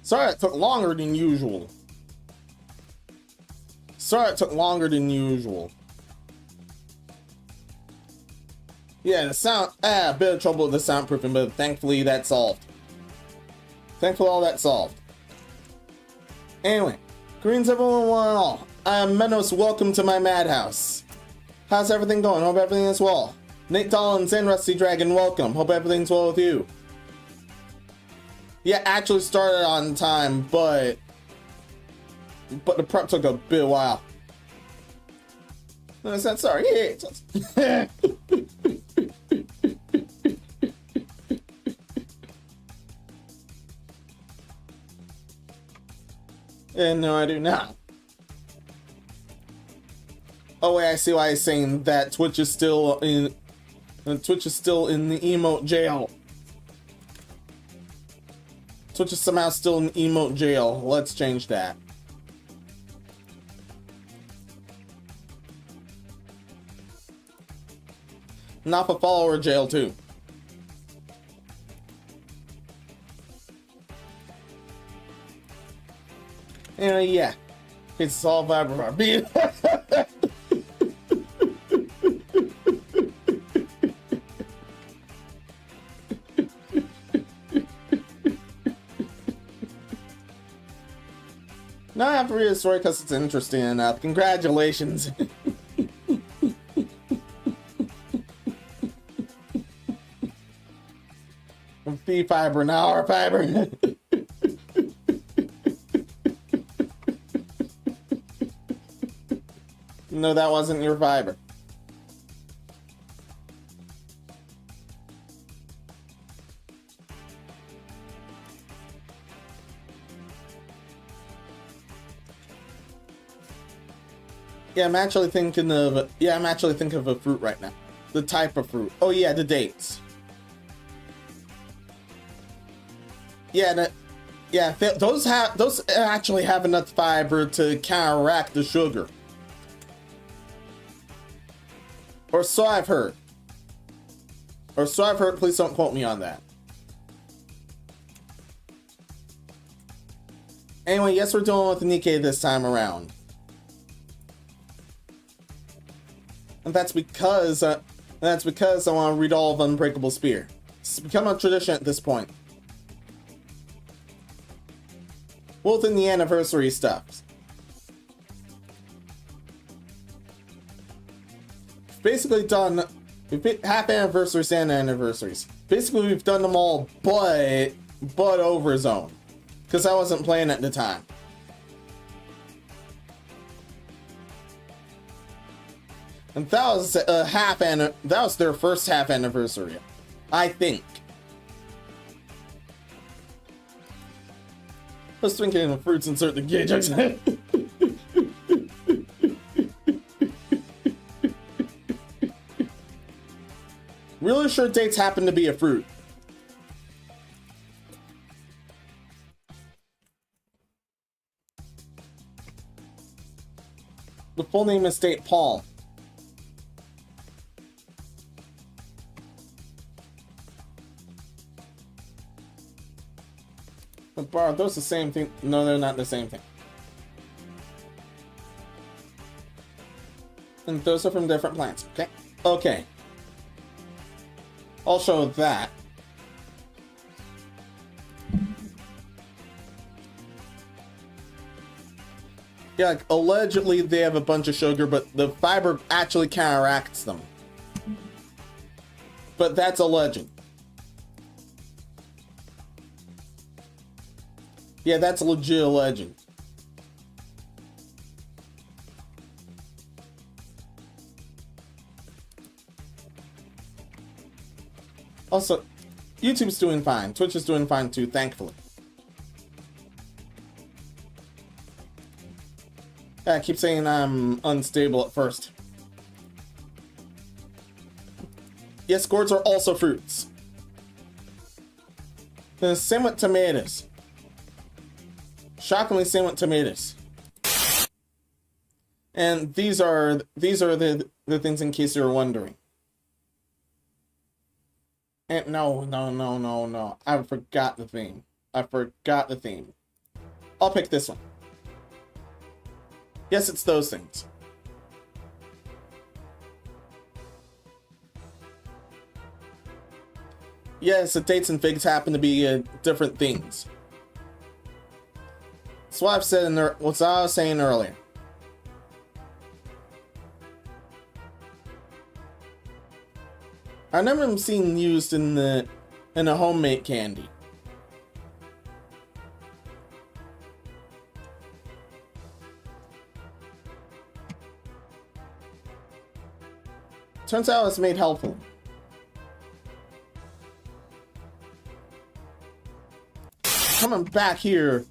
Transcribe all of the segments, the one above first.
Sorry it took longer than usual. Sorry it took longer than usual. Yeah, the sound, a bit of trouble with the soundproofing, but thankfully that's solved. Thankfully all that's solved. Anyway, greetings everyone one and all. I am Menos, welcome to my Madhouse. How's everything going? Hope everything is well. Nate Dollins and Rusty Dragon, welcome. Hope everything's well with you. Yeah, actually started on time, but the prep took a bit of while. I said sorry. Yeah. And no, I do not. Oh wait, I see why he's saying that Twitch is still in the emote jail. Twitch is somehow still in emote jail. Let's change that. Not for follower jail too. Anyway, yeah. It's all vibrant. Now I have to read the story because it's interesting enough. Congratulations. The fiber, now our fiber. No, that wasn't your fiber. Yeah, I'm actually thinking of a fruit right now. The type of fruit. Oh yeah, the dates. Yeah, those actually have enough fiber to counteract the sugar. Or so I've heard. Please don't quote me on that. Anyway, yes, we're dealing with the NIKKE this time around. And that's because I want to read all of Unbreakable Sphere. It's become a tradition at this point. Both in the anniversary stuff. Basically done half anniversaries and anniversaries. Basically we've done them all but Overzone. Because I wasn't playing at the time. And that was that was their first half anniversary, I think. I was thinking of fruits insert the gauge. Really sure dates happen to be a fruit. The full name is State Palm. But bar, those the same thing. No, they're not the same thing. And those are from different plants. Okay. Okay. I'll show that. Yeah, like, allegedly they have a bunch of sugar, but the fiber actually counteracts them. But that's a legend. Yeah, that's a legit legend. Also, YouTube's doing fine. Twitch is doing fine too, thankfully. Yeah, I keep saying I'm unstable at first. Yes, gourds are also fruits. The same with tomatoes. Shockingly, same with tomatoes. And these are the things in case you were wondering. And no. I forgot the theme. I'll pick this one. Yes, it's those things. Yes, the dates and figs happen to be different things. That's what I've said in there. What I was saying earlier. I remember them seen used in a homemade candy. Turns out it's made helpful. Coming back here.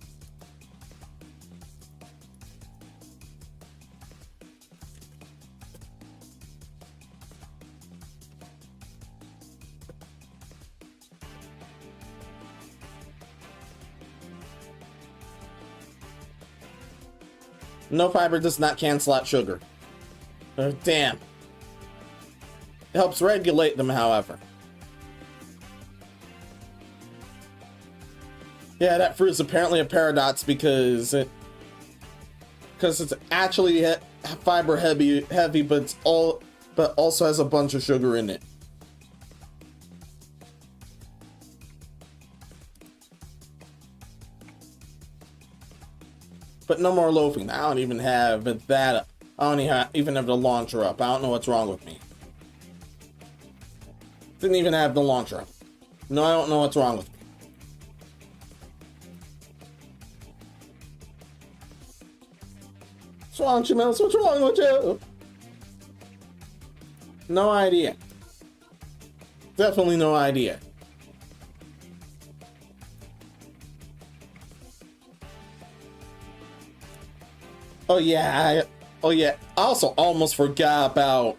No fiber does not cancel out sugar. Damn. It helps regulate them, however. Yeah, that fruit is apparently a paradox because it's actually fiber heavy, but also has a bunch of sugar in it. But no more loafing. I don't even have that. I don't even have the launcher up. I don't know what's wrong with me. Didn't even have the launcher up. No, I don't know what's wrong with me. What's wrong with you, Menos? What's wrong with you? No idea. Definitely no idea. Oh yeah, I also almost forgot about.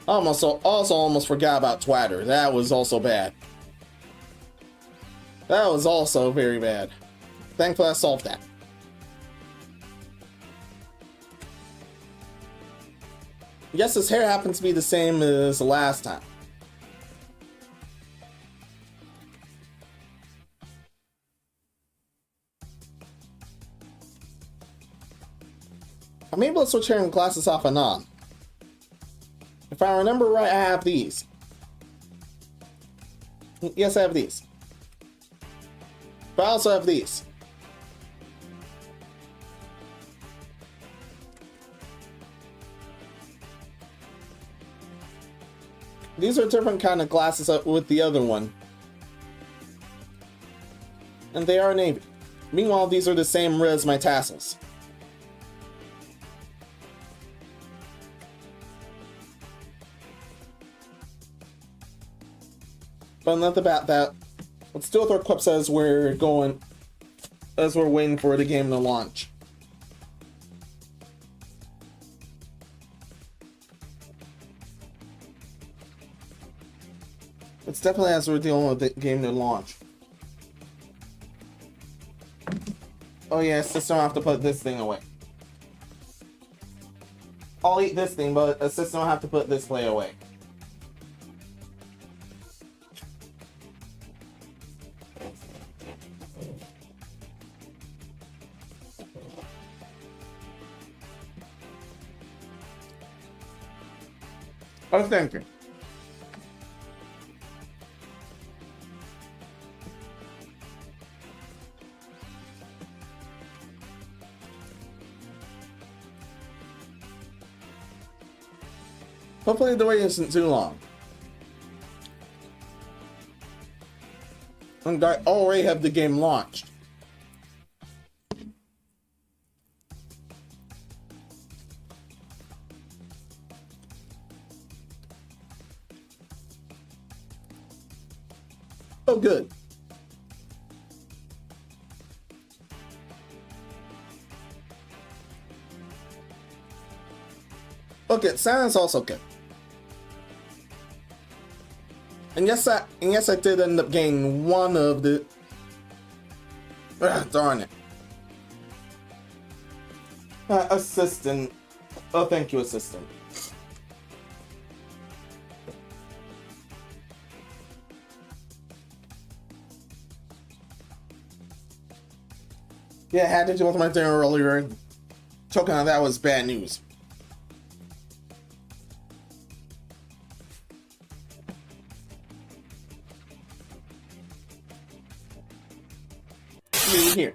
Almost forgot about Twitter. That was also bad. That was also very bad. Thankfully, I solved that. Yes, his hair happens to be the same as the last time. I'm able to switch hair and glasses off and on. If I remember right, I have these. Yes, I have these. But I also have these. These are different kind of glasses with the other one. And they are navy. Meanwhile, these are the same red as my tassels. But enough about that. Let's deal with our clips as we're waiting for the game to launch. It's definitely as we're dealing with the game to launch. Oh yeah, system, I have to put this thing away. I'll eat this thing, but a system, I have to put this play away. Oh, thank you. Hopefully the wait isn't too long. And I already have the game launched. Oh, good. Okay, sounds also good. And yes, I did end up getting one of the. Darn it. Assistant. Oh, thank you, assistant. Yeah, I had to deal with my dinner earlier. Choking on that was bad news. Maybe here.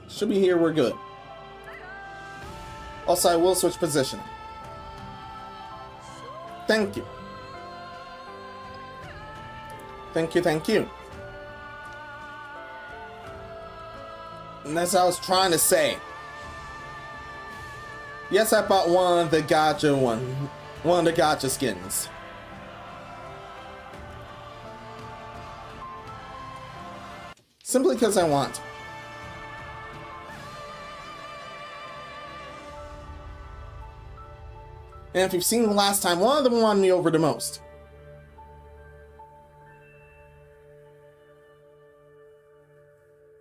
Should be here, we're good. Also, I will switch position. Thank you. Thank you, thank you. And that's what I was trying to say. Yes, I bought one of the gacha skins. Simply because I want. And if you've seen the last time, one of them won me over the most.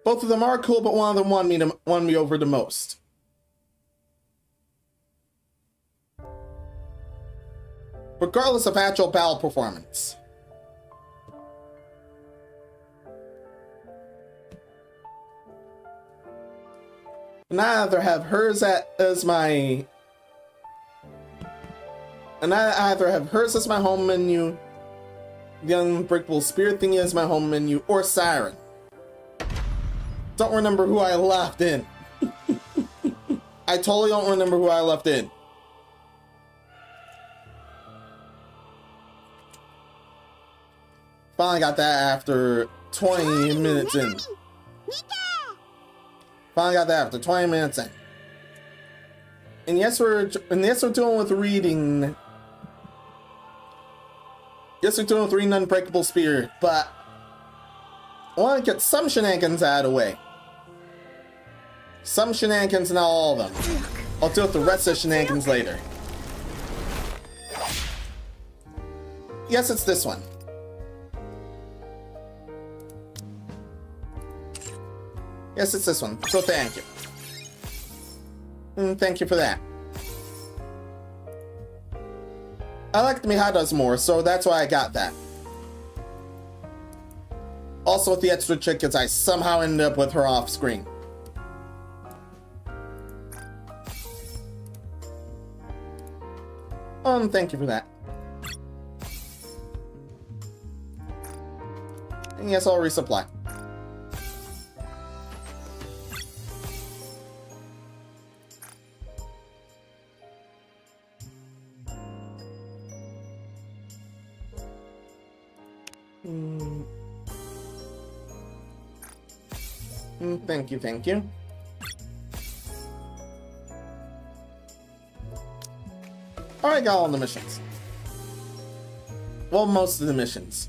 Both of them are cool, but one of them won me over the most. Regardless of actual battle performance. And I either have hers as my home menu, the Unbreakable Sphere thingy as my home menu, or Siren. Don't remember who I left in. I totally don't remember who I left in. Finally got that after 20 minutes in. Finally got that after 20 minutes in. And yes, we're doing with reading. Yes, we're doing with reading Unbreakable Sphere, but I want to get some shenanigans out of the way. Some shenanigans, not all of them. I'll deal with the rest of the shenanigans later. Yes, it's this one. Yes, it's this one. So thank you. Thank you for that. I like the Madhouse more, so that's why I got that. Also, with the extra chickens, I somehow ended up with her off screen. Thank you for that. And yes, I'll resupply. Thank you, thank you. Alright, got all the missions. Well, most of the missions.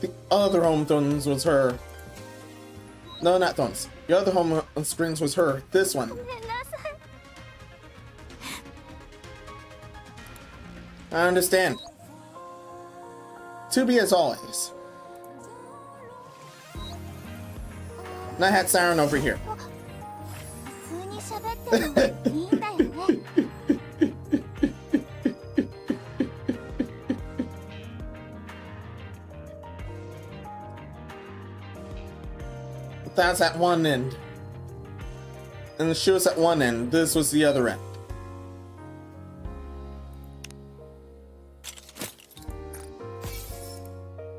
The other home thrones was her. No, not thrones. The other home screens was her. This one. I understand. To be as always. And I had Siren over here. That's at one end. And she was at one end. This was the other end.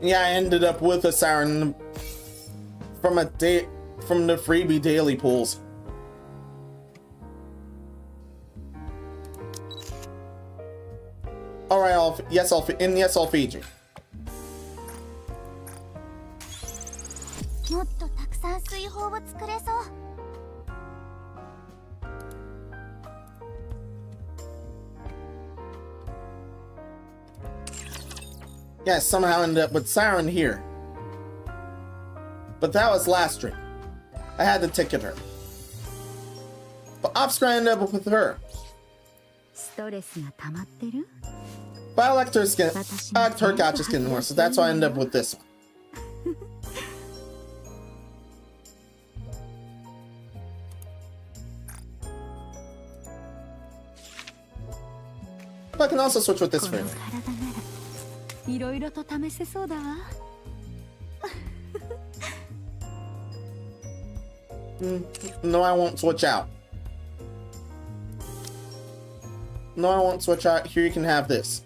Yeah, I ended up with a Siren from the freebie daily pools. Alright, I'll feed you. Yeah, somehow ended up with Siren here. But that was last stream. I had to ticket her. But off-screen I ended up with her. But I liked her skin. I liked her gacha skin more, so that's why I ended up with this one. But I can also switch with this frame. No, I won't switch out. No, I won't switch out. Here, you can have this.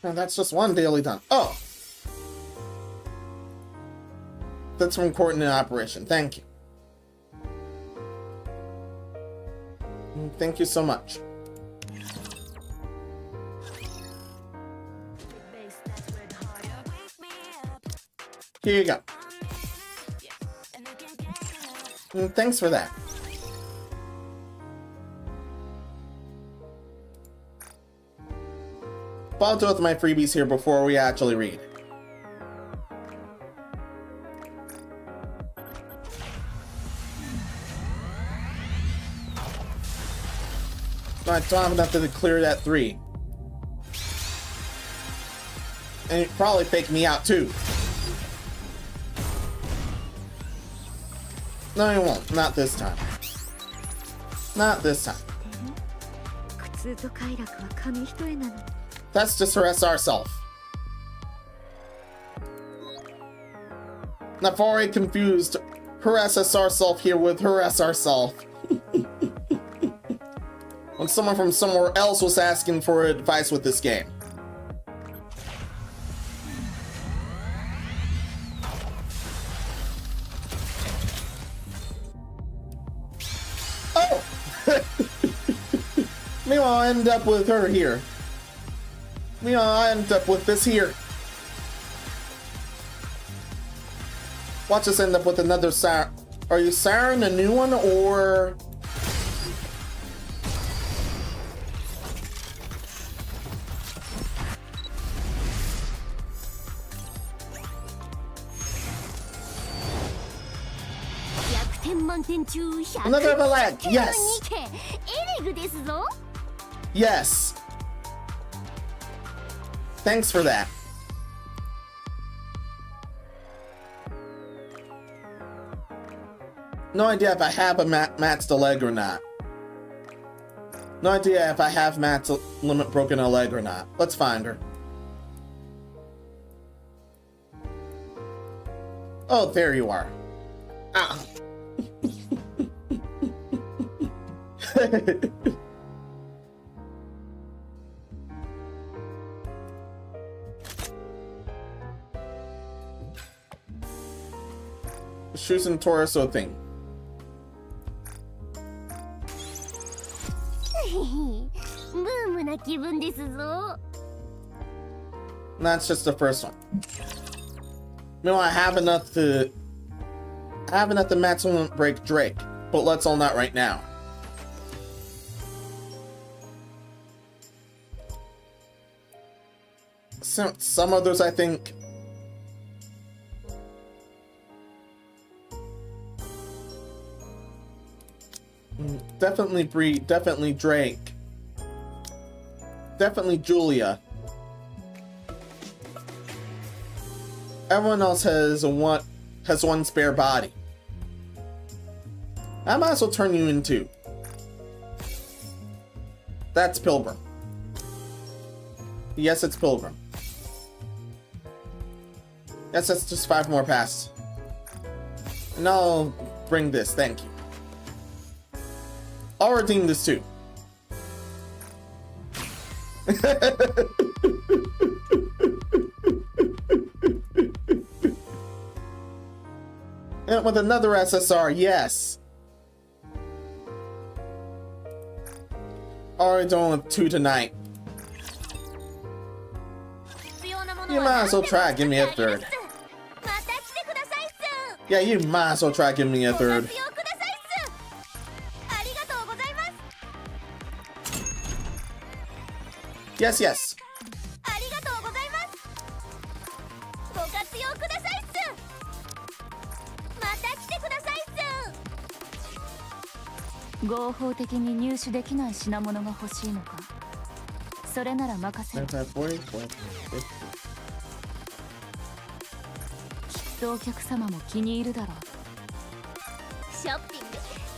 Now that's just one daily done. Oh! That's from coordinate operation. Thank you. Thank you so much. Here you go. Thanks for that. But I'll do with my freebies here before we actually read. I don't have enough to clear that 3. And it'd probably fake me out too. No, it won't. Not this time. Not this time. That's just her SR self. I've already confused her SSR self here with her SR self. When someone from somewhere else was asking for advice with this game. Oh! Meanwhile, I end up with her here. Meanwhile, I end up with this here. Watch us end up with another Siren. Are you Siren, a new one, or... Another lag, yes! Yes! Thanks for that. No idea if I have a matched a leg or not. No idea if I have matched limit broken a leg or not. Let's find her. Oh, there you are. Ah. Shoes and torso thing. That's just the first one. Meanwhile, I have enough to maximum break Drake, but let's all not right now. Some others, I think. Definitely Bree, definitely Drake. Definitely Julia. Everyone else has one spare body. I might as well turn you into. That's Pilgrim. Yes, it's Pilgrim. Yes, that's just 5 more passes. And I'll bring this, thank you. I'll redeem this too. And with another SSR, yes. Already done with 2 tonight. You might as well try, give me a 3rd. Yeah, you might as well try, give me a 3rd. Yes, yes.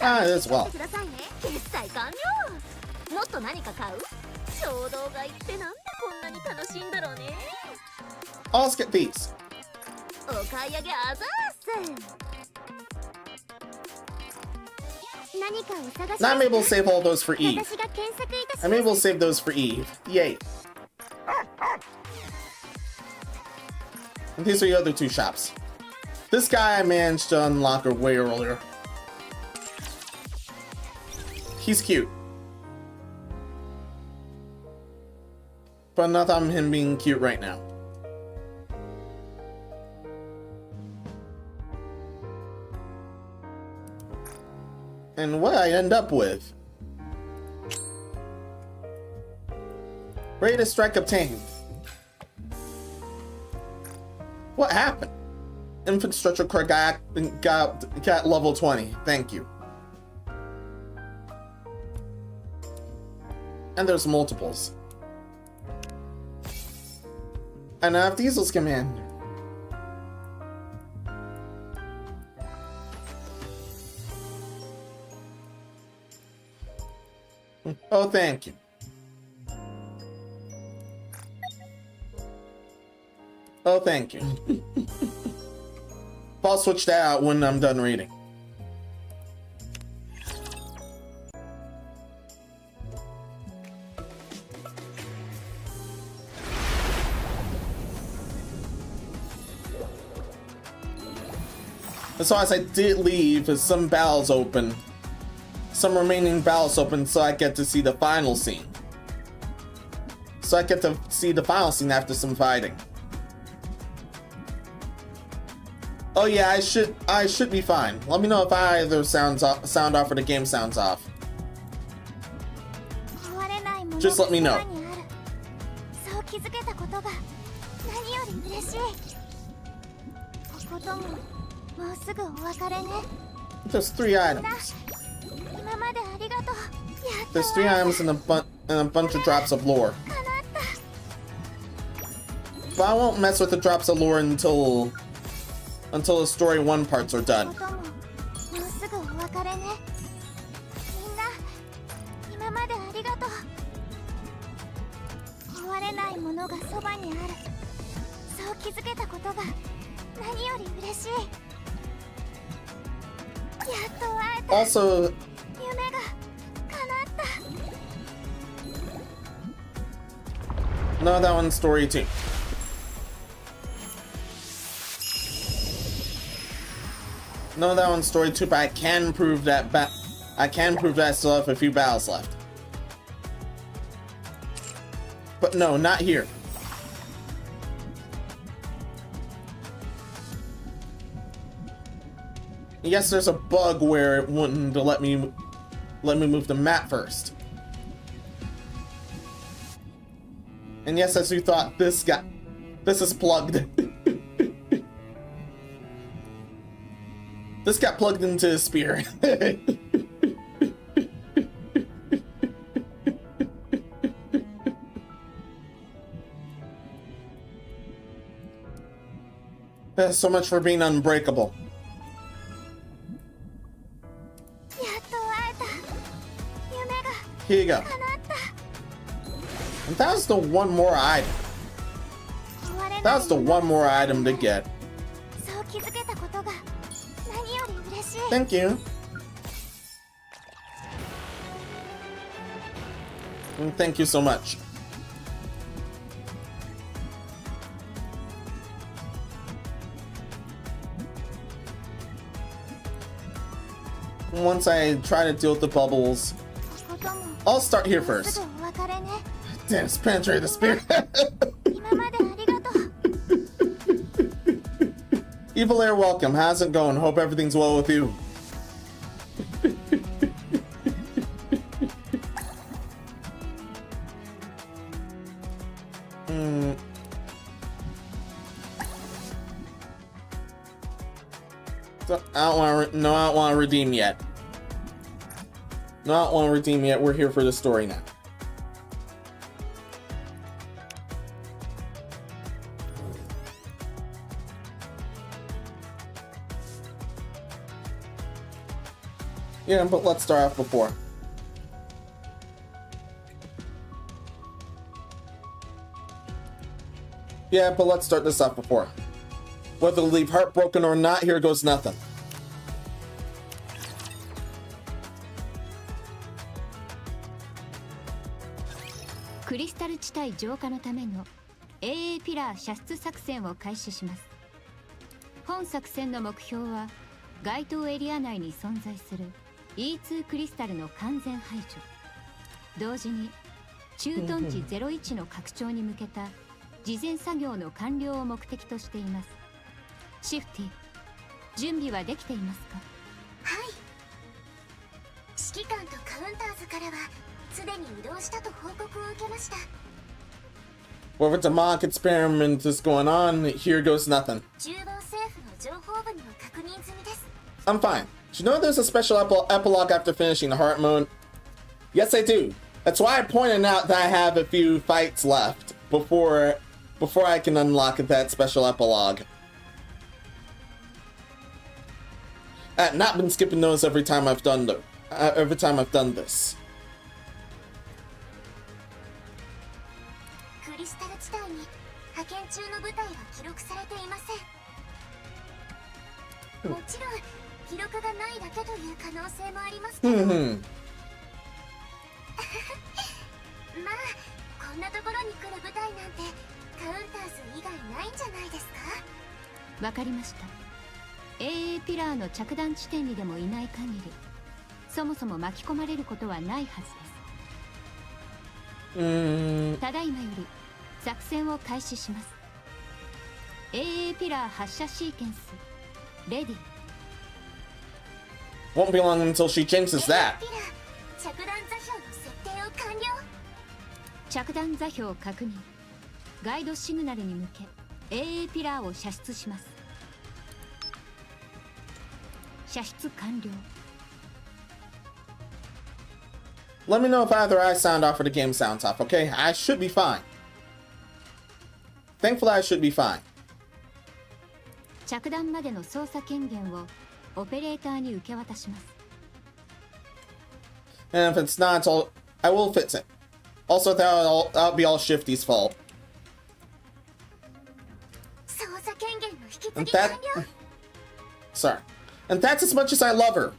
Ah, as well. Oh, let's get these. Now I'm able to save all those for Eve. I'm able to save those for Eve. Yay. And these are the other two shops. This guy I managed to unlock way earlier. He's cute. But not on him being cute right now. And what I end up with. Ready to strike obtained. What happened? Infrastructure core got level 20. Thank you. And there's multiples. And I have Diesel's command. Oh, thank you. Oh, thank you. I'll switch that out when I'm done reading. And so as I did leave, as some battles open, some remaining battles open, so I get to see the final scene. So I get to see the final scene after some fighting. Oh yeah, I should be fine. Let me know if I either sound off or the game sounds off. Just let me know. There's 3 items. There's 3 items and a bunch of drops of lore. But I won't mess with the drops of lore until the story 1 parts are done. Also, no, that one's story 2. No, that one's story 2, but I can prove that I still have a few battles left. But no, not here. Yes, there's a bug where it wouldn't let me move the map first. And yes, as you thought, this is plugged. This got plugged into the spear. So much for being unbreakable. Here you go. And that was the one more item. That's the one more item to get. Thank you. And thank you so much. Once I try to deal with the bubbles, I'll start here first. Damn, it's penetrate the spear. Evil Air, welcome. How's it going? Hope everything's well with you. So, I don't want to redeem yet. No, I don't want to redeem yet. We're here for the story now. Yeah, but let's start off before. Yeah, but let's start this off before. Whether to leave heartbroken or not, here goes nothing. Crystal 地帯浄化のための AA ピラー射出作戦を開始します。本作戦の目標は該当エリア内に存在する E2 クリスタルの完全排除、同時に駐屯地01の拡張に向けた事前作業の完了を目的としています。シフティ、準備はできていますか？はい。指揮官とカウンターズからはすでに移動したと報告を受けました。Whatever demonic experiment is going on, here goes nothing. 中央政府の情報部にも確認済みです。I'm fine. Did you know there's a special epilogue after finishing the heart mode? Yes, I do. That's why I pointed out that I have a few fights left before I can unlock that special epilogue. I've not been skipping those every time I've done this. クリスタル地帯に派遣中の部隊は記録されていません。もちろん記録がないだけという可能性もありますけど。まあこんなところに来る部隊なんてカウンターズ以外ないんじゃないですか？わかりました。AA ピラーの着弾地点にでもいない限り、そもそも巻き込まれることはないはずです。ただいまより作戦を開始します。AA ピラー発射シーケンスレディ。Won't be long until she changes that. 着弾座標の設定を完了。着弾座標確認。ガイドシグナルに向け AA ピラーを射出します。射出完了。Let me know if either I sound off or the game sounds off, okay? I should be fine. Thankfully, I should be fine. 着弾までの操作権限をオペレーターに受け渡します。And if it's not, I will fix it. Also, that'll be all Shifty's fault. 操作権限の引き継 And ぎ完 that... 了。Sorry. And that's as much as I love her.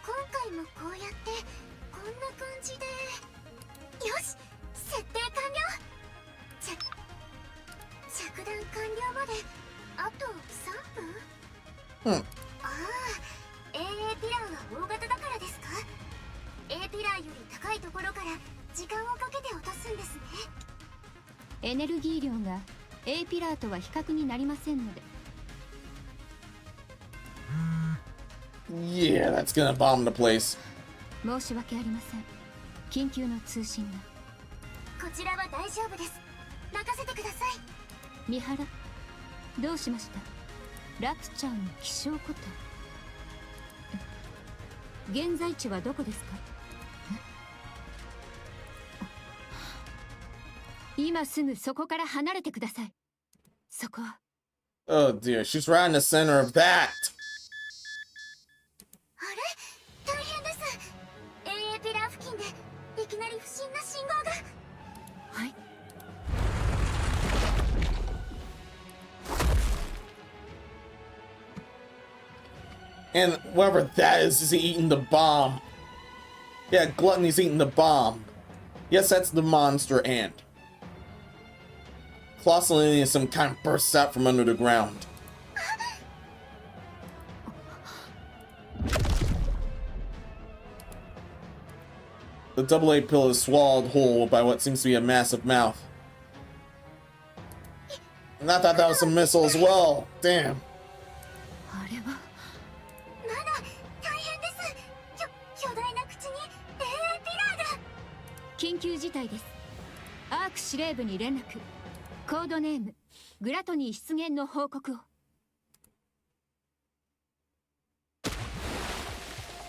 今回もこうやってこんな感じで。よし、設定完了。着弾完了まであと3分。ああ、AA ピラーは大型だからですか？ A ピラーより高いところから時間をかけて落とすんですね。エネルギー量が A ピラーとは比較になりませんので。Yeah, that's gonna bomb the place. 申し訳ありません。緊急の通信が。こちらは大丈夫です。任せてください。三原、どうしました？ラプチャーの気象個体。現在地はどこですか？今すぐそこから離れてください。そこは。Oh dear, she's right in the center of that. あれ？大変です。AA ピラー付近でいきなり不審な信号が。はい。And whoever that is eating the bomb. Yeah, Gluttony's eating the bomb. Yes, that's the monster ant. Colossal alien of some kind bursts out from under the ground. The AA pill is swallowed whole by what seems to be a massive mouth. And I thought that was a missile as well. Damn. あれは。まだ大変です。巨大な口に AA ピラーが。緊急事態です。アーク司令部に連絡。コードネームグラトニー出現の報告を。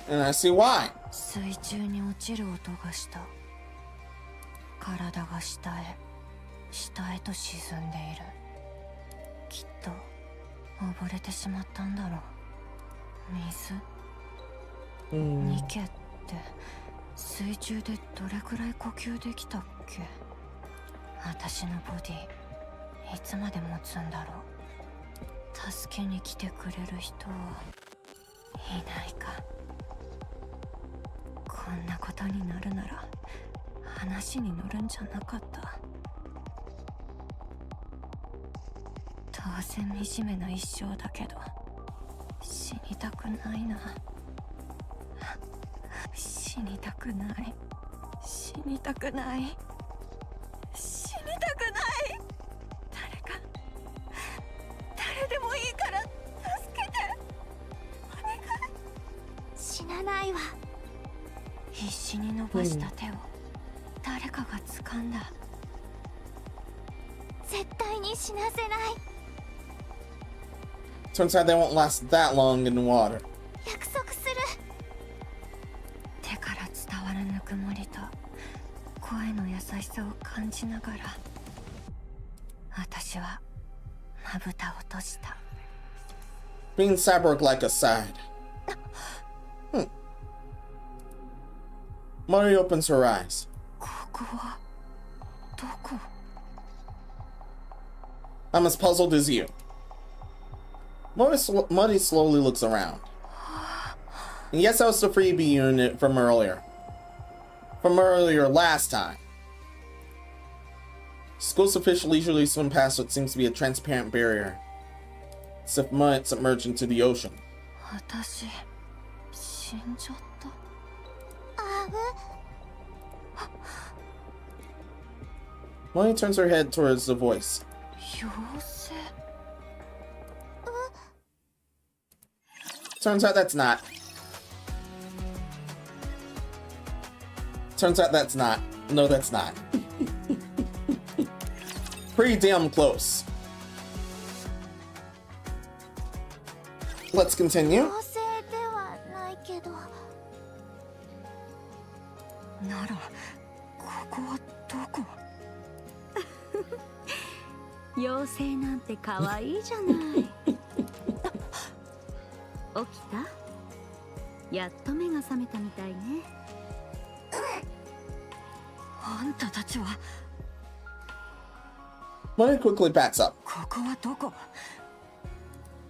And I see why. 水中に落ちる音がした。体が下へと沈んでいる。きっと溺れてしまったんだろう。水。ニケって水中でどれくらい呼吸できたっけ。私のボディいつまで持つんだろう。助けに来てくれる人はいないか。こんなことになるなら話に乗るんじゃなかった。当然惨めな一生だけど死にたくないな。死にたくない。死にたくない。死にたくない。誰でもいいから助けて。お願い。死なないわ。必死に伸ばした手を誰かが掴んだ。絶対に死なせない。Turns out they won't last that long in the water. 約束する。手から伝わるぬくもりと声の優しさを感じながら私はまぶたを閉じた。 Being cyborg-like aside. Mari opens her eyes. ここはどこ。 I'm as puzzled as you. Muddy slowly looks around. And yes, that was the freebie unit from earlier. From earlier last time. School's fish leisurely swim past what seems to be a transparent barrier. As if mud submerged into the ocean. 私死んじゃった。Muddy turns her head towards the voice. 妖精。 Turns out that's not. Turns out that's not. No, that's not. Pretty damn close. Let's continue. 妖精ではないけど。ならここはどこ。妖精なんて可愛いじゃない起きた？やっと目が覚めたみたいね。あんたたちは。 Money quickly backs up. ここはどこ。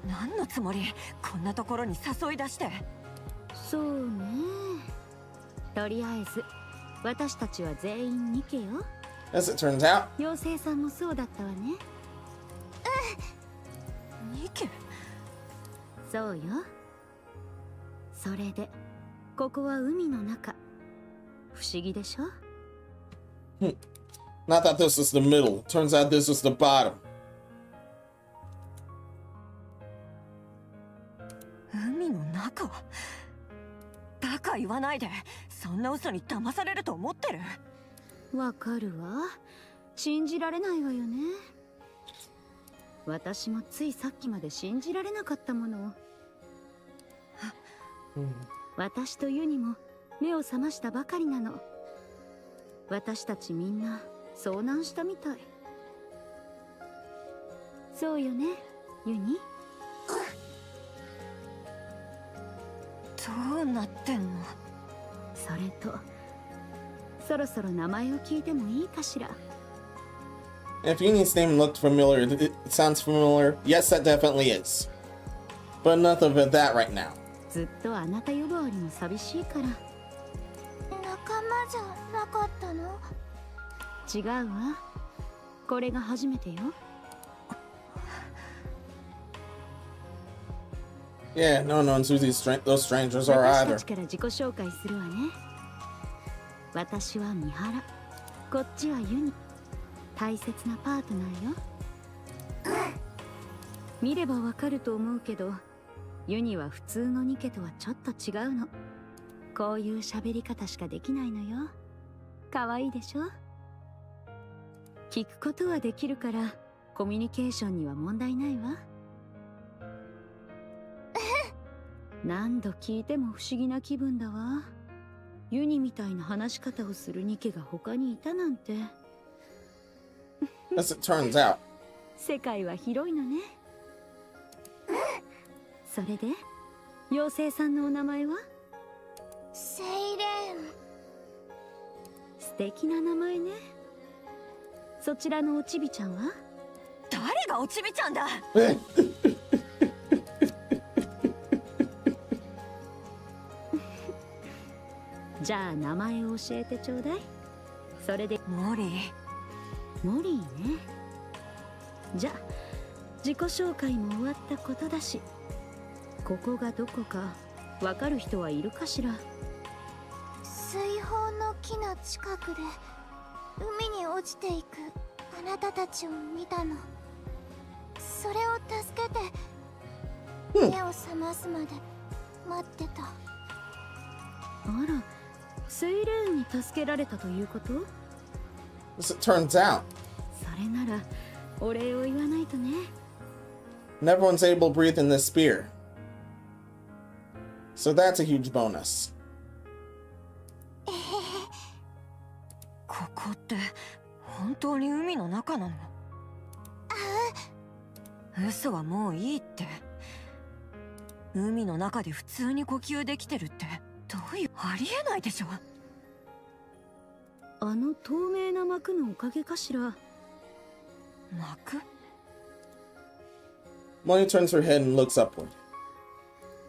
何のつもり。こんなところに誘い出して。そうね。とりあえず私たちは全員ニケよ。 As it turns out, 妖精さんもそうだったわね。ニケ。そうよ。それでここは海の中。不思議でしょ。 not that this is the middle. Turns out this is the bottom. 海の中。バカ言わないで。そんな嘘に騙されると思ってる。わかるわ。信じられないわよね。私もついさっきまで信じられなかったもの。私とユニも目を覚ましたばかりなの。私たちみんな遭難したみたい。そうよね、ユニ。どうなってんの。それとそろそろ名前を聞いてもいいかしら。 If Uni's name looked familiar, it sounds familiar. Yes, that definitely is. But enough of that right now. ずっとあなた呼ばわりも寂しいから。仲間じゃなかったの？違うわ。これが初めてよ。Yeah, no knows who those strangers are 私た either. ちから自己紹介するわね。私は三原。こっちはユニ。大切なパートナーよ。見ればわかると思うけど、ユニは普通のニケとはちょっと違うの。こういう喋り方しかできないのよ。可愛いでしょ。聞くことはできるからコミュニケーションには問題ないわ。何度聞いても不思議な気分だわ。ユニみたいな話し方をするニケが他にいたなんて。As it turns out, 世界は広いのね。それで妖精さんのお名前は？セイレーン。素敵な名前ね。そちらのおちびちゃんは？誰がおちびちゃんだ。じゃあ名前を教えてちょうだい。それでモリー。モリーね。じゃあ自己紹介も終わったことだし、ここがどこかわかる人はいるかしら？水泡の木の近くで海に落ちていくあなたたちを見たの。それを助けて目を覚ますまで待ってた。あら、セイレーンに助けられたということ？ As it turns out, それならお礼を言わないとね。 and everyone's able to breathe in this sphere. So that's a huge bonus. ここって本当に海の中なの？嘘はもういいって。海の中で普通に呼吸できてるってどういう、ありえないでしょ。あの透明な膜のおかげかしら。膜？ Molly turns her head and looks upward.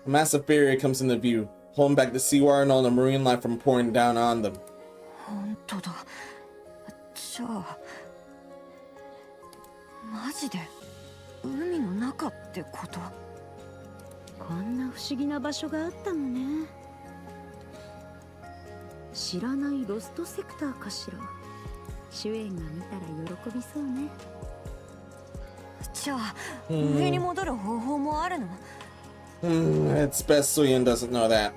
A massive barrier comes into view, holding back the seawater and all the marine life from pouring down on them. 本当だ。じゃあマジで海の中ってこと？こんな不思議な場所があったのね。知らないロストセクターかしら。主演が見たら喜びそうね。じゃあ上に戻る方法もあるのIt's best Suyin doesn't know that.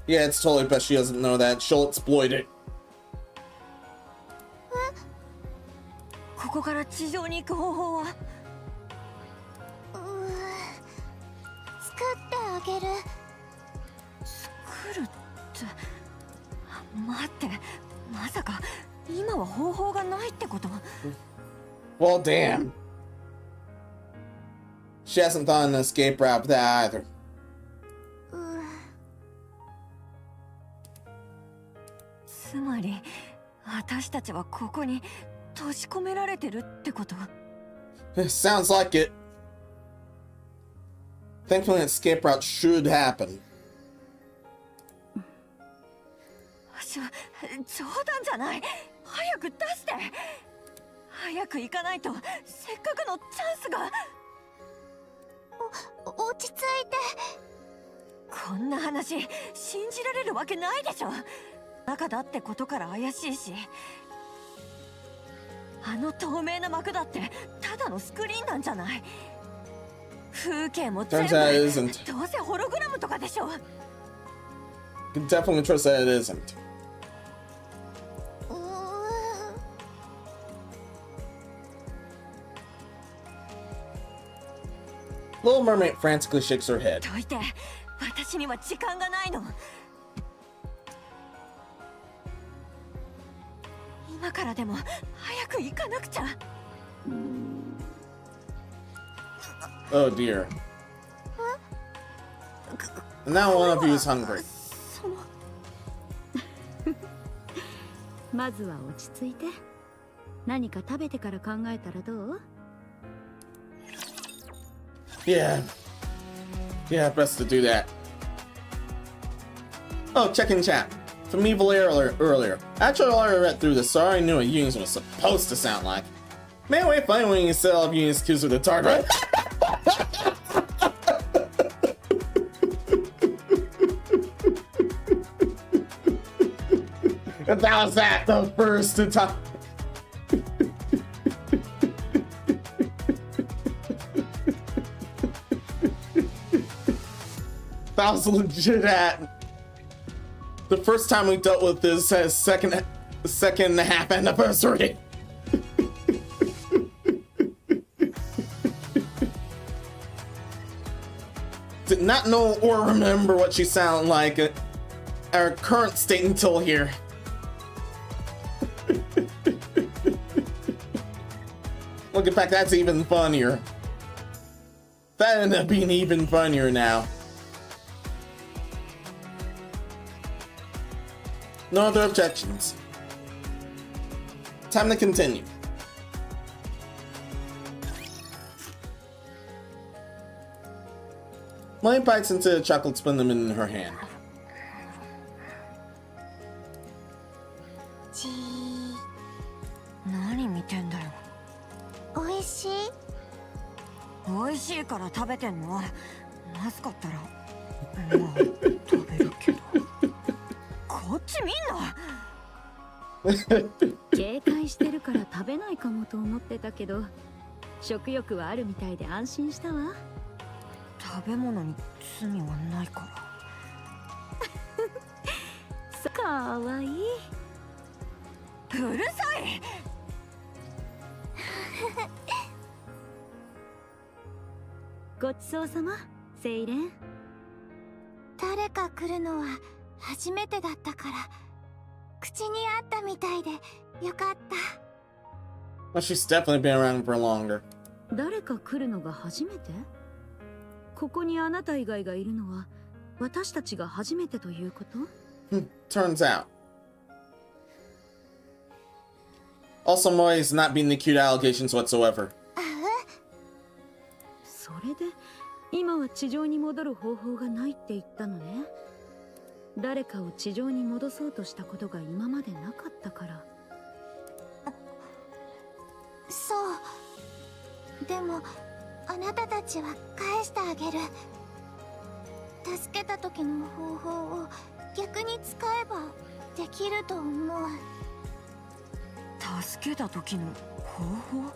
Yeah, it's totally best she doesn't know that. She'll exploit it. ここから地上に行く方法は？作ってあげる。作るって待って、まさか今は方法がないってこと？ Well, damn. She hasn't thought an escape route for that either. つまり私たちはここに閉じ込められてるってこと？ Sounds like it. Thankfully, an escape route should happen. 冗談じゃない。早く出して。早く行かないとせっかくのチャンスが。落ち着いて。こんな話信じられるわけないでしょ。中だってことから怪しいし、あの透明な膜だってただのスクリーンなんじゃない？風景も全部 Turns out it isn't. どうせホログラムとかでしょ。 Can definitely trust that it isn't. Little Mermaid frantically shakes her head. どいて、私には時間がないの。今からでも早く行かなくちゃ。Oh dear. And now one of you is hungry. まずは落ち着いて。何か食べてから考えたらどう？ Yeah. Yeah, best to do that. Oh, check in chat. From Evil earlier. Actually, I already read through this, so I already knew what Unions was supposed to sound like. Man, wait, funny when you sell off Unions cues with the target, right? And that was that, the first time. That was legit at the first time we dealt with this second half anniversary. Did not know or remember what she sounded like at our current state until here. Looking back, that's even funnier. That ended up being even funnier now. No other objections. Time to continue. Molly bites into the chocolate splendid in her hand. ちー。何見てんだよ。美味しい？美味しいから食べてんの。まずかったらまあ食べるけど。こっち見んな。警戒してるから食べないかもと思ってたけど、食欲はあるみたいで安心したわ。食べ物に罪はないから。かわいい。うるさい。ごちそうさま、セイレン。誰か来るのは初めてだったから口にあったみたいでよかった。Well, she's definitely been around for longer. 誰か来るのが初めて？ここにあなた以外がいるのは私たちが初めてということ？ Turns out. Also, Moy is not being the cute allegations whatsoever. それで今は地上に戻る方法がないって言ったのね。誰かを地上に戻そうとしたことが今までなかったから。そうでもあなたたちは返してあげる。助けた時の方法を逆に使えばできると思う。助けた時の方法？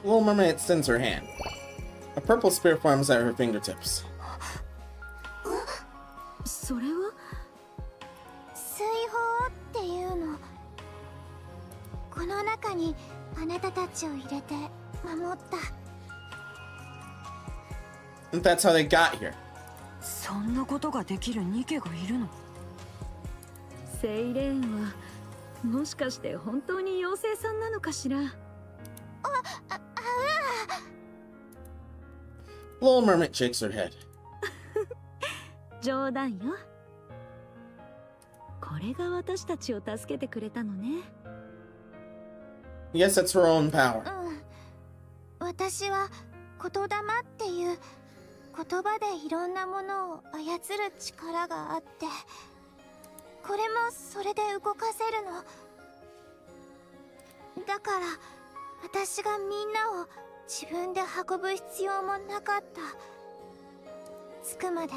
Little Mermaid extends her hand. A purple spear forms at her fingertips. それは水泡っていうの。この中にあなたたちを入れて守った。 And that's how they got here. そんなことができるニケがいるの？セイレーンはもしかして本当に妖精さんなのかしら。Little Mermaid shakes her head. 冗談よ。これが私たちを助けてくれたのね。Yes, that's her own power. 私は言霊っていう言葉でいろんなものを操る力があって、これもそれで動かせるの。だから私がみんなを自分で運ぶ必要もなかった。着くまで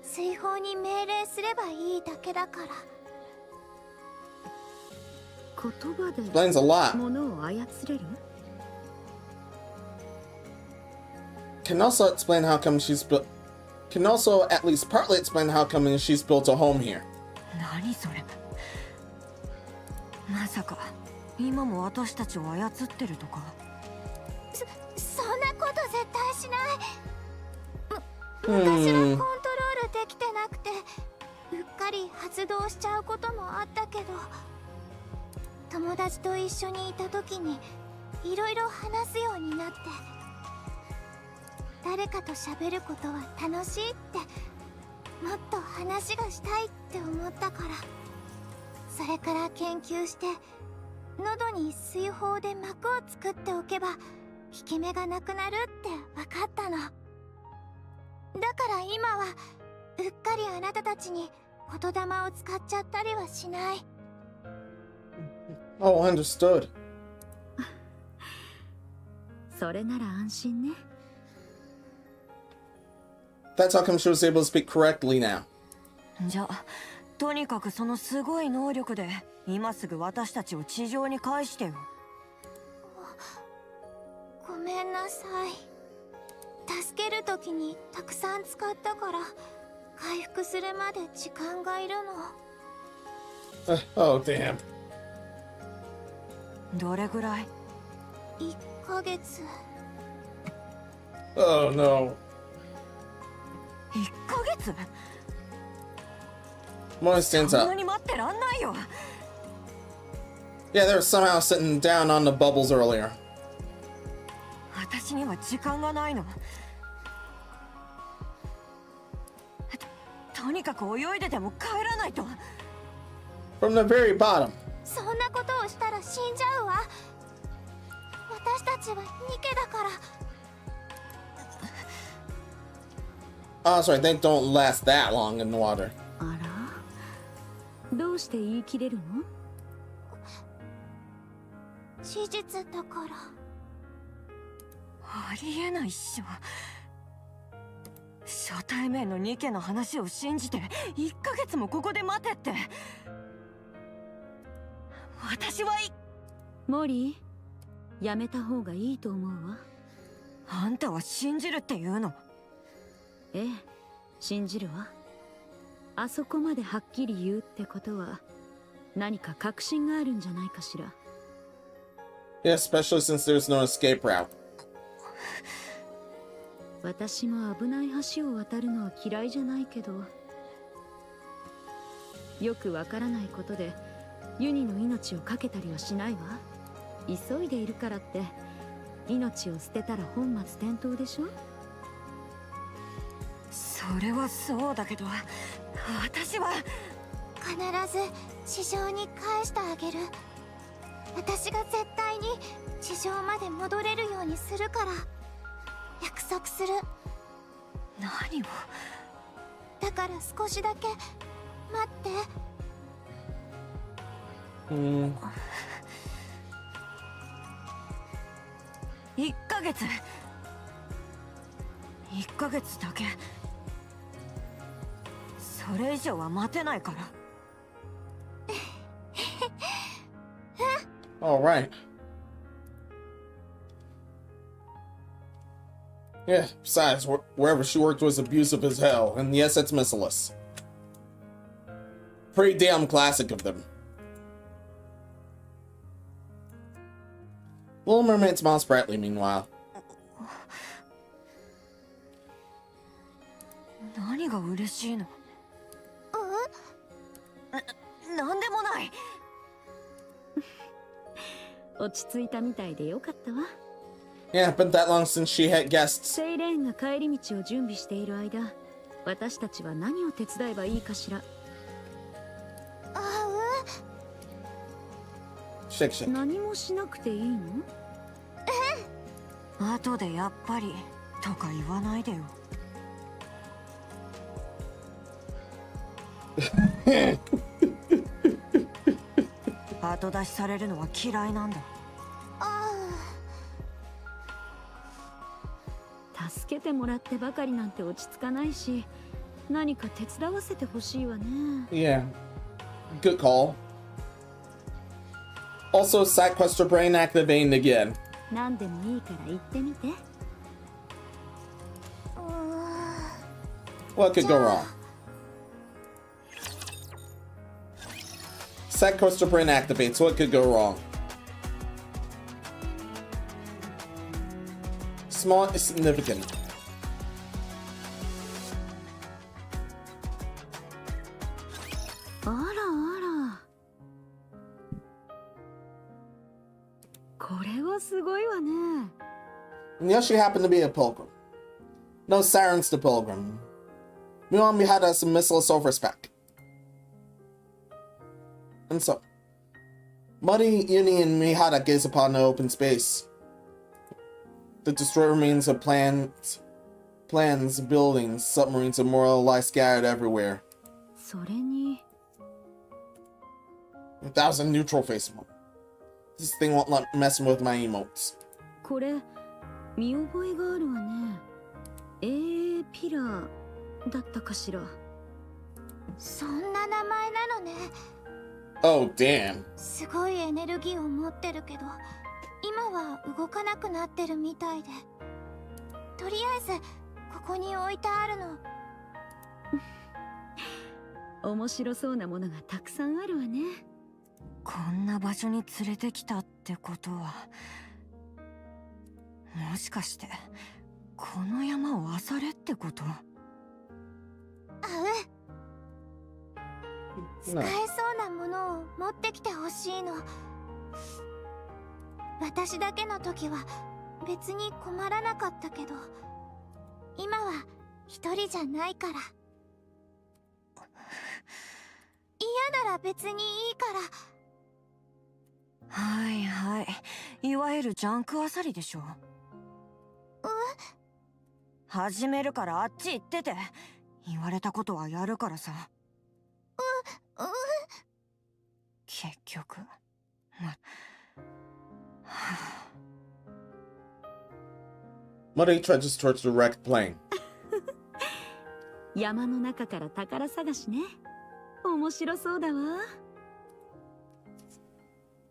水泡に命令すればいいだけだから。言葉で Explains a lot. 物を操れる？ Can also explain how come she's built. Can also at least partly explain how come she's built a home here. 何それ？まさか今も私たちを操ってるとか？そんなこと絶対しない。昔はコントロールできてなくてうっかり発動しちゃうこともあったけど、友達と一緒にいた時にいろいろ話すようになって、誰かと喋ることは楽しいって、もっと話がしたいって思ったから、それから研究して喉に水泡で膜を作っておけば効き目がなくなるって分かったの。だから今はうっかりあなたたちに言霊を使っちゃったりはしない。 Oh, understood. それなら安心ね。That's how come she was able to speak correctly now. じゃあとにかくそのすごい能力で今すぐ私たちを地上に返してよ。ごめんなさい。助ける時にたくさん使ったから回復するまで時間がいるの。Oh, damn. どれぐらい1ヶ月。 Oh, no. ？1ヶ月？ Moy stands そん up. なに待ってらんないよ。Yeah, they were somehow sitting down on the bubbles earlier. 私には時間がないの。とにかく泳いででも帰らないと。 From the very bottom. そんなことをしたら死んじゃうわ。私たちはニケだから。 Oh, sorry, they don't last that long in the water. あら、どうして言い切れるの？事実だから。ありえないっしょ。初対面のニケの話を信じて1ヶ月もここで待てって。私はいモリー、やめた方がいいと思うわ。あんたは信じるって言うの？ええ、信じるわ。あそこまではっきり言うってことは何か確信があるんじゃないかしら。Yeah, especially since there's no escape route. 私も危ない橋を渡るのは嫌いじゃないけど、よくわからないことでユニの命を懸けたりはしないわ。急いでいるからって命を捨てたら本末転倒でしょ。それはそうだけど、私は必ず地上に返してあげる。私が絶対に地上まで戻れるようにするから。約束する。何を？だから少しだけ待って。Hmm. 1ヶ月。1ヶ月だけ。それ以上は待てないから。All right. Yeah, besides, wherever she worked was abusive as hell, and yes, it's missiless. Pretty damn classic of them. Little Mermaid smiles brightly, meanwhile. 何が嬉しいの？なんでもない。落ち着いたみたいでよかったわ。Yeah, been that long since she had guests. セイレーンが帰り道を準備している間、私たちは何を手伝えばいいかしら。Shake, shake. 何もしなくていいの？後でやっぱりとか言わないでよ。後出しされるのは嫌いなんだ。助けてもらってばかりなんて落ち着かないし、何か手伝わせてほしいわね。Yeah. Good call. Also, side quest or brain activating again. 何でもいいから言ってみて。What could go wrong? Side quest or brain activates. What could go wrong? Small is significant. あらあら。これはすごいわね。And yes, she happened to be a pilgrim. No sirens to pilgrim. Meanwhile, we had us a missiless Over-Spec. And so, Muddy, Uni, and Mihara gaze upon the open space. The destroyed remains of plans, buildings, submarines, and more lie scattered everywhere. それに That was a neutral face emote. This thing won't let messing with my emotes. これ見覚えがあるわね。ピラーだったかしら。そんな名前なのね。 Oh, damn. すごいエネルギーを持ってるけど、今は動かなくなってるみたいで。とりあえずここに置いてあるの。面白そうなものがたくさんあるわね。こんな場所に連れてきたってことは、もしかしてこの山を漁れってこと？使えそうなものを持ってきてほしいの。私だけの時は別に困らなかったけど、今は一人じゃないから。嫌なら別にいいから。はいはい、いわゆるジャンクあさりでしょ。始めるからあっち行ってて。言われたことはやるからさ。結局Muddy trudges towards the wrecked plane. 山の中から宝探しね。面白そうだわ。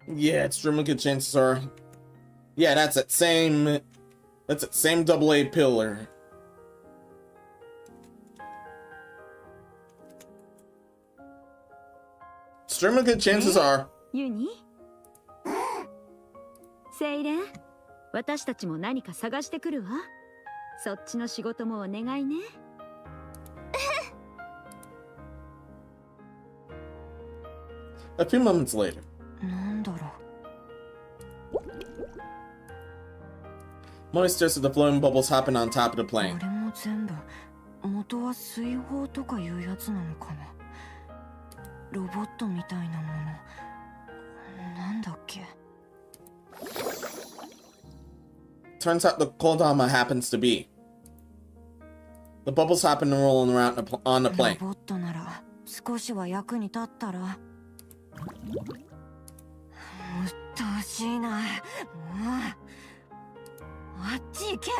Yeah, extremely good chances are. Yeah, that's that same AA pillar. Extremely good chances are. ユニ？セイレン、私たちも何か探してくるわ。そっちの仕事もお願いね。A few moments later. なんだろう。 Molly stares at the flowing bubbles hopping on top of the あ plane. れも全部元は水泡とかいうやつなのかな。ロボットみたいなものなんだっけ。 Turns out the Kodama happens to be. The bubbles hopping and rolling around on the ロ plane. ボットなら少しは役に立ったら。うっとうしいな。もうあっち行け。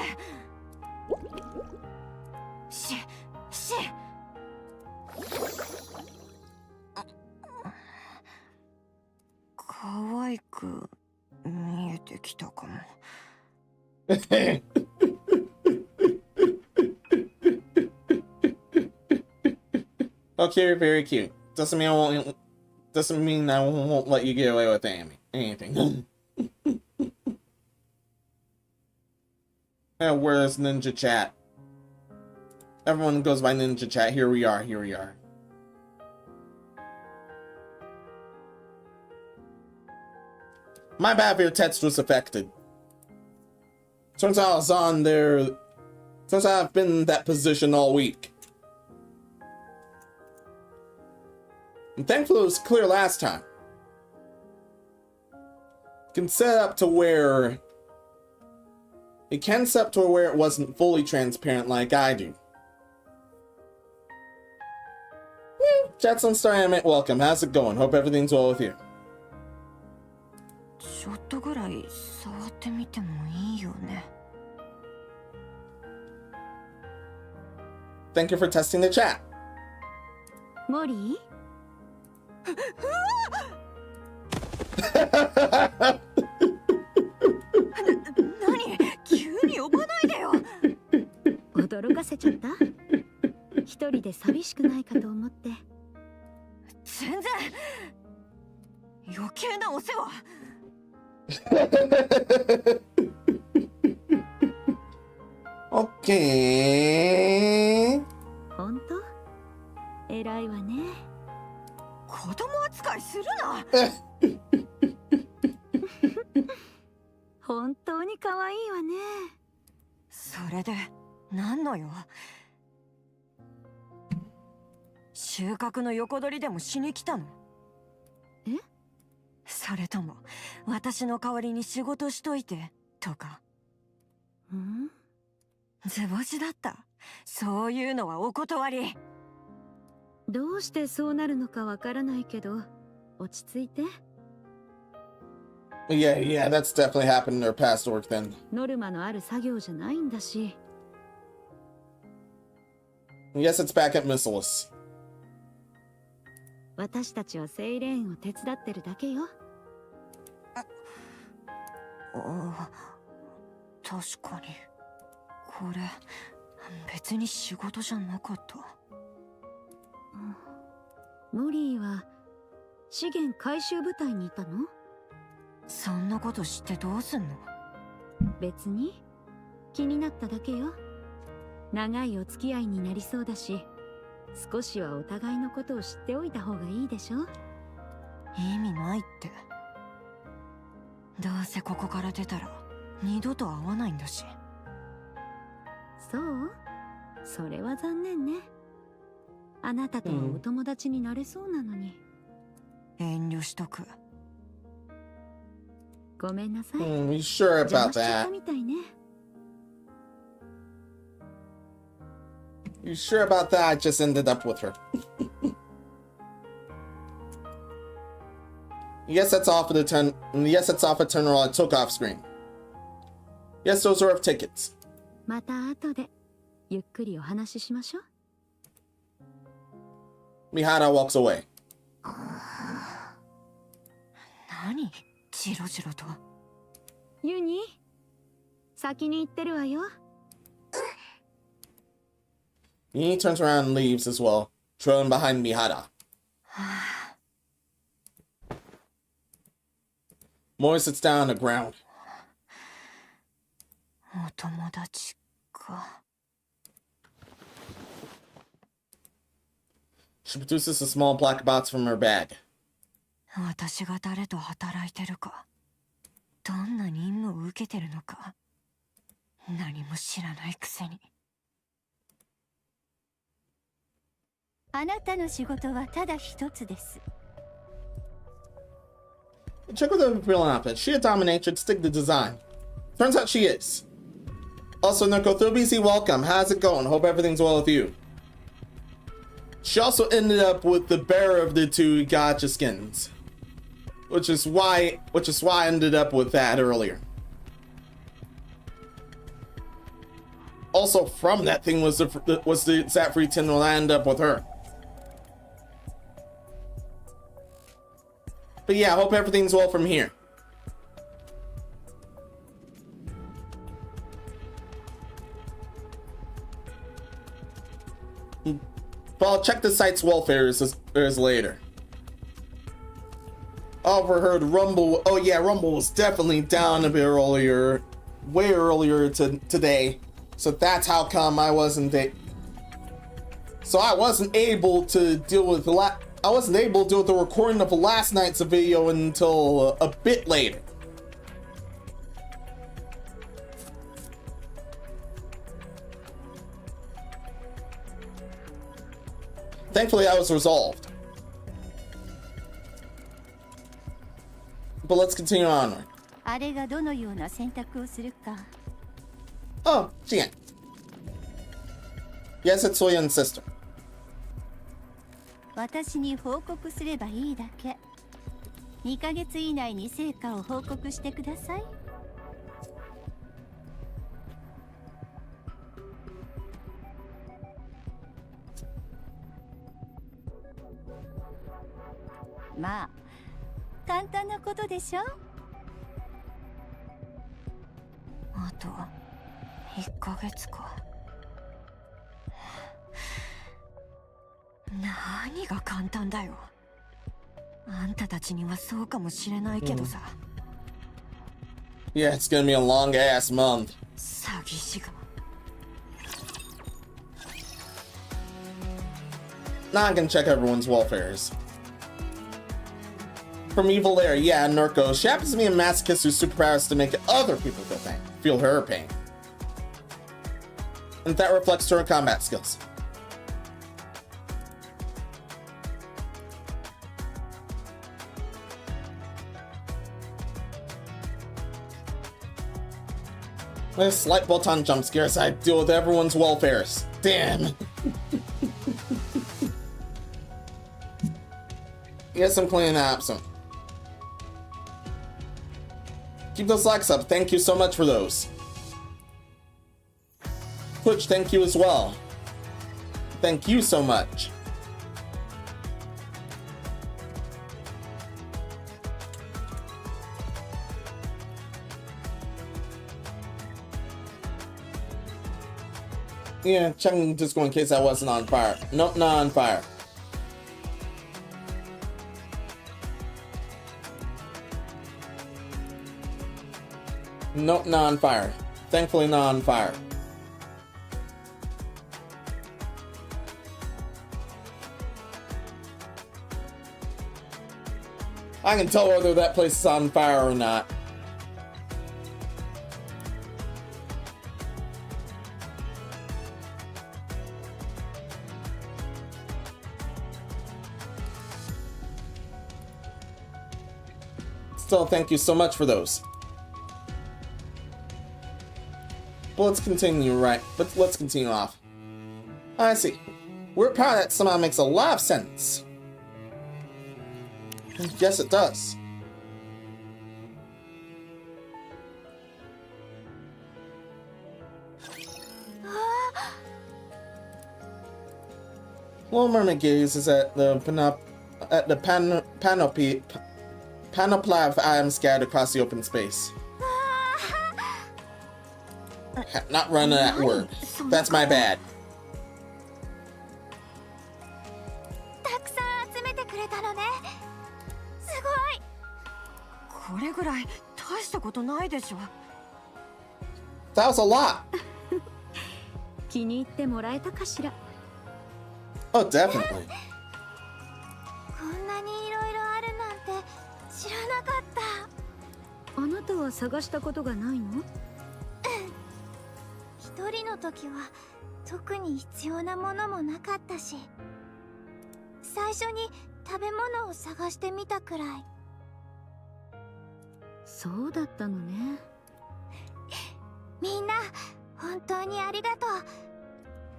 可愛く見えてきたかも。Okay, very cute. Doesn't mean I won't let you get away with anything. Where's Ninja Chat? Everyone goes by Ninja Chat. Here we are. My bad if your text was affected. Turns out I was on there. Turns out I've been in that position all week. And thankfully it was clear last time. It can set up to where it wasn't fully transparent like I do. Chat's on Star Anime, welcome. How's it going? Hope everything's well with you. ちょっとぐらい触ってみてもいいよね。Thank you for testing the chat. モリー？何？急に呼ばないでよ。驚かせちゃった？一人で寂しくないかと思って。全然。余計なお世話。Okay. 本当？偉いわね。子供扱いするな。本当に可愛いわね。それで何のよ。収穫の横取りでもしに来たの？え？それとも私の代わりに仕事しといてとか。ん？図星だった。そういうのはお断り。どうしてそうなるのかわからないけど、落ち着いて。Yeah, that's definitely happened in their past work then. ノルマのある作業じゃないんだし。Yes, it's back at Missilus. 私たちはセイレーンを手伝ってるだけよ。あ、確かに。これ、別に仕事じゃなかった。モリーは資源回収部隊にいたの？そんなこと知ってどうすんの？別に気になっただけよ。長いお付き合いになりそうだし、少しはお互いのことを知っておいた方がいいでしょ？意味ないって。どうせここから出たら二度と会わないんだし。そう？それは残念ね。あなたとはお友達になれそうなのに。遠慮しとく。ごめんなさい。You sure 邪 about 魔しちゃった that? みたいね。You sure about that? I just ended up with her. Yes, that's off of the turn. Yes, that's off a turn roll I took off screen. Yes, those are of tickets. また後でゆっくりお話ししましょう。Mihara walks away. 何？ジロジロと。ユニ、先に行ってるわよ。He turns around and leaves as well, trailing behind Mihara. Mori sits down on the ground. お友達か。She produces a small black box from her bag. 私が誰と働いてるか、どんな任務を受けてるのか、何も知らないくせに。あなたの仕事はただ一つです。 Check with the villain outfit. She a dominatrix, stick to design. Turns out she is. Also, NIKKE, welcome. How's it going? Hope everything's well with you. She also ended up with the bearer of the two gacha skins. Which is why I ended up with that earlier. Also, from that thing was the Zap Free 10 will end up with her. But yeah, I hope everything's well from here. But I'll check the site's welfare later. Overheard Rumble. Oh yeah, Rumble was definitely down a bit earlier. Way earlier today. So that's how come I wasn't So I wasn't able to deal with the recording of last night's video until a bit later. Thankfully, I was resolved. But let's continue onward. あれがどのような選択をするか。 Oh, Jian. Yes, it's Soyeon's sister. 私に報告すればいいだけ。2ヶ月以内に成果を報告してください。まあ、簡単なことでしょ。あと1ヶ月か。何が簡単だよ。あんたたちにはそうかもしれないけどさ。Yeah, it's gonna be a long ass month. 詐欺師が。Now I can check everyone's welfares. From Evil Air, yeah, Nurko. She happens to be a masochist whose superpower is to make other people feel her pain. And that reflects to her combat skills. With slight bolt-on jump scares, I deal with everyone's welfares. Damn. Yes, I'm cleaning that up soon. Keep those likes up. Thank you so much for those. Twitch, thank you as well. Thank you so much. Yeah, checking just in case I wasn't on fire. Nope, not on fire. Nope, not on fire. Thankfully not on fire. I can tell whether that place is on fire or not. Still, thank you so much for those. But let's continue, right? But let's continue off. I see. We're proud that somehow makes a lot of sense. Yes, it does. Little Mermaid gazes at the panoply of items scattered across the open space. Not running that word. That's my bad. たくさん集めてくれたのね。すごい。これぐらい大したことないでしょ。 That was a lot. 気に入ってもらえたかしら。 Oh, definitely. こんなにいろいろあるなんて知らなかった。あなたは探したことがないの？一人の時は特に必要なものもなかったし、最初に食べ物を探してみたくらい。そうだったのね。みんな本当にありがと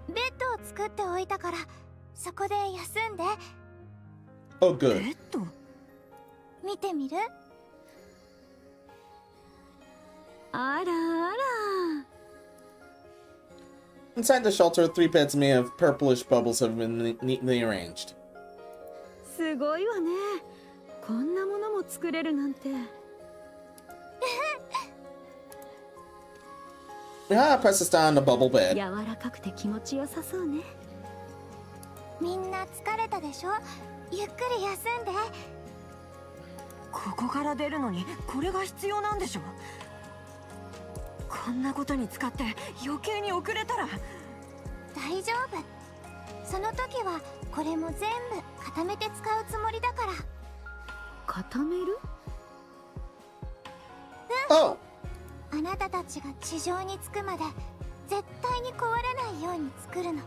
う。ベッドを作っておいたからそこで休んで。 Oh, ベ good. ッド？見てみる？あらあら。 Inside the shelter, 3 beds made of purplish bubbles have been neatly arranged. すごいわね。こんなものも作れるなんて。 Rihanna presses down the bubble bed. 柔らかくて気持ちよさそうね。みんな疲れたでしょ？ゆっくり休んで。ここから出るのにこれが必要なんでしょ。こんなことに使って余計に遅れたら。大丈夫。その時はこれも全部固めて使うつもりだから。固める？ Oh! あなたたちが地上に着くまで絶対に壊れないように作るの。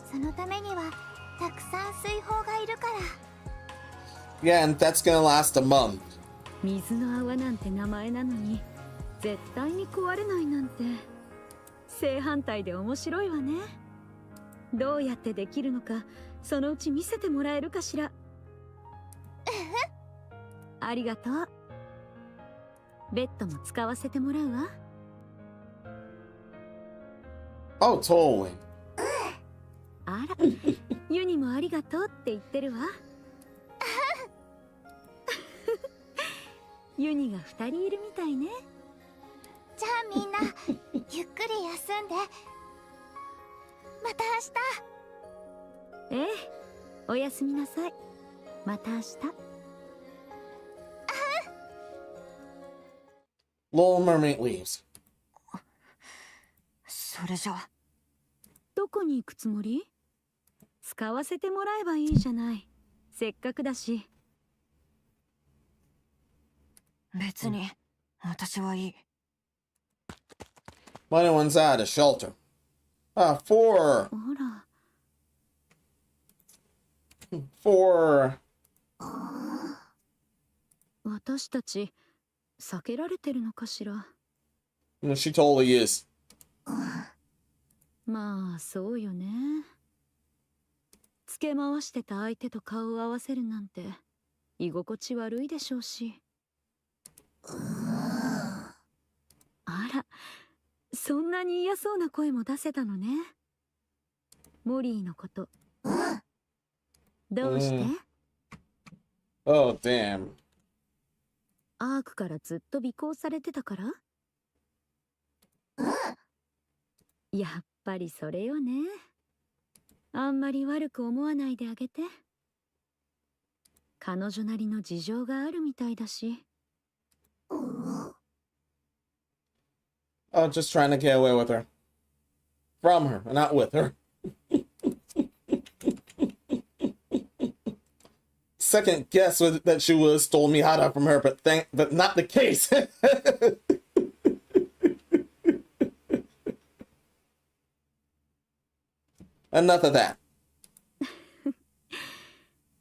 そのためにはたくさん水泡がいるから。 Yeah, and that's gonna last a month. 水の泡なんて名前なのに絶対に壊れないなんて正反対で面白いわね。どうやってできるのかそのうち見せてもらえるかしら。ありがとう。ベッドも使わせてもらうわ。 Oh, totally. あら、ユニもありがとうって言ってるわ。ユニが2人いるみたいね。じゃあみんなゆっくり休んで。また明日。ええ、おやすみなさい。また明日。 Little Mermaid leaves. それじゃ。どこに行くつもり？使わせてもらえばいいじゃない。せっかくだし。別に私はいい。 When anyone's at a shelter. For あら。 私たち避けられてるのかしら。 She totally is. まあそうよね。つけ回してた相手と顔を合わせるなんて居心地悪いでしょうし。あら、そんなに嫌そうな声も出せたのね。モリーのこと。どうして？ Oh, damn. アークからずっと尾行されてたから？やっぱりそれよね。あんまり悪く思わないであげて。彼女なりの事情があるみたいだし。 Oh, just trying to get away with her. From her, not with her. Second guess was that she would have stole Mihara from her, but not the case. Enough of that.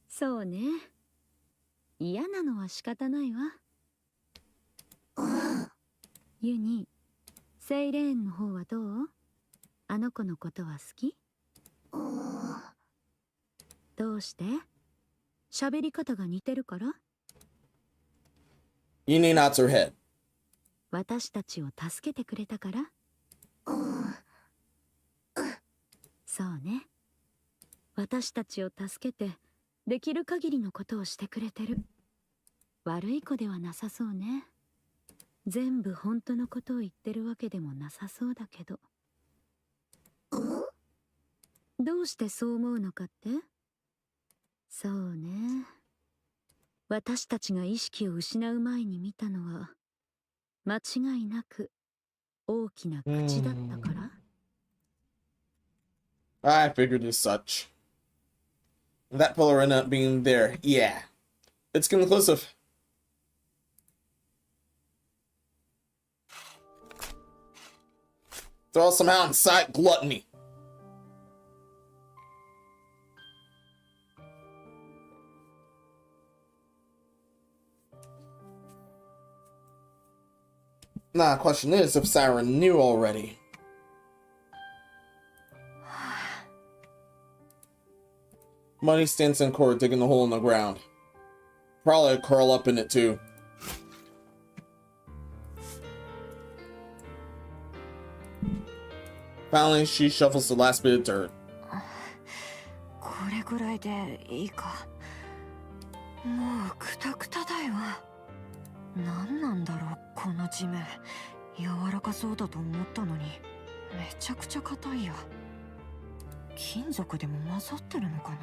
そうね。嫌なのは仕方ないわ。ユニ、セイレーンの方はどう？あの子のことは好き？どうして？喋り方が似てるから？ Uni nods her head. 私たちを助けてくれたから？そうね。私たちを助けて、できる限りのことをしてくれてる。悪い子ではなさそうね。全部本当のことを言ってるわけでもなさそうだけど。どうしてそう思うのかって？そうね。私たちが意識を失う前に見たのは、間違いなく大きな口だったから。I figured as such. That pillar ended up being there. Yeah. It's conclusive. Throw some out inside gluttony. Now, the question is if Siren knew already. Money stands in court, digging a hole in the ground. Probably curl up in it too. Finally, she shuffles the last bit of dirt. これぐらいでいいか。もうクタクタだよ。何なんだろう、この地面。柔らかそうだと思ったのに、めちゃくちゃ硬いや。金属でも混ざってるのかな。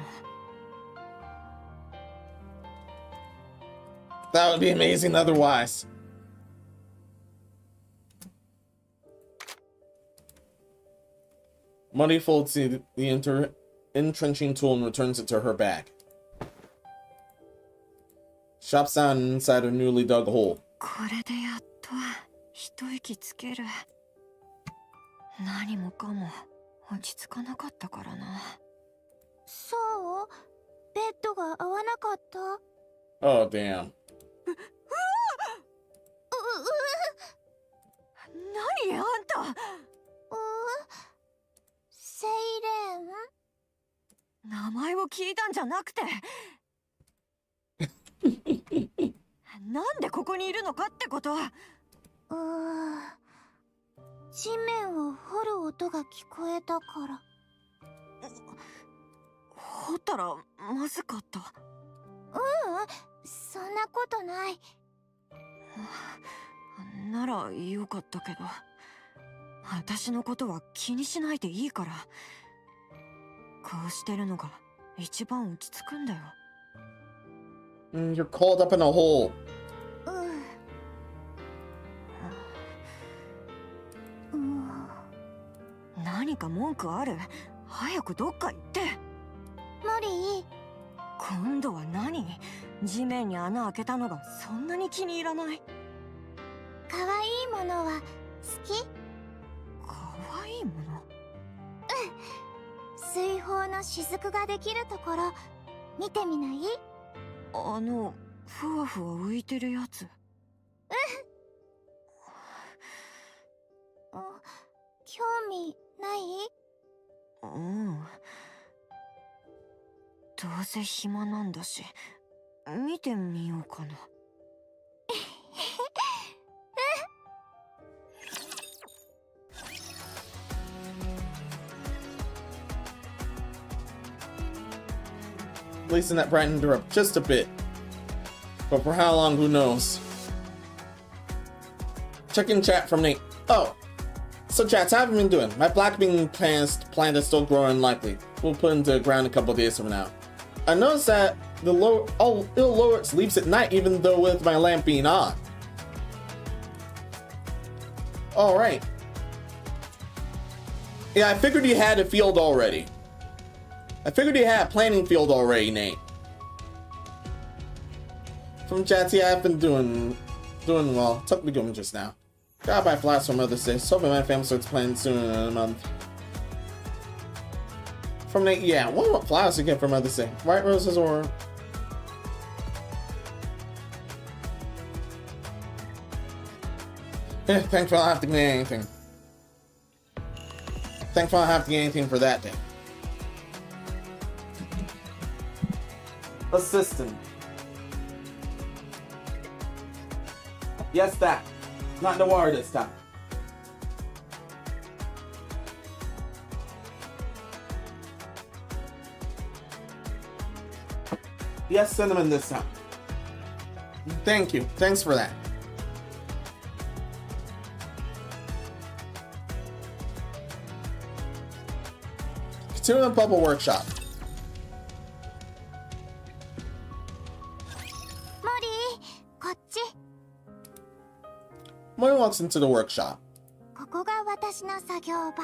That would be amazing otherwise. Money folds the entrenching tool and returns it to her bag. Chops down inside her newly dug hole. これでやっと一息つける。何もかも落ち着かなかったからな。そう？ベッドが合わなかった？ Oh, damn. 何あんた？セイレーン？名前を聞いたんじゃなくてなんでここにいるのかってこと。地面を掘る音が聞こえたから。掘ったらまずかった？そんなことない。ならよかったけど、私のことは気にしないでいいから。こうしてるのが一番落ち着くんだよ。You're called up in a hole. 何か文句ある？早くどっか行って。モリー。今度は何？地面に穴開けたのがそんなに気に入らない？可愛いものは好き？可愛いもの？水泡の雫ができるところ見てみない？ふわふわ浮いてるやつ。興味ない？どうせ暇なんだし、見てみようかな。At least in that brightened her up just a bit. But for how long, who knows? Check in chat from Nate. Oh. So chats, how have you been doing? My black bean plant is still growing likely. We'll put it into the ground a couple days from now. I noticed that it'll lower its leaves at night even though with my lamp being on. Alright. Yeah, I figured you had a field already. I figured you had a planting field already, Nate. From chats, yeah, I've been doing well. Took me going just now. Gotta buy flowers for Mother's Day. So hoping my family starts planting soon in a month. From Nate, yeah, I wonder what flowers to get for Mother's Day. White roses or... Thankfully I don't have to get anything. Thankfully I don't have to get anything for that day. Assistant. Yes, that. Not the water this time. Yes, cinnamon this time. Thank you. Thanks for that. Continue the bubble workshop. モリー、こっち。 Molly walks into the workshop. ここが私の作業場。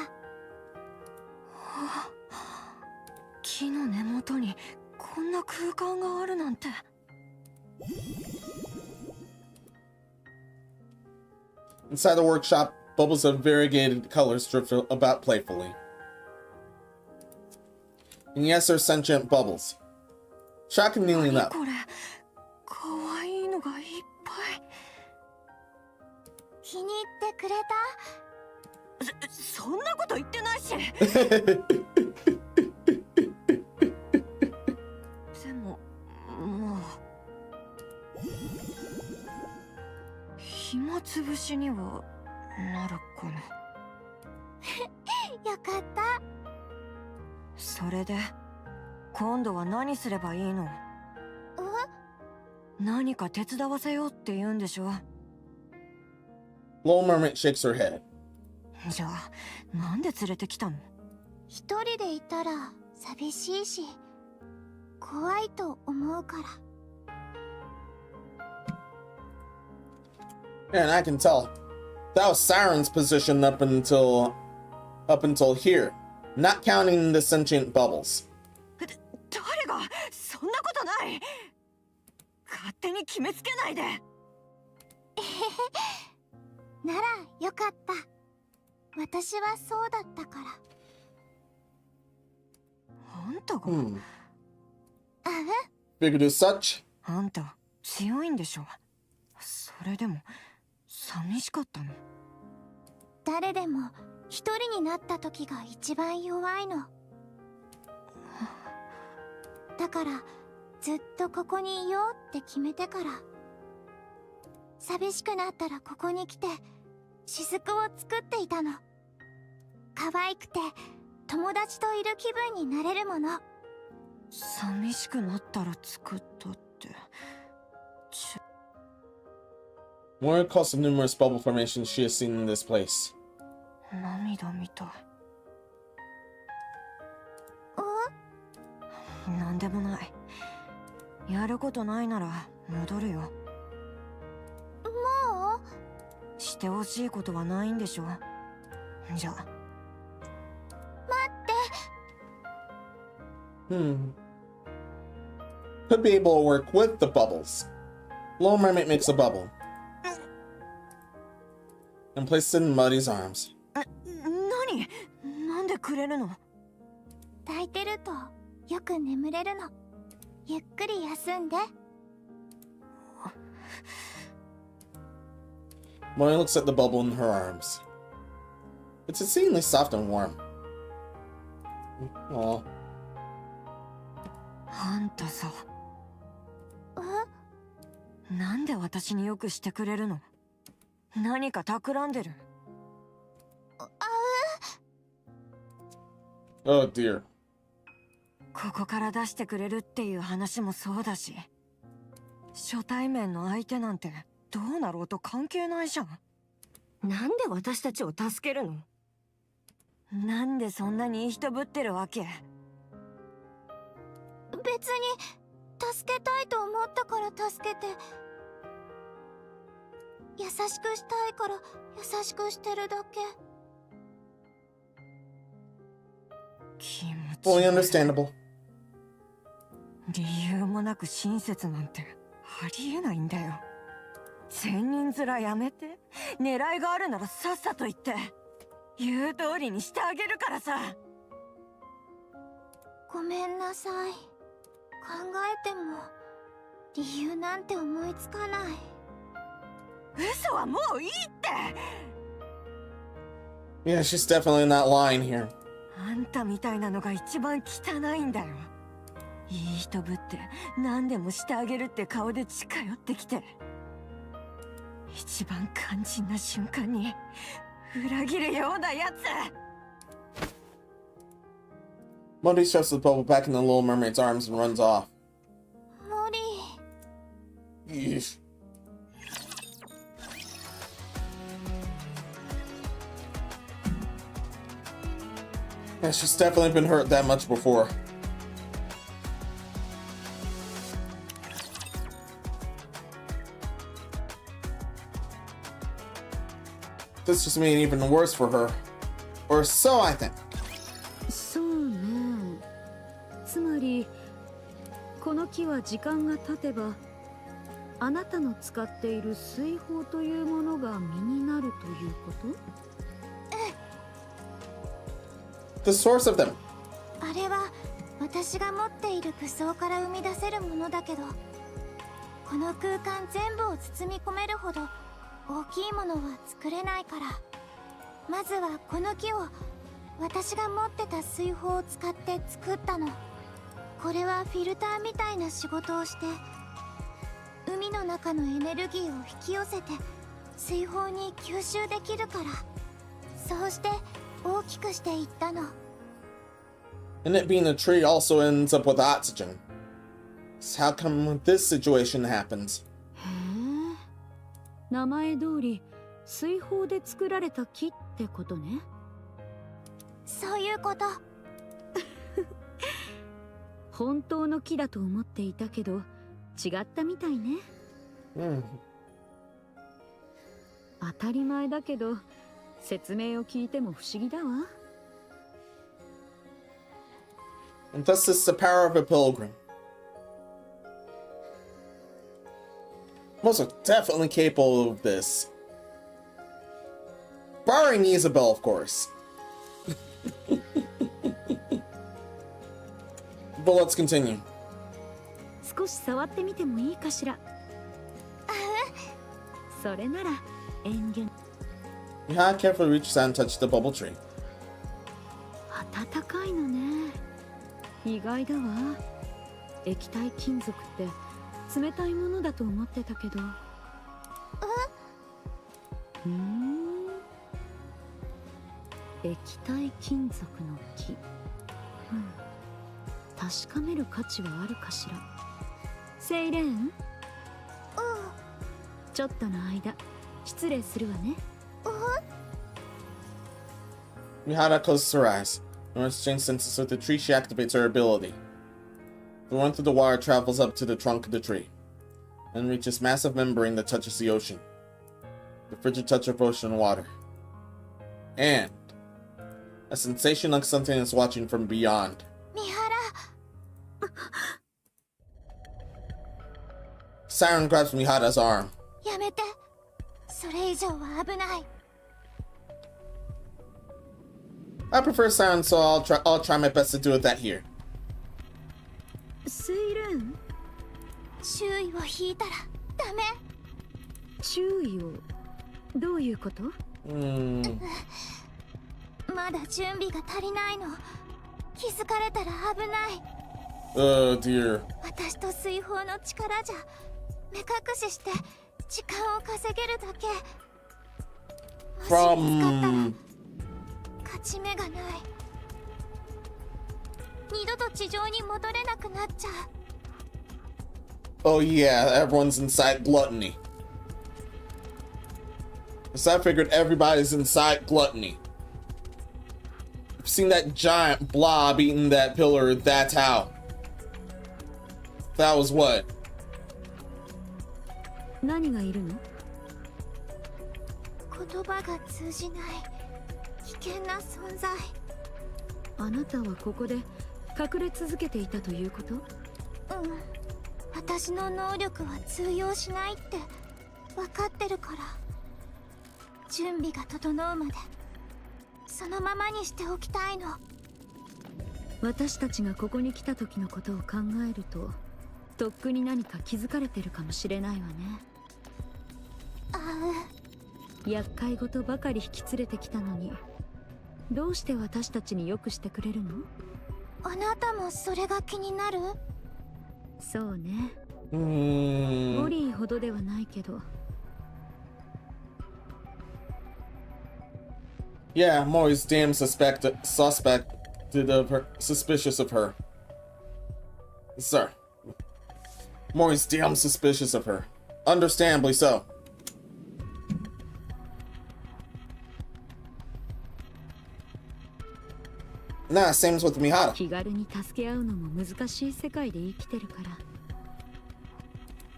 木の根元にこんな空間があるなんて。Inside the workshop, bubbles of variegated colors drift about playfully. And yes, they're sentient bubbles. Shockingly enough. これかわいいのがいっぱい。気に入ってくれた？そんなこと言ってないし。でももう暇つぶしにはなるかな。よかった。それで今度は何すればいいの？何か手伝わせようって言うんでしょ？ Little Mermaid shakes her head. じゃあなんで連れてきたの？一人でいたら寂しいし怖いと思うから。 And I can tell. That was Siren's position up until here. Not counting the sentient bubbles. 誰が？そんなことない。勝手に決めつけないで。ならよかった。私はそうだったから。あんたが、Figured as such. あんた強いんでしょ。それでも寂しかったの？誰でも一人になった時が一番弱いの。だからずっとここにいようって決めてから。寂しくなったらここに来て雫を作っていたの。可愛くて友達といる気分になれるもの。寂しくなったら作ったって。More recalls the numerous bubble formations she has seen in this place. 涙みたい。なんでもない。やることないなら戻るよ。もう？してほしいことはないんでしょ。じゃあ。待って。Could be able to work with the bubbles. Little Mermaid makes a bubble. And places it in Muddy's arms. 何？なんでくれるの？抱いてるとよく眠れるの。ゆっくり休んで。Molly looks at the bubble in her arms. It's exceedingly soft and warm. Aw. あんたさ。なんで私によくしてくれるの？何か企んでる？ Oh dear. ここから出してくれるっていう話もそうだし、初対面の相手なんてどうなろうと関係ないじゃん。なんで私たちを助けるの？なんでそんなにいい人ぶってるわけ？別に助けたいと思ったから助けて。優しくしたいから優しくしてるだけ。気持ち Fully understandable. 理由もなく親切なんてありえないんだよ。善人面やめて。狙いがあるならさっさと言って。言う通りにしてあげるからさ。ごめんなさい。考えても理由なんて思いつかない。嘘はもういいって。 Yeah, she's definitely not lying here. あんたみたいなのが一番汚いんだよ。いい人ぶって何でもしてあげるって顔で近寄ってきて、一番肝心な瞬間に裏切るようなやつ。 Monty shoves the bubble back in the Little Mermaid's arms and runs off. モリー。 Yeesh. Yeah, she's definitely been hurt that much before. This just made it even worse for her. Or so I think. そうね。つまりこの木は時間が経てばあなたの使っている水泡というものが実になるということ？ The source of them. あれは私が持っている武装から生み出せるものだけど、この空間全部を包み込めるほど大きいものは作れないから、まずはこの木を私が持ってた水泡を使って作ったの。これはフィルターみたいな仕事をして、海の中のエネルギーを引き寄せて水泡に吸収できるから、そうして大きくしていったの。 And it being a tree also ends up with oxygen. So how come this situation happens? へえ。名前通り水泡で作られた木ってことね。そういうこと。本当の木だと思っていたけど違ったみたいね。当たり前だけど説明を聞いても不思議だわ。 And thus is the power of a pilgrim. Most are definitely capable of this. Barring Isabel, of course. But let's continue. 少し触ってみてもいいかしら。それなら遠慮。 Mihara carefully reaches out and touches the bubble tree. 暖かいのね。意外だわ。液体金属って冷たいものだと思ってたけど。液体金属の木。確かめる価値はあるかしら。セイレーン。ちょっとの間失礼するわね。Mihara closes her eyes. In order to exchange senses with the tree, she activates her ability. The run through the wire travels up to the trunk of the tree, and reaches massive membrane that touches the ocean. The frigid touch of ocean water. And a sensation like something is watching from beyond. 三原。 Siren grabs Mihara's arm. やめて。それ以上は危ない。 I prefer Siren, so I'll try my best to do it that here. セイレーン。注意を引いたらダメ。注意を。どういうこと？まだ準備が足りないの。気づかれたら危ない。Oh dear. 私と水泡の力じゃ目隠しして時間を稼げるだけ。もし見つかったら From 勝ち目がない。二度と地上に戻れなくなっちゃう。 oh yeah, everyone's inside gluttony. So I figured everybody's inside gluttony. I've seen that giant blob eating that pillar, that's how. That was what? 何がいるの？言葉が通じない危険な存在。あなたはここで隠れ続けていたということ？私の能力は通用しないって分かってるから、準備が整うまでそのままにしておきたいの。私たちがここに来た時のことを考えると、とっくに何か気づかれてるかもしれないわね。厄介事ばかり引き連れてきたのに、どうして私たちによくしてくれるの？あなたもそれが気になる？そうね。ボ Hmm. リーほどではないけど。 Yeah, I'm always damn suspected of her, suspicious of her. Sir. I'm always damn suspicious of her. Understandably so. Nah, same as with Mihara. 気軽に助け合うのも難しい世界で生きてるから、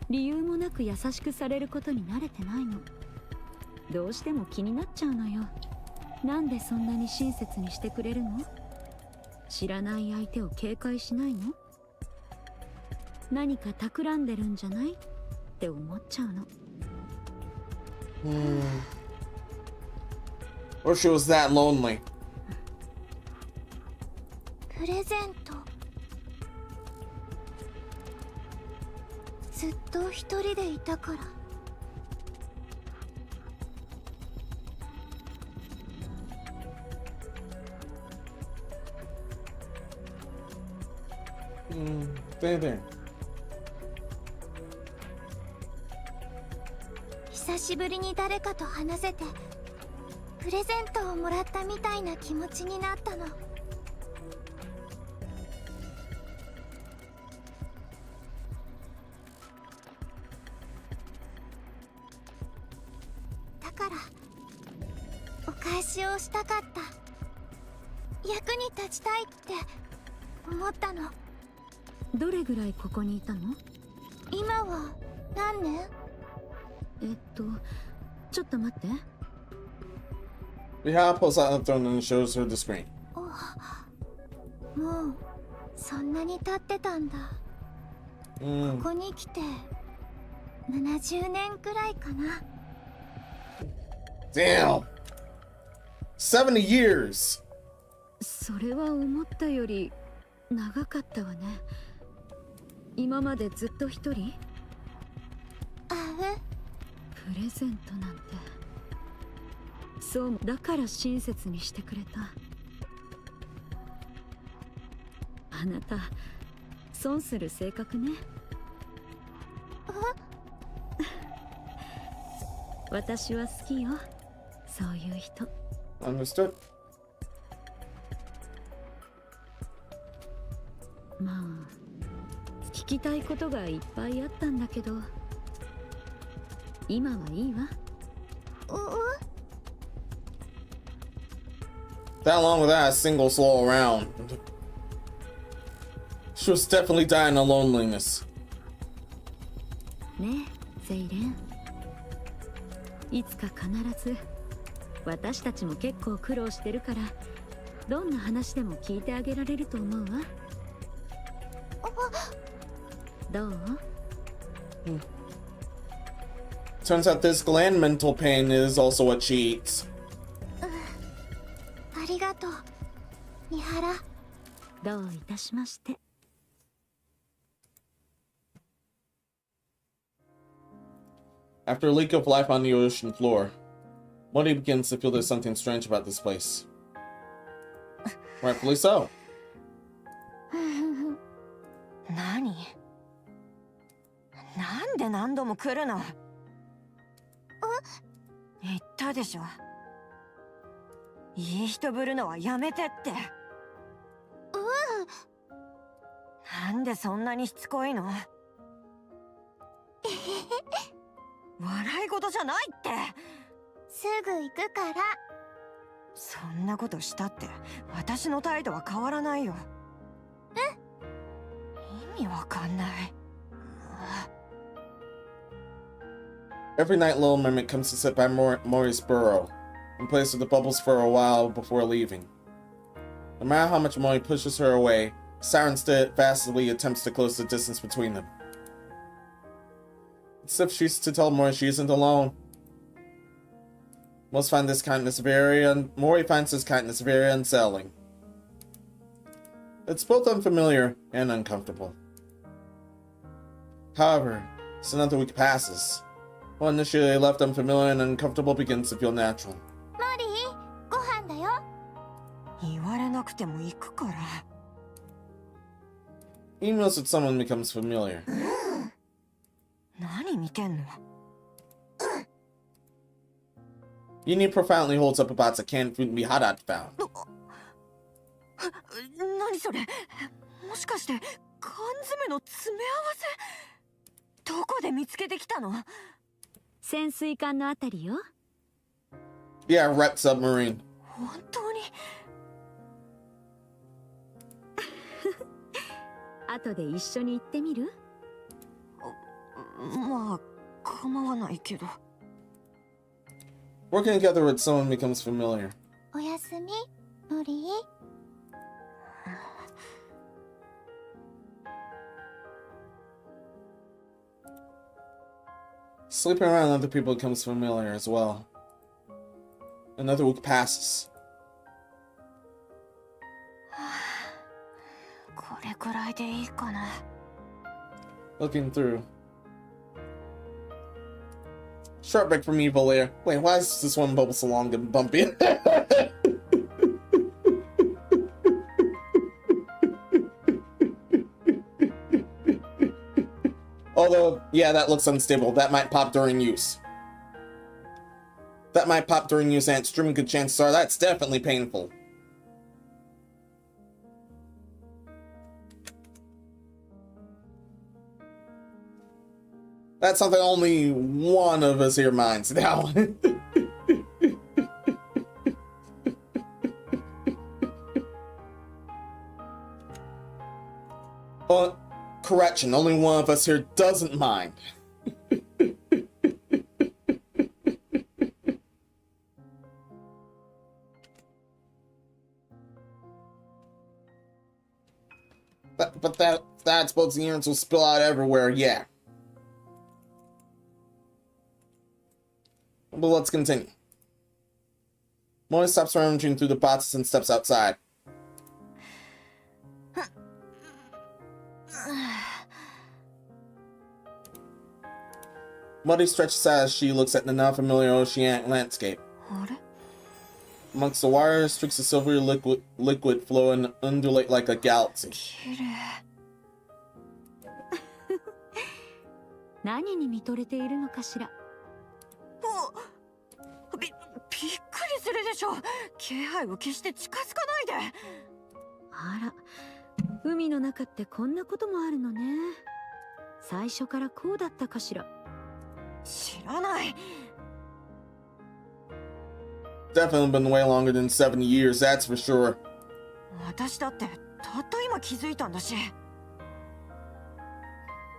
理由もなく優しくされることに慣れてないの。どうしても気になっちゃうのよ。なんでそんなに親切にしてくれるの？知らない相手を警戒しないの？何か企んでるんじゃないって思っちゃうの。Or she was that lonely. プレゼント。ずっと一人でいたから。There. 久しぶりに誰かと話せて、プレゼントをもらったみたいな気持ちになったの。だからお返しをしたかった。役に立ちたいって思ったの。どれぐらいここにいたの？今は何年？ちょっと待って。 Mihara pulls out the throne and shows her the screen. もうそんなに経ってたんだ。ここに来て70年くらいかな。Damn! 70 years! それは思ったより長かったわね。今までずっと一人？プレゼントなんて。そう、だから親切にしてくれた。あなた損する性格ね。私は好きよ、そういう人。 Understood. まあ聞きたいことがいっぱいあったんだけど、今はいいわ。That long without a single soul around. She was definitely dying of loneliness. ねえセイレン、いつか必ず。私たちも結構苦労してるから、どんな話でも聞いてあげられると思うわ。どう？ Turns out physical and mental pain is also what she eats. ありがとう、三原。どういたしまして。 After a leak of life on the ocean floor, Mori begins to feel there's something strange about this place. Rightfully so. 何？なんで何度も来るの？言ったでしょ。いい人ぶるのはやめてって。なんでそんなにしつこいの？笑い事じゃないって。すぐ行くから。そんなことしたって私の態度は変わらないよ。意味わかんない。Every night, Little Mermaid comes to sit by Mori's burrow and plays with the bubbles for a while before leaving. No matter how much Mori pushes her away, Siren steadfastly attempts to close the distance between them. It's as if she's to tell Mori she isn't alone. Mori finds this kindness very unsettling. It's both unfamiliar and uncomfortable. However, as another week passes, Well, initially left unfamiliar and uncomfortable begins to feel natural. モリー、ご飯だよ。言われなくても行くから。 Emails with someone becomes familiar. 何見てんの？ Uni profoundly holds up a box of canned fruit and Hadad found. 何それ？もしかして缶詰の詰め合わせ？どこで見つけてきたの？潜水艦のあたりよ。Yeah, wrecked submarine. 本当に？後で一緒に行ってみる？まあ構わないけど。 Working together with someone becomes familiar. おやすみ、モリー。 Sleeping around other people becomes familiar as well. Another week passes. これくらいでいいかな。 Looking through. Short break from evil layer. Wait, why is this one bubble so long and bumpy? Although, yeah, that looks unstable. That might pop during use. That might pop during use, and streaming good chances are that's definitely painful. That's something only one of us here minds now. Correction, only one of us here doesn't mind. But that's supposed the urines will spill out everywhere, yeah. But let's continue. Molly stops rummaging through the boxes and steps outside. Molly stretches out as she looks at the non-familiar oceanic landscape. Amongst the wires, streaks of silvery liquid flow and undulate like a galaxy. 何に見とれているのかしら。びっくりするでしょ。気配を消して近づかないで。あら、海の中ってこんなこともあるのね。最初からこうだったかしら。知らない。 Definitely been way longer than 70 years, that's for sure. 私だってたった今気づいたんだし。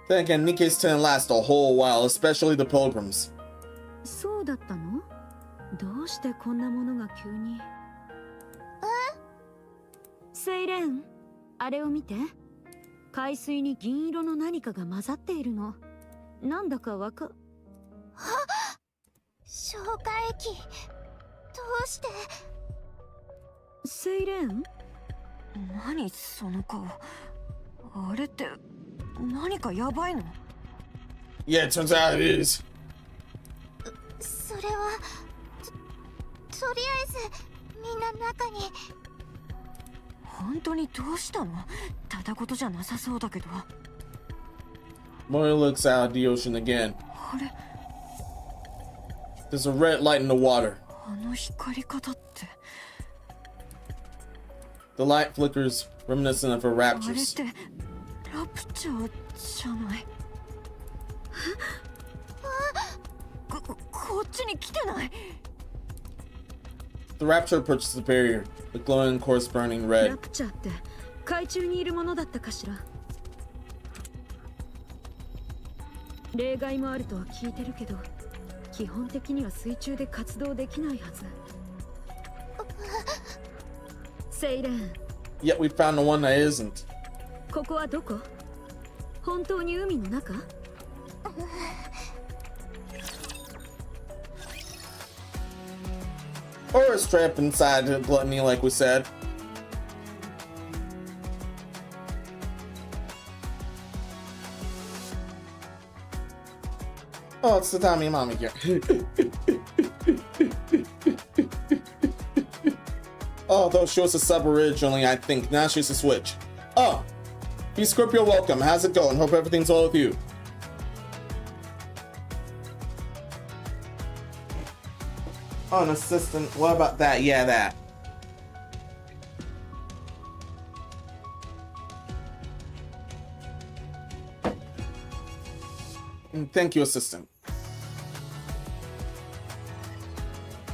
Then again, NIKKE's didn't last a whole while, especially the pilgrims. そうだったの？どうしてこんなものが急に？セイレン、あれを見て。海水に銀色の何かが混ざっているの。なんだかわか。消化液。どうして？セイレン？何その顔。あれって何かやばいの？ Yeah, it turns out it is. それはとりあえずみんな中に。本当にどうしたの？ただ事じゃなさそうだけど。 Molly looks out at the ocean again. あれ？ There's a red light in the water. あの光り方って。 The light flickers, reminiscent of her あれっ raptures. てラプチャーじゃない。こっちに来てない。 The rapture approaches the barrier, the glowing course burning ラ red. プチャーって海中にいるものだったかしら。例外もあるとは聞いてるけど、基本的には水中で活動できないはず。セイレン、 Yet we found the one that isn't. ここはどこ？本当に海の中？ Or is trapped inside the gluttony like we said. Oh, it's the Tommy and Mommy here. Oh, those shows a sub originally, I think. Now she's a Switch. Oh, B Scorpio, welcome. How's it going? Hope everything's well with you. Oh, an assistant. What about that? Yeah, that. Thank you, assistant.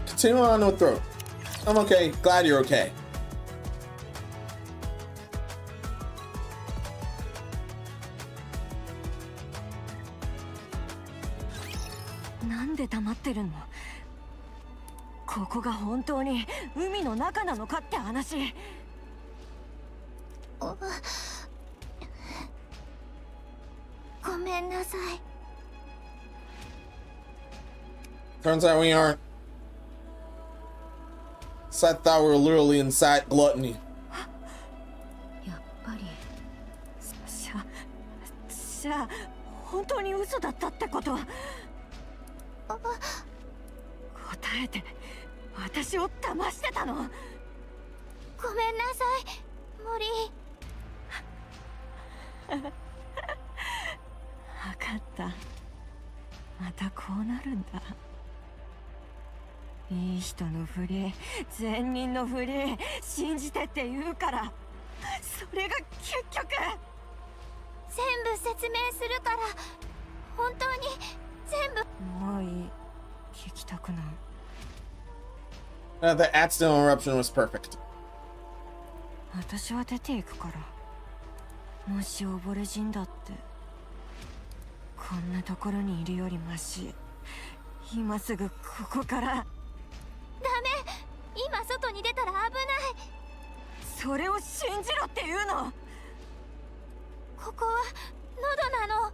Continue on with throat. I'm okay. Glad you're okay. Nande damatteるの? ここが本当に海の中なのかって話。ごめんなさい。 Turns out we aren't. So I thought we were literally inside gluttony. やっぱり。じゃあ本当に嘘だったってこと。答えて私を騙してたの。ごめんなさい、森。分かった。またこうなるんだ。いい人のふり、善人のふり、信じてって言うから、それが結局。全部説明するから、本当に全部。もういい。聞きたくない。The accidental eruption was perfect. 私は出ていくから。もし溺れ死んだって、こんなところにいるよりマシ。今すぐここから。ダメ、今外に出たら危ない。それを信じろって言うの。ここは喉なの。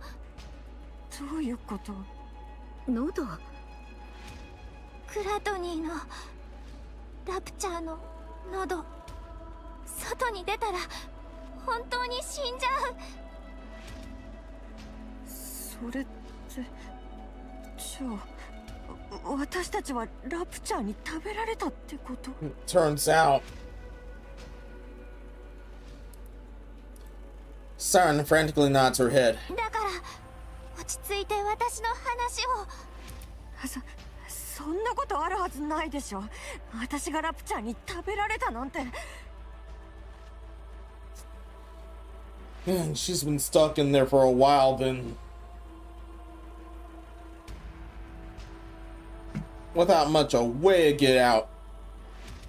どういうこと？喉？クラトニーのラプチャーの喉。外に出たら本当に死んじゃう。それってじゃあ私たちはラプチャーに食べられたってこと？ Turns out. Siren frantically nods her head. だから落ち着いて私の話を。そんなことあるはずないでしょ。私がラプチャーに食べられたなんて。Man, she's been stuck in there for a while then. Without much a way to get out.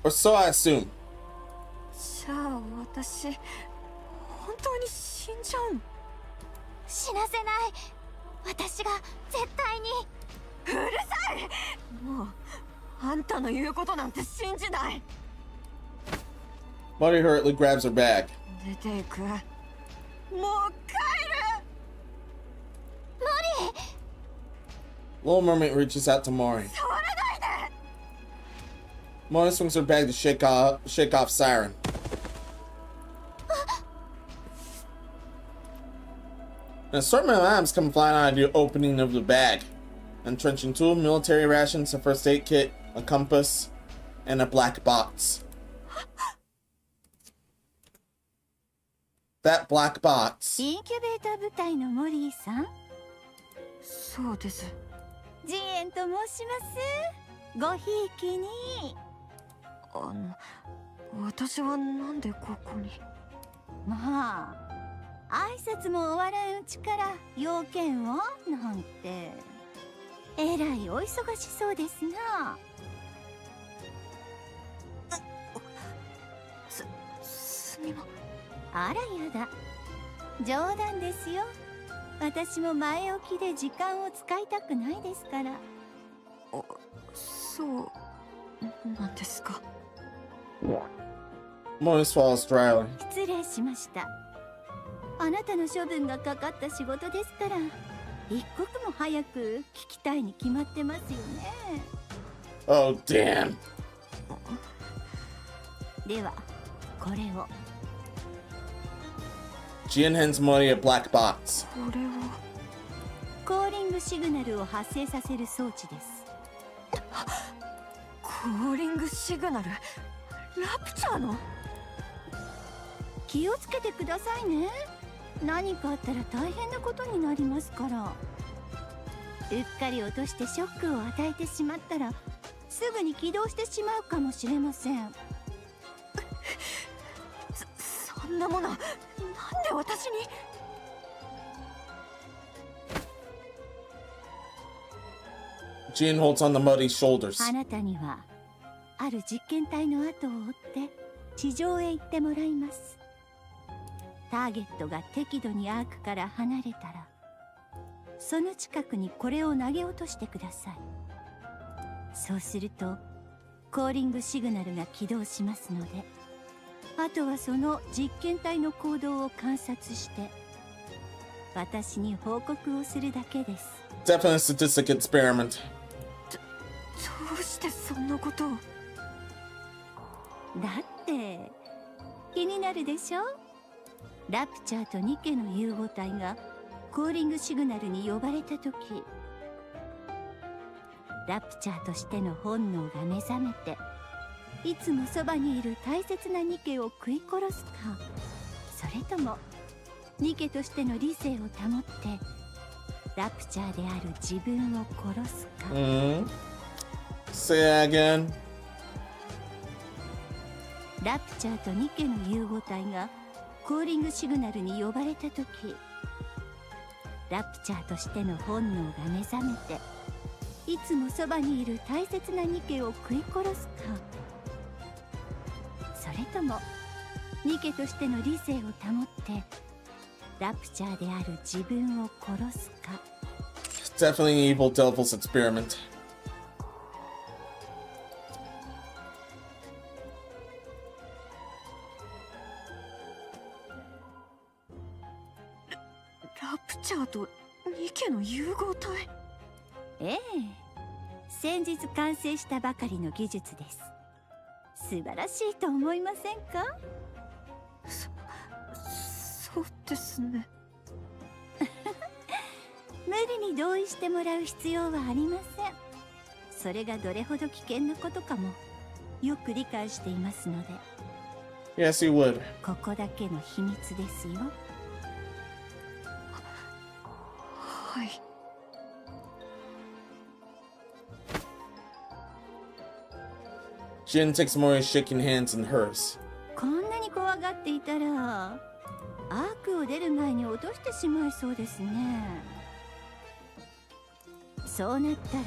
Or so I assume. じゃあ私本当に死んじゃうの？死なせない。私が絶対に。うるさい。もうあんたの言うことなんて信じない。 Buddy hurriedly grabs her bag. 出ていく。もう帰る。森。 Little Mermaid reaches out to Mori. 触らないで。 Mori swings her bag to shake off Siren. An assortment of items come flying out of the opening of the bag. Entrenching tool, military rations, a first aid kit, a compass, and a black box. That black box. インキュベーター部隊のモリーさん。そうです。ジエンと申します。ごひいきに。私はなんでここに。まあ挨拶も終わらんうちから用件をなんて。えらいお忙しそうですな。すみま。あらやだ、冗談ですよ。私も前置きで時間を使いたくないですから。そうなんですか。 Mori swallows dryly. 失礼しました。あなたの処分がかかった仕事ですから、一刻も早く聞きたいに決まってますよね。 Oh, damn. ではこれを。 Jin hands Mori a black box. これはコーリングシグナルを発生させる装置です。コーリングシグナル、ラプチャーの。気をつけてくださいね。何かあったら大変なことになりますから。うっかり落としてショックを与えてしまったらすぐに起動してしまうかもしれません。そんなものなんで私に。Jean holds on the muddy shoulders. あなたにはある実験体の後を追って地上へ行ってもらいます。ターゲットが適度にアークから離れたらその近くにこれを投げ落としてください。そうするとコーリングシグナルが起動しますので、あとはその実験体の行動を観察して私に報告をするだけです。 Definitely a statistic experiment. どうしてそんなことを。だって気になるでしょ。ラプチャーとニケの融合体がコーリングシグナルに呼ばれた時、ラプチャーとしての本能が目覚めていつもそばにいる大切なニケを食い殺すか、それともニケとしての理性を保ってラプチャーである自分を殺すか。Say again. ラプチャーとニケの融合体がコーリングシグナルに呼ばれた時、ラプチャーとしての本能が目覚めていつもそばにいる大切なニケを食い殺すか、それともニケとしての理性を保ってラプチャーである自分を殺すか。 Definitely an evil devil's experiment. ラプチャーとニケの融合体。ええ、先日完成したばかりの技術です。素晴らしいと思いませんか。そうですね。無理に同意してもらう必要はありません。それがどれほど危険なことかもよく理解していますので。 Yes, you would. ここだけの秘密ですよ。はい。Jin takes Mori's shaking hands in hers. こんなに怖がっていたらアークを出る前に落としてしまいそうですね。そうなったら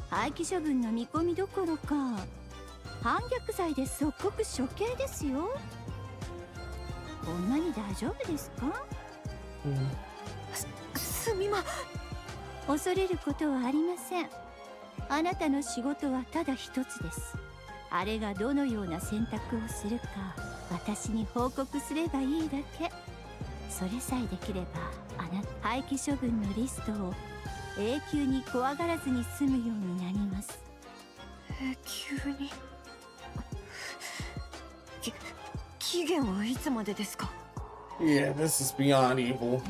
廃棄処分の見込みどころか反逆罪で即刻処刑ですよ。こんなに大丈夫ですか。すみま。恐れることはありません。あなたの仕事はただ一つです。あれがどのような選択をするか私に報告すればいいだけ。それさえできればあなた廃棄処分のリストを永久に怖がらずに済むようになります。永久に。期限はいつまでですか。 Yeah, this is beyond evil.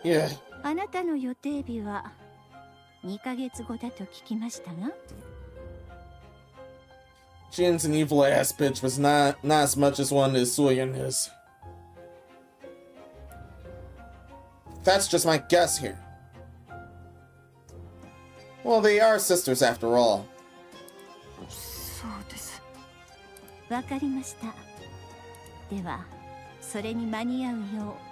Yeah. あなたの予定日は2ヶ月後だと聞きましたが。 Jin's an evil ass bitch, but not as much as one as Suyin is. That's just my guess here. Well, they are sisters after all. そうです。わかりました。ではそれに間に合うよう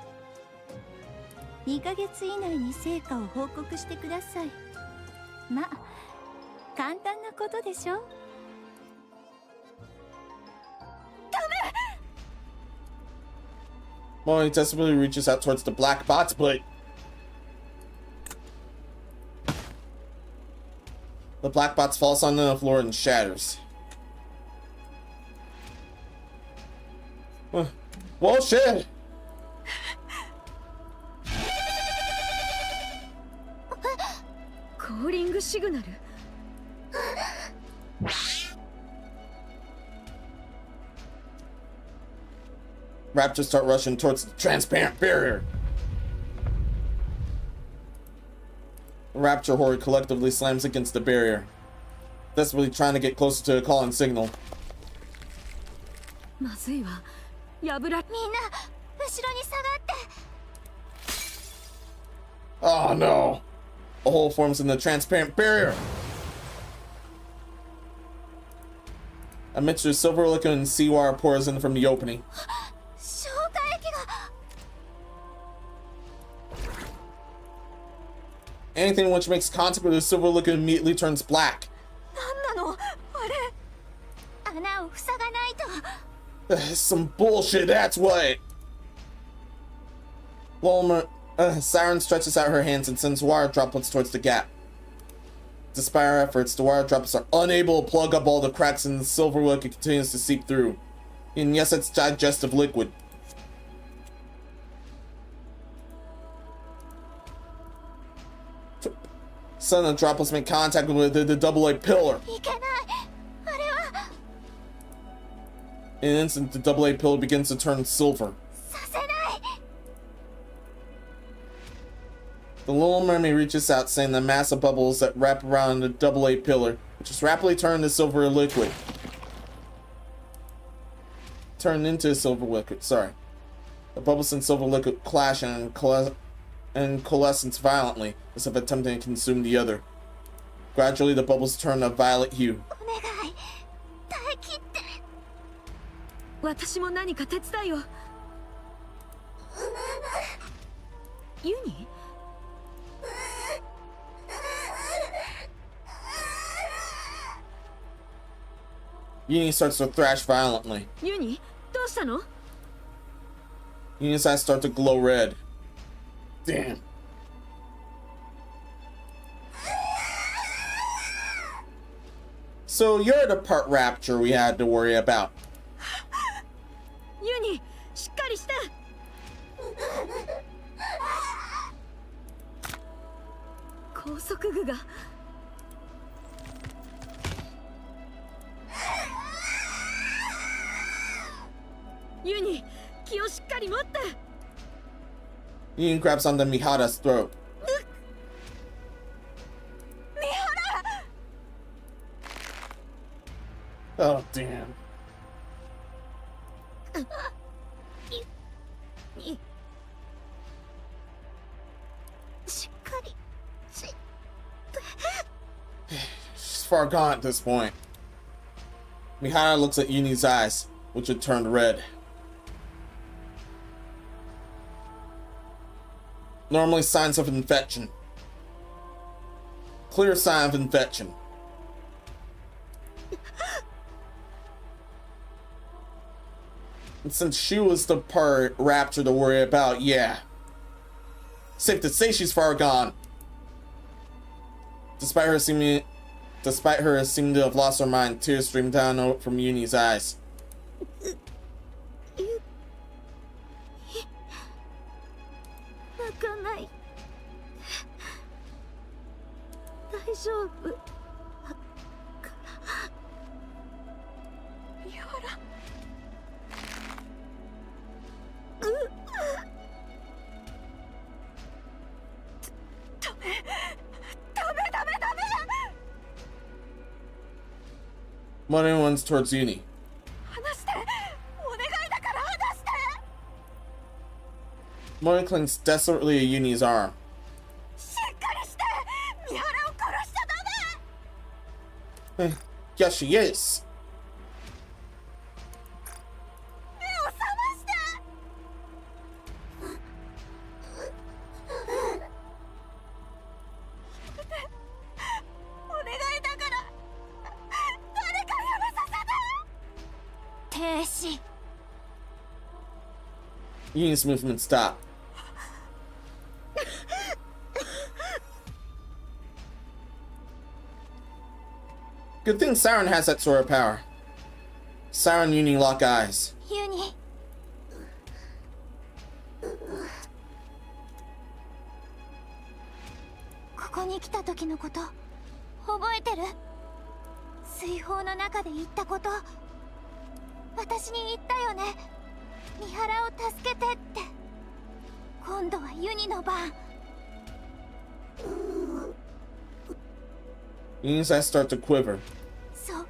2ヶ月以内に成果を報告してください。まあ簡単なことでしょ。Mori desperately reaches out towards the black bots, but the black bots falls on the floor and shatters. Well, shit. コーリングシグナル。Raptors start rushing towards the transparent barrier. The Raptor horde collectively slams against the barrier, desperately trying to get closer to a calling signal. まずいわ。破ら。みんな後ろに下がって。 Oh no! A hole forms in the transparent barrier. A mixture of silver liquid and seawater pours in from the opening. 消化液が。 Anything which makes contact with the silver liquid immediately turns black. なんなのあれ。穴を塞がないと。 Some bullshit, that's what. Siren stretches out her hands and sends water droplets towards the gap. Despite her efforts, the water droplets are unable to plug up all the cracks and the silver liquid continues to seep through. And yes, it's digestive liquid. Suddenly, the droplets make contact with the double-A pillar. いけない。あれは。 In an instant, the double-A pillar begins to turn silver. させない。 The Little Mermaid reaches out, saying the massive bubbles that wrap around the double-A pillar, which is rapidly turned into silver liquid. Turned into silver liquid, sorry. The bubbles and silver liquid clash and coalesce violently, as if attempting to consume the other. Gradually, the bubbles turn a violet hue. お願い。耐え切って。私も何か手伝いを。ユニ？ Uni starts to thrash violently. ユニ？どうしたの？ Uni's eyes start to glow red. Damn. So you're the part rapture we had to worry about. ユニ、しっかりして。高速具が。ユニ、気をしっかり持って。Uni grabs onto Mihara's throat. ミハ Oh, damn. しっかりし。 She's far gone at this point. Mihara looks at Uni's eyes, which had turned red. Normally signs of infection. Clear sign of infection. And since she was the part rapture to worry about, yeah. Safe to say she's far gone. Despite her seeming to have lost her mind, tears stream down from Uni's eyes. 泣かない。大丈夫。ミハラ。ダメ。 Money runs towards Uni. 離して。お願いだから離して。 Money clings desperately to Uni's arm. しっかりして。ミハラを殺しちゃダメ。 Yes, she is. 目を覚まして。お願いだから。誰かやめさせて。停止。 Uni's movement stopped. Good thing Siren has that sort of power. Siren and Uni lock eyes. ユニ。ここに来た時のこと覚えてる？水泡の中で言ったこと私に言ったよね。三原を助けてって。今度はユニの番。Uni's eyes start to quiver. そう、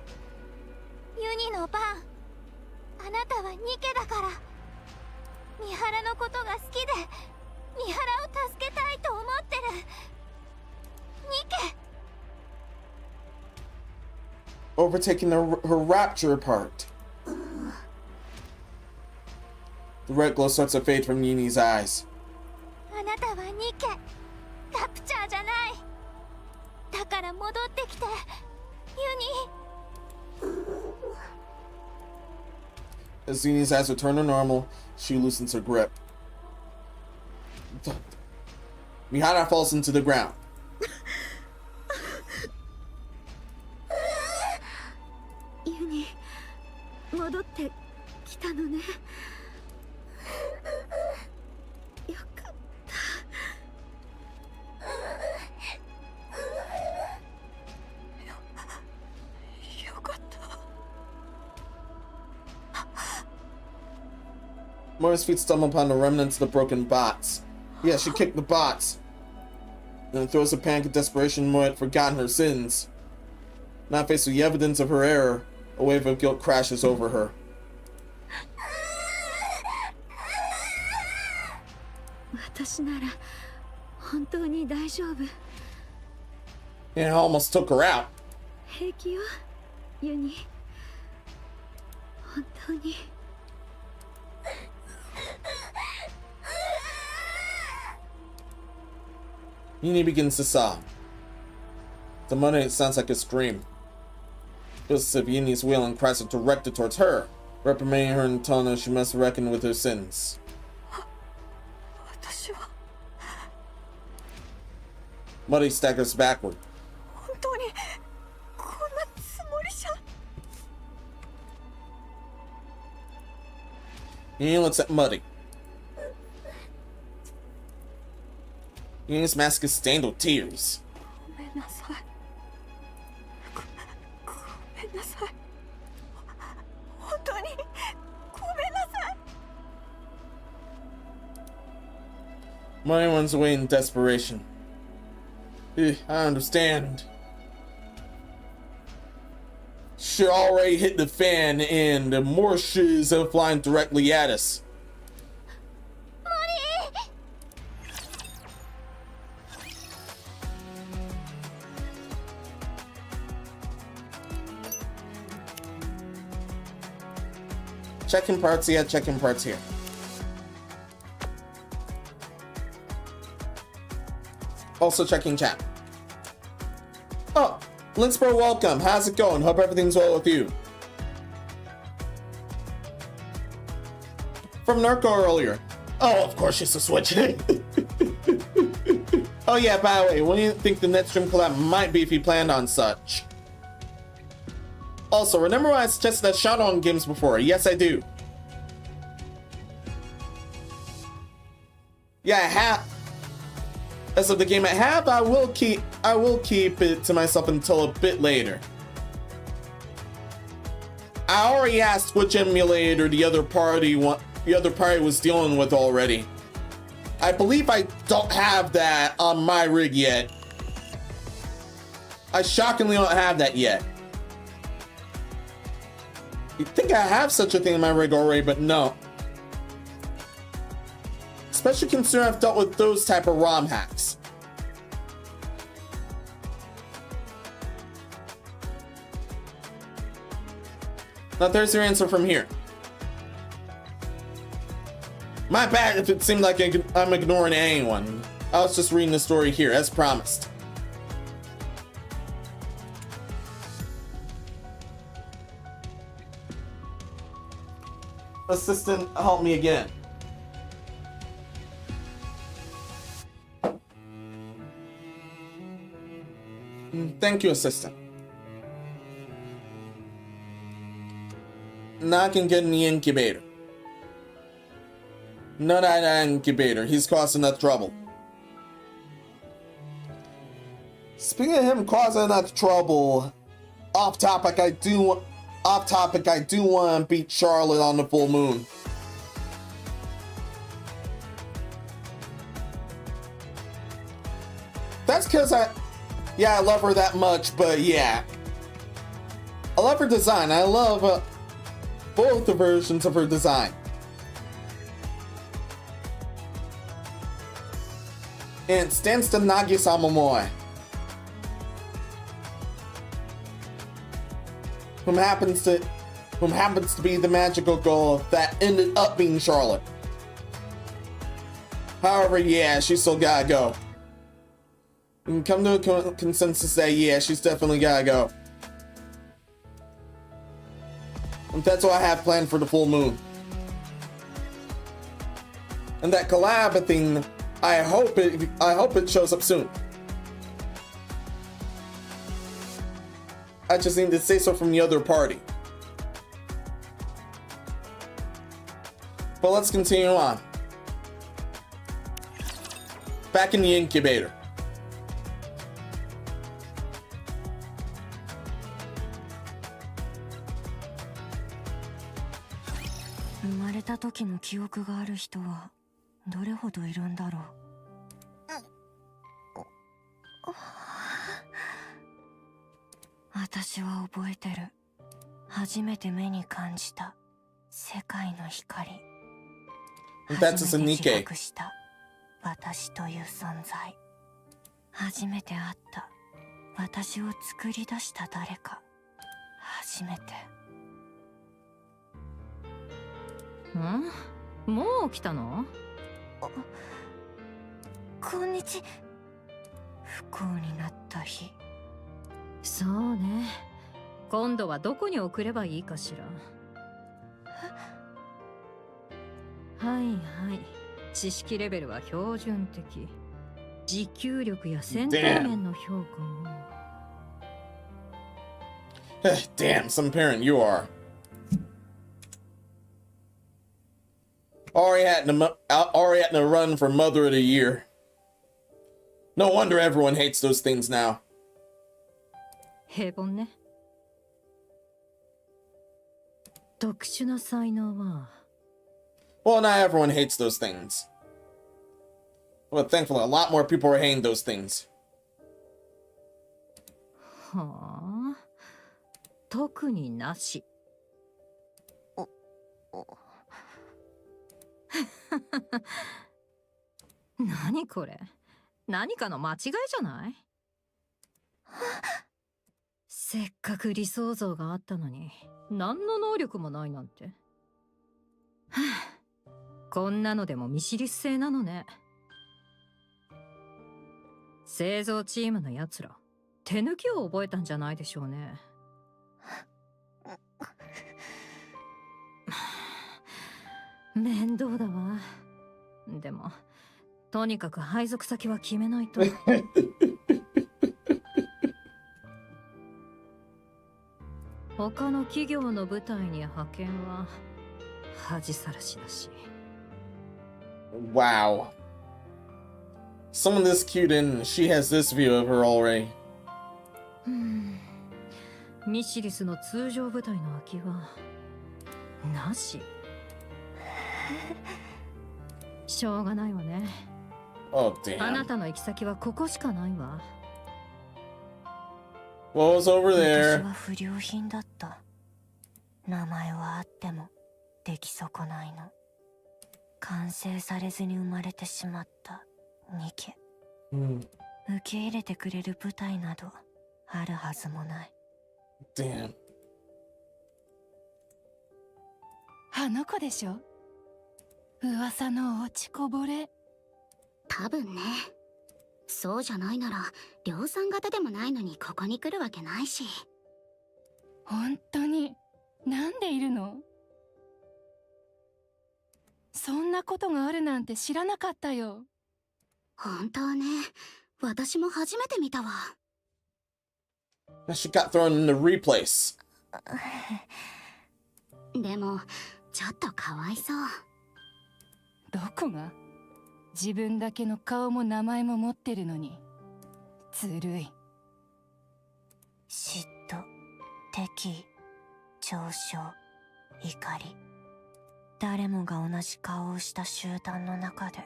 ユニの番。あなたはニケだから。三原のことが好きで三原を助けたいと思ってる。ニケ。 Overtaking her rapture part. The red glow starts to fade from Uni's eyes. あなたはニケ、ラプチャーじゃない。だから戻ってきて、ユニ。 As Uni's eyes return to normal, she loosens her grip. Mihara falls into the ground. ユニ、戻ってきたのね。よかった。よかった。 Moira's feet stumble upon the remnants of the broken bots. Yeah, she kicked the bots. And in throws of panic and desperation, Moira had forgotten her sins. Not faced with the evidence of her error, a wave of guilt crashes over her. 私なら本当に大丈夫。 And it almost took her out. 平気よ、ユニ。本当に。 Uni begins to sob. The money sounds like a scream. Feels as if Uni's wailing cries are directed towards her, reprimanding her and telling her she must reckon with her sins. 私は Muddy staggers backward. 本当にこんなつもりじゃ。 Uni looks at Muddy. Uni's mask is stained with tears. ごめんなさい。ごめんなさい。本当にごめんなさい。 Muddy runs away in desperation. I understand. Shit already hit the fan and more shit is flying directly at us. Checking parts here, checking parts here. Also checking chat. Oh, Linspur, welcome. How's it going? Hope everything's well with you. From Narco earlier. Oh, of course she's a switch. Oh yeah, by the way, when do you think the next stream collab might be if you planned on such? Also, remember when I suggested that shout out on games before? Yes, I do. Yeah, I have. As of the game I have, I will keep it to myself until a bit later. I already asked which emulator the other party was dealing with already. I believe I don't have that on my rig yet. I shockingly don't have that yet. You'd think I have such a thing in my rig already, but no. Especially considering I've dealt with those type of ROM hacks. Now there's your answer from here. My bad if it seemed like I'm ignoring anyone. I was just reading the story here, as promised. Assistant, help me again. Thank you, assistant. Now I can get in the incubator. Not that incubator. He's causing enough trouble. Speaking of him causing enough trouble, off topic, I do want to beat Charlotte on the full moon. That's because I love her that much, but yeah. I love her design. I love both the versions of her design. And it stands to Nagi-sama Moe, whom happens to be the magical girl that ended up being Charlotte. However, yeah, she still gotta go. We can come to a consensus that, yeah, she's definitely gotta go. And that's what I have planned for the full moon. And that collab thing, I hope it shows up soon. I just need to say so from the other party. But let's continue on. Back in the incubator.生まれた時の記憶がある人はどれほどいるんだろう。私は覚えてる。初めて目に感じた世界の光。 That's a NIKKE. 初めて自覚した私という存在。初めて会った私を作り出した誰か。初めて。もう来たの？こんにち。不幸になった日。そうね。今度はどこに送ればいいかしら。はいはい。知識レベルは標準的。持久力や戦闘面の評価も。Damn, some parent you are. Already at the run for Mother of the Year. No wonder everyone hates those things now. 平凡ね。特殊な才能は。Well, not everyone hates those things. But thankfully, a lot more people are hating those things. はあ。特になし。何これ？何かの間違いじゃない？せっかく理想像があったのに何の能力もないなんて。こんなのでも見知り性なのね。製造チームのやつら手抜きを覚えたんじゃないでしょうね。面倒だわ。でもとにかく配属先は決めないと。他の企業の部隊に派遣は恥さらしだし。Wow. Someone this cute and she has this view of her already. ミシリスの通常部隊の空きはなし。しょうがないわね。Oh, damn. あなたの行き先はここしかないわ。What was over 私 there? は不良品だった。名前はあっても出来損ないの。完成されずに生まれてしまったニケ。受け入れてくれる舞台などあるはずもない。Damn. あの子でしょ？噂の落ちこぼれ。多分ね。そうじゃないなら量産型でもないのにここに来るわけないし。本当になんでいるの？そんなことがあるなんて知らなかったよ。本当ね。私も初めて見たわ。She got thrown in the replace. でもちょっとかわいそう。どこが？自分だけの顔も名前も持ってるのに。ずるい。嫉妬、敵意、嘲笑、怒り。誰もが同じ顔をした集団の中で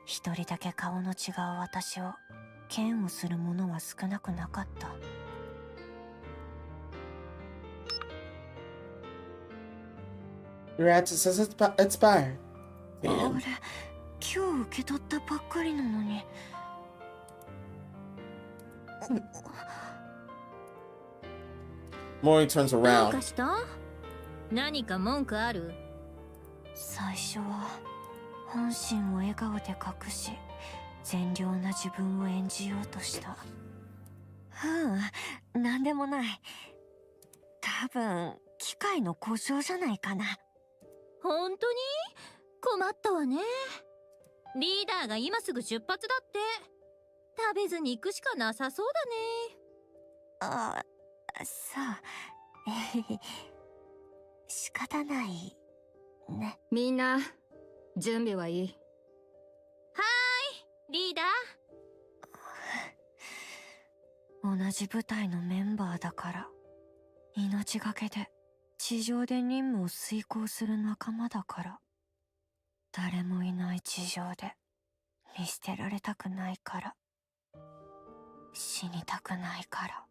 一人だけ顔の違う私を嫌悪する者は少なくなかった。Your access has expired. あれ、今日受け取ったばっかりなのに。Mori turns どう around. かした？何か文句ある？最初は本心を笑顔で隠し、善良な自分を演じようとした。なんでもない。多分機械の故障じゃないかな。本当に？困ったわね。リーダーが今すぐ出発だって。食べずに行くしかなさそうだね。あ、そう。仕方ないね。みんな準備はいい？はーい、リーダー。同じ部隊のメンバーだから、命がけで地上で任務を遂行する仲間だから、誰もいない地上で見捨てられたくないから、死にたくないから、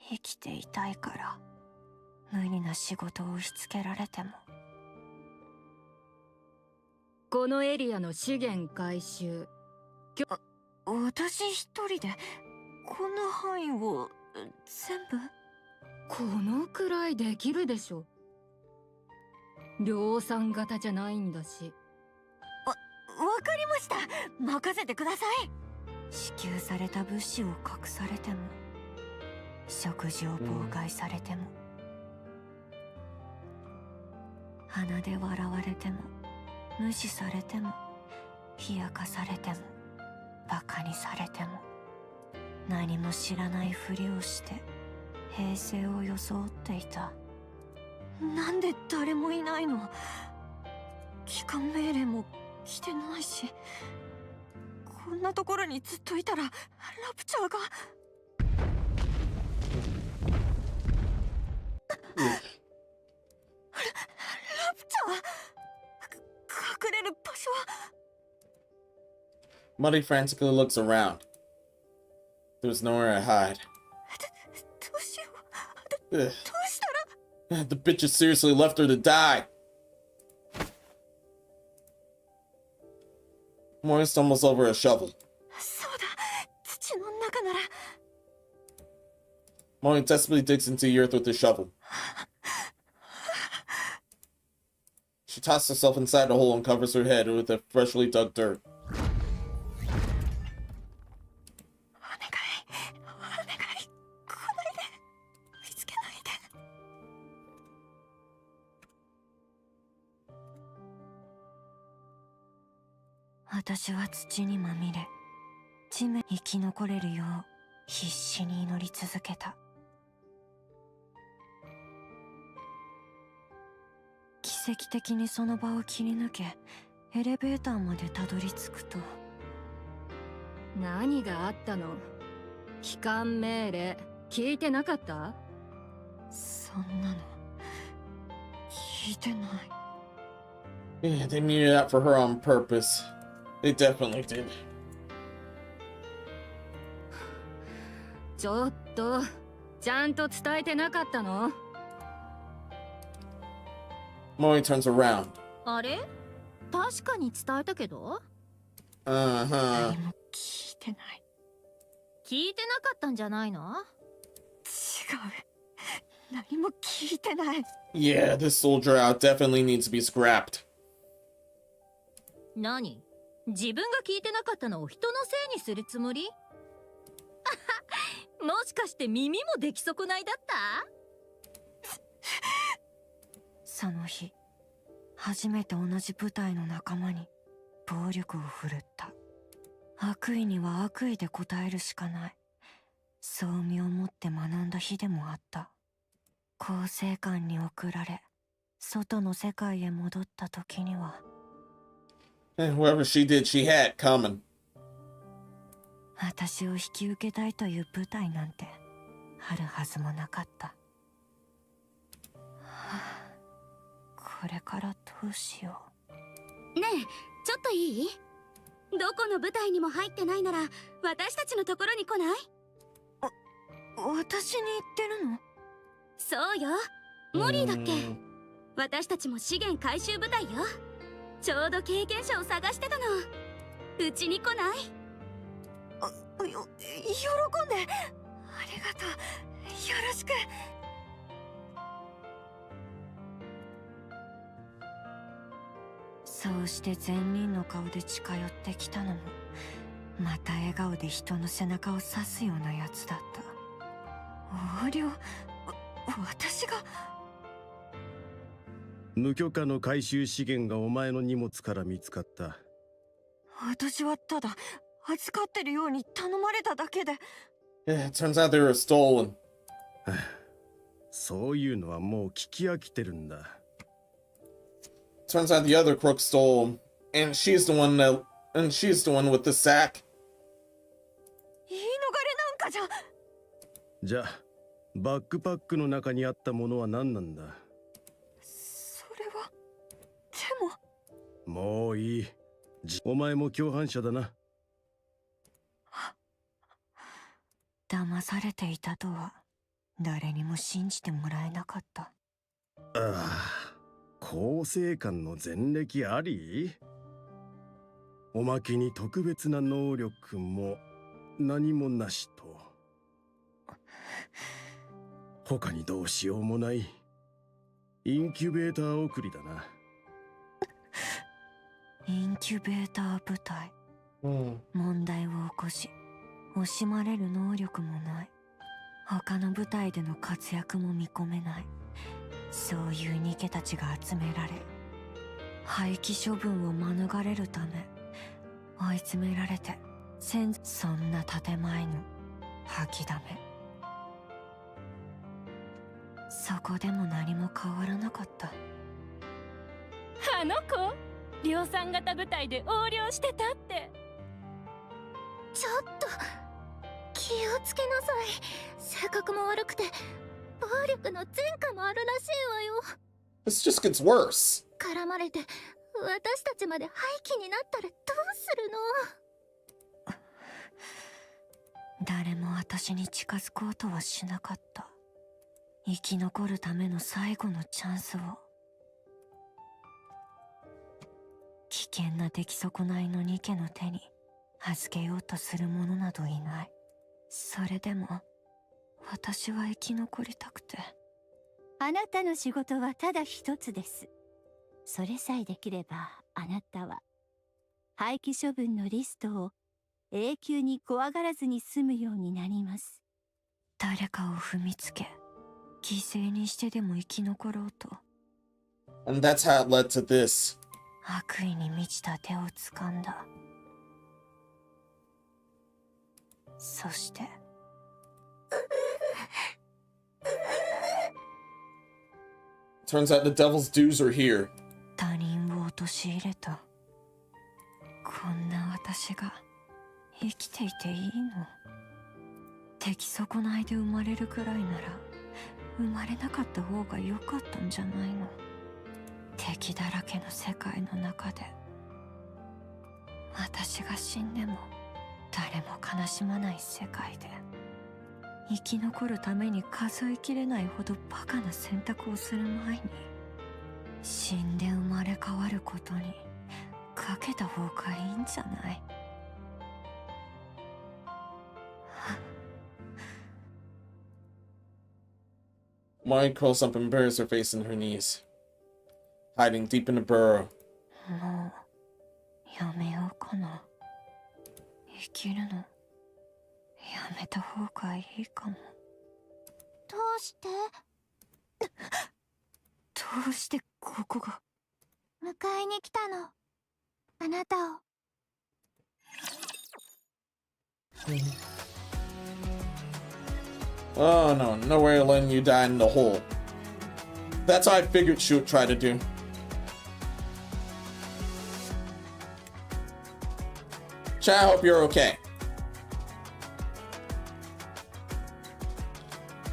生きていたいから、無理な仕事を押し付けられても。このエリアの資源回収。私一人でこんな範囲を全部？このくらいできるでしょ。量産型じゃないんだし。わかりました。任せてください。支給された物資を隠されても、食事を妨害されても、鼻で笑われても、無視されても、冷やかされても、バカにされても、何も知らないふりをして平静を装っていた。なんで誰もいないの？帰還命令も来てないし、こんなところにずっといたらラプチャーが。ラプチャー？隠れる場所は？ Muddy frantically looks around. There's nowhere to hide. どうしよう。 Ugh. どうしたら？ The bitch has seriously left her to die. Mori stumbles over a shovel. そうだ、土の中なら。 Mori desperately digs into the earth with the shovel. She tosses herself inside the hole and covers her head with the freshly dug dirt. お願い、お願い、来ないで、見つけないで。私は土にまみれ、地面生き残れるよう必死に祈り続けた。奇跡的にその場を切り抜け、エレベーターまでたどり着くと。何があったの？帰還命令聞いてなかった？そんなの聞いてない。 Yeah, they muted that for her on purpose. They definitely did. ちょっとちゃんと伝えてなかったのMori turns around. あれ？確かに伝えたけど？ Uh-huh. 何も聞いてない。聞いてなかったんじゃないの？違う。何も聞いてない。 Yeah, this soldier out definitely needs to be scrapped. 何？自分が聞いてなかったのを人のせいにするつもり？もしかして耳も出来損ないだった？その日、初めて同じ部隊の仲間に暴力を振るった。悪意には悪意で応えるしかない。そう身をもって学んだ日でもあった。構成官に送られ、外の世界へ戻った時には、And whoever she did, she had coming. 私を引き受けたいという部隊なんてあるはずもなかった。これからどうしよう。ねえ、ちょっといい？どこの部隊にも入ってないなら私たちのところに来ない？私に言ってるの？そうよ。モリーだっけ？私たちも資源回収部隊よ。ちょうど経験者を探してたの。うちに来ない？喜んで。ありがとう。よろしく。そうして善人の顔で近寄ってきたのも、また笑顔で人の背中を刺すようなやつだった。横領？私が？無許可の回収資源がお前の荷物から見つかった。私はただ預かってるように頼まれただけで。Yeah, it turns out they were stolen. そういうのはもう聞き飽きてるんだ。Turns out the other crook stole, and she's the one with the sack. 言い逃れなんかじゃ。じゃあ、バックパックの中にあったものは何なんだ？それは、でも。もういい。お前も共犯者だな。騙されていたとは誰にも信じてもらえなかった。ああ、構成官の前歴あり？おまけに特別な能力も何もなしと。他にどうしようもない。インキュベーター送りだな。インキュベーター部隊。問題を起こし惜しまれる能力もない。他の部隊での活躍も見込めない。そういうニケたちが集められ、廃棄処分を免れるため追い詰められて、そんな建前の吐きだめ。そこでも何も変わらなかった。あの子、量産型部隊で横領してたって。ちょっと気をつけなさい。性格も悪くて暴力の前科もあるらしいわよ。 This just gets worse. 絡まれて私たちまで廃棄になったらどうするの？誰も私に近づこうとはしなかった。生き残るための最後のチャンスを。危険な出来損ないのニケの手に預けようとする者などいない。それでも私は生き残りたくて。あなたの仕事はただ一つです。それさえできればあなたは廃棄処分のリストを永久に怖がらずに済むようになります。誰かを踏みつけ犠牲にしてでも生き残ろうと。 And that's how it led to this. 悪意に満ちた手を掴んだ。そしてTurns out the devil's dues are here. 他人を陥れた。こんな私が生きていていいの？出来損ないで生まれるくらいなら生まれなかった方が良かったんじゃないの？敵だらけの世界の中で私が死んでも誰も悲しまない世界で生き残るために数えきれないほどバカな選択をする前に死んで生まれ変わることにかけた方がいいんじゃない？Mari curls up and buries her face in her knees, hiding deep in the burrow. もうやめようかな。生きるのやめた方がいいかも。どうして？どうしてここが？迎えに来たの、あなたを。Oh no, no way of letting you die in the hole. That's how I figured she would try to do. Chat, I hope you're okay.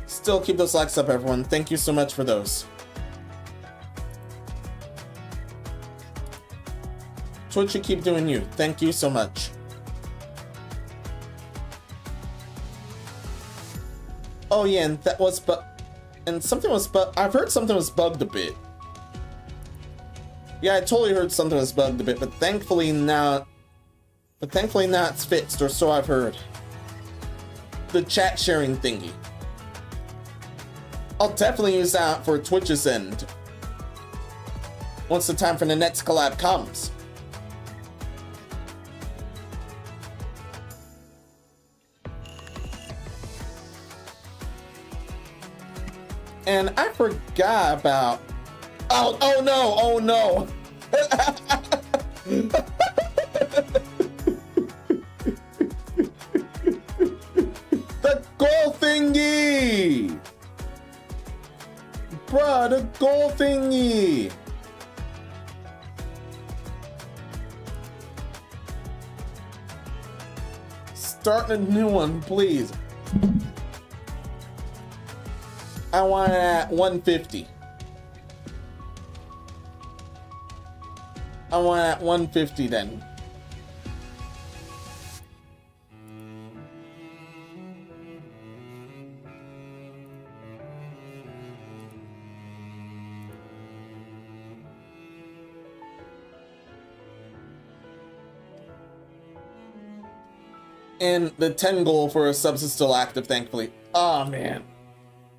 Still keep those likes up, everyone. Thank you so much for those. Twitch should keep doing you. Thank you so much. Oh yeah, and that was something was I've heard something was bugged a bit. Yeah, I totally heard something was bugged a bit, but thankfully now it's fixed, or so I've heard. The chat sharing thingy. I'll definitely use that for Twitch's end once the time for the next collab comes. And I forgot about... Oh no! The goal thingy! Bruh, the goal thingy! Start a new one, please. I want it at 150. I want it at 150 then. And the 10 goal for subs is still active, thankfully. Oh man.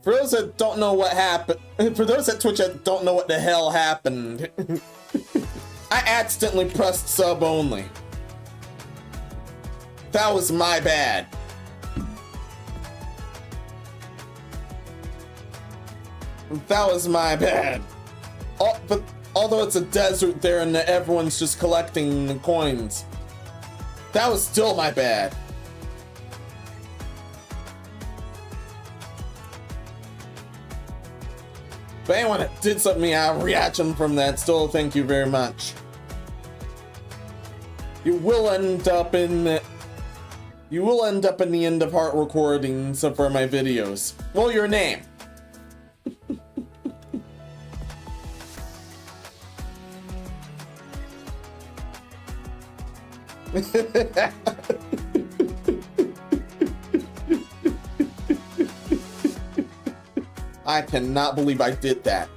For those that don't know what happened, for those at Twitch that don't know what the hell happened, I accidentally pressed sub only. That was my bad. That was my bad. But although it's a desert there and everyone's just collecting the coins, that was still my bad. But anyone that did something out reaction from that, still thank you very much. You will end up in the end of heart recordings for my videos. Well, your name. I cannot believe I did that.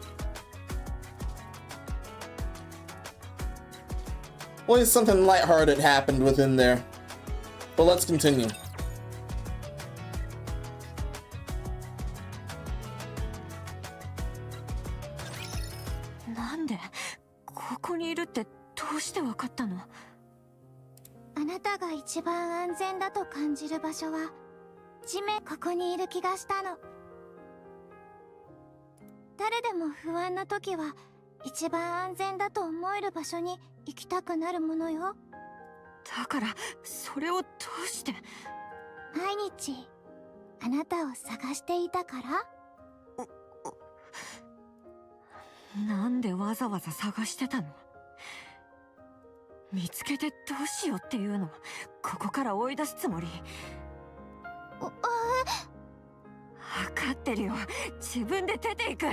Well, at least something lighthearted happened within there. But let's continue. Nande? ここにいるってどうしてわかったの？あなたが一番安全だと感じる場所は地面ここにいる気がしたの。誰でも不安な時は一番安全だと思える場所に行きたくなるものよ。だからそれをどうして？毎日あなたを探していたから。なんでわざわざ探してたの？見つけてどうしようっていうの？ここから追い出すつもり？分かってるよ。自分で出ていく。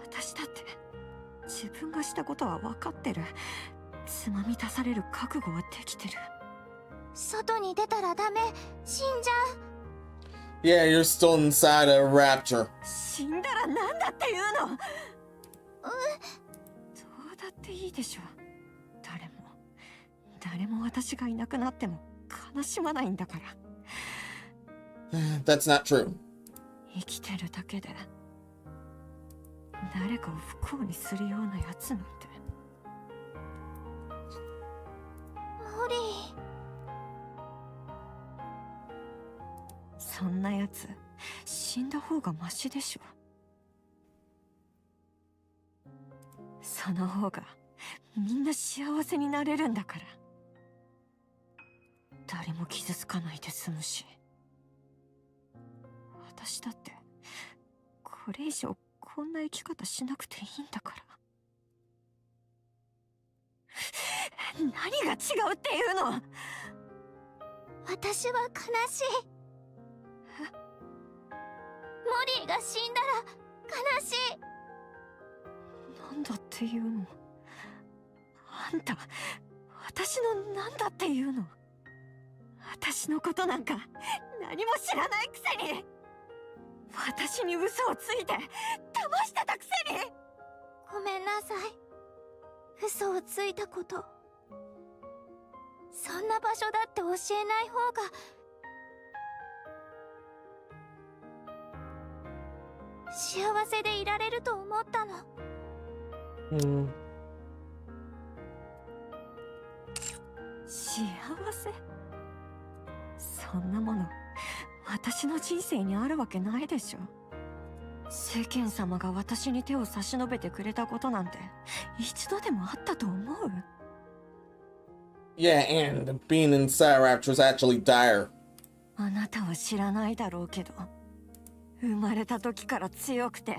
私だって自分がしたことは分かってる。つまみ出される覚悟はできてる。外に出たらダメ。死んじゃう。Yeah, you're still inside a rapture. 死んだらなんだっていうの？どうだっていいでしょ。誰も私がいなくなっても悲しまないんだから。That's not true. 生きてるだけで誰かを不幸にするようなやつなんて。モリー。そんなやつ死んだ方がマシでしょ。その方がみんな幸せになれるんだから。誰も傷つかないで済むし。私だってこれ以上こんな生き方しなくていいんだから。何が違うっていうの？私は悲しい。モリーが死んだら悲しい。なんだっていうの？あんた私のなんだっていうの。私のことなんか何も知らないくせに、私に嘘をついて騙してたくせに。ごめんなさい。嘘をついたこと、そんな場所だって教えない方が幸せでいられると思ったの。幸せ？そんなもの私の人生にあるわけないでしょ。世間様が私に手を差し伸べてくれたことなんて一度でもあったと思う？ Yeah, and being in Cyrapt was actually dire. あなたは知らないだろうけど、生まれた時から強くて、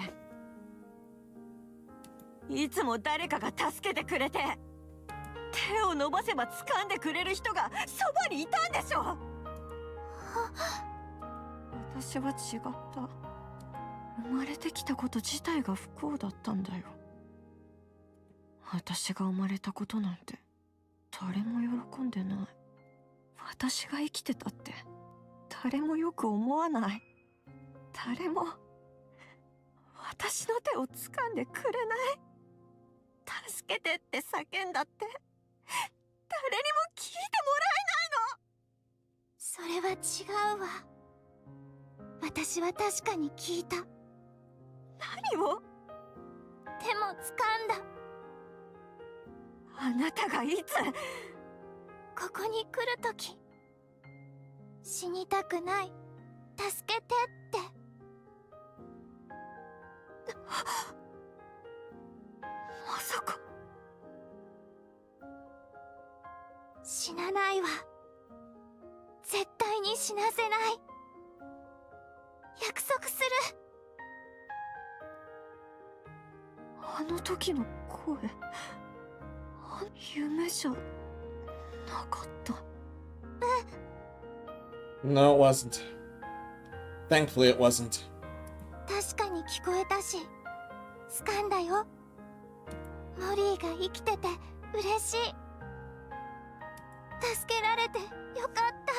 いつも誰かが助けてくれて、手を伸ばせば掴んでくれる人がそばにいたんでしょ。私は違った。生まれてきたこと自体が不幸だったんだよ。私が生まれたことなんて誰も喜んでない。私が生きてたって誰もよく思わない。誰も私の手を掴んでくれない。助けてって叫んだって誰にも聞いてそれは違うわ。私は確かに聞いた。もらえないの。何を？手も掴んだ。あなたがいつ？ここに来るとき、死にたくない、助けてって。まさか。死なないわ。絶対に死なせない。約束する。あの時の声、夢じゃなかった。No, it wasn't. Thankfully, it wasn't. 確かに聞こえたし、掴んだよ。モリーが生きてて嬉しい。助けられてよかった。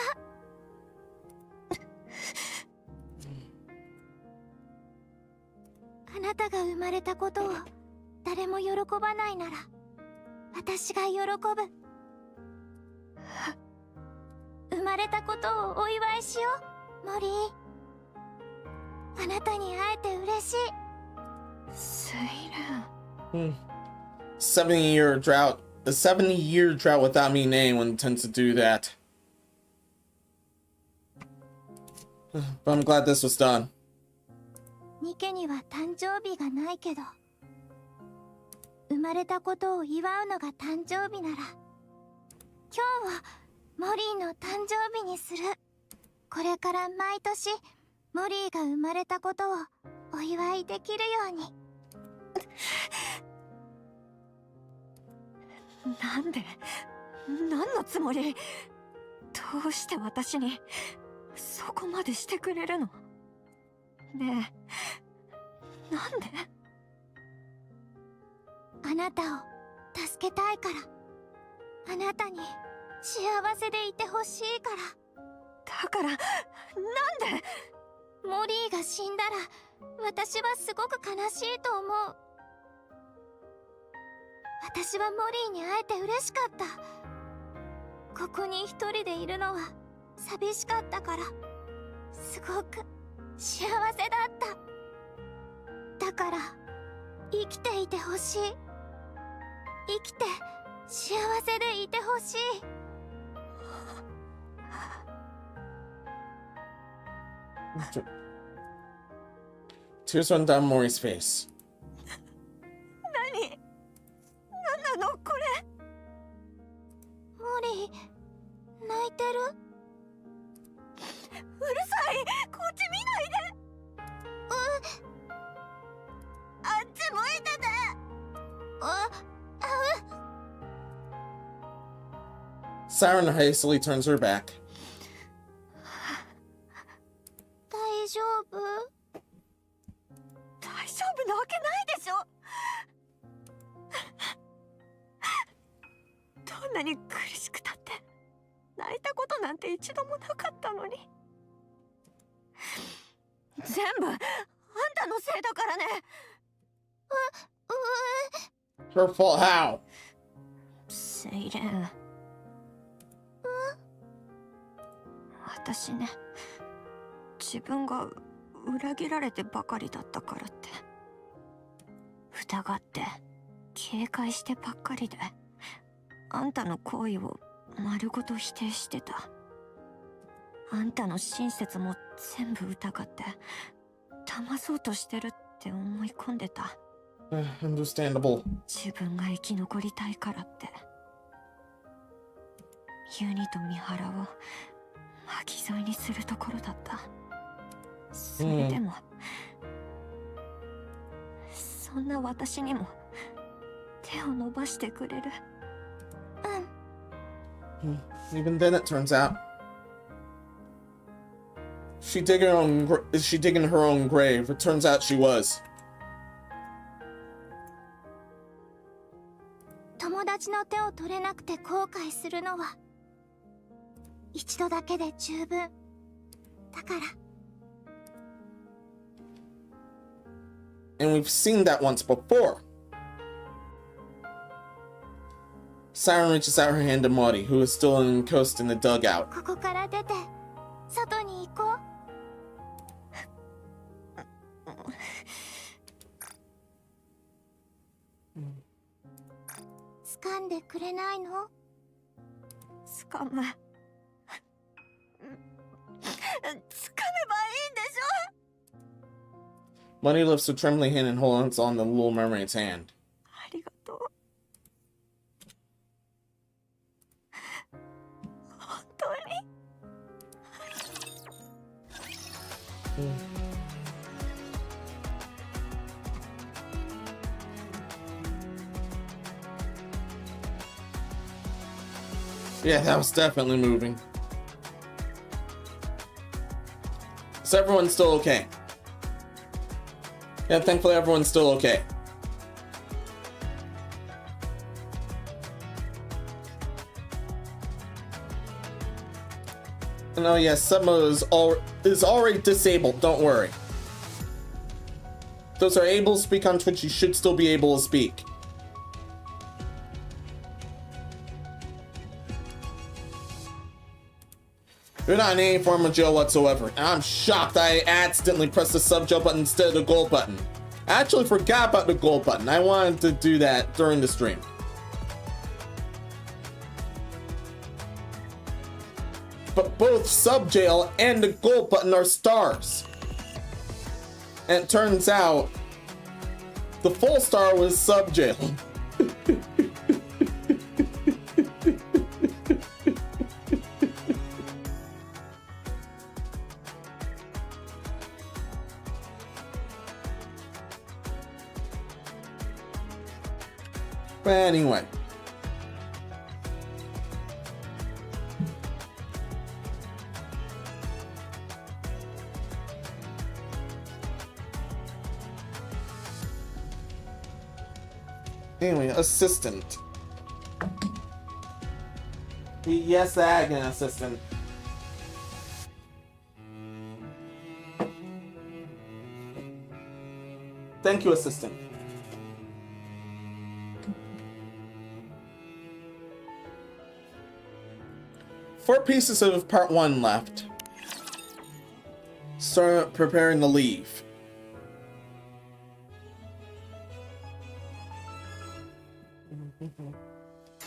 あなたが生まれたことを誰も喜ばないなら、私が喜ぶ。生まれたことをお祝いしよう、モリー。あなたに会えて嬉しい。セイレン。70-year drought. A 70-year drought without me naming one tends to do that. But I'm glad this was done. ニケには誕生日がないけど、生まれたことを祝うのが誕生日なら、今日はモリーの誕生日にする。これから毎年モリーが生まれたことをお祝いできるように。なんで？何のつもり？どうして私にそこまでしてくれるの？ねえ、なんで？あなたを助けたいから。あなたに幸せでいてほしいから。だからなんで？モリーが死んだら私はすごく悲しいと思う。私はモリーに会えて嬉しかった。ここに一人でいるのは寂しかったから、すごく幸せだった。だから生きていてほしい。生きて幸せでいてほしい。Tears run down Mori's face. 何なのこれ？モリー、泣いてる？うるさい！こっち見ないで！あっち向いてて！Siren hastily turns her back. 大丈夫？大丈夫なわけないでしょ。どんなに苦しくたって泣いたことなんて一度もなかったのに。全部あんたのせいだからね。Her fault how? セイレン。私ね、自分が裏切られてばかりだったからって疑って警戒してばっかりであんたの行為を丸ごと否定してた。あんたの親切も全部疑って騙そうとしてるって思い込んでた。Understandable. 自分が生き残りたいからって。ユニと三原を巻き添えにするところだった。それでも、そんな私にも手を伸ばしてくれる。Even then, it turns out is she digging her own grave? It turns out she was. 友達の手を取れなくて後悔するのは一度だけで十分だから。 And we've seen that once before. Siren reaches out her hand to Maudie, who is still encoased in the dugout. ここから出て外に行こう。掴んでくれないの？掴めばいいんでしょ。 Maudie lifts her trembling hand and holds on the little mermaid's hand. ありがとう。本当に。Yeah, that was definitely moving. Is everyone still okay? Yeah, thankfully everyone's still okay. And oh yes, Submo is already disabled, don't worry. Those are able to speak on Twitch, you should still be able to speak. You're not in any form of jail whatsoever. And I'm shocked I accidentally pressed the sub jail button instead of the gold button. I actually forgot about the gold button. I wanted to do that during the stream. But both sub jail and the gold button are stars. And it turns out the full star was sub jail. But anyway. Anyway, assistant. Yes, an assistant. Thank you, assistant. Four pieces of part 1 left. Start preparing to leave.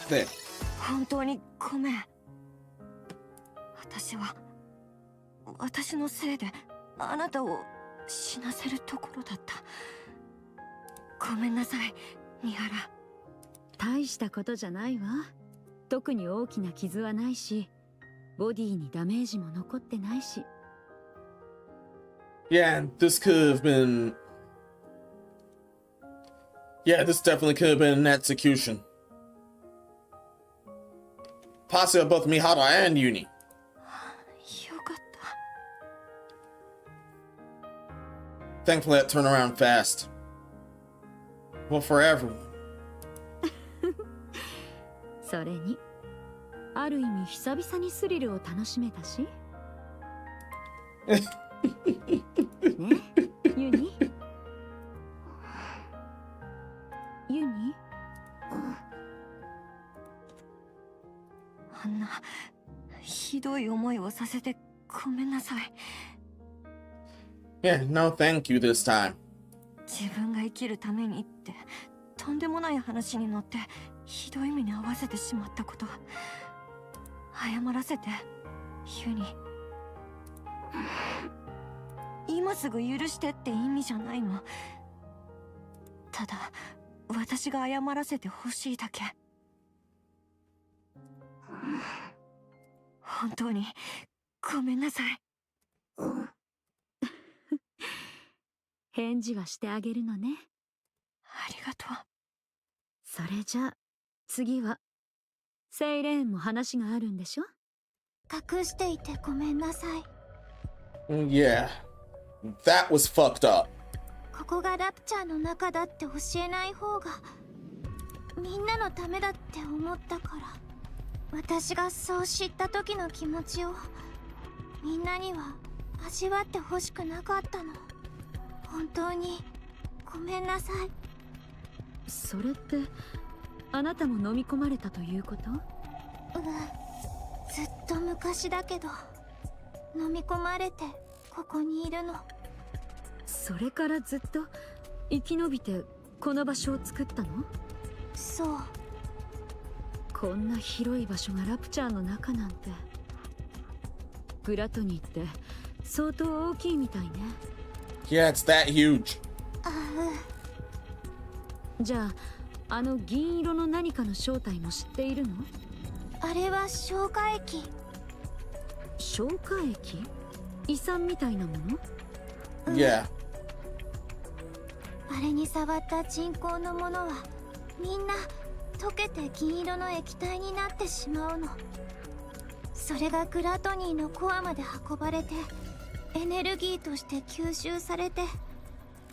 There. 本当にごめん。私のせいであなたを死なせるところだった。ごめんなさい、三原。大したことじゃないわ。特に大きな傷はないし、ボディにダメージも残ってないし。Yeah, this could have been... Yeah, this definitely could have been an execution. Possibly both Mihara and Uni. よかった。 Thankfully, that turned around fast. Well, for everyone. それにある意味久々にスリルを楽しめたし。ね、ユニ？ユニ？あんなひどい思いをさせてごめんなさい。Yeah, no thank you this time. 自分が生きるためにってとんでもない話に乗ってひどい目に遭わせてしまったこと、謝らせてユニ。今すぐ許してって意味じゃないの。ただ私が謝らせてほしいだけ。本当にごめんなさい。返事はしてあげるのね。ありがとう。それじゃあ次はセイレーンも話があるんでしょ？隠していてごめんなさい。Yeah, that was fucked up. ここがラプチャーの中だって教えない方がみんなのためだって思ったから。私がそう知った時の気持ちをみんなには味わってほしくなかったの。本当にごめんなさい。それってあなたも飲み込まれたということ？ずっと昔だけど飲み込まれてここにいるの。それからずっと生き延びてこの場所を作ったの？そう。こんな広い場所がラプチャーの中なんて。グラトニーって相当大きいみたいね。Yeah, it's that huge. じゃああの銀色の何かの正体も知っているの？あれは消化液。消化液？胃酸みたいなもの？ Yeah. あれに触った人工のものはみんな溶けて銀色の液体になってしまうの。それがグラトニーのコアまで運ばれてエネルギーとして吸収されて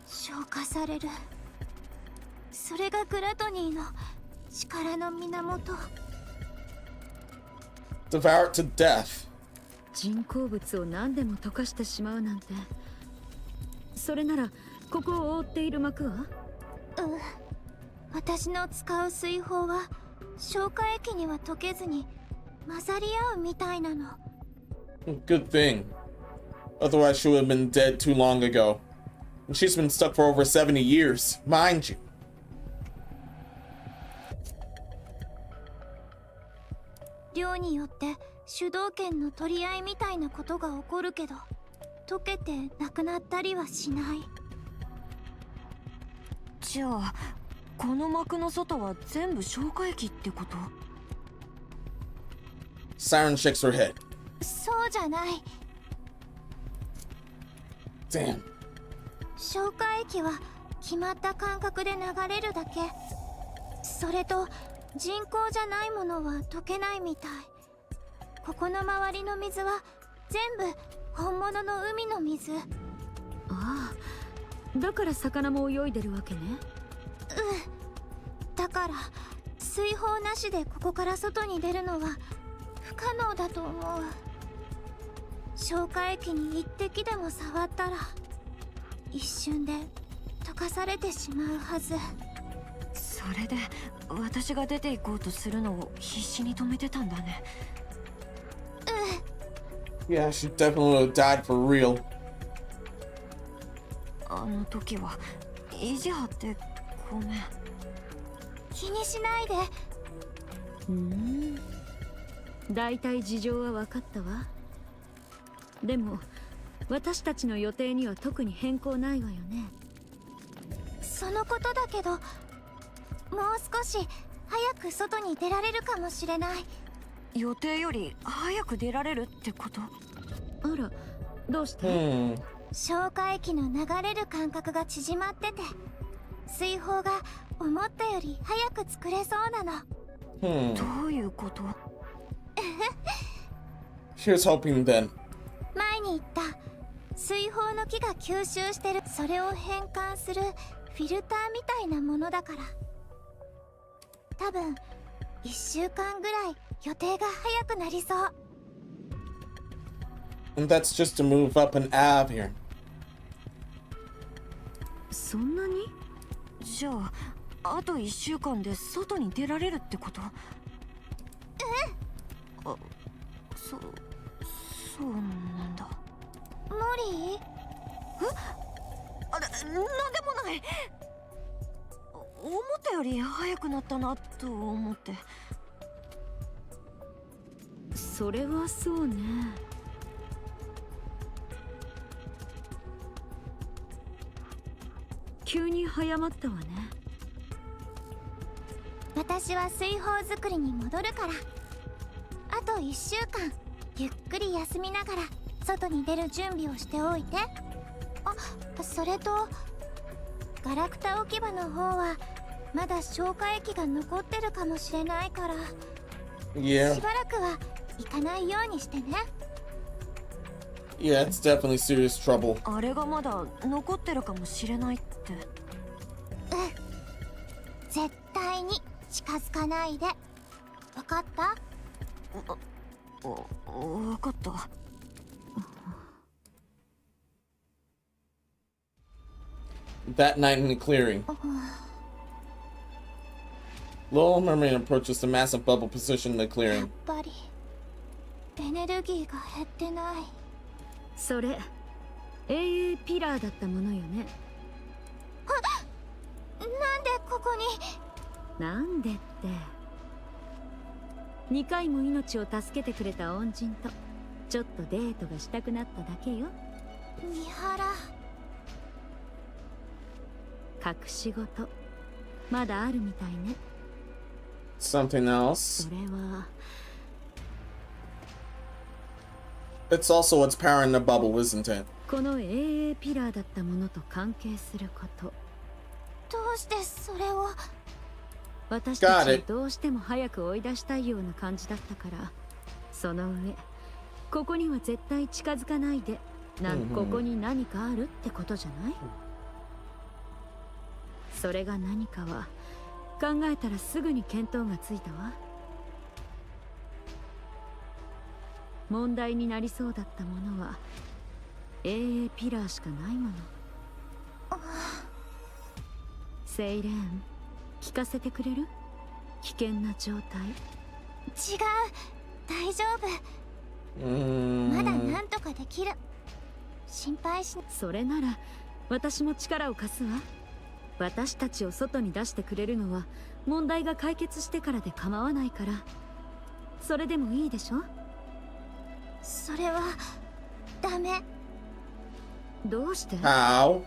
消化される。それがグラトニーの力の源。Devoured to death. 人工物を何でも溶かしてしまうなんて。それならここを覆っている膜は？私の使う水泡は消化液には溶けずに混ざり合うみたいなの。Good thing. Otherwise, she would have been dead too long ago. And she's been stuck for over 70 years, mind you. 量によって主導権の取り合いみたいなことが起こるけど、溶けてなくなったりはしない。じゃあこの膜の外は全部消化液ってこと？ Siren shakes her head. そうじゃない。Damn. 消化液は決まった間隔で流れるだけ。それと人工じゃないものは溶けないみたい。ここの周りの水は全部本物の海の水。ああ、だから魚も泳いでるわけね。だから水泡なしでここから外に出るのは不可能だと思う。消化液に一滴でも触ったら一瞬で溶かされてしまうはず。それで私が出て行こうとするのを必死に止めてたんだね。Yeah, she definitely would have died for real. あの時は意地張ってごめん。気にしないで。だいたい事情は分かったわ。でも私たちの予定には特に変更ないわよね。そのことだけど、もう少し早く外に出られるかもしれない。予定より早く出られるってこと？あら、どうして？消化液の流れる間隔が縮まってて、水泡が思ったより早く作れそうなの。どういうこと？ Here's hoping then. 前に言った水泡の木が吸収してる、それを変換するフィルターみたいなものだから。多分1週間ぐらい予定が早くなりそう。 And that's just to move up an Ave here. そんなに？じゃああと1週間で外に出られるってこと？あ、そうなんだ。無理？あれ、なんでもない。思ったより早くなったなと思って。それはそうね。急に早まったわね。私は水泡作りに戻るから、あと1週間ゆっくり休みながら外に出る準備をしておいて。あ、それとガラクタ置き場の方はまだ消化液が残ってるかもしれないから、Yeah. しばらくは行かないようにしてね。 Yeah, it's definitely serious trouble. あれがまだ残ってるかもしれないって。絶対に近づかないで。わかった？わかった。That night in the clearing. Little Mermaid approaches the massive bubble position in the やっ clearing. ぱりエネルギーが減ってない。それ AA ピラーだったものよね。なんでここに？なんでって、2回も命を助けてくれた恩人とちょっとデートがしたくなっただけよ。三原。隠し事まだあるみたいね。 Something else. それは It's also what's powering the bubble, isn't it? この AA ピラーだったものと関係すること。どうしてそれを？私た Got ちを it. どうしても早く追い出したいような感じだったから、その上ここには絶対近づかないで。ここに何かあるってことじゃない？それが何かは考えたらすぐに見当がついたわ。問題になりそうだったものは AA ピラーしかないもの。セイレーン、聞かせてくれる？危険な状態。違う、大丈夫。まだなんとかできる。心配しな。それなら私も力を貸すわ。私たちを外に出してくれるのは問題が解決してからで構わないから、それでもいいでしょ？それはダメ。どうして？ How?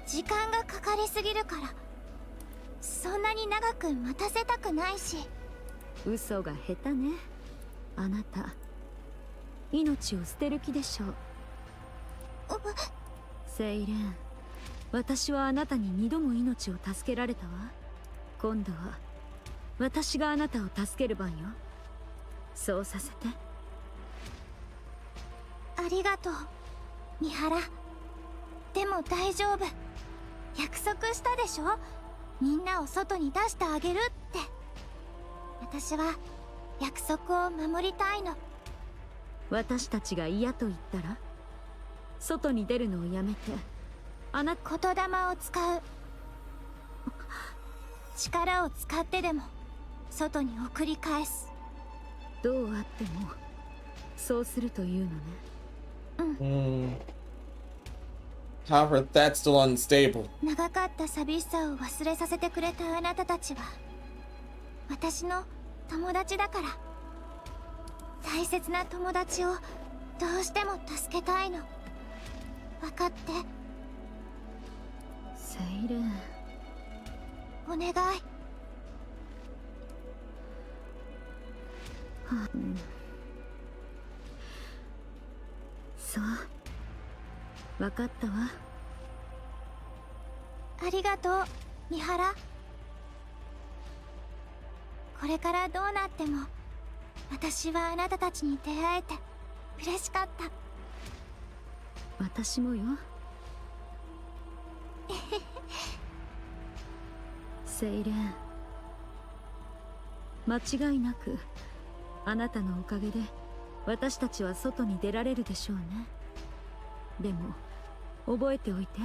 時間がかかりすぎるから。そんなに長く待たせたくないし。嘘が下手ね。あなた命を捨てる気でしょう。セイレン、私はあなたに2度も命を助けられたわ。今度は私があなたを助ける番よ。そうさせて。ありがとう、三原。でも大丈夫。約束したでしょ？みんなを外に出してあげるって。私は約束を守りたいの。私たちが嫌と言ったら外に出るのをやめて、あなた言霊を使う。力を使ってでも外に送り返す。どうあってもそうするというのね。However, that's still unstable. 長かった寂しさを忘れさせてくれたあなたたちは私の友達だから。大切な友達をどうしても助けたいの。分かって。セイレン、お願い。そう、分かったわ。ありがとう、三原。これからどうなっても私はあなたたちに出会えて嬉しかった。私もよ。セイレン、間違いなくあなたのおかげで私たちは外に出られるでしょうね。でも覚えておいて、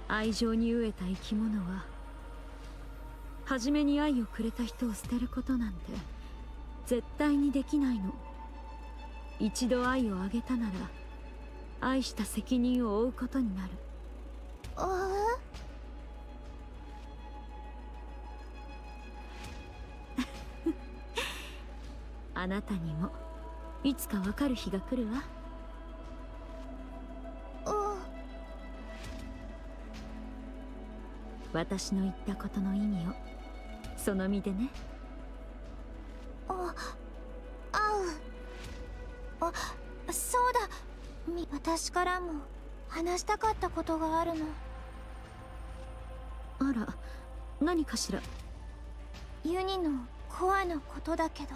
愛情に飢えた生き物は初めに愛をくれた人を捨てることなんて絶対にできないの。一度愛をあげたなら愛した責任を負うことになる。あなたにもいつかわかる日が来るわ。私の言ったことの意味をその身でね。そうだ。私からも話したかったことがあるの。あら、何かしら。ユニのコアのことだけど。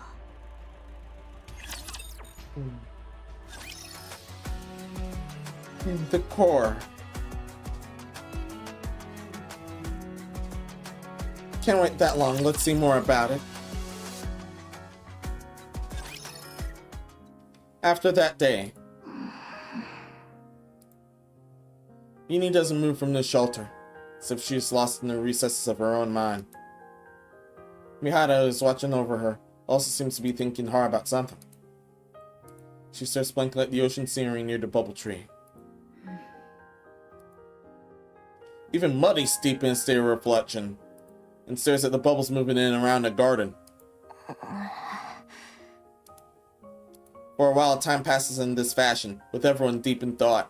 The core. Can't wait that long. Let's see more about it. After that day, Yuni doesn't move from the shelter, as if she's lost in the recesses of her own mind. Mihara is watching over her, also seems to be thinking hard about something. She stares blankly at the ocean scenery near the bubble tree. Even Muddy's deep in a state of reflection, and stares at the bubbles moving in and around the garden. For a while, time passes in this fashion, with everyone deep in thought.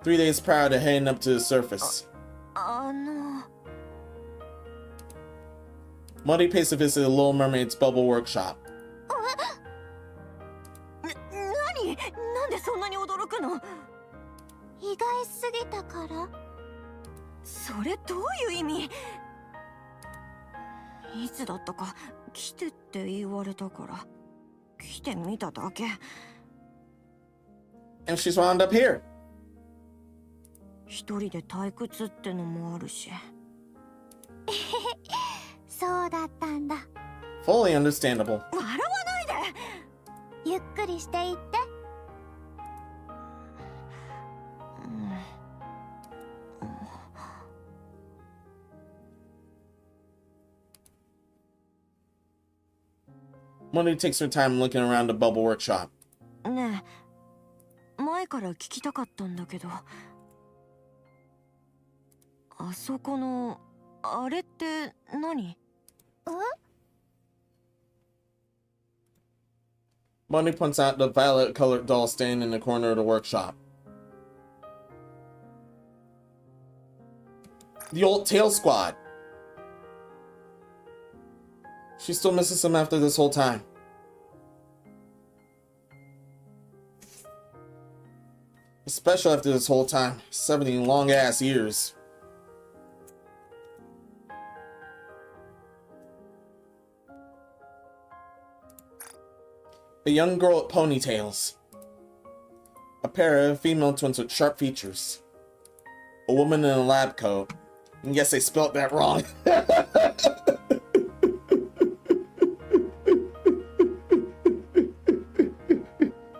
3 days prior to heading up to the surface, Muddy pays a visit to the Little Mermaid's bubble workshop. 何？なんでそんなに驚くの？意外すぎたから？それどういう意味？いつだったか来てって言われたから来てみただけ。And she's wound up here. 一人で退屈ってのもあるし。そうだったんだ。Fully understandable. 笑わないで。ゆっくりしていって。Muddy takes her time looking around the bubble workshop. ねえ、前から聞きたかったんだけど、あそこのあれって何？Muddy points out the violet-colored doll standing in the corner of the workshop. The old Tail Squad. She still misses him after this whole time. Especially after this whole time. 70 long-ass years. A young girl with ponytails. A pair of female twins with sharp features. A woman in a lab coat. And yes, I spelled that wrong.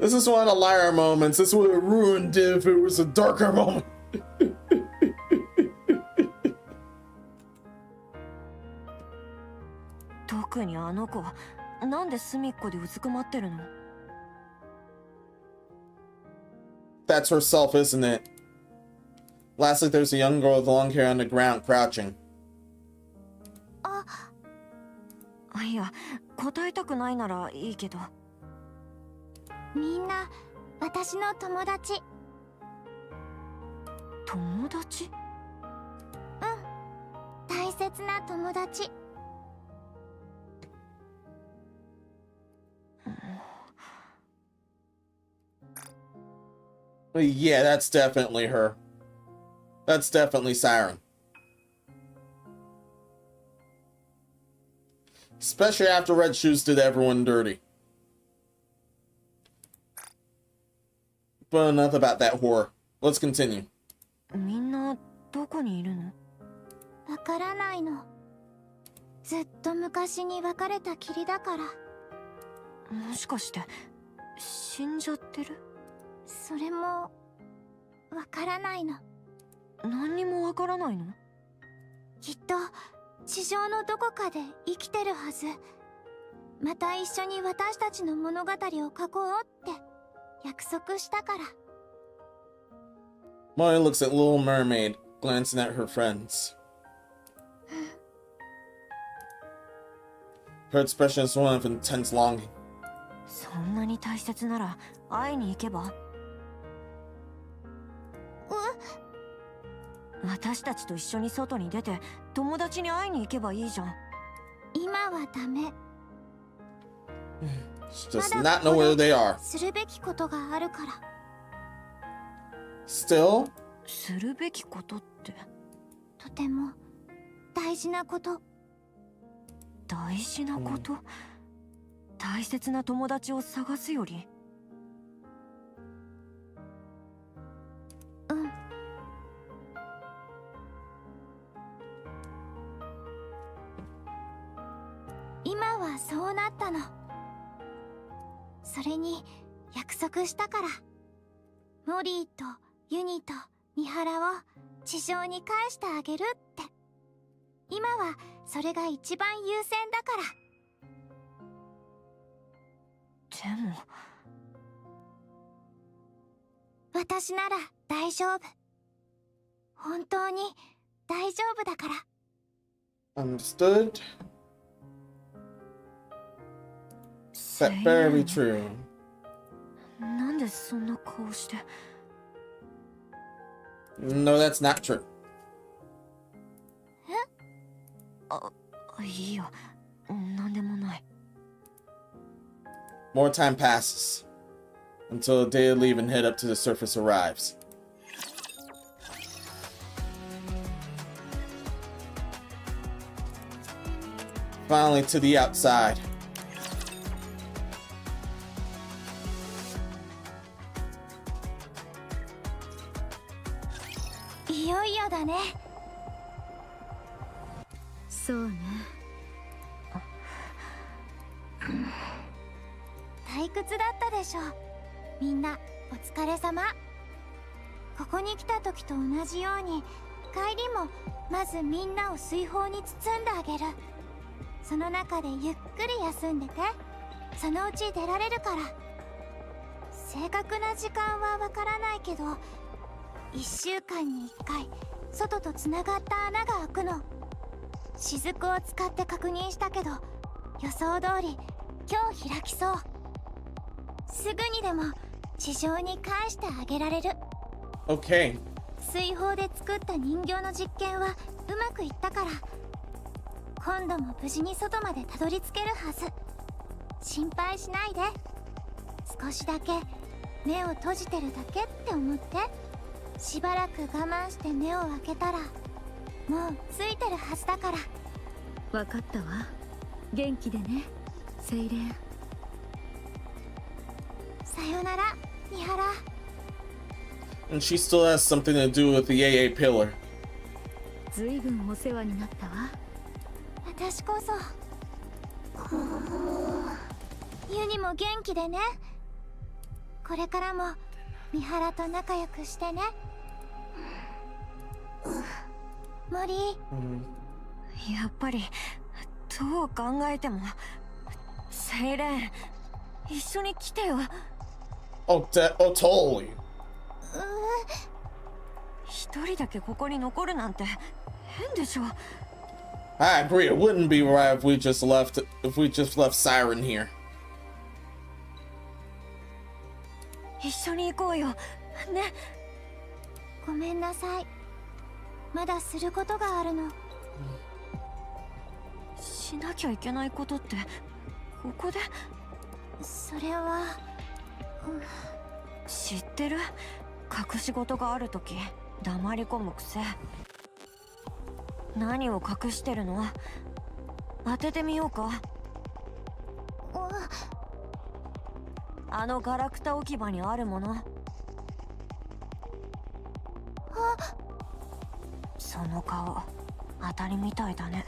This is one of the liar moments. This would have ruined it if it was a darker moment. 特にあの子、なんで隅っこでうずくまってるの？ That's herself, isn't it? Lastly, there's a young girl with long hair on the ground, crouching. いや、答えたくないならいいけど。みんな私の友達。友達？大切な友達。Yeah, that's definitely her. That's definitely Siren. Especially after Red Shoes did everyone dirty. But enough about that whore. Let's continue. みんなどこにいるの？わからないの。ずっと昔に別れたきりだから。もしかして死んじゃってる？それもわからないの。何にもわからないの？きっと地上のどこかで生きてるはず。また一緒に私たちの物語を書こうって約束したから。Molly looks at Little Mermaid, glancing at her friends. Her expression is one of intense longing. そんなに大切なら会いに行けば？私たちと一緒に外に出て友達に会いに行けばいいじゃん。今はダメ。She does not know where they are. するべきことがあるから。Still? するべきことって？とても大事なこと。大事なこと？大切な友達を探すより？うん。今はそうなったの。それに約束したから。モリーとユニとミハラを地上に返してあげるって。今はそれが一番優先だから。でも私なら大丈夫。本当に大丈夫だから。Understood? That very true. なんでそんな顔して？ No, that's not true. いいよ、なんでもない。More time passes until the day of leave and head up to the surface arrives. Finally to the outside. いよいよだね。そうね。退屈だったでしょ。みんなお疲れ様。ここに来た時と同じように帰りもまずみんなを水泡に包んであげる。その中でゆっくり休んでて。そのうち出られるから。正確な時間はわからないけど1週間に1回外とつながった穴が開くの。雫を使って確認したけど予想通り今日開きそう。すぐにでも地上に返してあげられる。 Okay. 水泡で作った人形の実験はうまくいったから今度も無事に外までたどり着けるはず。心配しないで。少しだけ目を閉じてるだけって思って。しばらく我慢して目を開けたらもうついてるはずだから。わかったわ。元気でね、セイレン。さよなら、ミハラ。And she still has something to do with the AA pillar. ずいぶんお世話になったわ。私こそ。ユニも元気でね。これからもミハラと仲良くしてね。森。やっぱりどう考えてもセイレン一緒に来てよ。Oh, totally. 一人だけここに残るなんて変でしょ。I agree. It wouldn't be right if we just left Siren here. 一緒に行こうよ。ね。ごめんなさい。まだすることがあるの。しなきゃいけないことってここで？それは、知ってる？隠し事があるとき黙り込む癖。何を隠してるの？当ててみようか。あのガラクタ置き場にあるもの。その顔当たりみたいだね。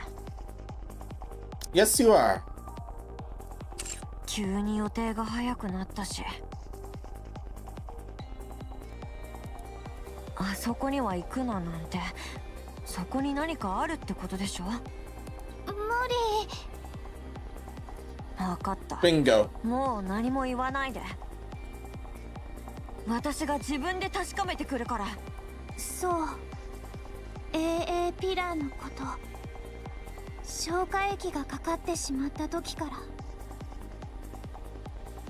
Yes, you are. 急に予定が早くなったし、あそこには行くななんて、そこに何かあるってことでしょ。無理。分かった。 Bingo. もう何も言わないで。私が自分で確かめてくるから。そう、 AA ピラーのこと、消化液がかかってしまった時から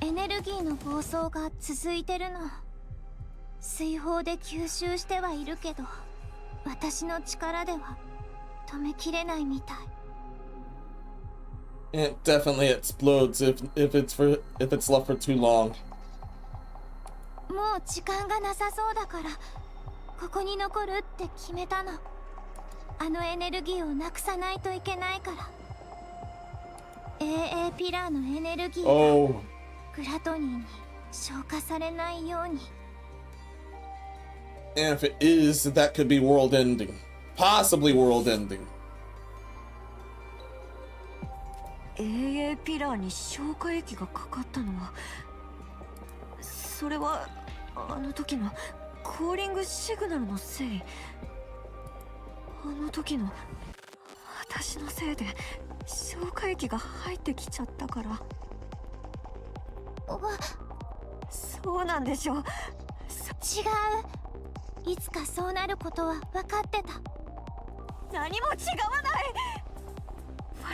エネルギーの暴走が続いてるの。水泡で吸収してはいるけど、私の力では止めきれないみたい。 It definitely explodes if it's left for too long. もう時間がなさそうだからここに残るって決めたの。あのエネルギーをなくさないといけないから。 AA ピラーのエネルギーが Oh. グラトニーに消化されないように。 And if it is, that could be world ending. Possibly world ending. AA ピラーに消化液がかかったのは、それはあの時のコーリングシグナルのせい。あの時の私のせいで消化液が入ってきちゃったから。そうなんでしょ。違う、いつかそうなることは分かってた。何も違わない。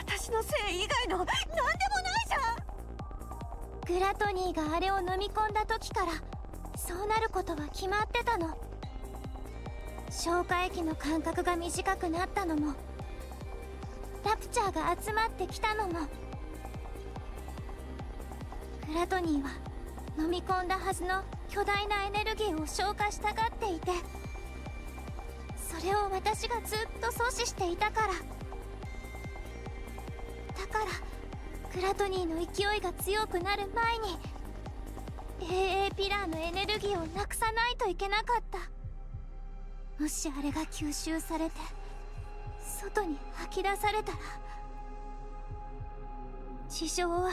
私のせい以外の何でもないじゃん。グラトニーがあれを飲み込んだ時からそうなることは決まってたの。消化液の間隔が短くなったのも、ラプチャーが集まってきたのも、グラトニーは飲み込んだはずの巨大なエネルギーを消化したがっていて、それを私がずっと阻止していたから。だからグラトニーの勢いが強くなる前に AA ピラーのエネルギーをなくさないといけなかった。もしあれが吸収されて外に吐き出されたら、地上は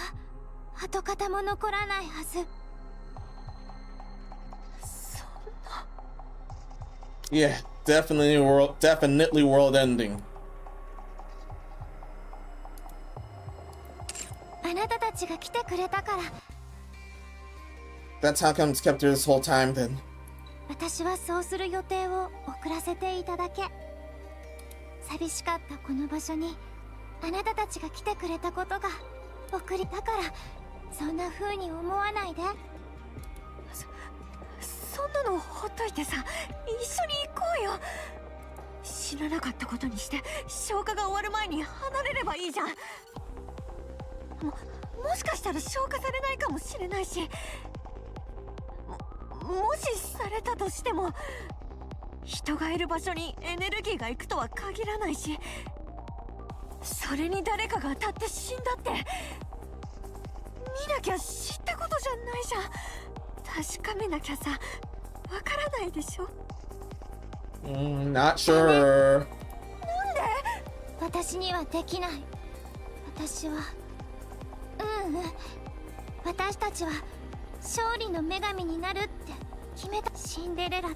跡形も残らないはず。 Yeah, definitely world ending. あなたたちが来てくれたから。 That's how comes kept her this whole time then. 私はそうする予定を遅らせていただけ。寂しかったこの場所にあなたたちが来てくれたことが送りだから、そんな風に思わないで。そんなのほっといてさ、一緒に行こうよ。死ななかったことにして消化が終わる前に離れればいいじゃん。もしかしたら消化されないかもしれないし、もしされたとしても人がいる場所にエネルギーが行くとは限らないし、それに誰かが当たって死んだって見なきゃ知ったことじゃないじゃん。確かめなきゃさ、わからないでしょ。Not sure. なんで？私にはできない。私は私たちは勝利の女神になるって決めた。シンデレラと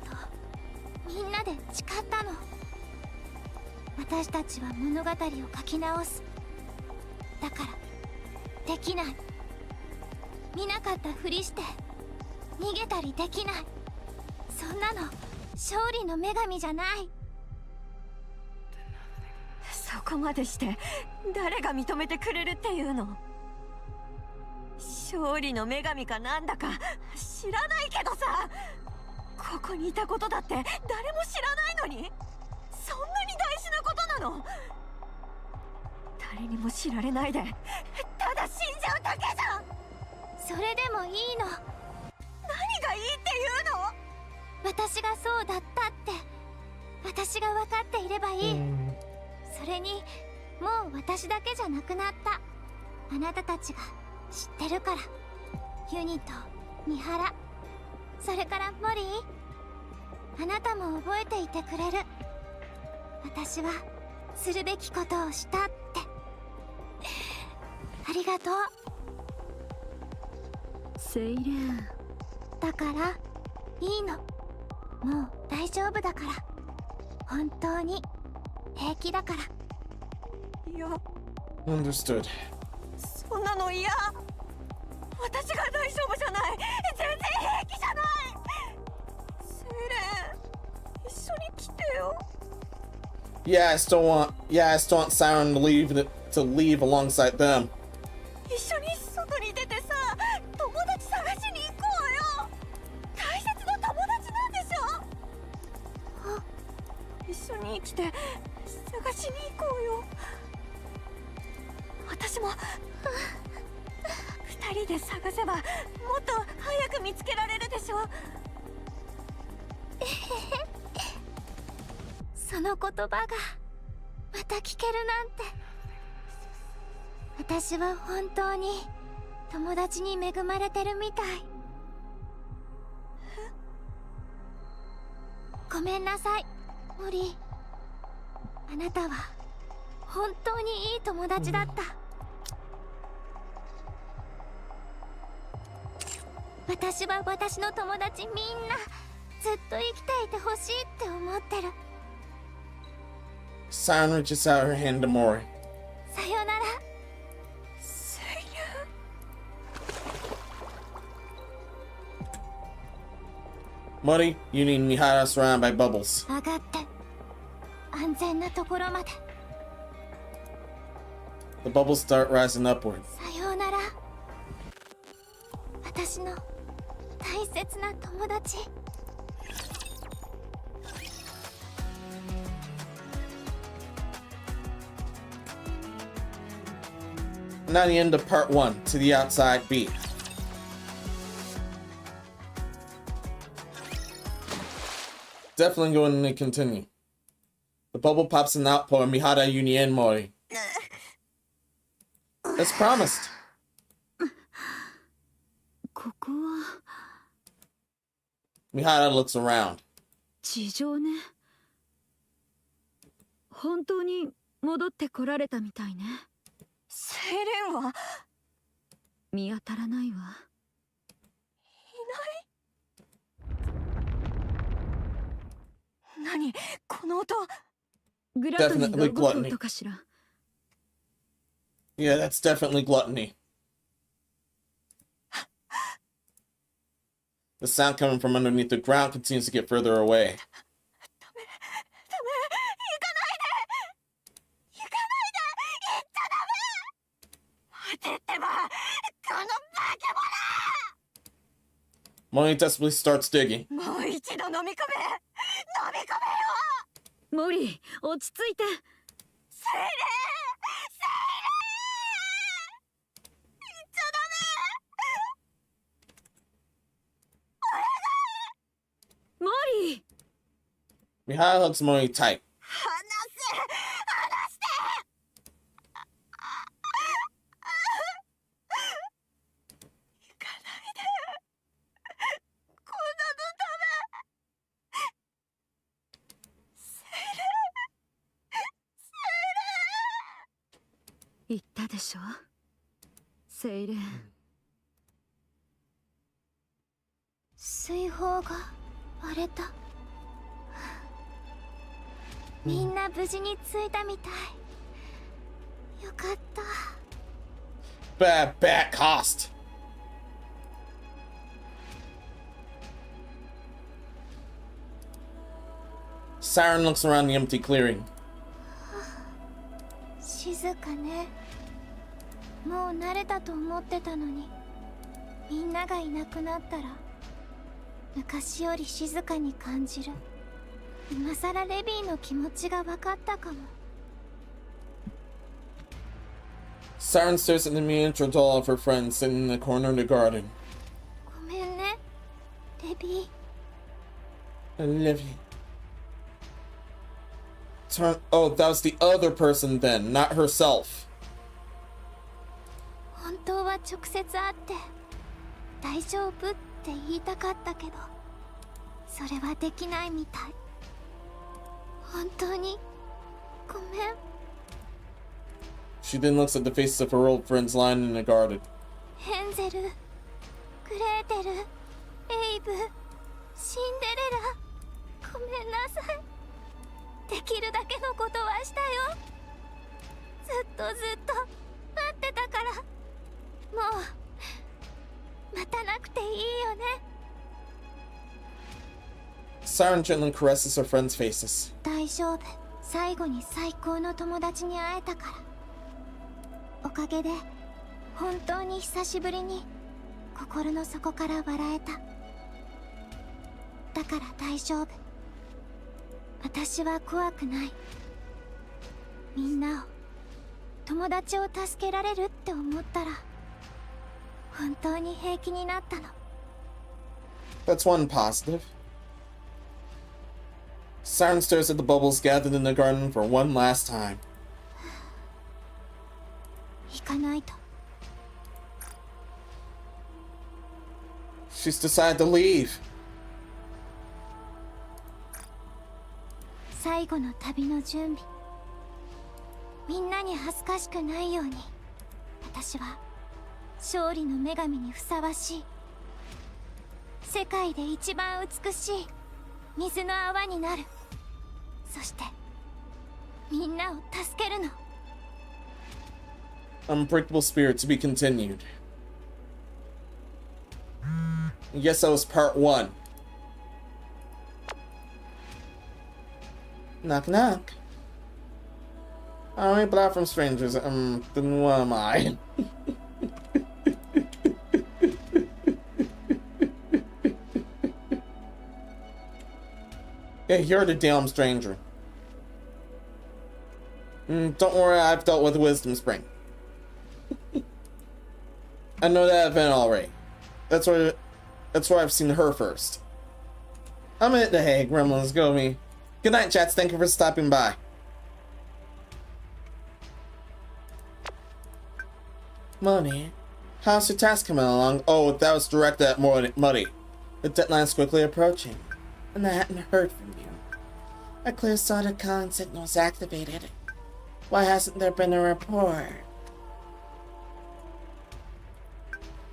みんなで誓ったの。私たちは物語を書き直す。だからできない。見なかったふりして逃げたりできない。そんなの勝利の女神じゃない。そこまでして誰が認めてくれるっていうの？勝利の女神かなんだか知らないけどさ、ここにいたことだって誰も知らないのに、そんなに大事なことなの？誰にも知られないでただ死んじゃうだけじゃん。それでもいいの。何がいいっていうの？私がそうだったって私が分かっていればいい。それにもう私だけじゃなくなった。あなたたちが知ってるから。ユニと三原、それからモリー、あなたも覚えていてくれる。私はするべきことをしたって。ありがとう。セイレン。だからいいの、もう大丈夫だから。本当に平気だから。いや、 Understood. そんなの嫌。私が大丈夫じゃない。全然平気じゃない。セイレン、一緒に来てよ。Yeah, I still want Siren to leave alongside them. 一緒に外に出てさ、友達探しに行こうよ。大切な友達なんでしょ。一緒に来て探しに行こうよ。私も二人で探せばもっと早く見つけられるでしょ。その言葉がまた聞けるなんて。私は本当に友達に恵まれてるみたい。ごめんなさい、モリー。あなたは本当にいい友達だった。私は私の友達みんなずっと生きていてほしいって思ってる。Siren reaches out her hand to Mori. さよなら。セイレン。 Mori, you need Mihara surrounded by bubbles. 上がって安全なところまで。 The bubbles start rising upward. さようなら、私の大切な友達。Now the end of part 1 to the outside B. Definitely going to continue. The bubble pops in the outpour and Mihara Union Mori. As promised. ここは Mihara looks around. 地上ね。本当に戻ってこられたみたいね。セイレンは見当たらないわ。何この音。グラトニーが動く音かしら。Yeah, that's definitely gluttony. The sound coming from underneath the ground continues to get further away. 待てってば、このバケ Moni desperately starts digging. モラ。もう一度飲み込め。飲み込めよ。モリー、落ち着いて。セイレン、セイレン。言っちゃダメ。モリー。 Mihara hugs Moni tight. 離して。行かないで。こんなのダメ。セイレン、言ったでしょ、セイレン。水泡が割れた。みんな無事に着いたみたい。よかった。 Bad cost. Siren looks around the empty clearing. 静かね。もう慣れたと思ってたのに、みんながいなくなったら昔より静かに感じる。今さらレビーの気持ちが分かったかも。 Siren stares at the miniature doll of her friend sitting in the corner of the garden. ごめんね、レビー。 I love you. Oh, that was the other person then, not herself. 本当は直接会って大丈夫って言いたかったけど、それはできないみたい。本当にごめん。She then looks at the faces of her old friends lying in the garden. ヘンゼル、グレーテル、エイブ、シンデレラ、ごめんなさい。できるだけのことはしたよ。ずっと待ってたから。もう待たなくていいよね。Siren gently caresses her friends' faces. 大丈夫。最後に最高の友達に会えたから。おかげで本当に久しぶりに心の底から笑えた。だから大丈夫。私は怖くない。みんなを、友達を助けられるって思ったら本当に平気になったの。 That's one positive. Siren stares at the bubbles gathered in the garden for one last time. 行かないと。 She's decided to leave. 最後の旅の準備。みんなに恥ずかしくないように、私は勝利の女神にふさわしい、世界で一番美しい水の泡になる。そしてみんなを助けるの。 Unbreakable Sphere to be continued. I guess that was part 1. Knock knock. Alright, but out from strangers. Then what am I? Yeah, you're the damn stranger. Don't worry, I've dealt with Wisdom Spring. I know that event already. That's where I've seen her first. I'm at the hay, gremlins, go me. Good night, chats. Thank you for stopping by. Money. How's your task coming along? Oh, that was directed at Muddy. The deadline's quickly approaching, and I hadn't heard from you. A clear solid calling signal is activated. Why hasn't there been a report?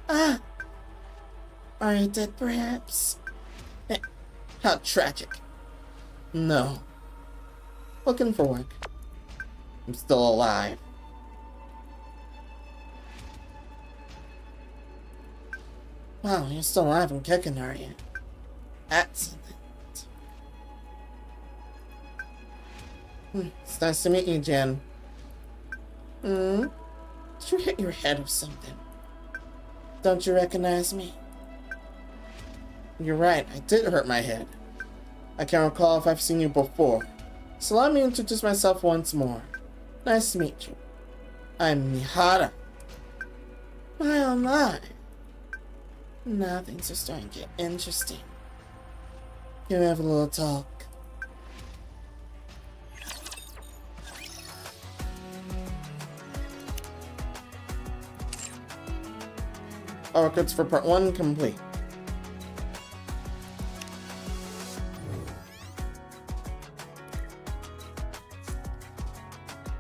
Ah! Are you dead, perhaps? How tragic. No. Looking for work. I'm still alive. Wow, you're still alive and kicking, are you? Excellent. It's nice to meet you, Jen. Did you hit your head or something? Don't you recognize me? You're right, I did hurt my head. I can't recall if I've seen you before, so let me introduce myself once more. Nice to meet you. I'm Mihara. My oh my. Now things are starting to get interesting. Can we have a little talk? All records for part 1 complete.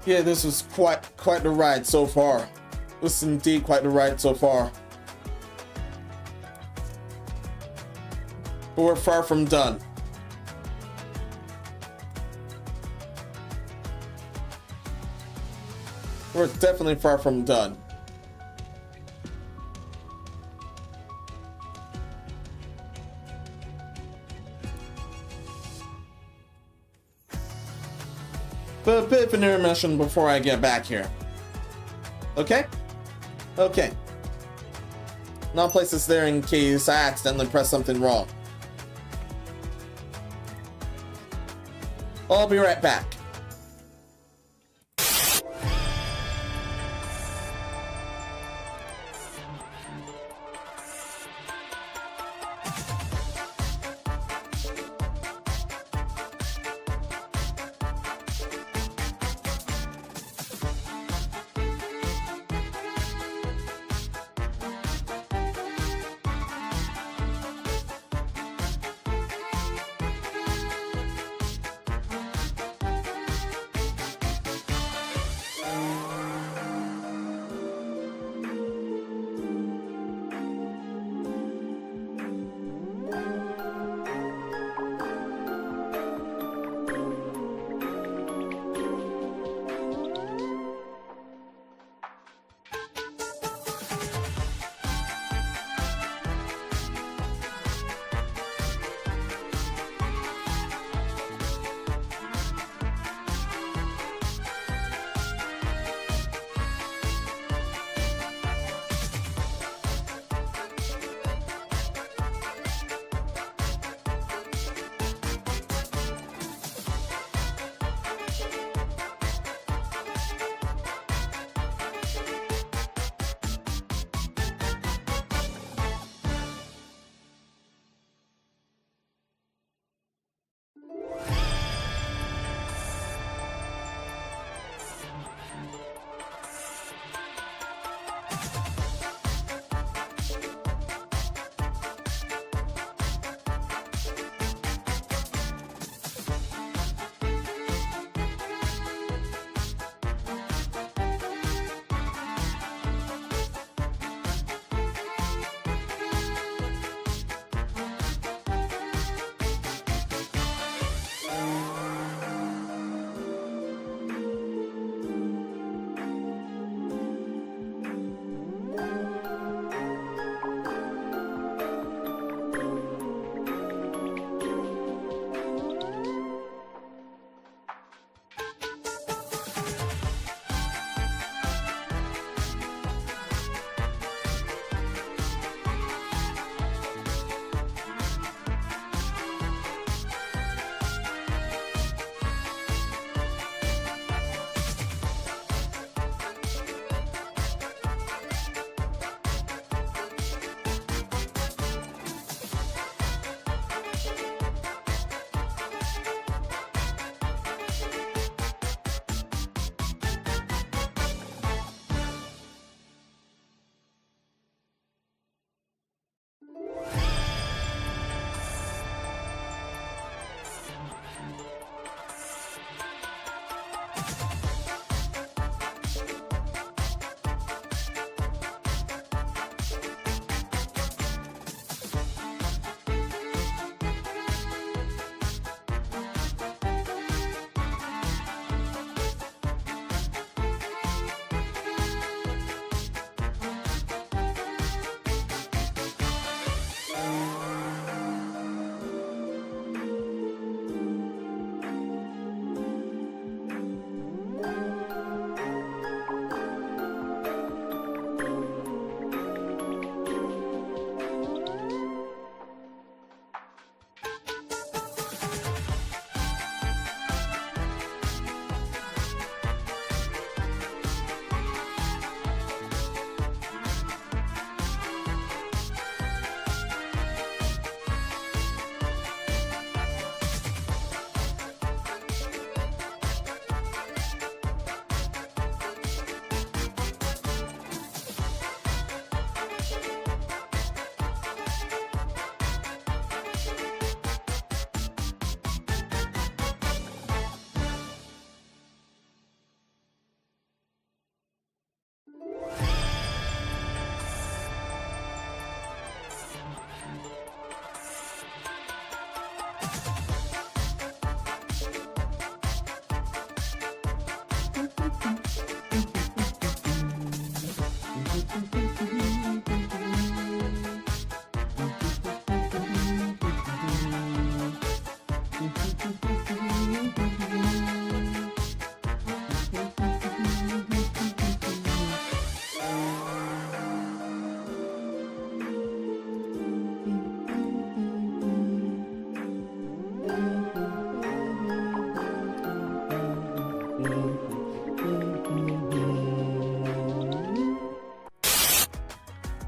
Yeah, this was quite the ride so far. This is indeed quite the ride so far. But we're far from done. We're definitely far from done. But a bit of an intermission before I get back here. Okay? Okay. Now place this there in case I accidentally press something wrong. I'll be right back.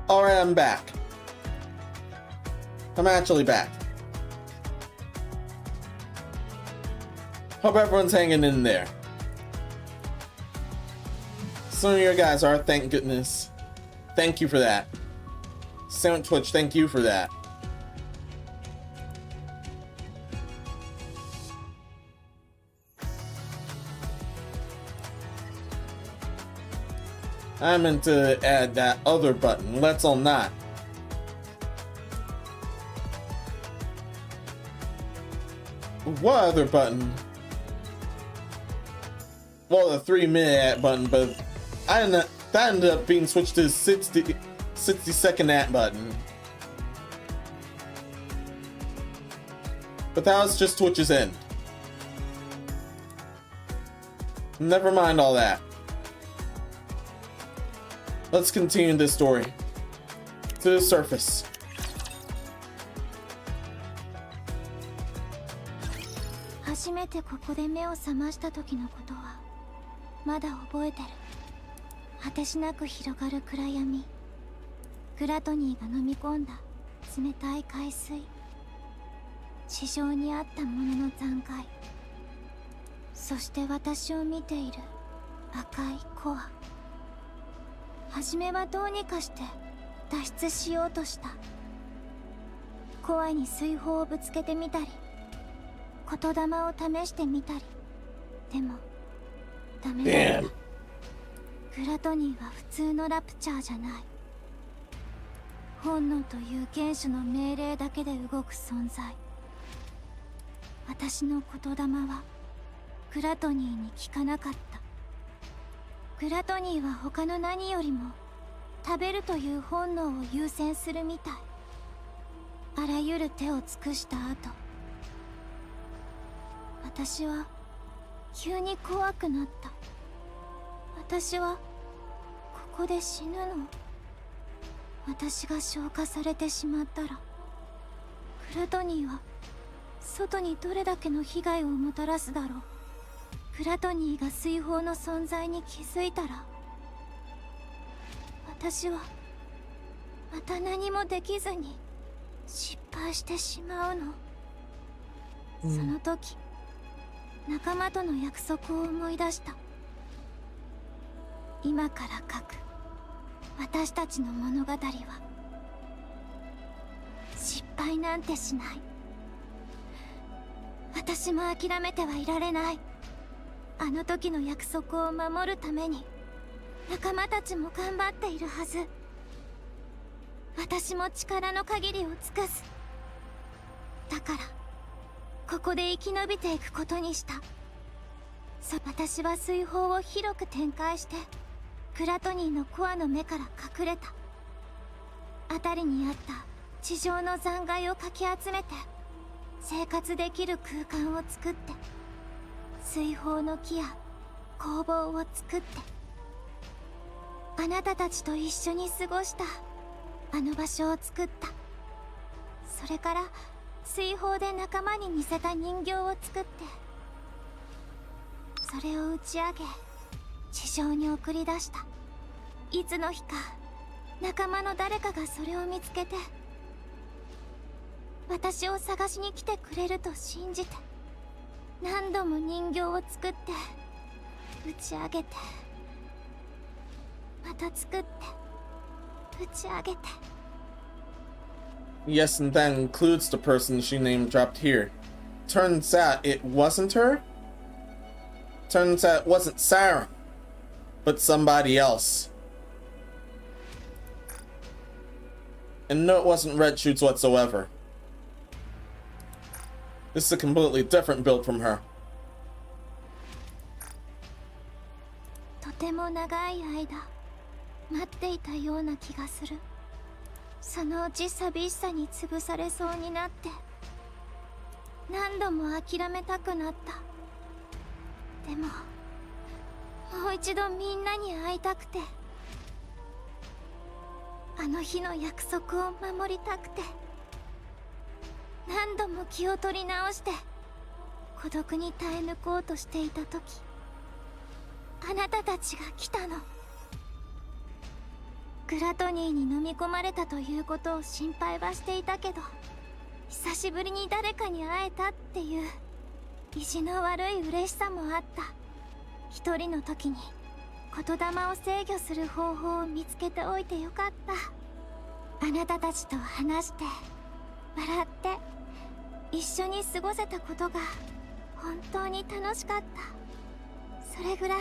Alright, I'm back. I'm actually back. Hope everyone's hanging in there. Some of you guys are, thank goodness. Thank you for that. Sound Twitch, thank you for that. I meant to add that other button. Let's all not. What other button? Well, the 3-minute ad button, but that ended up being switched to 60-second ad button. But that was just Twitch's end. Never mind all that. Let's continue this story to the surface.初めてここで目を覚ました時のことはまだ覚えてる。果てしなく広がる暗闇。グラトニーが飲み込んだ冷たい海水。地上にあったものの残骸。そして私を見ている赤いコア。初めはどうにかして脱出しようとした。コアに水砲をぶつけてみたり言霊を試してみたり。でもダメだった。グラトニーは普通のラプチャーじゃない。本能という原種の命令だけで動く存在。私の言霊はグラトニーに効かなかった。グラトニーは他の何よりも食べるという本能を優先するみたい。あらゆる手を尽くした後、私は急に怖くなった。私はここで死ぬの？私が消化されてしまったらグラトニーは外にどれだけの被害をもたらすだろう。グラトニーが水砲の存在に気づいたら私はまた何もできずに失敗してしまうの。その時仲間との約束を思い出した。今から書く私たちの物語は失敗なんてしない。私も諦めてはいられない。あの時の約束を守るために仲間たちも頑張っているはず。私も力の限りを尽くす。だからここで生き延びていくことにした。私は水砲を広く展開してグラトニーのコアの目から隠れた。辺りにあった地上の残骸をかき集めて生活できる空間を作って、水砲の木や工房を作って、あなたたちと一緒に過ごしたあの場所を作った。それから水砲で仲間に似せた人形を作って、それを打ち上げ地上に送り出した。いつの日か仲間の誰かがそれを見つけて私を探しに来てくれると信じて、何度も人形を作って打ち上げてまた作って打ち上げて。 Yes, and that includes the person she name dropped here. Turns out it wasn't her? Turns out it wasn't Siren, but somebody else. And no, it wasn't Red Shoots whatsoever. This is a completely different build from her. とても長い間待っていたような気がする。そのうち寂しさに潰されそうになって何度も諦めたくなった。でももう一度みんなに会いたくて、あの日の約束を守りたくて、何度も気を取り直して孤独に耐え抜こうとしていた時、あなたたちが来たの。グラトニーに飲み込まれたということを心配はしていたけど、久しぶりに誰かに会えたっていう意地の悪い嬉しさもあった。一人の時に言霊を制御する方法を見つけておいてよかった。あなたたちと話して笑って一緒に過ごせたことが本当に楽しかった。それぐらい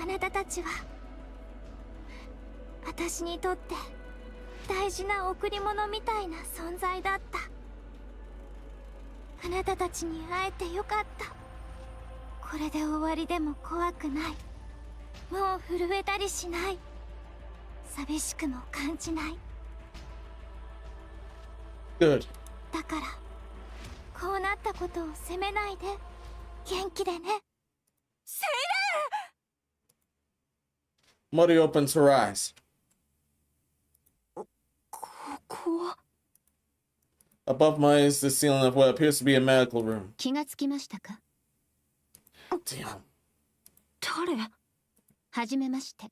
あなたたちは私にとって大事な贈り物みたいな存在だった。あなたたちに会えてよかった。これで終わりでも怖くない。もう震えたりしない。寂しくも感じない。 Good. だからこうなったことを責めないで元気でね。セイレ Mori opens her eyes. ここは Above my is the ceiling of what appears to be a medical room. 気がつきましたか？ Damn. 誰？はじめまして。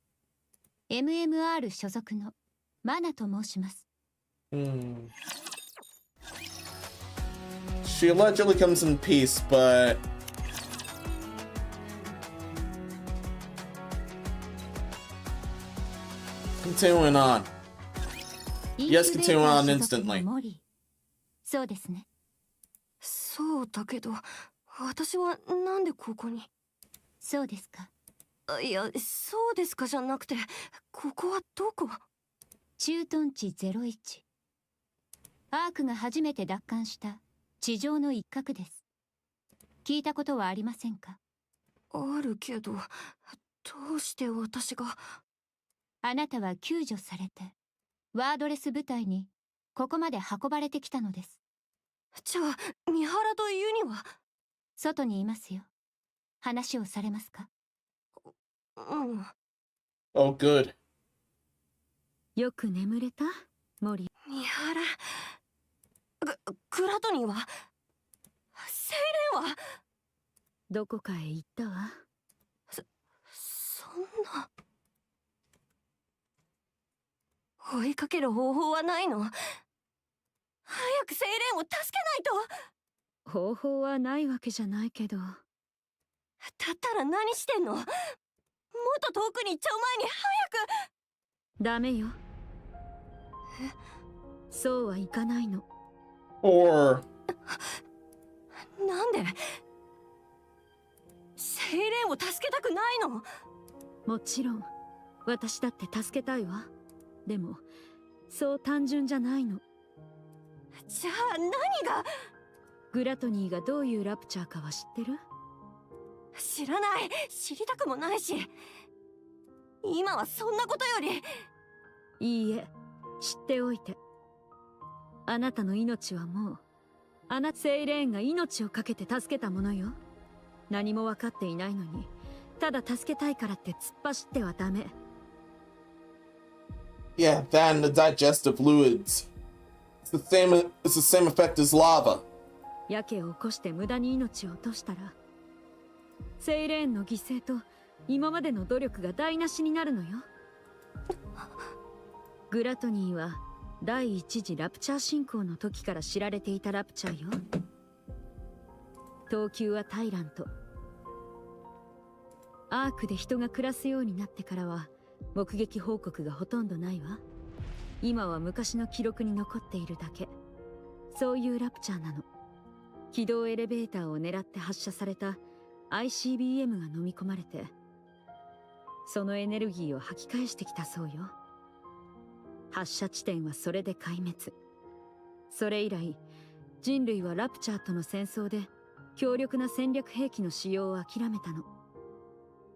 MMR 所属のマナと申します。She allegedly comes in peace, but continuing on. Yes, continue on instantly. モリー。そうですね。そうだけど、私はなんでここに？そうですか。いや、そうですかじゃなくて、ここはどこ？駐屯地01。アークが初めて奪還した地上の一角です。聞いたことはありませんか？あるけど、どうして私が？あなたは救助されてワードレス部隊にここまで運ばれてきたのです。じゃあ三原とユニは？外にいますよ。話をされますか？うん。 Oh, good. よく眠れたモリ。三原、グラトニーは？セイレンは？どこかへ行ったわ。そんな。追いかける方法はないの？早くセイレンを助けないと。方法はないわけじゃないけど。だったら何してんの？もっと遠くに行っちゃう前に早く。ダメよ。そうはいかないの。Or なんで？セイレンを助けたくないの？もちろん私だって助けたいわ。でもそう単純じゃないの。じゃあ何が？グラトニーがどういうラプチャーかは知ってる？知らない。知りたくもないし、今はそんなことより。いいえ、知っておいて。あなたの命はもうセイレーンが命を懸けて助けたものよ。何も分かっていないのにただ助けたいからって突っ走ってはダメ。 yeah, that and the digestive fluids. It's the same effect as lava. やけを起こして無駄に命を落としたらセイレーンの犠牲と今までの努力が台無しになるのよ。グラトニーは第一次ラプチャー進行の時から知られていたラプチャーよ。等級はタイラント。アークで人が暮らすようになってからは目撃報告がほとんどないわ。今は昔の記録に残っているだけ。そういうラプチャーなの。軌道エレベーターを狙って発射された ICBM が飲み込まれて、そのエネルギーを吐き返してきたそうよ。発射地点はそれで壊滅。それ以来人類はラプチャーとの戦争で強力な戦略兵器の使用を諦めたの。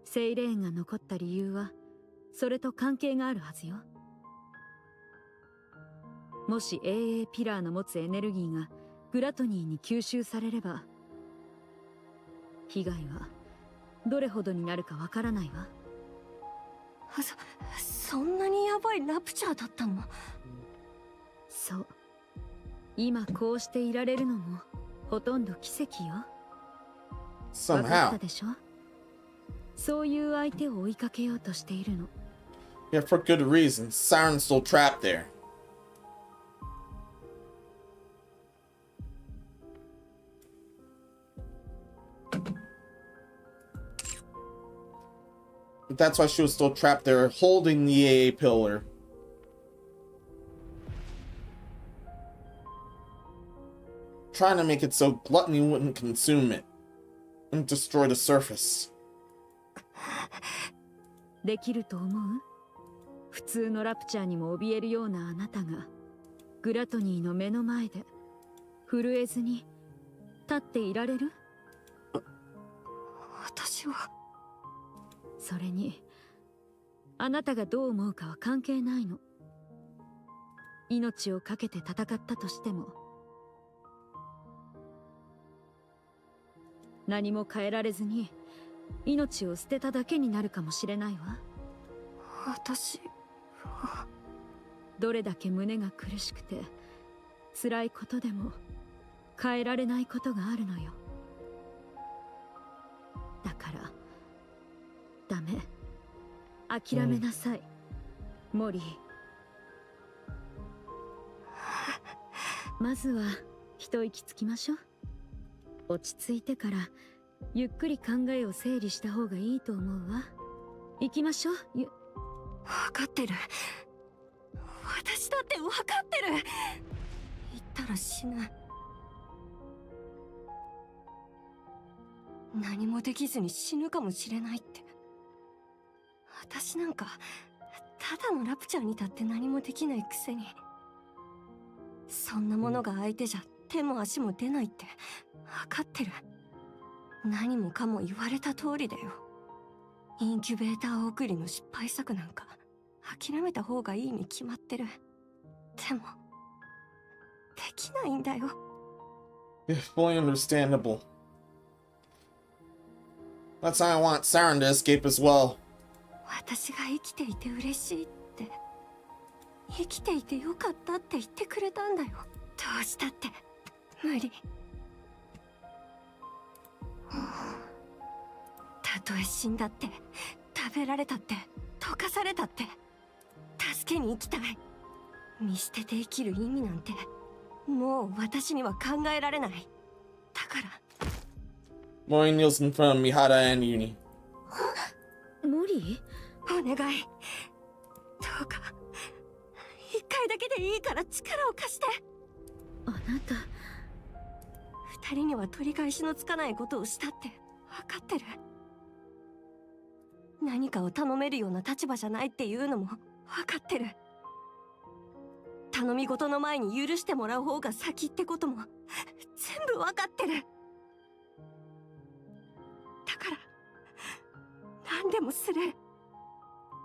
セイレーンが残った理由はそれと関係があるはずよ。もし AA ピラーの持つエネルギーがグラトニーに吸収されれば、被害はどれほどになるかわからないわ。そんなにヤバいラプチャーだったの？そう。今こうしていられるのもほとんど奇跡よ。わかった Somehow. でしょ？そういう相手を追いかけようとしているの。Yeah, for good reason. Siren's still trapped there. But that's why she was still trapped there, holding the AA pillar. Trying to make it so gluttony wouldn't consume it and destroy the surface. できると思う？普通のラプチャーにも怯えるようなあなたがグラトニーの目の前で震えずに立っていられる？私は。それにあなたがどう思うかは関係ないの。命を懸けて戦ったとしても何も変えられずに命を捨てただけになるかもしれないわ。私は。どれだけ胸が苦しくて辛いことでも変えられないことがあるのよ。だからダメ、諦めなさい、モリー。まずは一息つきましょう。落ち着いてからゆっくり考えを整理した方がいいと思うわ。行きましょう。分かってる。私だって分かってる。言ったら死ぬ。何もできずに死ぬかもしれないって。私なんかただのラプチャーにだって何もできないくせに、そんなものが相手じゃ手も足も出ないって分かってる。何もかも言われた通りだよ。インキュベーター送りの失敗作なんか諦めた方がいいに決まってる。でもできないんだよ。Yeah, fully understandable. That's why I want Siren to escape as well. 私が生きていて嬉しいって、生きていてよかったって言ってくれたんだよ。どうしたって無理。たとえ死んだって、食べられたって、溶かされたって、助けに行きたい。見捨てて生きる意味なんてもう私には考えられない。だから。 Mori kneels in front of Mihara and Uni. モリお願い、どうか一回だけでいいから力を貸して。あなた。二人には取り返しのつかないことをしたって分かってる。何かを頼めるような立場じゃないっていうのも分かってる。頼み事の前に許してもらう方が先ってことも全部分かってる。だから何でもする。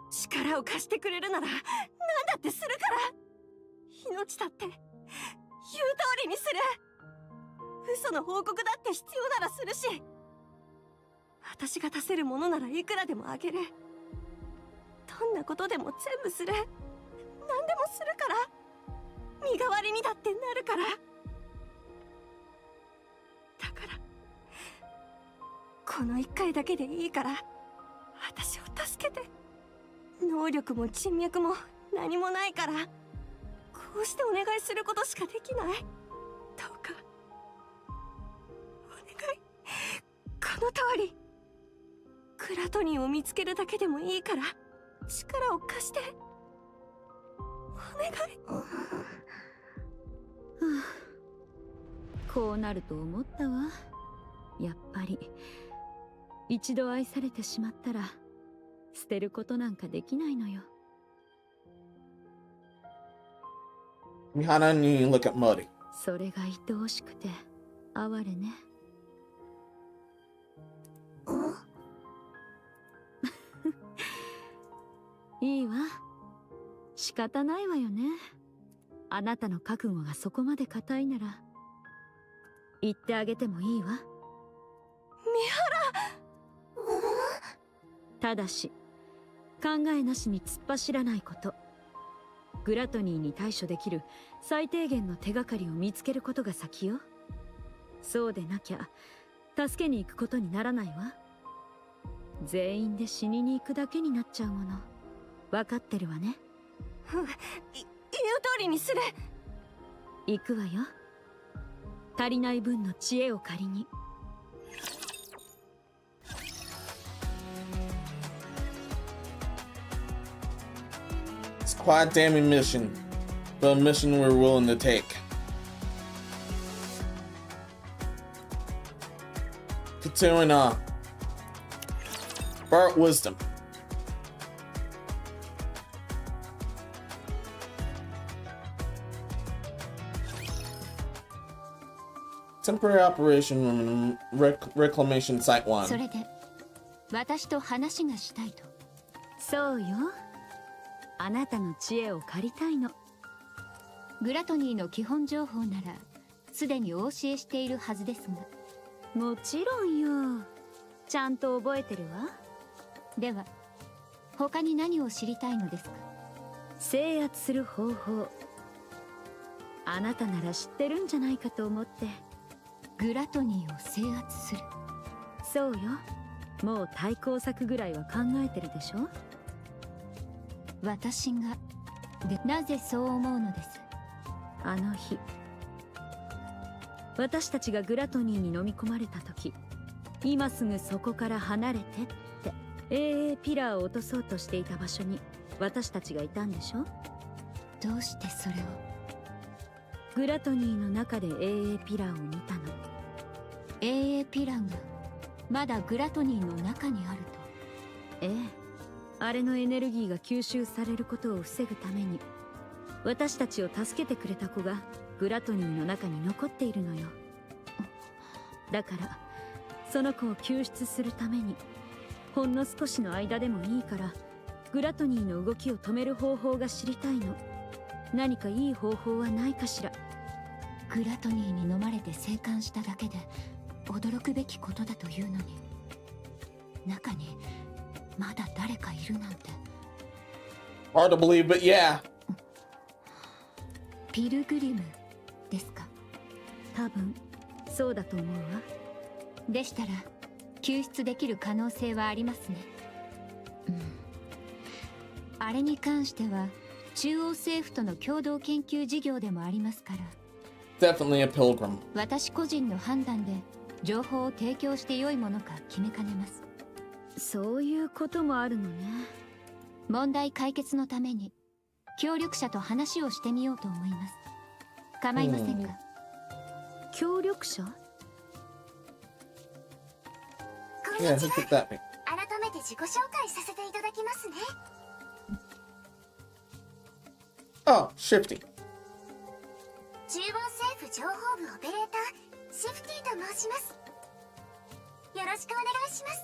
力を貸してくれるなら何だってするから。命だって言う通りにする。嘘の報告だって必要ならするし、私が出せるものならいくらでもあげる。どんなことでも全部する。何でもするから。身代わりにだってなるから。だからこの一回だけでいいから私を助けて。能力も人脈も何もないから、こうしてお願いすることしかできない。どうかお願い。この通りクラトニーを見つけるだけでもいいから力を貸して。お願い。こうなると思ったわ。やっぱり一度愛されてしまったら捨てることなんかできないのよ。 Mihara and Uni look at Mori. それが愛おしくて哀れね。いいわ、仕方ないわよね。あなたの覚悟がそこまで固いなら言ってあげてもいいわ。三原。ただし考えなしに突っ走らないこと。グラトニーに対処できる最低限の手がかりを見つけることが先よ。そうでなきゃ助けに行くことにならないわ。全員で死にに行くだけになっちゃうもの。分かってるわね。言う通りにする。行くわよ。足りない分の知恵を借りに。It's quite a damning mission, but a mission we're willing to take. Continuing on. Bart Wisdom. Temporary operation reclamation site 1. それで私と話がしたいと。そうよ。あなたの知恵を借りたいの。グラトニーの基本情報ならすでにお教えしているはずですが。もちろんよ。ちゃんと覚えてるわ。では他に何を知りたいのですか？制圧する方法。あなたなら知ってるんじゃないかと思って。グラトニーを制圧する。そうよ。もう対抗策ぐらいは考えてるでしょ。私がでなぜそう思うのです？あの日私たちがグラトニーに飲み込まれた時、今すぐそこから離れてってAAピラーを落とそうとしていた場所に私たちがいたんでしょ。どうしてそれを？グラトニーの中でAAピラーを見たの。AA ピラーがまだグラトニーの中にあると。ええ、あれのエネルギーが吸収されることを防ぐために私たちを助けてくれた子がグラトニーの中に残っているのよ。だからその子を救出するためにほんの少しの間でもいいからグラトニーの動きを止める方法が知りたいの。何かいい方法はないかしら。グラトニーに飲まれて生還しただけで驚くべきことだというのに、中にまだ誰かいるなんて。 Hard to believe, but yeah. ピルグリムですか？多分そうだと思うわ。でしたら救出できる可能性はありますね。あれに関しては中央政府との共同研究事業でもありますから。 Definitely a pilgrim. 私個人の判断で情報を提供して良いものか決めかねます。そういうこともあるのね。問題解決のために協力者と話をしてみようと思います。構いませんか？協力者？こん Yeah, にち who は。 put that me? 改めて自己紹介させていただきますね。 Oh, Shifty. 中央政府情報部オペレーターシフティと申します。よろしくお願いします。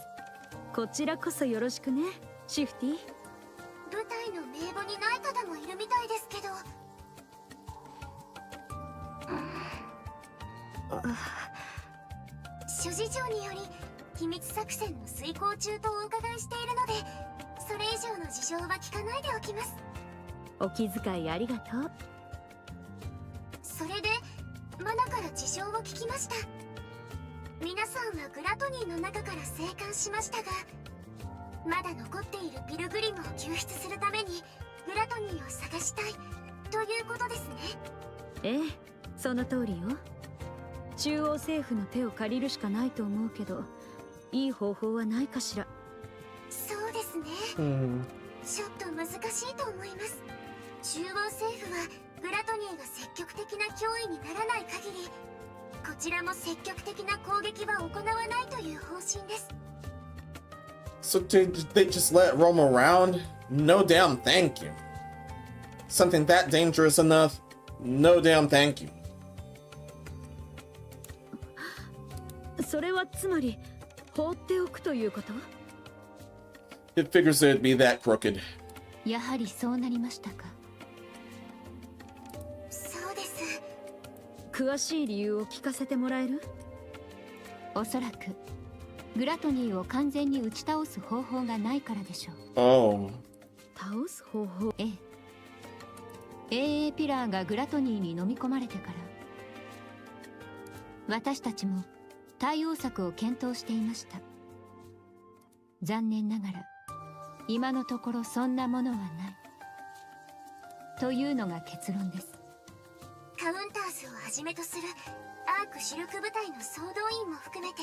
こちらこそよろしくね、シフティ。部隊の名簿にない方もいるみたいですけど。諸事情により秘密作戦の遂行中とお伺いしているので、それ以上の事情は聞かないでおきます。お気遣いありがとう。それでマナから事情を聞きました。皆さんはグラトニーの中から生還しましたが、まだ残っているピルグリムを救出するためにグラトニーを探したいということですね。ええ、その通りよ。中央政府の手を借りるしかないと思うけど、いい方法はないかしら。そうですね、ちょっと難しいと思います。中央政府はグラトニーが積極的な脅威にならない限り、こちらも積極的な攻撃は行わないという方針です。 So they just let it roam around? No damn thank you. Something that dangerous enough? No damn thank you. それはつまり放っておくということ？ It figures it'd be that crooked. やはりそうなりましたか。そうです。詳しい理由を聞かせてもらえる？おそらくグラトニーを完全に打ち倒す方法がないからでしょう。 Oh. 倒す方法？ええ。AA ピラーがグラトニーに飲み込まれてから、私たちも対応策を検討していました。残念ながら今のところそんなものはないというのが結論です。カウンターズをはじめとするアーク主力部隊の総動員も含めて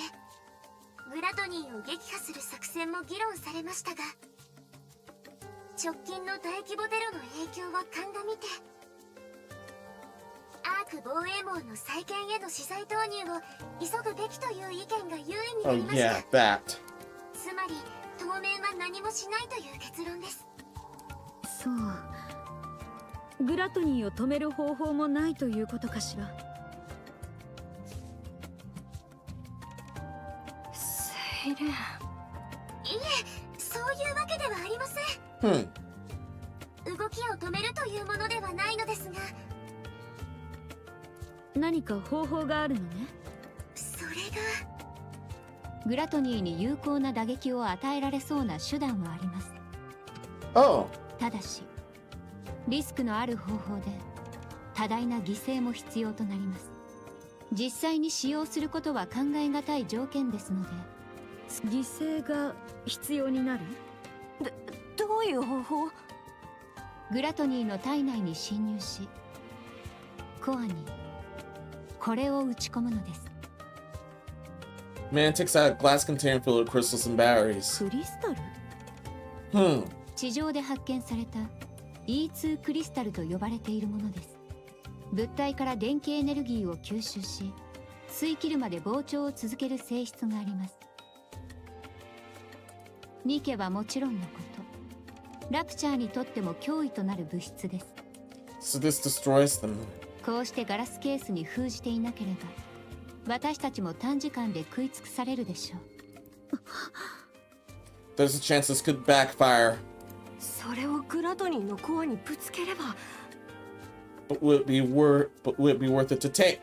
グラトニーを撃破する作戦も議論されましたが、直近の大規模テロの影響は鑑みてアーク防衛網の再建への資材投入を急ぐべきという意見が優位にな Oh りまし yeah, た。 that. つまり当面は何もしないという結論です。そう、グラトニーを止める方法もないということかしら。セイレン、いえ、そういうわけではありません。動きを止めるというものではないのですが、何か方法があるのね。それがグラトニーに有効な打撃を与えられそうな手段はあります。 Oh. ただしリスクのある方法で多大な犠牲も必要となります。実際に使用することは考え難い条件ですので。犠牲が必要になる？どういう方法？グラトニーの体内に侵入しコアにこれを打ち込むのです。 Man takes out a glass container filled with crystals and batteries. クリスタル？地上で発見された E2 クリスタルと呼ばれているものです。物体から電気エネルギーを吸収し吸い切るまで膨張を続ける性質があります。ニケはもちろんのことラプチャーにとっても脅威となる物質です。 So this destroys them. こうしてガラスケースに封じていなければ私たちも短時間で食い尽くされるでしょう。 There's a chance this could backfire. それをグラトニーのコアにぶつければ。But would it be worth it to take?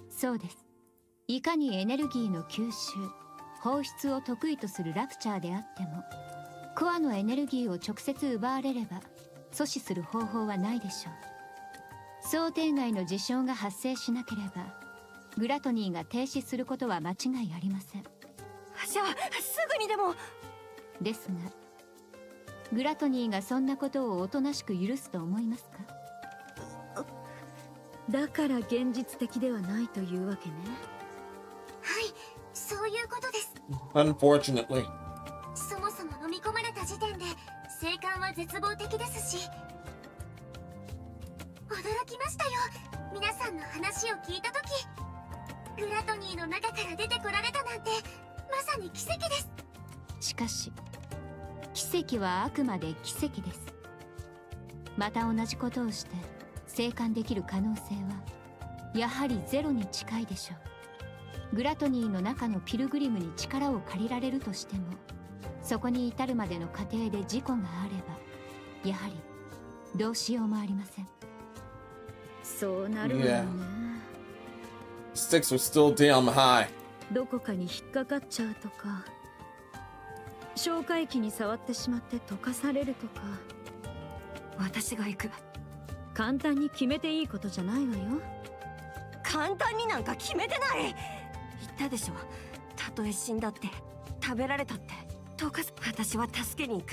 そうです。いかにエネルギーの吸収放出を得意とするラプチャーであってもコアのエネルギーを直接奪われれば阻止する方法はないでしょう。想定外の事象が発生しなければグラトニーが停止することは間違いありません。じゃあすぐにでも。ですがグラトニーがそんなことをおとなしく許すと思いますか？だから現実的ではないというわけね。はい、そういうことです。 Unfortunately. そもそも飲み込まれた時点で生還は絶望的ですし、驚きましたよ。皆さんの話を聞いたときグラトニーの中から出てこられたなんてまさに奇跡です。しかし奇跡はあくまで奇跡です。また同じことをして生還できる可能性はやはりゼロに近いでしょう。グラトニーの中のピルグリムに力を借りられるとしてもそこに至るまでの過程で事故があればやはりどうしようもありません。そうなるわよね。Stakes are still damn high. どこかに引っかかっちゃうとか消化液に触ってしまって溶かされるとか。私が行く。簡単に決めていいことじゃないわよ。簡単になんか決めてない。言ったでしょ、たとえ死んだって食べられたって溶かす。私は助けに行く。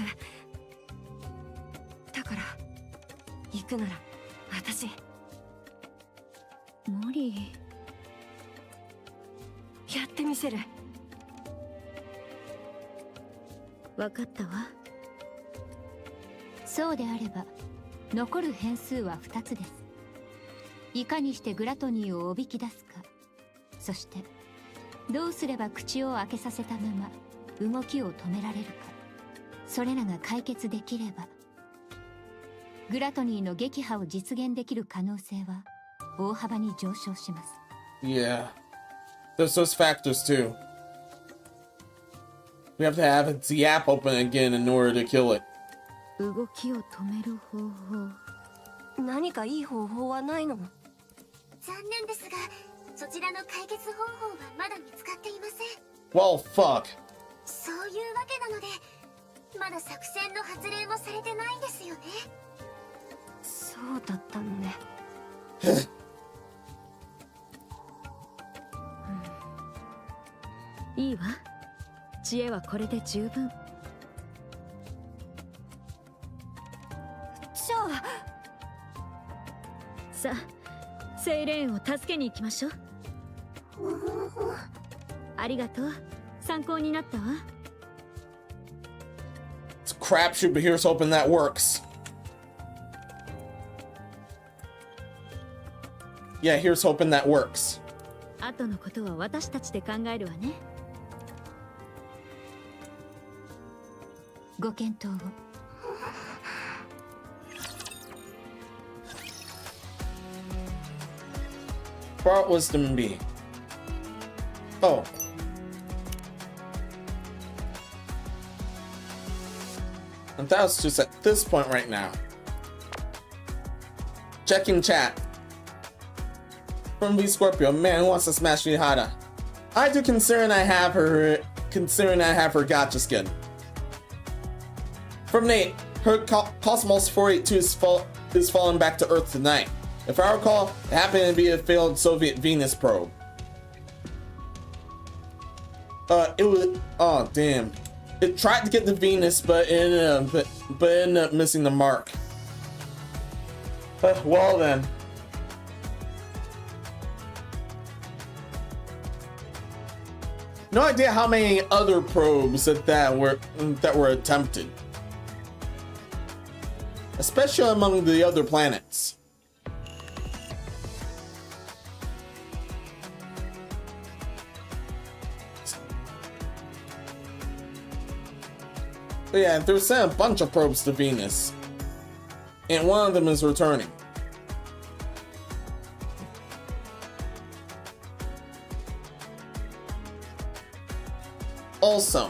だから行くなら私。モリーやってみせる。わかったわ。そうであれば残る変数は2つです。いかにしてグラトニーをおびき出すか、そしてどうすれば口を開けさせたまま動きを止められるか。それらが解決できればグラトニーの撃破を実現できる可能性は大幅に上昇します。 Yeah. There's those factors too. We have to have the app open again in order to kill it. 動きを止める方法。何かいい方法はないの？残念ですがそちらの解決方法はまだ見つかっていません。 Well, fuck. そういうわけなのでまだ作戦の発令もされてないんですよね。そうだったのね。いいわ。知恵はこれで十分。しょう。さあセイレーンを助けに行きましょう。ありがとう、参考になったわ。 It's a crapshoot, but here's hoping that works. Yeah, here's hoping that works. 後のことは私たちで考えるわね。ご検討を。Brought wisdom B. Oh. And that's just at this point right now. Checking chat. From V Scorpio, man who wants to smash Mihara. I do considering I have her gotcha skin. From Nate, her Cosmos 482 is falling back to Earth tonight. If I recall, it happened to be a failed Soviet Venus probe. It was, oh damn. It tried to get to Venus, but ended up missing the mark. Well then. No idea how many other probes that were attempted. Especially among the other planets. But yeah, they're sending a bunch of probes to Venus. And one of them is returning. Also,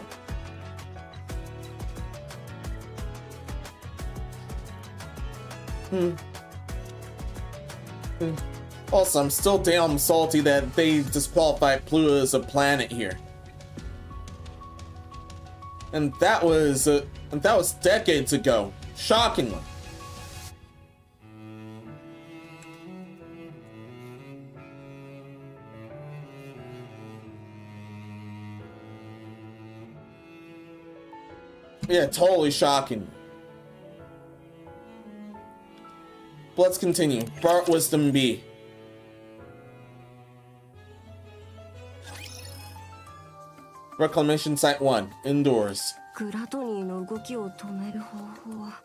also, I'm still damn salty that they disqualified Pluto as a planet here. And that was decades ago. Shockingly. Yeah, totally shocking. But let's continue. Bart Wisdom B. Reclamation Site 1, indoors. グラトニーの動きを止める方法は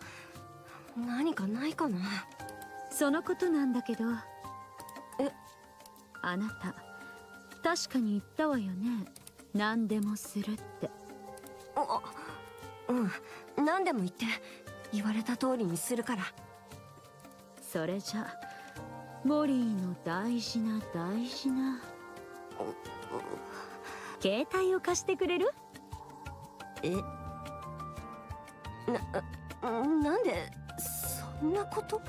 何かないかな。そのことなんだけど。え、あなた確かに言ったわよね。何でもするって。うん、何でも言って言われた通りにするから。それじゃモリーの大事な大事な携帯を貸してくれる？え、なんでそんなこと？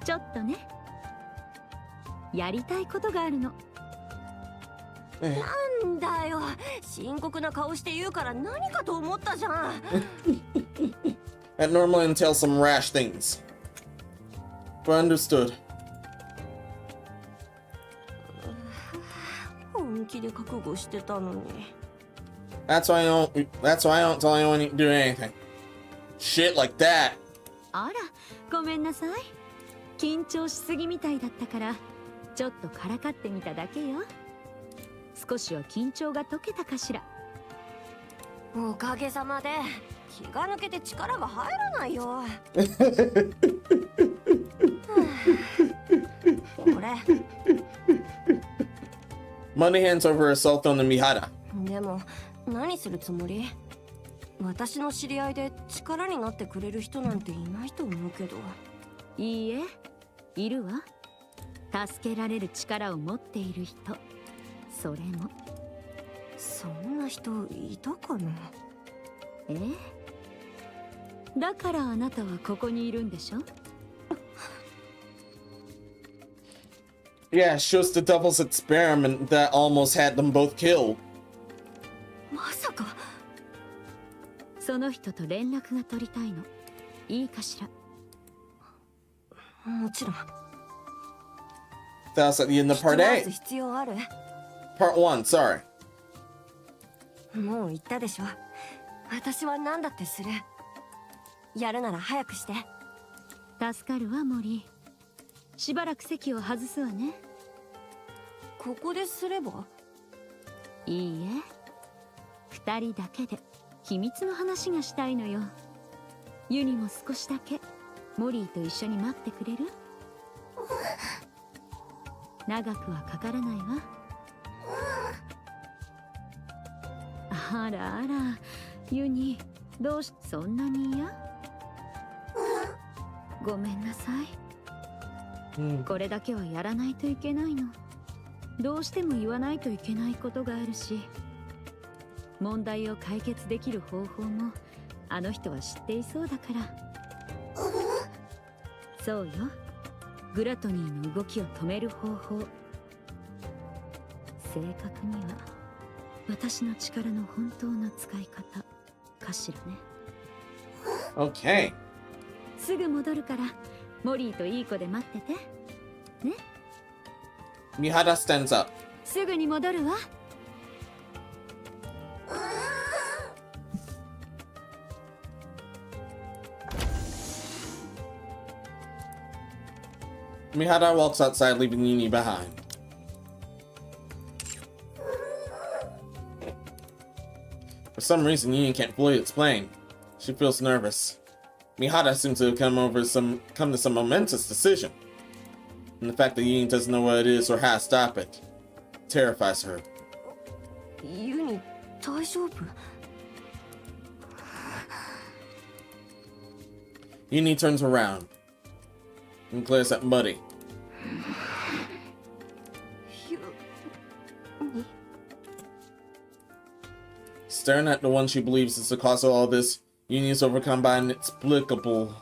ちょっとね、やりたいことがあるの。なんだよ、深刻な顔して言うから何かと思ったじゃん。That normally entails some rash things. But understood. 本気で覚悟してたのに。That's why I don't tell anyone to do anything. Shit like that. あら、ごめんなさい。緊張しすぎみたいだったから、ちょっとからかってみただけよ。少しは緊張が解けたかしら。おかげさまで気が抜けて力が入らないよ。これ。Money hands over her cell phone to Mihara. でも何するつもり？私の知り合いで力になってくれる人なんていないと思うけど。いいえ、いるわ。助けられる力を持っている人。それも。そんな人いたかな？だからあなたはここにいるんでしょ？ Yeah, shows the devil's experiment that almost had them both killed. まさか。その人と連絡が取りたいの。いいかしら？もちろん。That was at the end of part A. 必要ある？ Part 1, sorry. もう言ったでしょ。私は何だってする。やるなら早くして。助かるわ森。しばらく席を外すわね。ここですれば？いいえ、二人だけで秘密の話がしたいのよ。ユニも少しだけモリーと一緒に待ってくれる？長くはかからないわ。あらあら、ユニ、どうしそんなに嫌？ごめんなさい。これだけはやらないといけないの。どうしても言わないといけないことがあるし、問題を解決できる方法もあの人は知っていそうだから。そうよ、グラトニーの動きを止める方法。正確には私の力の本当の使い方かしらね。 Okay. すぐ戻るからモリーといい子で待っててね。 Mihara stands up. すぐに戻るわ。Mihara walks outside, leaving Yuni behind. For some reason, Yuni can't fully explain. She feels nervous. Mihara seems to have come to some momentous decision. And the fact that Yuni doesn't know what it is or how to stop it terrifies her. ユニ、大丈夫？ Yuni turns around and glares at Muddy. ユニ。 Staring at the one she believes is the cause of all this, Yuni is overcome by an inexplicable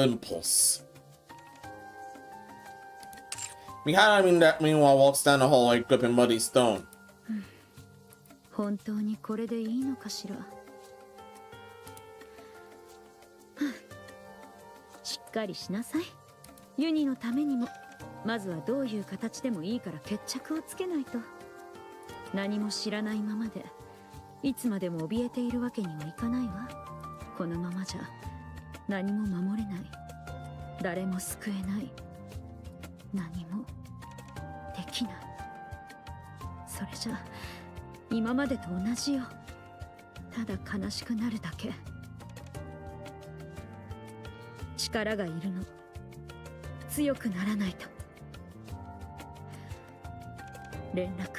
impulse. Mihara, meanwhile, walks down the hallway, gripping Muddy's stone. 本当にこれでいいのかしら。しっかりしなさい。ユニのためにも、まずはどういう形でもいいから決着をつけないと。何も知らないままでいつまでも怯えているわけにはいかないわ。このままじゃ何も守れない、誰も救えない、何もできない。それじゃ今までと同じよ。ただ悲しくなるだけ。力がいるの。強くならないと。連絡を。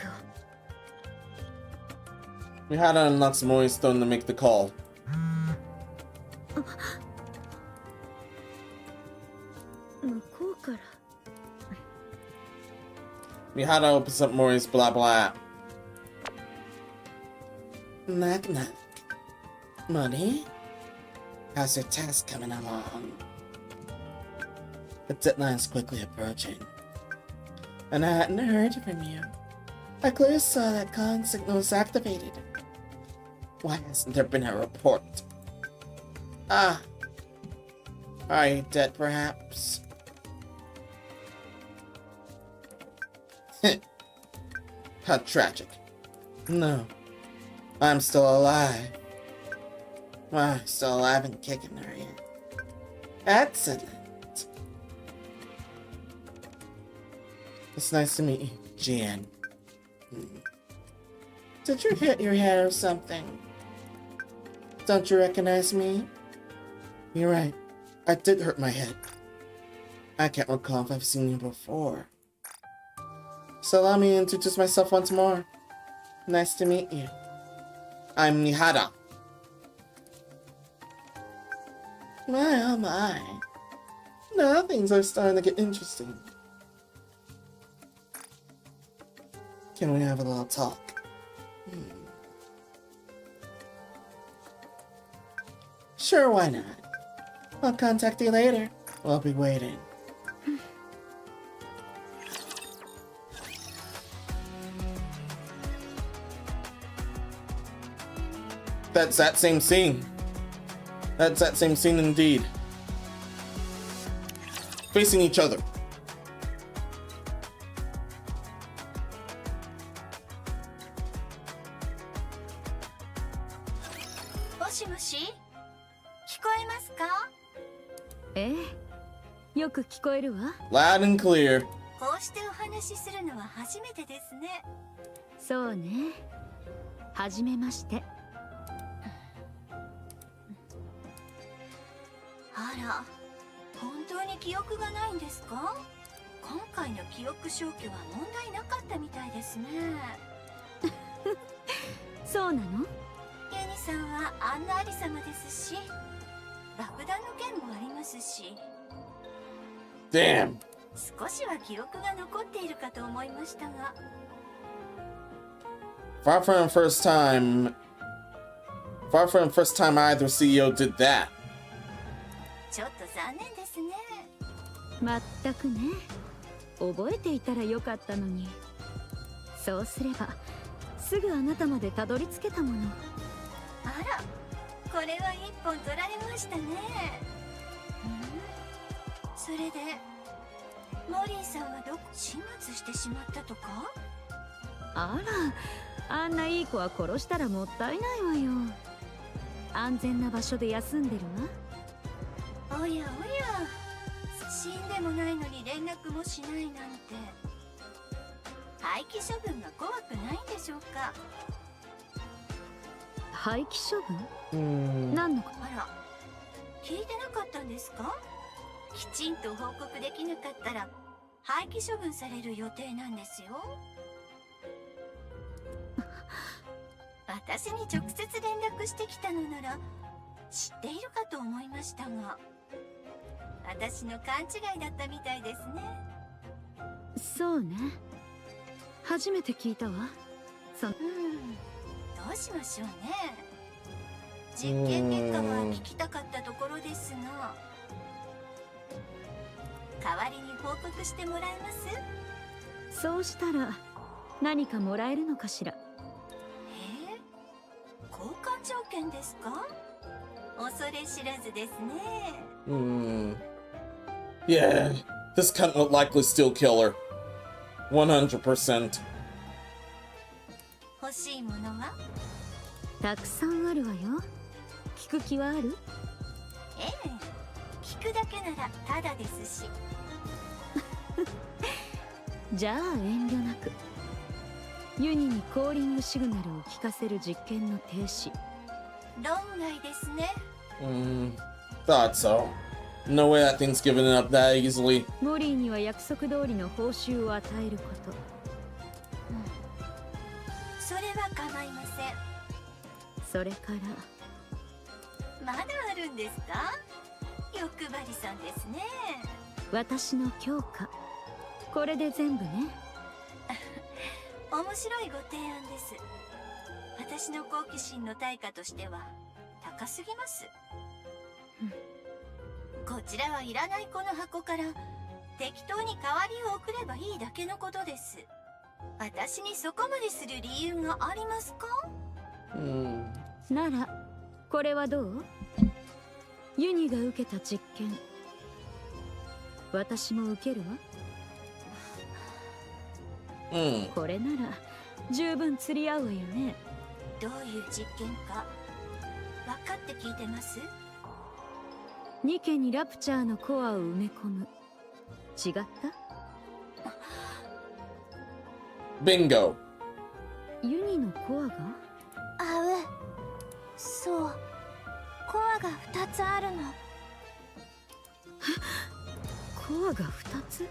Mihara unlocks Mori's stone to make the call. 向こうから。 Mihara opens up Mori's blah blah app. Knock knock. Muddy? How's your task coming along? The deadline's quickly approaching. And I hadn't heard from you. I clearly saw that calling signal was activated. Why hasn't there been a report? Ah. Are you dead, perhaps? How tragic. No. I'm still alive. Wow, still alive and kicking her in. Excellent. It's nice to meet you, Jan. Did you hit your head or something? Don't you recognize me? You're right. I did hurt my head. I can't recall if I've seen you before. So allow me to introduce myself once more. Nice to meet you. I'm Mihara. My, oh my. Now things are starting to get interesting. Can we have a little talk? Sure, why not? I'll contact you later. I'll be waiting. That's that same scene. That's that same scene indeed. Facing each other. しもし、聞こえますか？ええ、よく聞こえるわ。 Loud and clear. こうしてお話しするのは初めてですね。そうね。はじめまして。あら、本当に記憶がないんですか？今回の記憶消去は問題なかったみたいですね。そうなの？ユニさんはアンナありさまですし、爆弾の件もありますし、 Damn. 少しは記憶が残っているかと思いましたが。Far from the first time either CEO did that. ちょっと残念ですね。まったくね。覚えていたらよかったのに。そうすればすぐあなたまでたどり着けたもの。あら、これは一本取られましたね。それでモリーさんはどこ始末してしまったとか？あら、あんないい子は殺したらもったいないわよ。安全な場所で休んでるおやおや、死んでもないのに連絡もしないなんて、廃棄処分が怖くないんでしょうか？わ。廃棄処分？ Hmm. 何のか？あら、聞いてなかったんですか？きちんと報告できなかったら廃棄処分される予定なんですよ。私に直接連絡してきたのなら知っているかと思いましたが、私の勘違いだったみたいですね。そうね。初めて聞いたわ。どうしましょうね。実験結果は聞きたかったところですが、代わりに報告してもらえます？そうしたら何かもらえるのかしら。交換条件ですか？恐れ知らずですね。Hmm. Yeah, this cunt would likely still kill her. 100%. 欲しいものは？たくさんあるわよ。聞く気はある？ええ、聞くだけならタダですし。じゃあ遠慮なく。ユニにコーリングシグナルを聞かせる実験の停止。論外ですね。Thought so. No way that thing's giving it up that easily. モリーには約束通りの報酬を与えること。それは構いません。それからまだあるんですか？欲張りさんですね。私の強化。これで全部ね。面白いご提案です。私の好奇心の対価としては高すぎます。こちらはいらないこの箱から適当に代わりを送ればいいだけのことです。私にそこまでする理由がありますか？ならこれはどう？ユニが受けた実験、私も受けるわ。これなら十分釣り合うわよね。どういう実験か分かって聞いてます？ニケにラプチャーのコアを埋め込む。違った？ Bingo. ユニのコアが？そう、コアが2つあるの。コアが2つ？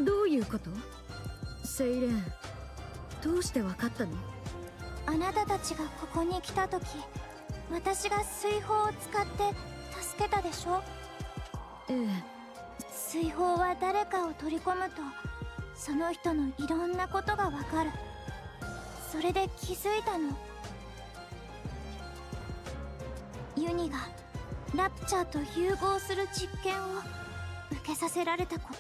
どういうこと？セイレン、どうしてわかったの？あなたたちがここに来た時、私が水砲を使って助けたでしょ？ええ。水砲は誰かを取り込むとその人のいろんなことがわかる。それで気づいたの。ユニがラプチャーと融合する実験を受けさせられたこと、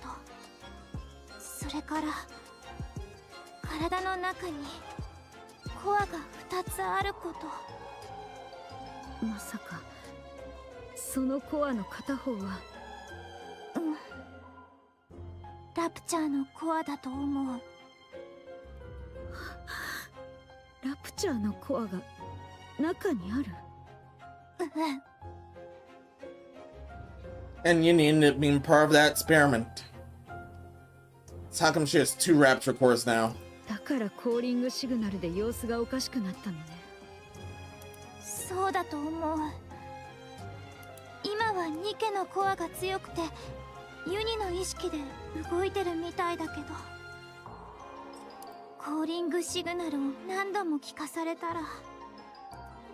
それから体の中にコアが2つあること。まさかそのコアの片方は？ラプチャーのコアだと思う。ラプチャーのコアが中にある？ And Uni ended up being part of that experiment. So how come she has 2 rapture cores now? だからコーリングシグナルで様子がおかしくなったのね。そうだと思う。今はニケのコアが強くてユニの意識で動いてるみたいだけど、コーリングシグナルを何度も聞かされたら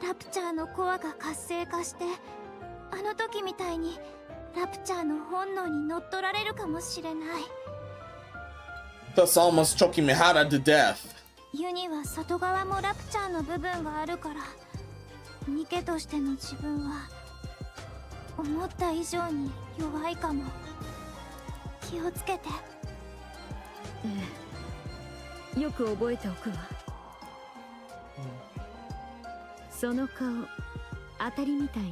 ラプチャーのコアが活性化して、あの時みたいにラプチャーの本能に乗っ取られるかもしれない。Thus almost choking Mihara to death. ユニは外側もラプチャーの部分があるから、ニケとしての自分は思った以上に弱いかも。気をつけて。ええ、よく覚えておくわ。その顔当たりみたいね。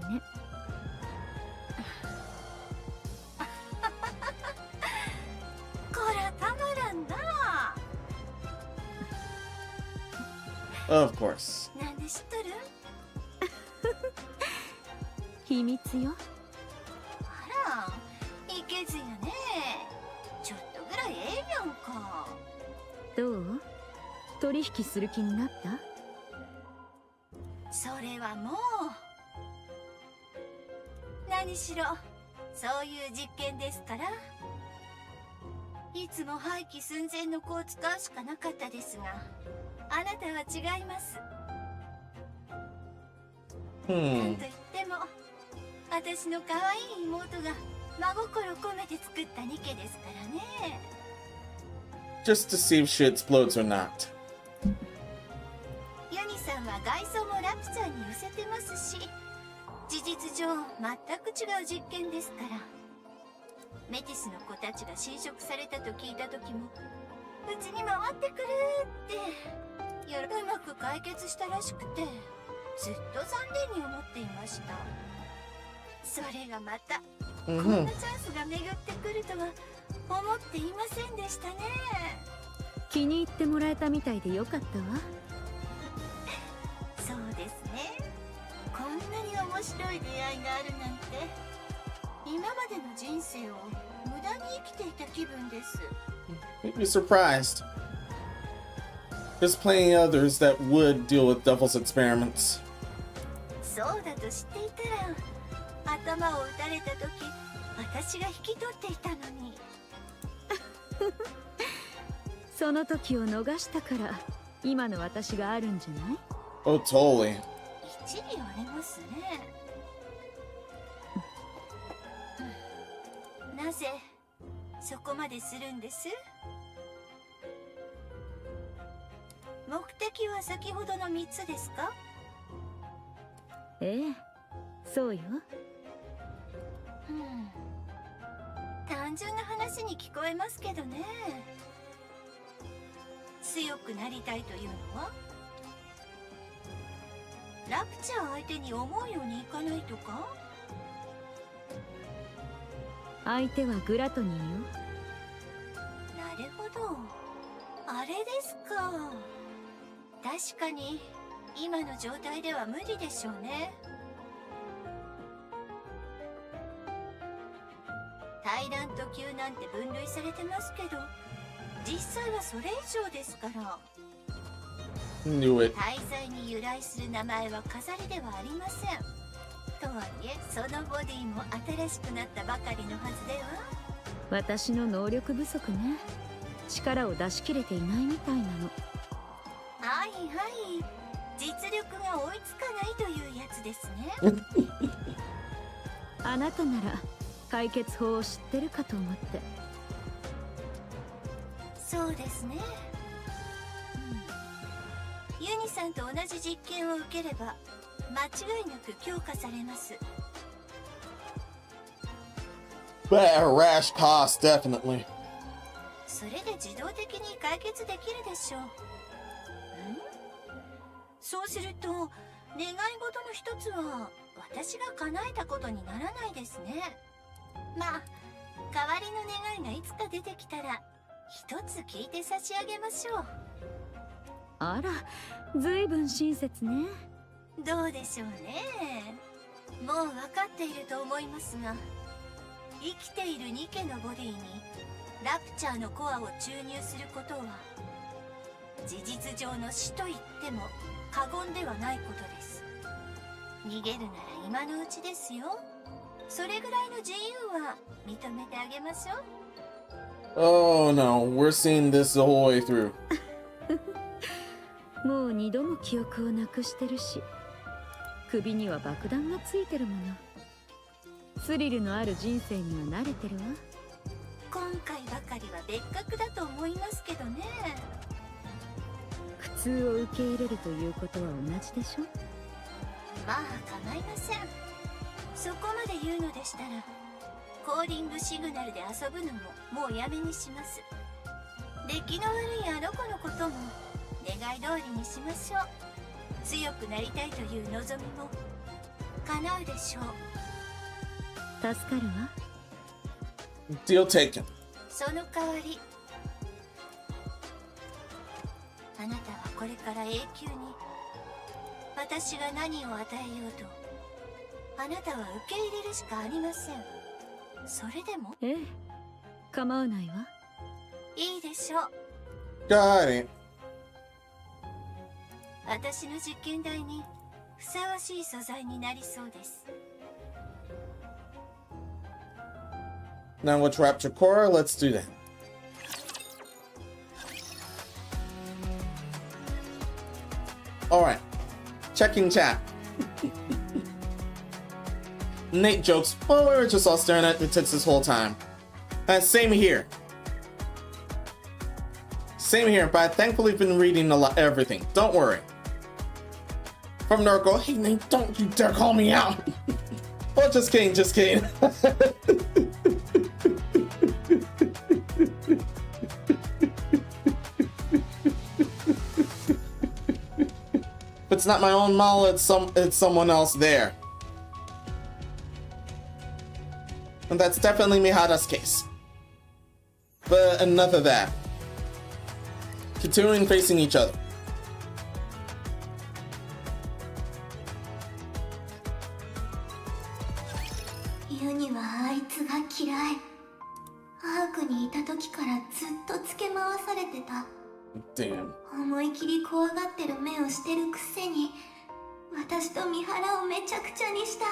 こらたまらんな。Of course. なんで知っとる？秘密よ。あら、いけずやね。ちょっとぐらいええやんか。どう？取引する気になった？それはもう何しろそういう実験ですから。いつも廃棄寸前の子を使うしかなかったですが、あなたは違います。なんといっても私の可愛い妹が真心込めて作ったニケですからね。 Just to see if she explodes or not. ユニさんは外装もラプチャーに寄せてますし、事実上全く違う実験ですから。メティスの子たちが侵食されたと聞いた時も、うちに回ってくるってうまく解決したらしくて、ずっと残念に思っていました。それがまたこんなチャンスが巡ってくるとは思っていませんでしたね。気に入ってもらえたみたいでよかったわ。そうですね。こんなに面白い出会いがあるなんて、今までの人生を無駄に生きていた気分です。 You'd be surprised. There's plenty others that would deal with devil's experiments. そうだと知っていたら、頭を打たれた時私が引き取っていたのに。その時を逃したから今の私があるんじゃない？ Oh, totally. 一理ありますね。なぜそこまでするんです？目的は先ほどの3つですか？ええ、そうよ。単純な話に聞こえますけどね。強くなりたいというのは？ラプチャー相手に思うようにいかないとか？相手はグラトニーよ。なるほど、あれですか。確かに今の状態では無理でしょうね。タイラント級なんて分類されてますけど、実際はそれ以上ですから。 Knew it. 大罪に由来する名前は飾りではありません。とはいえそのボディも新しくなったばかりのはずでは。私の能力不足ね。力を出し切れていないみたいなの。はいはい、実力が追いつかないというやつですね。あなたなら解決法を知ってるかと思って。そうですね。ユニさんと同じ実験を受ければ間違いなく強化されます。 But at a rash cost, definitely. それで自動的に解決できるでしょう。そうすると願い事の一つは私が叶えたことにならないですね。まあ代わりの願いがいつか出てきたら一つ聞いて差し上げましょう。あら、ずいぶん親切ね。どうでしょうね。もう分かっていると思いますが、生きているニケのボディにラプチャーのコアを注入することは事実上の死と言っても過言ではないことです。逃げるなら今のうちですよ。それぐらいの自由は認めてあげましょう。Oh no, we're seeing this the whole way through. もう二度も記憶をなくしてるし、首には爆弾がついてるもの。スリルのある人生には慣れてるわ。今回ばかりは別格だと思いますけどね。普通を受け入れるということは同じでしょ。まあ構いません。そこまで言うのでしたらコーリングシグナルで遊ぶのももうやめにします。出来の悪いあの子のことも願い通りにしましょう。強くなりたいという望みも叶うでしょう。助かるわ。Deal taken. その代わりあなたはこれから永久に私が何を与えようとあなたは受け入れるしかありません。それでもええ、構わないわ。いいでしょう。 Got it. 私の実験台にふさわしい素材になりそうです。 Now let's rapture Cora. Let's do that. Alright. Checking chat. Nate jokes, well, we were just all staring at the tits this whole time. Same here. Same here, but I've thankfully been reading everything. Don't worry. From Narco, hey Nate, don't you dare call me out. Well, just kidding, just kidding. If it's not my own model, it's someone else there. And that's definitely Mihara's case. But enough of that. Continuing facing each other. ユニはあいつが嫌い。アークにいた時からずっとつけ回されてた。Damn. 思い切り怖がってる目をしてるくせに私と三原をめちゃくちゃにした。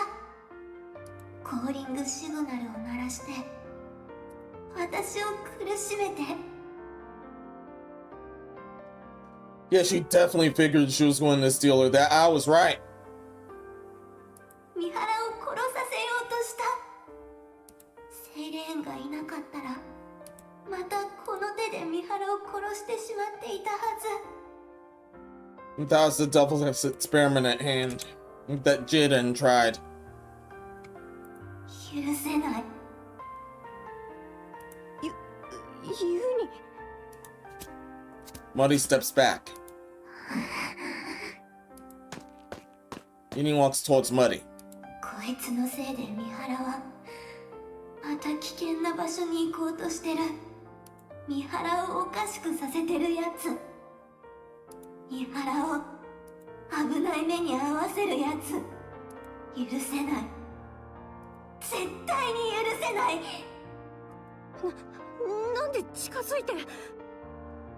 コーリングシグナルを鳴らして私を苦しめて。 Yeah, she definitely figured she was going to steal her. That I was right. 三原を殺させようとした。セイレーンがいなかったらまたこの手で三原を殺してしまっていたはず。 That was the devil's experiment at hand that Jiden tried. 許せない。ユニ。 Muddy steps back. Uni walks towards Muddy. こいつのせいで三原はまた危険な場所に行こうとしてる。三原をおかしくさせてるやつ。三原を危ない目に遭わせるやつ。許せない。絶対に許せない。なんで近づいて。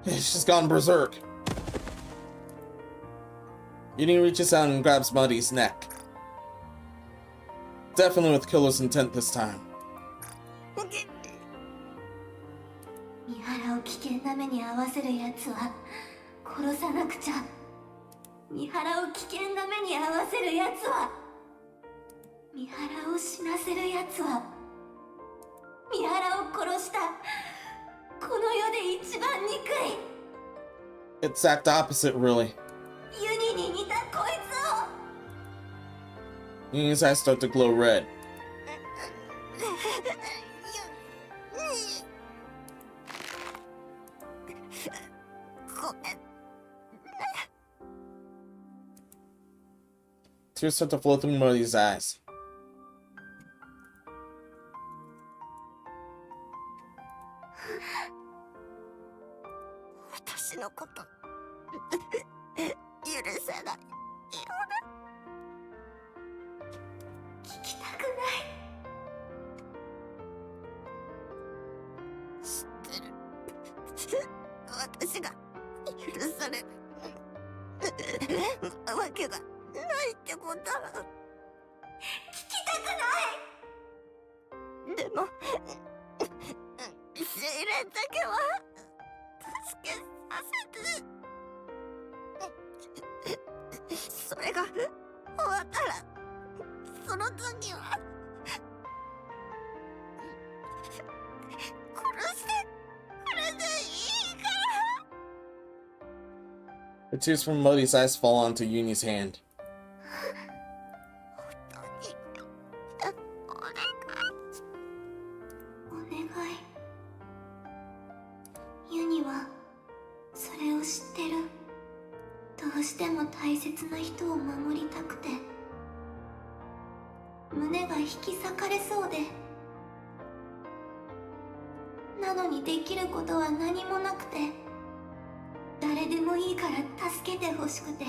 Yeah, she's gone berserk. Uni reaches out and grabs Muddy's neck. Definitely with killer's intent this time. 三原を危険な目に遭わせるやつは殺さなくちゃ。三原を危険な目に遭わせるやつは三原を死なせるやつは三原を殺した。この世で一番憎い。 It's exact opposite, really. ユニに似たこいつを。 Uni's eyes start to glow red. Tears start to flow through Muddy's eyes. 私のこと許せないよね。知ってる。私が許されるわけがないってこと。聞きたくない。でもシーレンだけは助けさせて。それが終わったらその時は殺してくれていいから。 The tears from Muddy's eyes fall onto Uni's hand. お願い。ユニはそれを知ってる。どうしても大切な人を守りたくて、胸が引き裂かれそうで、なのにできることは何もなくて、誰でもいいから助けてほしくて、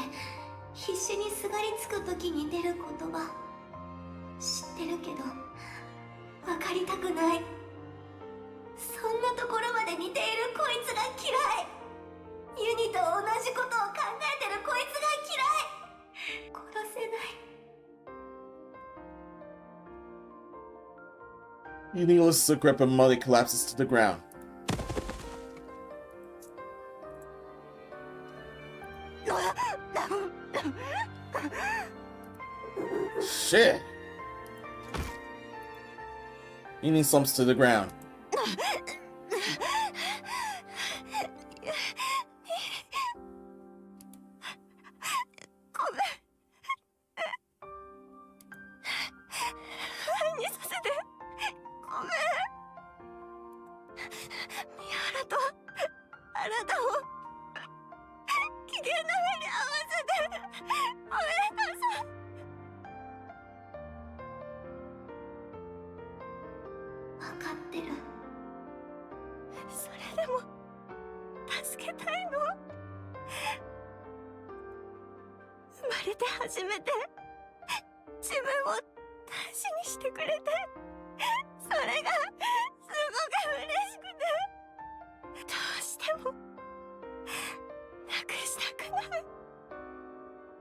必死にすがりつく時に出る言葉知ってるけど分かりたくない。そんなところまで似ているこいつが嫌い。ユニと同じことを考えてるこいつが嫌い。殺せない。 Uni loses the grip and Muddy collapses to the ground. Shit! Uni slumps to the ground.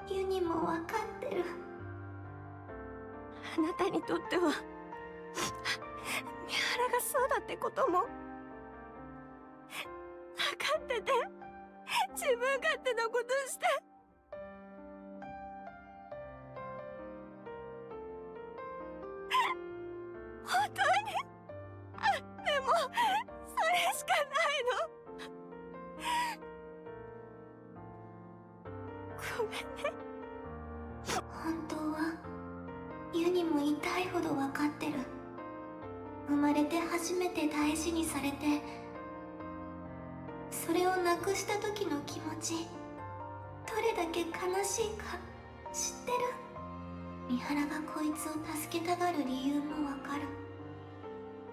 ユニも分かってる。あなたにとっては三原がそうだってことも分かってて、自分勝手なことして。本当にでもそれしかないの。ごめんね。本当はユニも痛いほど分かってる。生まれて初めて大事にされて、それをなくした時の気持ち、どれだけ悲しいか知ってる。三原がこいつを助けたがる理由も分かる。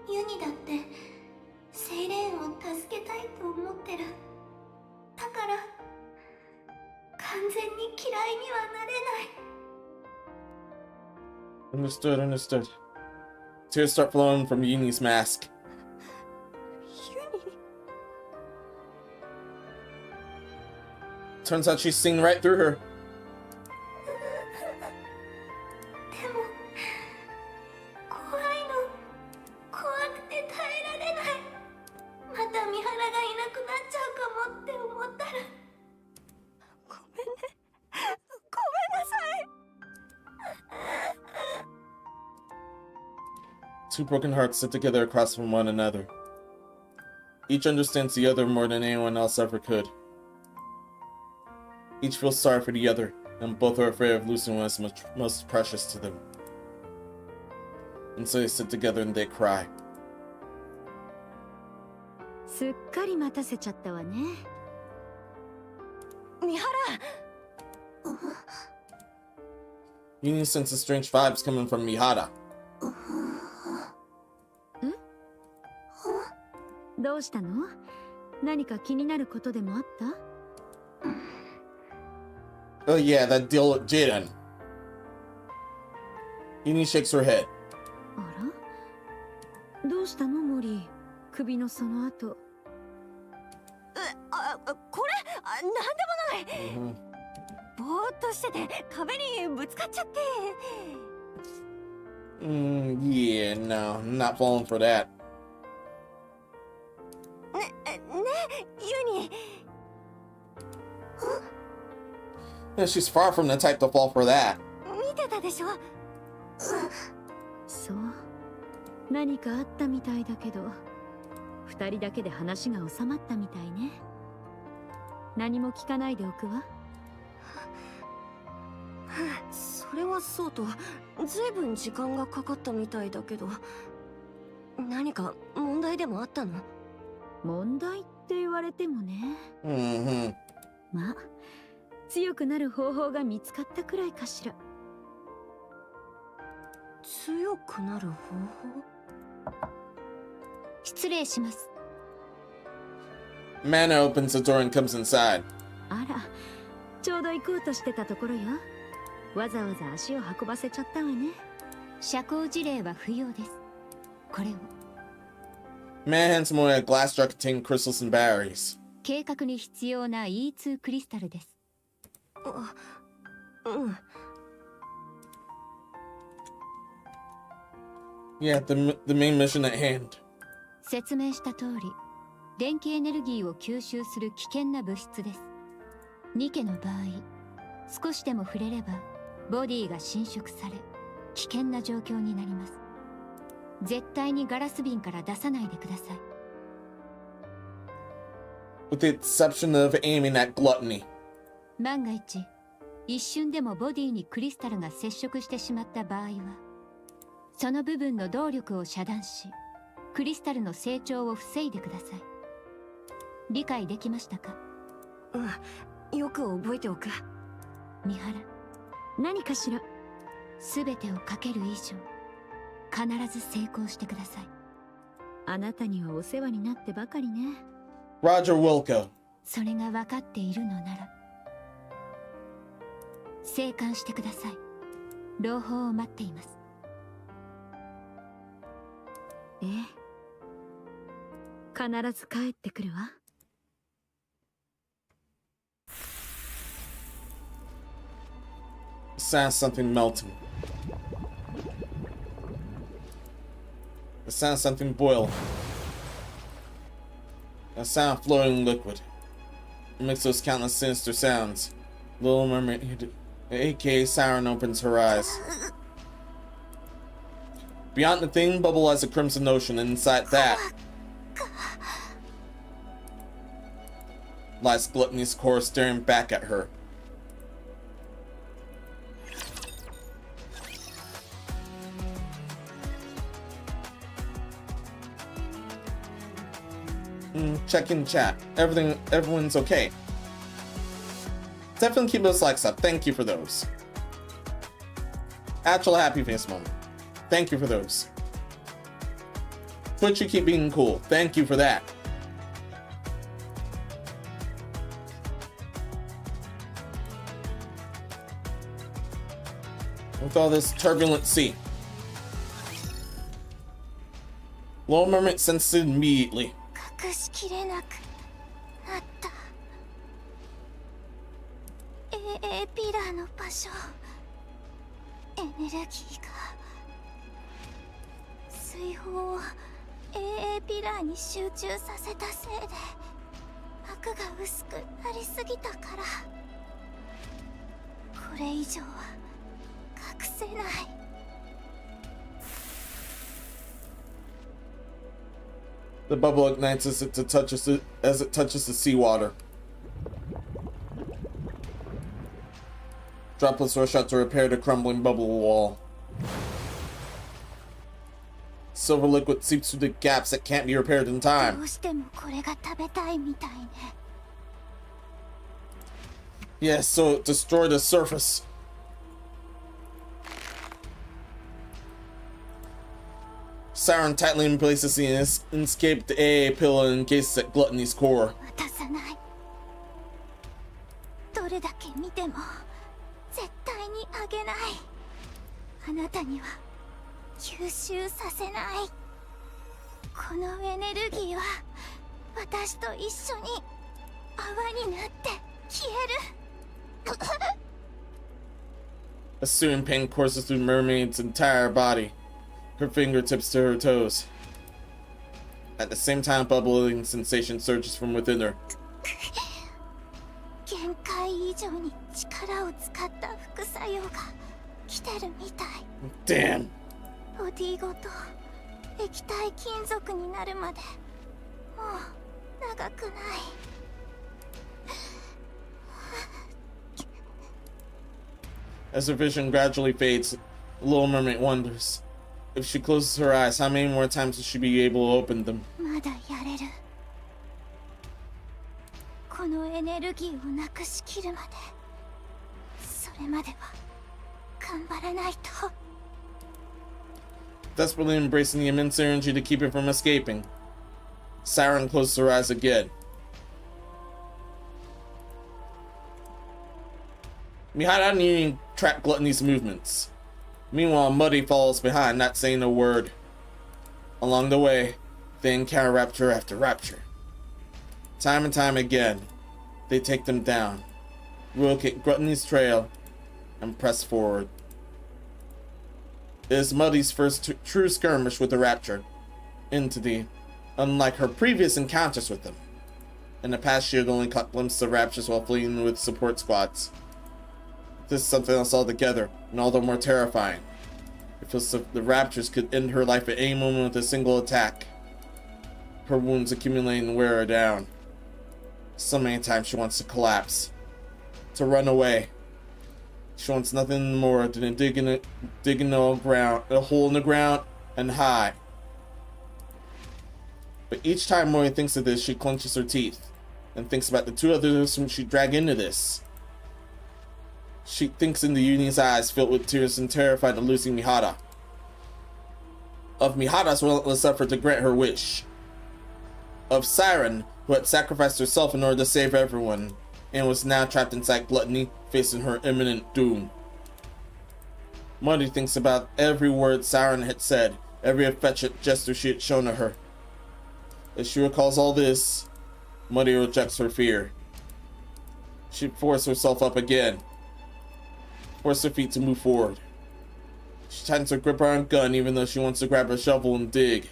ユニだってセイレーンを助けたいと思ってる。だから完全に嫌いにはなれない。 Understood, understood. Tears start flowing from Uni's mask. ユニ。 Turns out she's seen right through her. でも怖いの。怖くて耐えられない。また三原がいなくなっちゃうかもって思ったら。ごめんね。ごめんなさい。Two broken hearts sit together across from one another. Each understands the other more than anyone else ever could. Each feels sorry for the other, and both are afraid of losing what is most precious to them. And so they sit together and they cry. すっかり待たせちゃったわね。三原。Uni senses strange vibes coming from Mihara. どうしたの？何か気になることでもあった？ Oh yeah, that deal with Jaden. Uni shakes her head. どうしたのモリー？首のその後。これなんでもない。ぼーっとしてて壁にぶつかっちゃって。Yeah, no, I'm not falling for that. ねユニ。Yeah, she's far from the type to fall for that. 見てたでしょ。そう。何かあったみたいだけど、二人だけで話が収まったみたいね。何も聞かないでおくわ。それはそうと、ずいぶん時間がかかったみたいだけど、何か問題でもあったの？問題って言われてもね。まあ、強くなる方法が見つかったくらいかしら。強くなる方法？失礼します。Mana opens the door and comes inside. あら、ちょうど行こうとしてたところよ。わざわざ足を運ばせちゃったわね。社交辞令は不要です。これを。Mana hands Moya a glass jar containing crystals and batteries. 計画に必要な E2 クリスタルです。Yeah, the main mission at hand. 説明した通り、電気エネルギーを吸収する危険な物質です。ニケの場合、少しでも触れればボディが侵食され危険な状況になります。絶対にガラス瓶から出さないでください。With the exception of aiming at gluttony. 万が一、一瞬でもボディにクリスタルが接触してしまった場合は、その部分の動力を遮断し、クリスタルの成長を防いでください。理解できましたか？よく覚えておく。三原、何かしら？全てをかける以上、必ず成功してください。あなたにはお世話になってばかりね。Roger Wilco. それが分かっているのなら、生還してください。朗報を待っています。ええ、必ず帰ってくるわ。Sounds something melting. The sound something boiling. A sound floating liquid. It makes those countless sinister sounds. Little Mermaid, aka Siren, opens her eyes. Beyond the thing bubble lies a crimson ocean, and inside that lies Gluttony's core staring back at her. Check in chat. Everyone's okay. Definitely keep those likes up. Thank you for those. Actual happy face moment. Thank you for those. Twitch, you keep being cool. Thank you for that. With all this turbulent sea, Little Mermaid sensed it immediately. 隠しきれなくなった。AA ピラーの場所、エネルギーが水泡を AA ピラーに集中させたせいで膜が薄くなりすぎたから、これ以上は隠せない。The bubble ignites as it touches the seawater. Droplets rush out to repair the crumbling bubble wall. Silver liquid seeps through the gaps that can't be repaired in time. どうしてもこれが食べたいみたいね。Yes, so destroy the surface. Siren tightly embraces the escaped AA pillar and gazes at Gluttony's core. 渡さない。どれだけ見ても絶対にあげない。あなたには吸収させない。このエネルギーは私と一緒に泡になって消える。A soothing pain courses through Mermaid's entire body, her fingertips to her toes. At the same time, a bubbling sensation surges from within her. 限界以上に力を使った副作用が来てるみたい。Damn. ボディごと液体金属になるまでもう長くない。As her vision gradually fades, the Little Mermaid wonders. If she closes her eyes, how many more times will she be able to open them? まだやれる。このエネルギーをなくしきるまで、それまでは頑張らないと。Desperately embracing the immense energy to keep it from escaping, Siren closes her eyes again. Mihara needing track Gluttony's movements. Meanwhile, Muddy follows behind, not saying a word. Along the way, they encounter rapture after rapture. Time and time again, they take them down, relocate Gluttony's trail, and press forward. It is Muddy's first true skirmish with the rapture entity, unlike her previous encounters with them. In the past, she had only caught glimpses of raptures while fleeing with support squads. This is something else altogether, and all the more terrifying. It feels as if the raptors could end her life at any moment with a single attack. Her wounds accumulating and wear her down. So many times she wants to collapse, to run away. She wants nothing more than to dig in a hole in the ground and hide. But each time Mori thinks of this, she clenches her teeth and thinks about the two others whom she dragged into this. She thinks into Uni's eyes filled with tears and terrified of losing Mihara. Of Mihara's relentless effort to grant her wish. Of Siren, who had sacrificed herself in order to save everyone, and was now trapped inside Gluttony, facing her imminent doom. Muddy thinks about every word Siren had said, every affectionate gesture she had shown to her. As she recalls all this, Muddy rejects her fear. She forces herself up again. Force her feet to move forward. She tightens her grip on her gun even though she wants to grab a shovel and dig.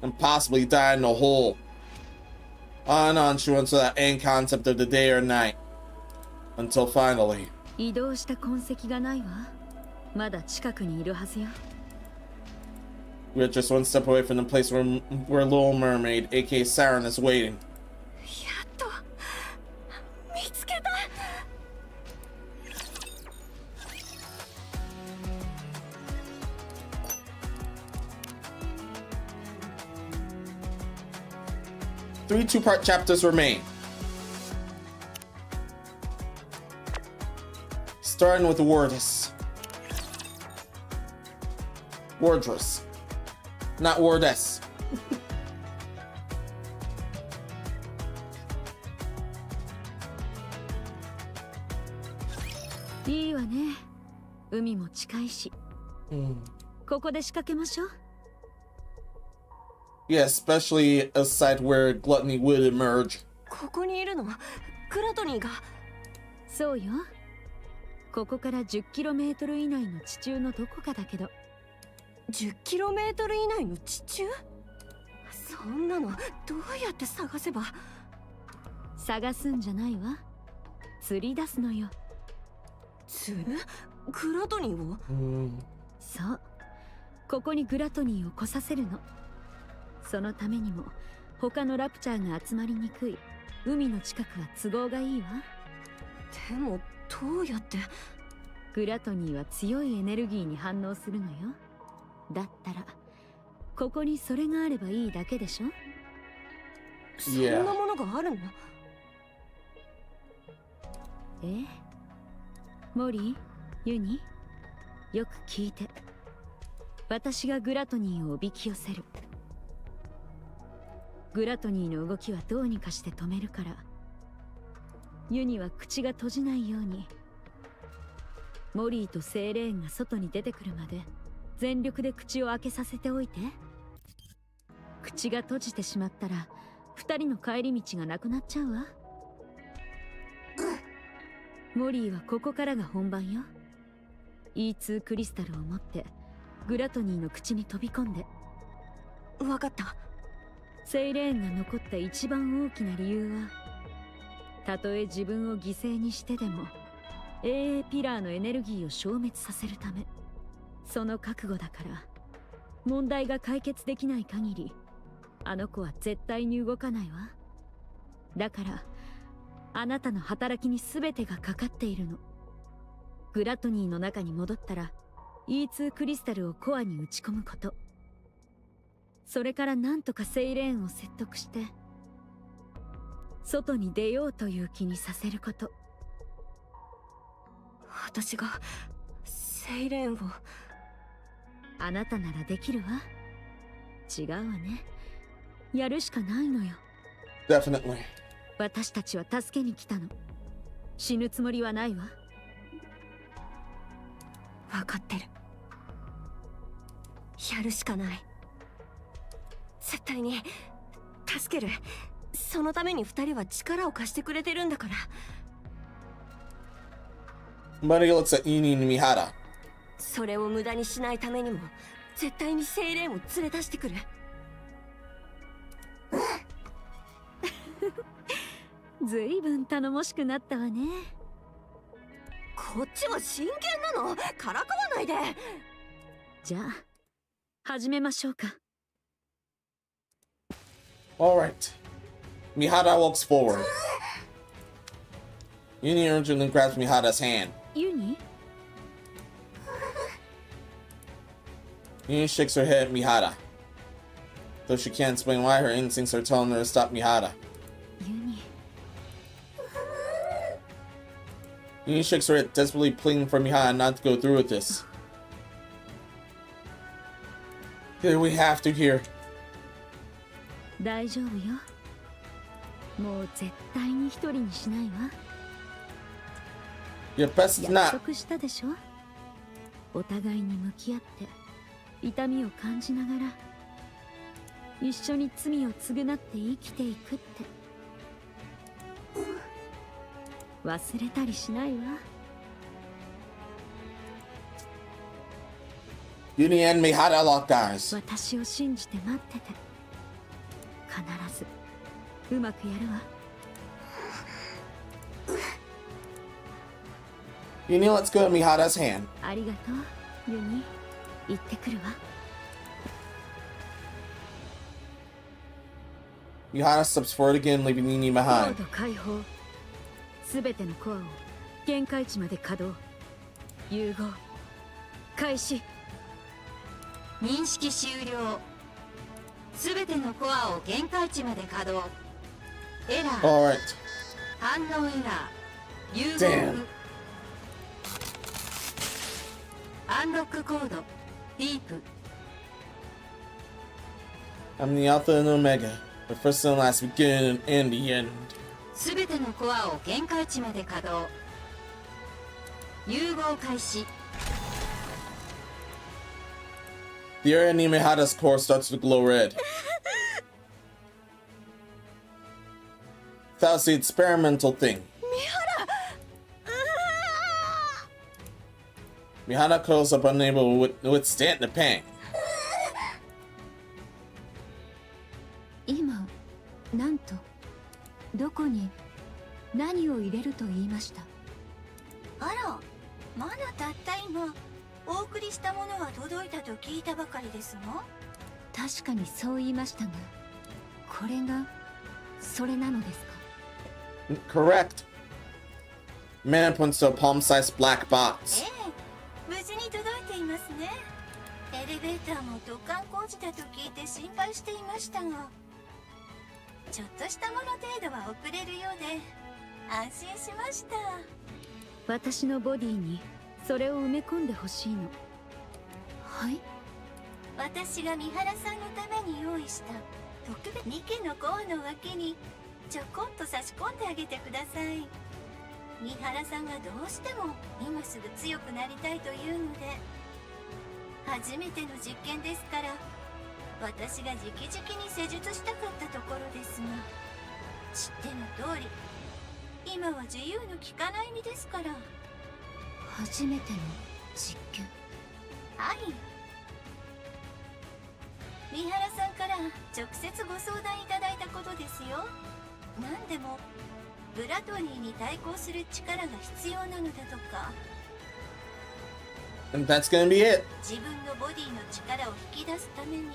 And possibly die in a hole. On and on she runs without any concept of the day or night. Until finally. 移動した痕跡がないわ。まだ近くにいるはずよ。We are just one step away from the place where Little Mermaid, aka Siren, is waiting. やっと見つけた。Three two-part chapters remain. Starting with Wardress. Wardress. Not Wardess. いいわね。海も近いし。ここで仕掛けましょう。Yeah, especially a site where Gluttony would emerge. ここにいるのグラトニーが。そうよ。ここから 10km 以内の地中のどこかだけど。10km 以内の地中？そんなのどうやって探せば。探すんじゃないわ。釣り出すのよ。釣る？グラトニーを？そう。ここにグラトニーを来させるの。そのためにも他のラプチャーが集まりにくい海の近くは都合がいいわ。でもどうやって？グラトニーは強いエネルギーに反応するのよ。だったらここにそれがあればいいだけでしょ。そんなものがあるの？モリー、ユニ、よく聞いて。私がグラトニーをおびき寄せる。グラトニーの動きはどうにかして止めるから。ユニは口が閉じないように。モリーとセイレーンが外に出てくるまで全力で口を開けさせておいて。口が閉じてしまったら二人の帰り道がなくなっちゃうわ。モリーはここからが本番よ。E2 クリスタルを持ってグラトニーの口に飛び込んで。わかった。セイレーンが残った一番大きな理由は、たとえ自分を犠牲にしてでも AA ピラーのエネルギーを消滅させるため。その覚悟だから、問題が解決できない限りあの子は絶対に動かないわ。だからあなたの働きに全てがかかっているの。グラトニーの中に戻ったら E2 クリスタルをコアに打ち込むこと。それからなんとかセイレーンを説得して外に出ようという気にさせること。私がセイレーンを。あなたならできるわ。違うわね。やるしかないのよ。 Definitely. 私たちは助けに来たの。死ぬつもりはないわ。分かってる。やるしかない。絶対に助ける。そのために二人は力を貸してくれてるんだから。 Buddy looks at Uni and Mihara. それを無駄にしないためにも絶対にセイレーンを連れ出してくる。ずいぶん頼もしくなったわね。こっちは真剣なの。からかわないで。じゃあ始めましょうか。Alright. Mihara walks forward. Uni urgently grabs Mihara's hand. ユニ？ Uni shakes her head at Mihara. Though she can't explain why, her instincts are telling her to stop Mihara. ユニ。 Uni shakes her head, desperately pleading for Mihara not to go through with this. Here, we have to here. 大丈夫よ。もう絶対に一人にしないわ。Your best is 約 not. 束したでしょ。お互いに向き合って痛みを感じながら一緒に罪を償って生きていくって。忘れたりしないわ。 Uni and Mihara lock eyes. 私を信じて待ってて。必ずうまくやるわ。 Uni lets go of Mihara's hand. ありがとう、ユニ。行ってくるわ。 Mihara steps forward again, leaving Uni コー behind. ド解放。すべてのコアを限界値まで稼働。融合開始。認識終了。すべてのコアを限界値まで稼働。エラー。 Alright. 反応エラー。融合 Damn. アンロックコード。ディープ。 I'm the Alpha and Omega, the first and last, beginning and the end. すべてのコアを限界値まで稼働。融合開始。 The area near Mihara's core starts to glow red. That was the experimental thing. Mihara curls up, unable to withstand the pain. 今なんとどこに何を入れると言いました？あら、まだたった今お送りしたものは届いたと聞いたばかりですの。確かにそう言いましたが、これがそれなのですか？ Correct. Man points to a palm-sized black box. ええ、無事に届いていますね。エレベーターも突貫工事だと聞いて心配していましたが、ちょっとしたもの程度は遅れるようで安心しました。私のボディにそれを埋め込んでほしいの。はい。私が三原さんのために用意した特別ニケのコアの脇にちょこんと差し込んであげてください。三原さんがどうしても今すぐ強くなりたいというので、初めての実験ですから私が直々に施術したかったところですが、知っての通り今は自由の利かない身ですから。初めての実験。はい、三原さんから直接ご相談いただいたことですよ。何でもグラトニーに対抗する力が必要なのだとか。 And that's gonna be it. 自分のボディの力を引き出すために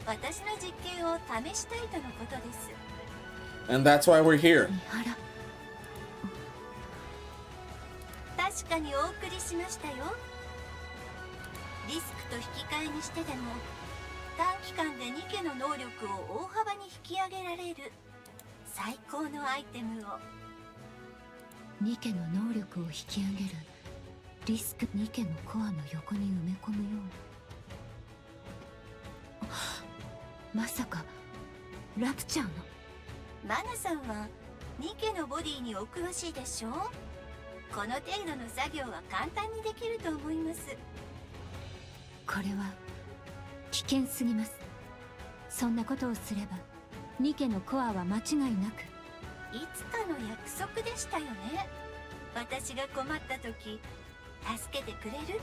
私の実験を試したいとのことです。 And that's why we're here. 三原。確かにお送りしましたよ。リスクと引き換えにしてでも短期間でニケの能力を大幅に引き上げられる最高のアイテムを。ニケの能力を引き上げるリスク。ニケのコアの横に埋め込むような。まさかラプチャーの。マナさんはニケのボディにお詳しいでしょう。この程度の作業は簡単にできると思います。これは危険すぎます。そんなことをすればニケのコアは間違いなく。いつかの約束でしたよね。私が困った時助けてくれるって。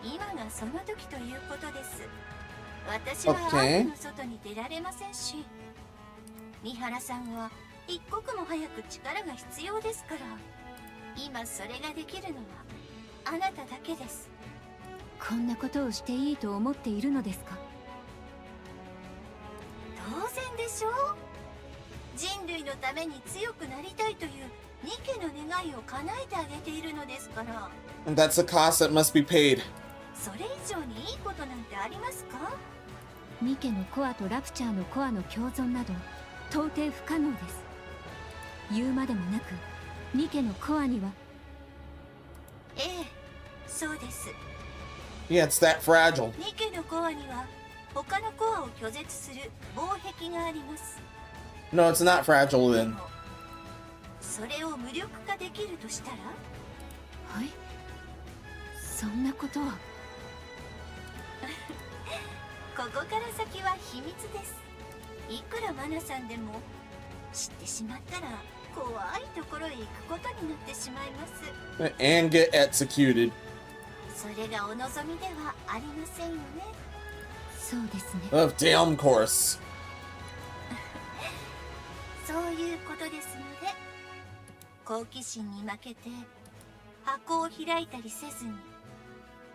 今がその時ということです。私はアークの外に出られませんし、三原さんは一刻も早く力が必要ですから。今それができるのはあなただけです。こんなことをしていいと思っているのですか。当然でしょう。人類のために強くなりたいというニケの願いを叶えてあげているのですから。 And that's a cost that must be paid. それ以上にいいことなんてありますか。ニケのコアとラプチャーのコアの共存など到底不可能です。言うまでもなくニケのコアには。ええ、そうです。 Yeah, it's that fragile. ニケのコアには他のコアを拒絶する防壁があります。 No, it's not fragile で then. もそれを無力化できるとしたら。はい、そんなことは。ここから先は秘密です。いくらマナさんでも知ってしまったら怖いところへ行くことになってしまいます。 And get executed. それがお望みではありませんよね。そうですね。 Of damn course. そういうことですので、好奇心に負けて箱を開いたりせずに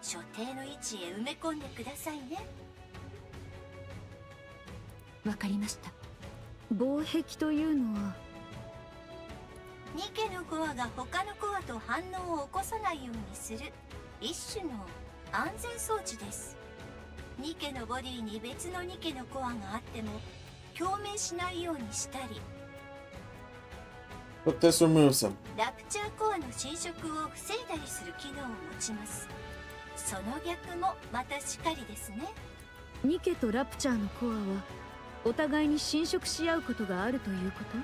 所定の位置へ埋め込んでくださいね。わかりました。防壁というのは。ニケのコアが他のコアと反応を起こさないようにする一種の安全装置です。ニケのボディに別のニケのコアがあっても共鳴しないようにしたり、 But this removes him. ラプチャーコアの侵食を防いだりする機能を持ちます。その逆もまたしかりですね。ニケとラプチャーのコアはお互いに侵食し合うことがあるということ。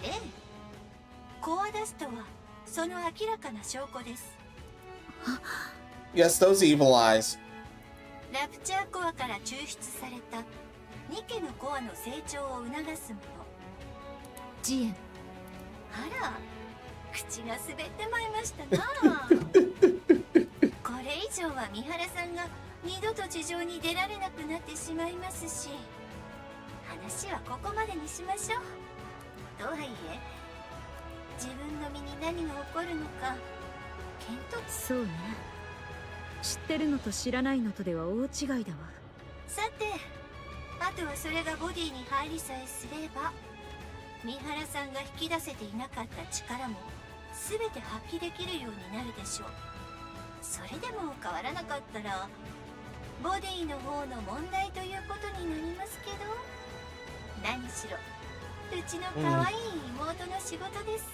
ええ、コアダストはその明らかな証拠です。 Yes, those evil eyes. ラプチャーコアから抽出されたニケのコアの成長を促すもの。ジエン。あら、口が滑ってまいましたな。これ以上は三原さんが二度と地上に出られなくなってしまいますし、話はここまでにしましょう。とはいえ自分の身に何が起こるのか見当。そうね。知ってるのと知らないのとでは大違いだわ。さて、あとはそれがボディに入りさえすれば三原さんが引き出せていなかった力も全て発揮できるようになるでしょう。それでも変わらなかったらボディの方の問題ということになりますけど、何しろうちの可愛い妹の仕事です。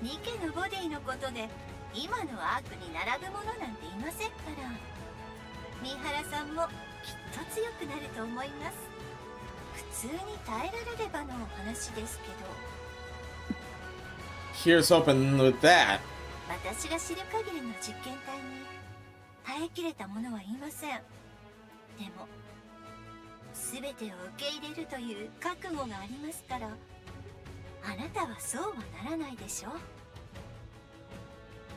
ニケのボディのことで今のアークに並ぶものなんていませんから、三原さんもきっと強くなると思います。普通に耐えられればのお話ですけど。 Here's hoping with that. 私が知る限りの実験体に耐えきれた者はいません。でも全てを受け入れるという覚悟がありますから、あなたはそうはならないでしょう。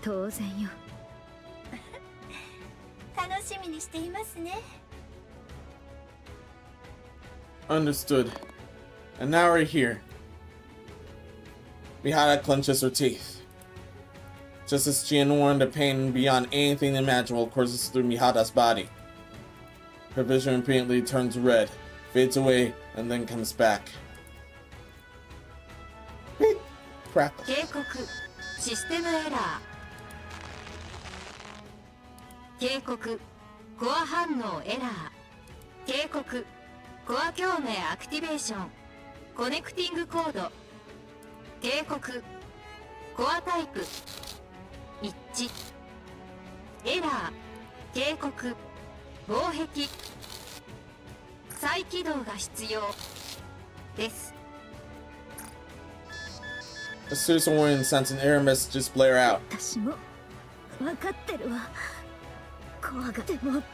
当然よ。楽しみにしていますね。 Understood. And now we're here. Mihara clenches her teeth. Just as she had warned, the pain beyond anything imaginable courses through Mihara's body. Her vision repeatedly turns red, fades away, and then comes back. Crap. 警告システムエラー。警告コア反応エラー。警告コア共鳴アクティベーションコネクティングコード。警告コアタイプ一致。エラー。警告防壁再起動が必要です。 A series of warning signs and error messages blare out. 私も分かってるわ。怖がっても受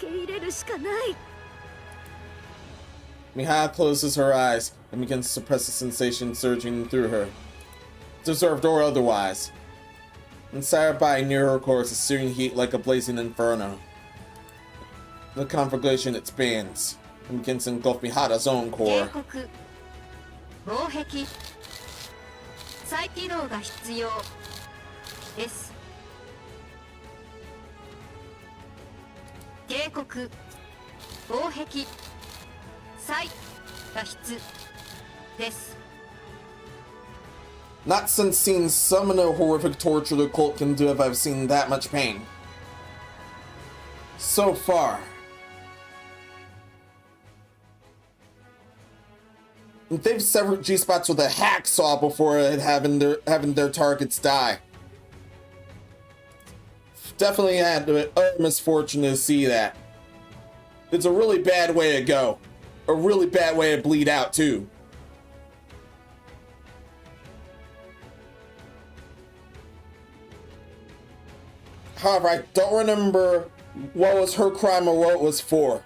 け入れるしかない。 Mihara closes her eyes and begins to suppress the sensation surging through her, deserved or otherwise. Inside her body near her core is a searing heat like a blazing inferno. The conflagration expands and begins to engulf Mihara's own 警 core. 告防壁再起動が必要です。警告防壁再が必です。 Not since seeing some of the horrific torture the cult can do have I seen that much pain. So far. They've severed G-spots with a hacksaw before having their targets die. Definitely had the misfortune to see that. It's a really bad way to go. A really bad way to bleed out too. However, I don't remember what was her crime or what it was for.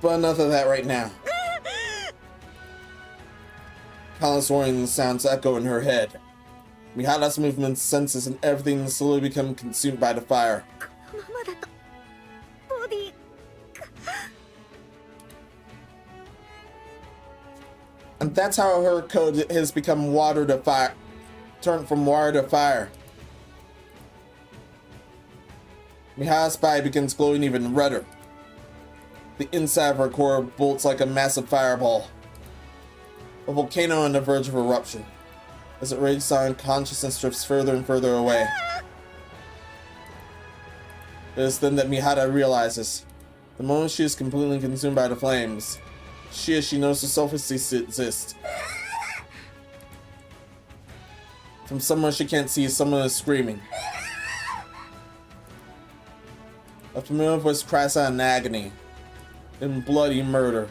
But enough of that right now. Countless warning sounds echo in her head. Mihara's movements, senses, and everything slowly become consumed by the fire. このままだとボディ And that's how her code has become water to fire. Turned from water to fire. Mihara's body begins glowing even redder. The inside of her core bolts like a massive fireball. A volcano on the verge of eruption. As it rages on, consciousness drifts further and further away. It is then that Mihara realizes. The moment she is completely consumed by the flames, as she knows herself exists. From somewhere she can't see, someone is screaming. A familiar voice cries out in agony, in bloody murder.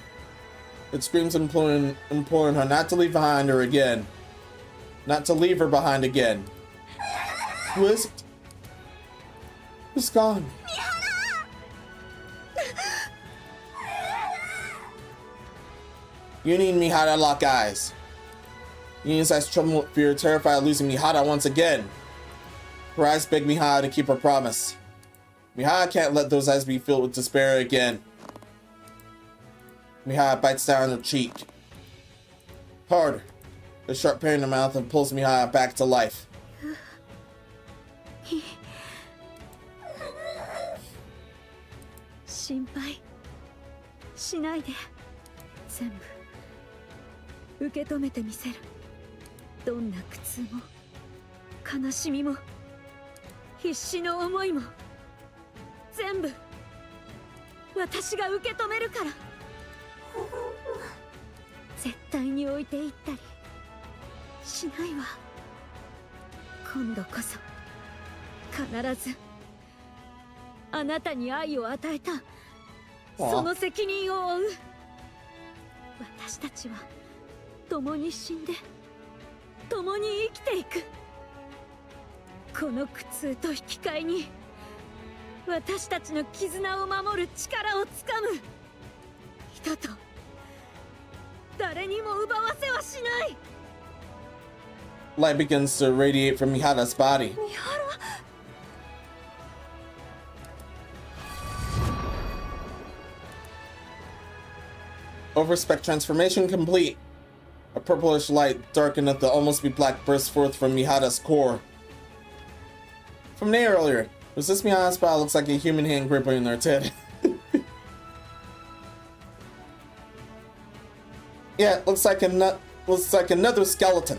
It screams imploring her not to leave behind her again. Not to leave her behind again. Who is it? Who's gone? Uni and Mihara lock eyes. Uni's eyes tremble with fear, terrified of losing Mihara once again. Her eyes beg Mihara to keep her promise. Mihara can't let those eyes be filled with despair again. Mihara bites down on her cheek. Harder. A sharp pain in her mouth and pulls Mihara back to life. 心配しないで。全部受け止めてみせる。どんな苦痛も悲しみも必死の思いも全部私が受け止めるから。絶対に置いていったりしないわ。今度こそ必ずあなたに愛を与えたその責任を負う。私たちは共に死んで共に生きていく。この苦痛と引き換えに私たちの絆を守る力をつかむ。人と誰にも奪わせはしない。 Light begins to radiate from Mihara's body. Over-Spec transformation complete. A purplish light, dark enough to almost be black, bursts forth from Mihara's core. From there earlier, was this Mihara's body? Looks like a human hand gripping her head. Yeah, looks like another skeleton.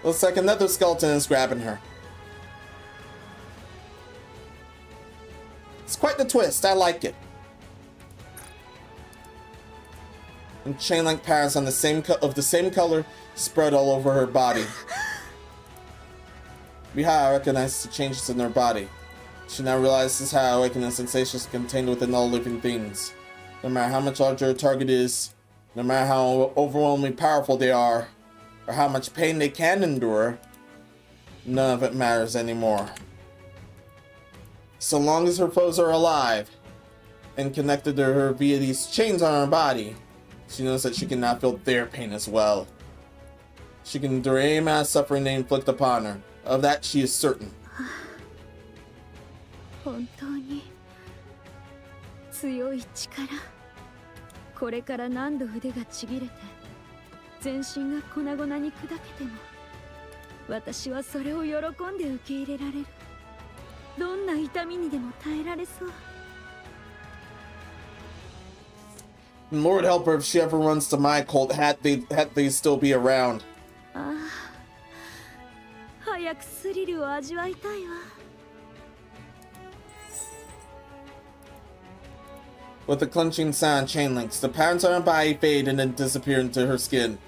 Looks like another skeleton is grabbing her. It's quite the twist. I like it. And chain-link patterns on the same color spread all over her body. Mihara recognizes the changes in her body. She now realizes how awakening sensations contained within all living things. No matter how much larger a target is, no matter how overwhelmingly powerful they are, or how much pain they can endure, none of it matters anymore. So long as her foes are alive and connected to her via these chains on her body, she knows that she cannot feel their pain as well. She can endure any amount of suffering they inflict upon her. Of that she is certain. 本当に強い力。これから何度腕がちぎれて全身が粉々に砕けても私はそれを喜んで受け入れられる。どんな痛みにでも耐えられそう。 Lord help her if she ever runs to my cult, had they still be around. ああ、早くスリルを味わいたいわ。 With a clenching sound, chain links. The patterns on her body fade and then disappear into her skin.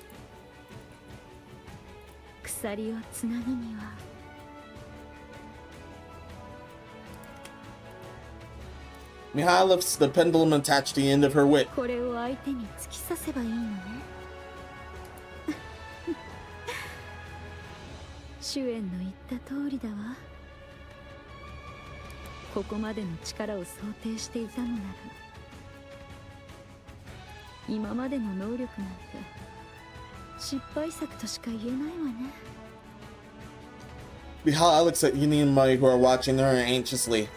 鎖をつなぐには Mihara lifts the pendulum attached to the end of her whip. これを相手に突き刺せばいいのね。主演の言った通りだわ。ここまでの力を想定していたのなら今までの能力なんて失敗作としか言えないわね。 Mihara looks at Yuni and Mai, who are watching her anxiously.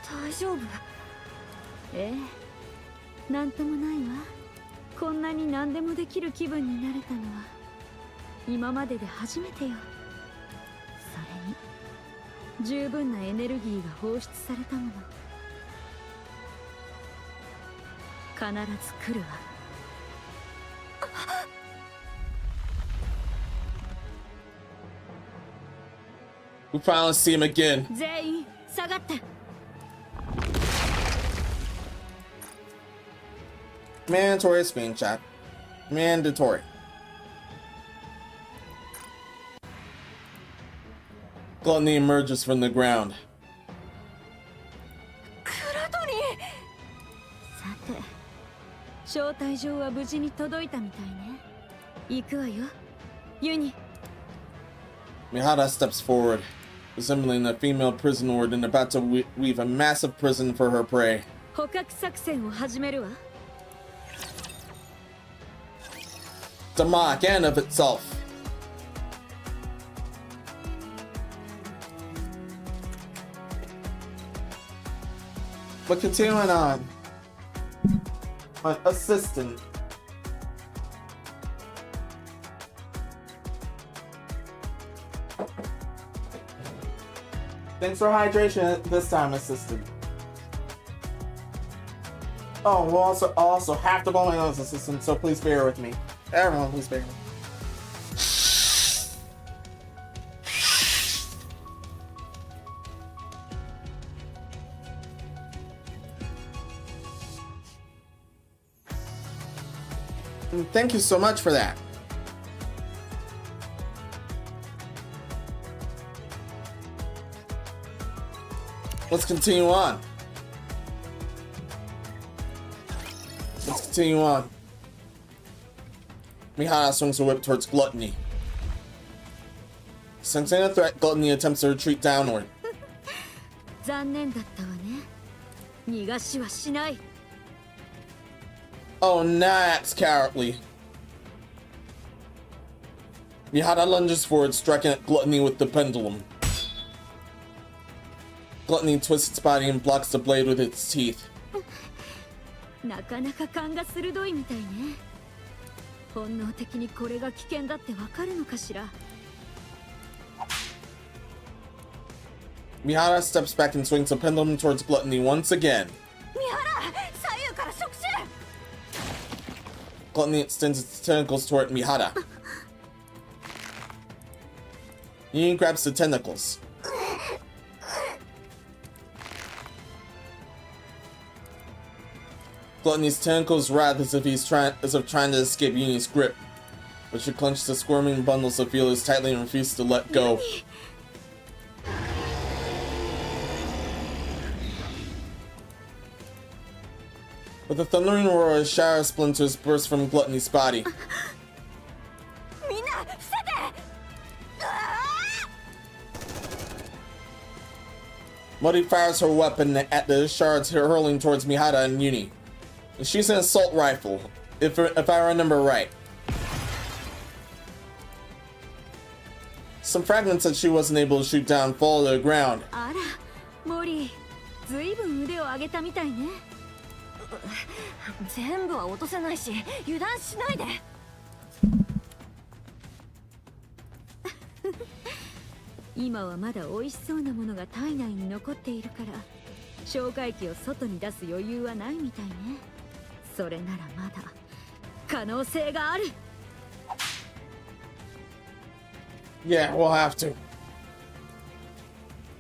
大丈夫？ええ、なんともないわ。こんなに何でもできる気分になれたのは今までで初めてよ。それに十分なエネルギーが放出されたもの。必ず来るわ。We finally see him again. 全員下がって。 Mandatory screenshot. Mandatory. Gluttony emerges from the ground. さて、招待状は無事に届いたみたいね。行くわよ、ユニ。 Mihara steps forward, resembling a female prison warden about to weave a massive prison for her prey. 捕獲作戦を始めるわ。 Demonic and of itself. But continuing on, my assistant. Thanks for hydration this time, assistant. Oh, we'll also have to go my nose, assistant, so please bear with me. Everyone, please bear with me. And thank you so much for that. Let's continue on. Let's continue on. Mihara swings her whip towards Gluttony. Sensing a threat, Gluttony attempts to retreat downward. 残念だったわね。逃がしはしない。 Oh, Nax cowardly. Mihara lunges forward, striking at Gluttony with the pendulum. Gluttony twists its body and blocks the blade with its teeth. なかなか勘が鋭いみたいね。本能的にこれが危険だってわかるのかしら。 Mihara steps back and swings a pendulum towards Gluttony once again. 三原、左右から触手。 Gluttony extends its tentacles toward Mihara. Yin grabs the tentacles. Gluttony's tentacles writhe as if trying to escape Yuni's grip, but she clenches the squirming bundles of feelers tightly and refuses to let go. With a thundering roar, a shower of splinters bursts from Gluttony's body. みんな伏せて。 Muddy fires her weapon at the shards hurling towards Mihara and Yuni. She's an assault rifle, if I remember right. Some fragments that she wasn't able to shoot down fall to the ground. あら、モリー、ずいぶん腕を上げたみたいね。全部は落とせないし、油断しないで。今はまだ美味しそうなものが体内に残っているから、消化液を外に出す余裕はないみたいね。それならまだ可能性がある。 Yeah, we'll have to.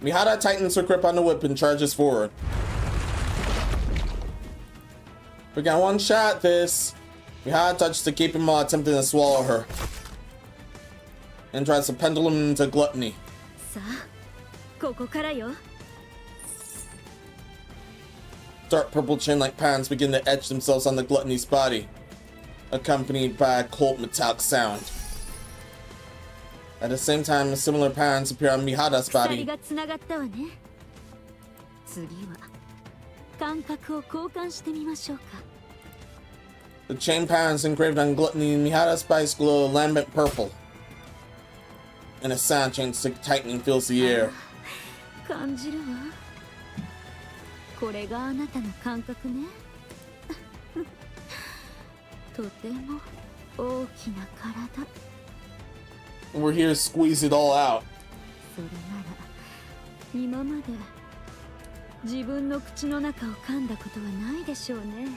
Mihara tightens her grip on the whip and charges forward. We got one shot at this. Mihara touches to keep him while attempting to swallow her. And tries to pendulum into Gluttony. さあ、ここからよ。 Dark purple chin-like patterns begin to etch themselves on the Gluttony's body, accompanied by a cold metallic sound. At the same time, similar patterns appear on Mihara's 鎖 body. がつながったわね。次は感覚を交換してみましょうか。 The chain patterns engraved on Gluttony and Mihara's bodies glow a lambent purple. And a sound change tightening fills the air. 感じるわ。これがあなたの感覚ね。とても大きな体。 We're here to squeeze it all out. それなら今まで自分の口の中を噛んだことはないでしょうね。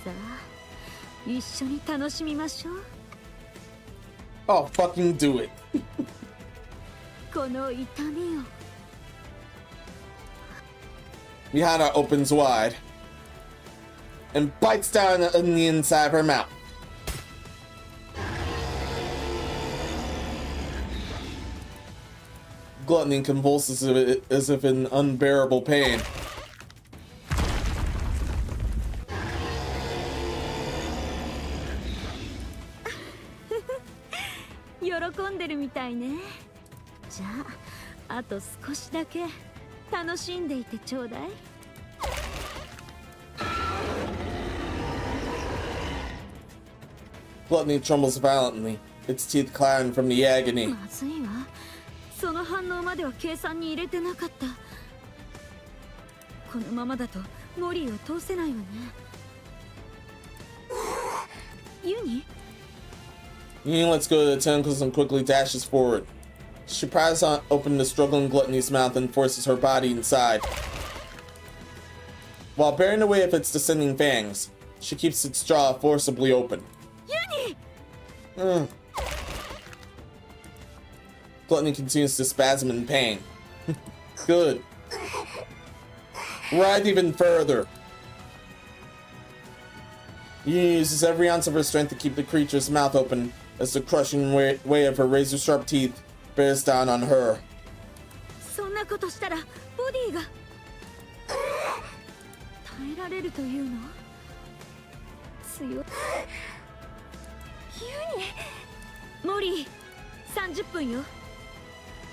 さあ、一緒に楽しみましょう。 Oh, fucking do it. この痛みを。 Mihara opens wide and bites down on the inside of her mouth. Gluttony convulses as if in unbearable pain. 喜んでるみたいね。じゃあ、あと少しだけ楽しんでいてちょうだい。 Gluttony trembles violently, its teeth clattering from the agony. まずいわ。その反応までは計算に入れてなかった。このままだとモリーを通せないわね。ユニ？ Ying lets go of the tentacles and quickly dashes forward. She pries open the struggling Gluttony's mouth and forces her body inside. While bearing the weight of its descending fangs, she keeps its jaw forcibly open. Yuni! Gluttony continues to spasm in pain. Good. Writhe even further. Yuni uses every ounce of her strength to keep the creature's mouth open as the crushing weight of her razor-sharp teeth bears down on her. そんなことしたらボディが耐えられるというの？強い。モリー、30分よ。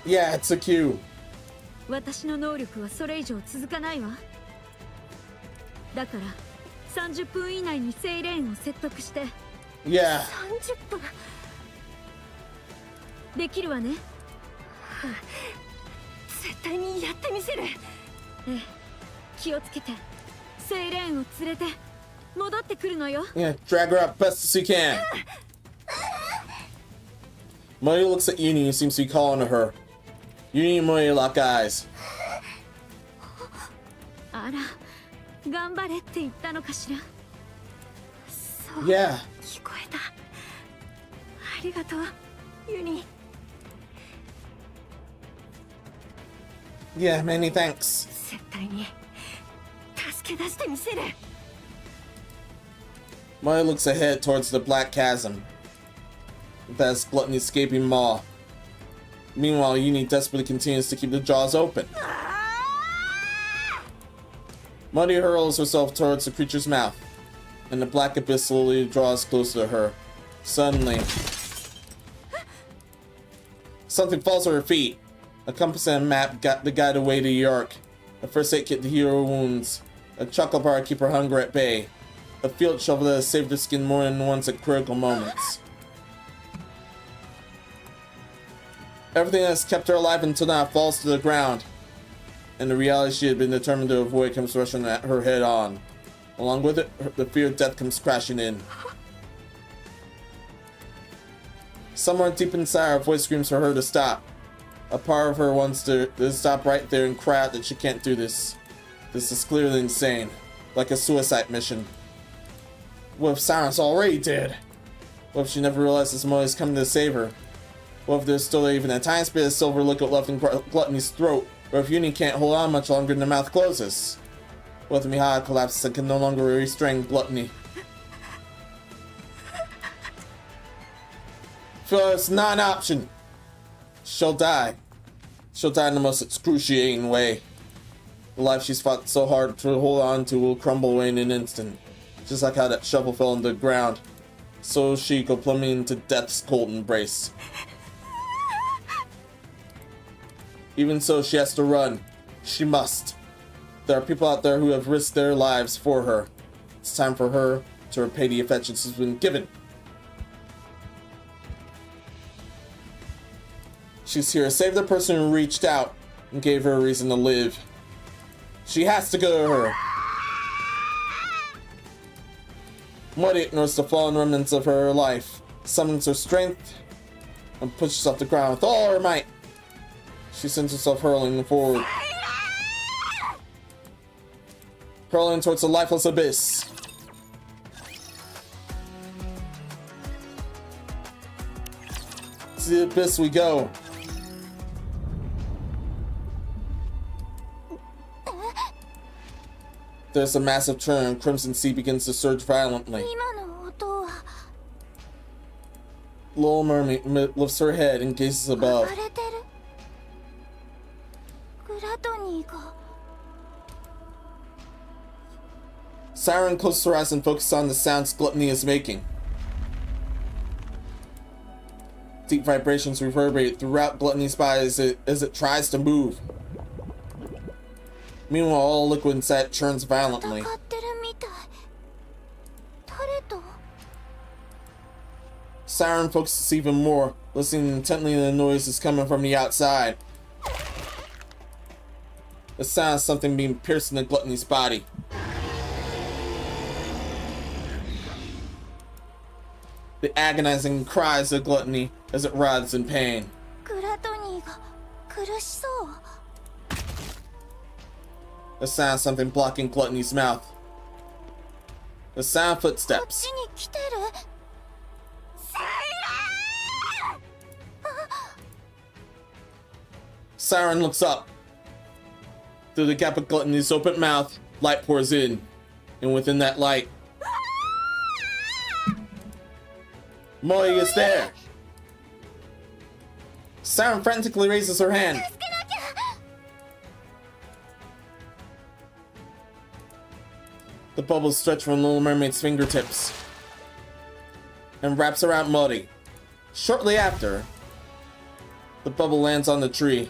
Yeah, it's a cue. 私の能力はそれ以上続かないわ。だから30分以内にセイレーンを説得して。 Yeah. 30分できるわね。絶対にやってみせる。ええ、気をつけて。セイレーンを連れて戻ってくるのよ。 Yeah, drag her up best as you can. Moe looks at Uni and seems to be calling to her. Uni and Moe lock eyes. あら、頑張れって言ったのかしら。そう、 Yeah. 聞こえた。ありがとう、ユニ。 Yeah, many thanks. 絶対に助け出してみせる。 Moe looks ahead towards the black chasm. That's Gluttony escaping Maw. Meanwhile, Uni desperately continues to keep the jaws open. Muddy hurls herself towards the creature's mouth, and the black abyss slowly draws closer to her. Suddenly, something falls at her feet. A compass and a map got the guide away to York. A first aid kit to heal her wounds. A chocolate bar to keep her hunger at bay. A field shovel that has saved her skin more than once at critical moments. Everything that has kept her alive until now falls to the ground, and the reality she had been determined to avoid comes rushing at her head on. Along with it, the fear of death comes crashing in. Somewhere deep inside, her voice screams for her to stop. A part of her wants to stop right there and cry out that she can't do this. This is clearly insane, like a suicide mission. What if Siren's already dead? What if she never realizes Moe is coming to save her? What if there's still even a tiny bit of silver liquid left in Gluttony's throat? Or if Uni can't hold on much longer and the mouth closes? What if Mihai collapses and can no longer restrain Gluttony? Feel it's not an option. She'll die. She'll die in the most excruciating way. The life she's fought so hard to hold on to will crumble away in an instant. Just like how that shovel fell into the ground. So she go plummeting into death's cold embrace. Even so, she has to run. She must. There are people out there who have risked their lives for her. It's time for her to repay the affection she's been given. She's here to save the person who reached out and gave her a reason to live. She has to go to her. Muddy ignores the fallen remnants of her life, summons her strength, and pushes off the ground with all her might. She sends herself hurling forward. Hurling towards the lifeless abyss. To the abyss we go. There's a massive turn and Crimson Sea begins to surge violently. 今の音は Little Mermaid lifts her head and gazes above. 荒れてる。グラトニーが Siren closes her eyes and focuses on the sounds Gluttony is making. Deep vibrations reverberate throughout Gluttony's body as it tries to move. Meanwhile, all liquid inside churns violently. 戦ってるみたい。誰と Siren focuses even more, listening intently to the noises coming from the outside. The sound of something being pierced into Gluttony's body. The agonizing cries of Gluttony as it writhes in pain. グラトニーが苦しそう。 The sound of something blocking Gluttony's mouth. The sound of こっち footsteps. に来てる。セイレ Siren looks up. Through the gap of Gluttony's open mouth, light pours in. And within that light, Moe is there. Siren frantically raises her hand. ン助けなきゃ。 The bubbles stretch from Little Mermaid's fingertips. and wraps around Mori. Shortly after, the bubble lands on the tree.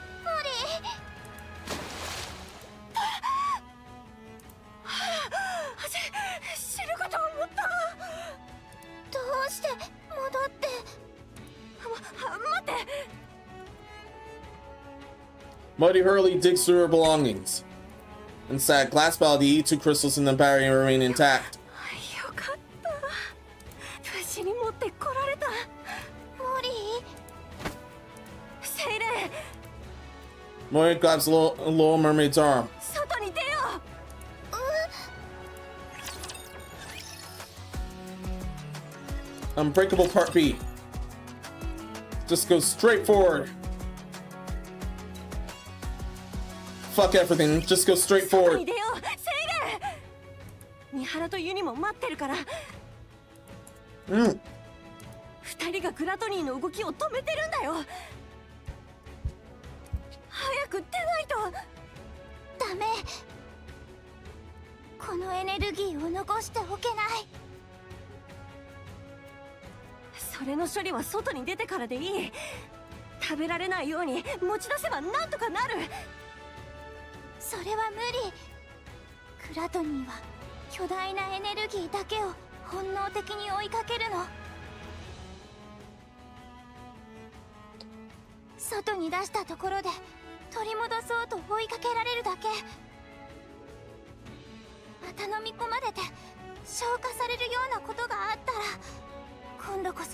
死ぬかと思った。どうして戻って。待って。 Mori hurriedly digs through her belongings. Inside, glass ball, the E2 crystals in the barrier remain intact. よかった。無事に持ってこられた。モリー。セイレン。 Mori grabs Little Mermaid's arm. 外に出よう。Unbreakable Part B. Just go straight forward. Fuck everything, just go straight 外 forward. に出よう。セイレン。三原とユニも待ってるから。Mm. 二人がグラトニーの動きを止めてるんだよ。早く出ないと。ダメ。このエネルギーを残しておけない。それの処理は外に出てからでいい。食べられないように持ち出せばなんとかなる。それは無理。グラトニーは巨大なエネルギーだけを本能的に追いかけるの。外に出したところで取り戻そうと追いかけられるだけ。また飲み込まれて消化されるようなことがあったら今度こそ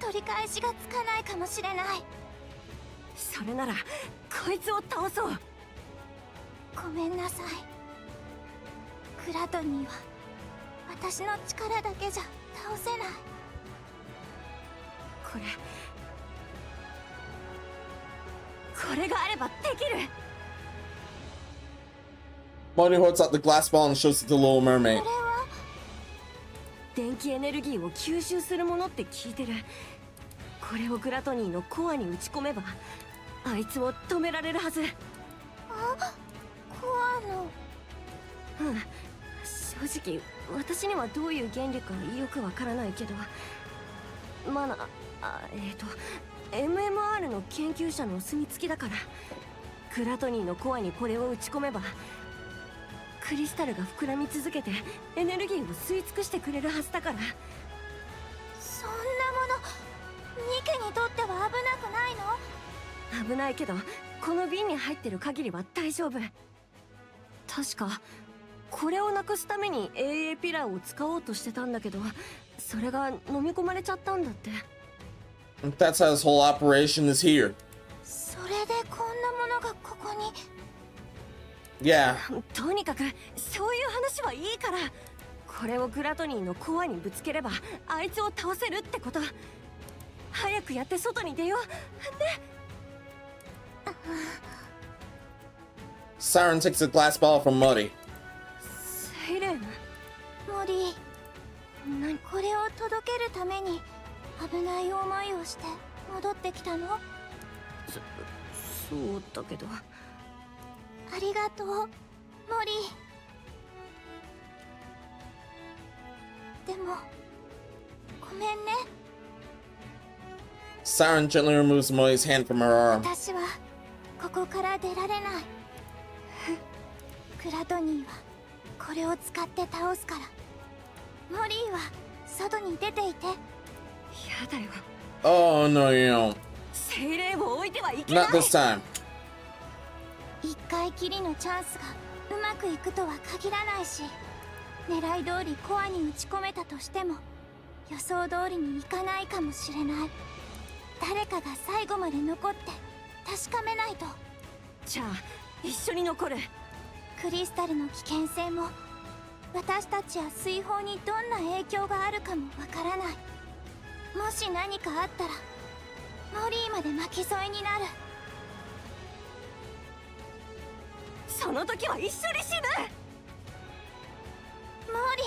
取り返しがつかないかもしれない。それならこいつを倒そう。ごめんなさい。グラトニーは私の力だけじゃ倒せない。これがあればできる。 Mori holds out the glass ball and shows it to Little Mermaid. これは電気エネルギーを吸収するものって聞いてる。これをグラトニーのコアに打ち込めばあいつを止められるはず。あ、コアの。うん、正直私にはどういう原理かよくわからないけど、MMR の研究者のお墨付きだから、グラトニーのコアにこれを打ち込めばクリスタルが膨らみ続けてエネルギーを吸い尽くしてくれるはずだから。そんなものニケにとっては危なくないの？危ないけどこの瓶に入ってる限りは大丈夫。確かこれをなくすために AA ピラーを使おうとしてたんだけど、それが飲み込まれちゃったんだって。 That's how this whole operation is here. それでこんなものがここに。 Yeah. とにかくそういう話はいいから、これをグラトニーのコアにぶつければあいつを倒せるってこと。早くやって外に出ようね。 Siren takes a glass ball from Mori. セイレン。モリー、これを届けるために危ない思いをして戻ってきたの？そうだけど。ありがとう、モリー。でもごめんね。 Siren gently removes Mori's hand from her arm. 私はここから出られない。グラトニーはこれを使って倒すから。モリーは外に出ていて。やだよ。 Oh no, you don't. 精霊を置いてはいけない。 Not this time. 一回きりのチャンスがうまくいくとは限らないし、狙い通りコアに打ち込めたとしても予想通りにいかないかもしれない。誰かが最後まで残って確かめないと。じゃあ一緒に残る。クリスタルの危険性も私たちや水泡にどんな影響があるかもわからない。もし何かあったらモリーまで巻き添えになる。その時は一緒に死ぬ。モリ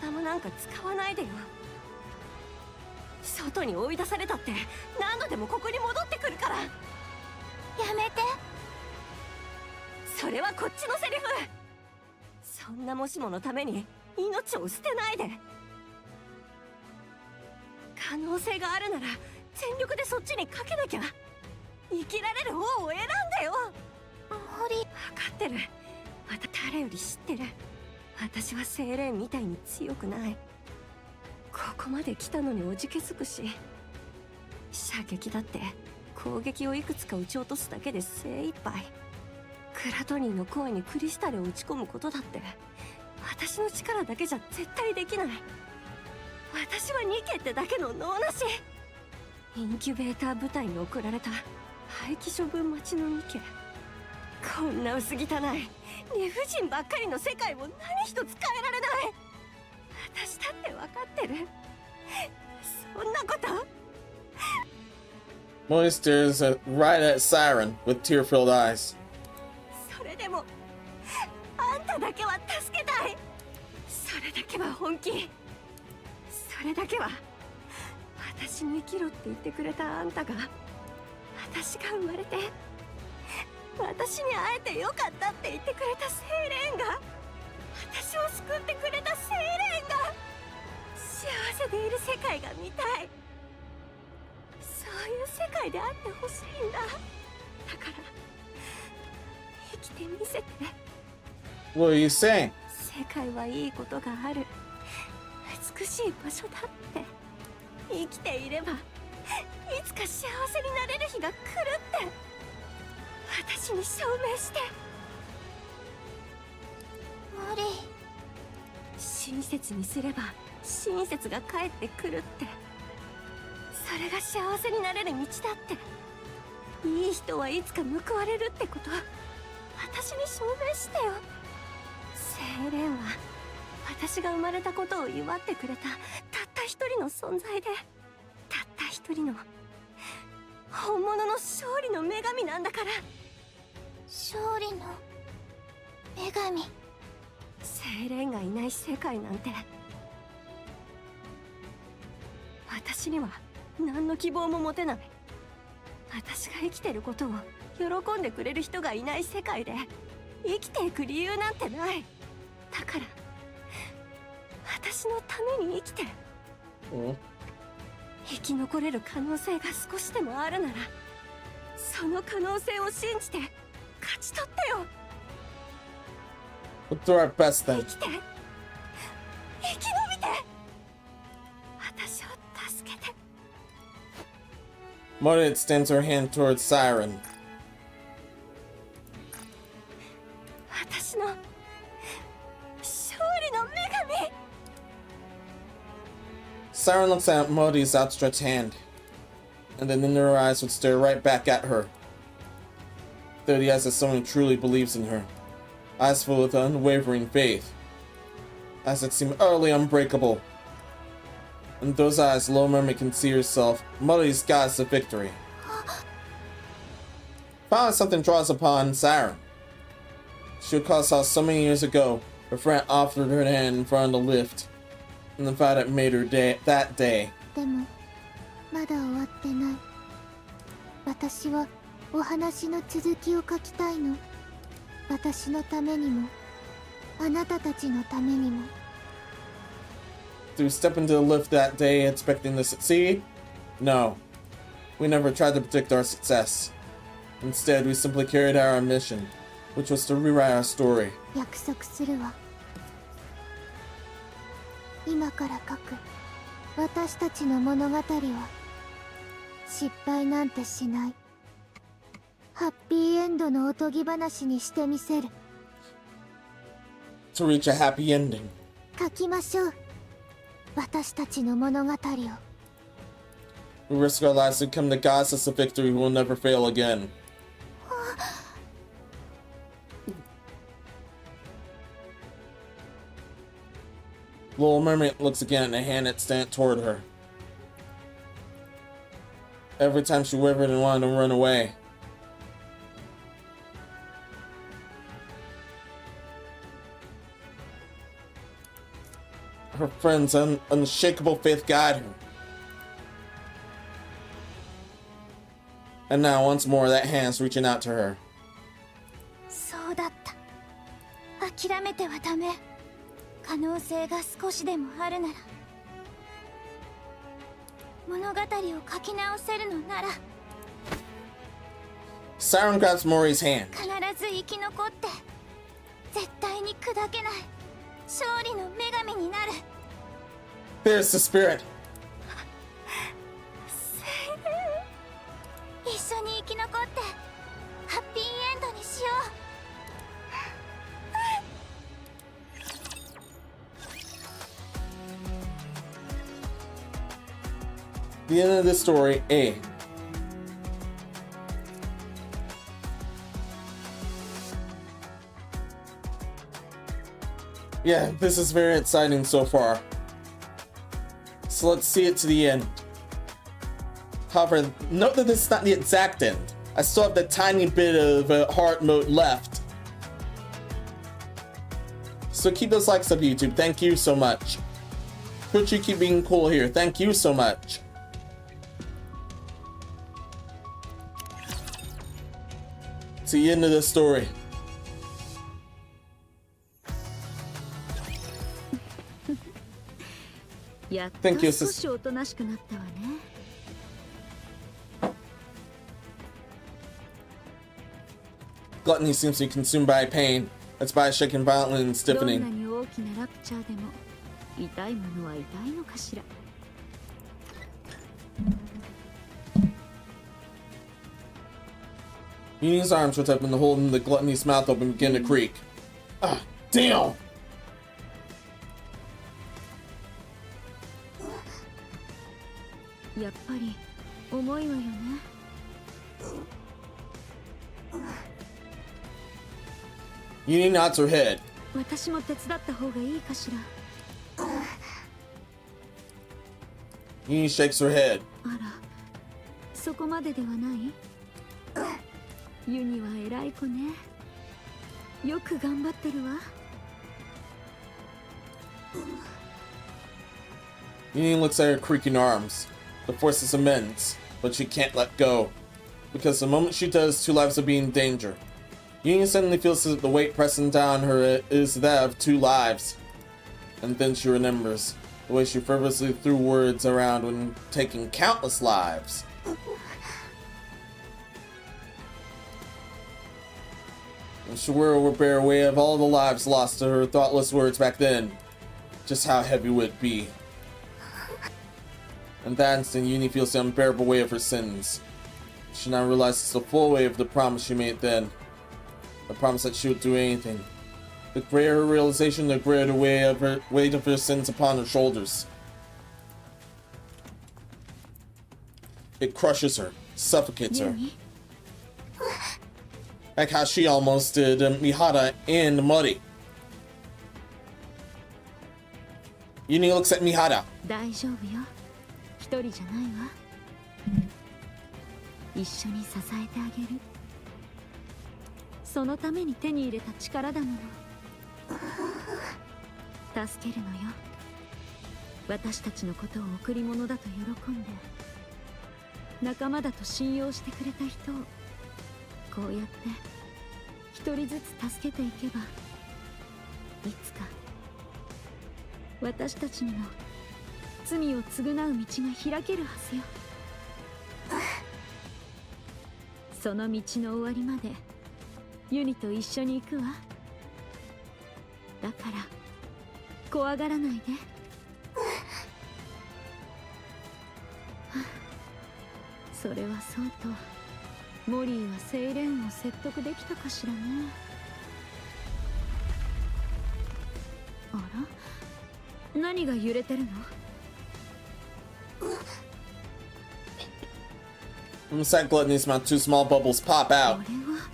ー、言霊なんか使わないでよ。外に追い出されたって何度でもここに戻ってくるから。やめて。それはこっちのセリフ。そんなもしものために命を捨てないで。可能性があるなら全力でそっちにかけなきゃ。生きられる方を選んでよ。森。分かってる。また誰より知ってる。私は精霊みたいに強くない。ここまで来たのにおじけづくし、射撃だって攻撃をいくつか撃ち落とすだけで精一杯。クラトニーの声にクリスタルを打ち込むことだって私の力だけじゃ絶対できない。私はニケってだけの脳なし。インキュベーター部隊に送られた廃棄処分待ちのニケ。こんな薄汚い理不尽ばっかりの世界を何一つ変えられない。私だって分かってる。そんなこと。Molly stares right at Siren with tear-filled eyes. それでもあんただけは助けたい。それだけは本気。それだけは私に生きろって言ってくれたあんたが、私が生まれて私に会えてよかったって言ってくれた精霊が、私を救ってくれた精霊が幸せでいる世界が見たい。そういう世界であってほしいんだ。だから生きてみせて。 What are you saying? 世界はいいことがある。美しい場所だって。生きていればいつか幸せになれる日が来るって私に証明して。森。親切にすれば親切が返ってくるって、それが幸せになれる道だって。いい人はいつか報われるってこと私に証明してよ。精霊は私が生まれたことを祝ってくれたたった一人の存在で、たった一人の本物の勝利の女神なんだから。勝利の女神。精霊がいない世界なんて私には何の希望も持てない。私が生きてることを喜んでくれる人がいない世界で生きていく理由なんてない。だから私のために生きて、生き残れる可能性が少しでもあるなら、その可能性を信じて勝ち取ってよ。 We'll do our best 生 then. きて、生き延びて、私を助けて。 Molly extends her hand towards Siren. 私の勝利の女神。 Siren looks at Molly's outstretched hand, and then in her eyes would stare right back at her. They're the eyes of someone who truly believes in her. Eyes full of unwavering faith. Eyes that seem utterly unbreakable. In those eyes, Little Mermaid can see herself. Molly's goddess of victory. Finally, something draws upon Siren. She recalls how so many years ago, her friend offered her hand in front of the lift, and the vow that made her day that day. でもまだ終わってない。私はお話の続きを書きたいの。私のためにもあなたたちのためにも。 Did we step into the lift that day expecting to succeed? No. We never tried to predict our success. Instead, we simply carried out our mission, which was to rewrite our story. 約束するわ。今から書く私たちの物語は失敗なんてしない。ハッピーエンドのおとぎ話にしてみせる。 To reach a happy ending. 書きましょう。私たちの物語を。 We risk our lives to become the goddess of victory who will never fail again. Little Mermaid looks again at the hand extended toward her. Every time she wavered and wanted to run away. Her friend's unshakable faith guide her. And now, once more, that hand's reaching out to her. そうだった。諦めてはダメ。可能性が少しでもあるなら。物語を書き直せるのなら Siren grabs Mori's hand. 必ず生き残って絶対に砕けない勝利の女神になる。 There's the spirit. 一緒に生き残ってハッピーエンドにしよう。 The end of the story, A. Yeah, this is very exciting so far. So let's see it to the end. However, note that this is not the exact end. I still have the tiny bit of hard mode left. So keep those likes up, YouTube. Thank you so much. Twitch, you keep being cool here. Thank you so much. It's the end of the story. やっと Thank you, 少 sis. しおとなしくなったわね。 Gluttony seems to be consumed by pain. That's by shaking violently and どんな stiffening. に大きなラプチャーでも痛いものは痛いのかしら。 Union's arms, which have been holding the Gluttony's mouth open, begin to creak. Ah, damn! やっぱり重いわよね。 Union nods her head. 私も手伝った方がいいかしら。 Union shakes her head. あら、そこまでではない？ユニは偉い子ね。よく頑張ってるわ。 Union looks at her creaking arms. The force is immense, but she can't let go. Because the moment she does, 2 lives will be in danger. Union suddenly feels that the weight pressing down her is that of 2 lives. And then she remembers the way she fervently threw words around when taking countless lives. And she will bear away of all the lives lost to her thoughtless words back then. Just how heavy would it be? In that instant, Uni feels the unbearable weight of her sins. She now realizes the full weight of the promise she made then. The promise that she would do anything. The greater her realization, the greater the weight of her sins upon her shoulders. It crushes her, suffocates her. ユニ、 Like how she almost did Mihara and Mori. Uni looks at Mihara. 大丈夫よ。一人じゃないわ。一緒に支えてあげる。そのために手に入れた力だもの。助けるのよ。私たちのことを贈り物だと喜んで、仲間だと信用してくれた人をこうやって一人ずつ助けていけば、いつか私たちにも罪を償う道が開けるはずよ。その道の終わりまでユニと一緒に行くわ。だから怖がらないで。それはそうと、モリーはセイレーンを説得できたかしらね。あら、何が揺れてるの？ From inside Gluttony's mouth, 2 small bubbles pop out. これは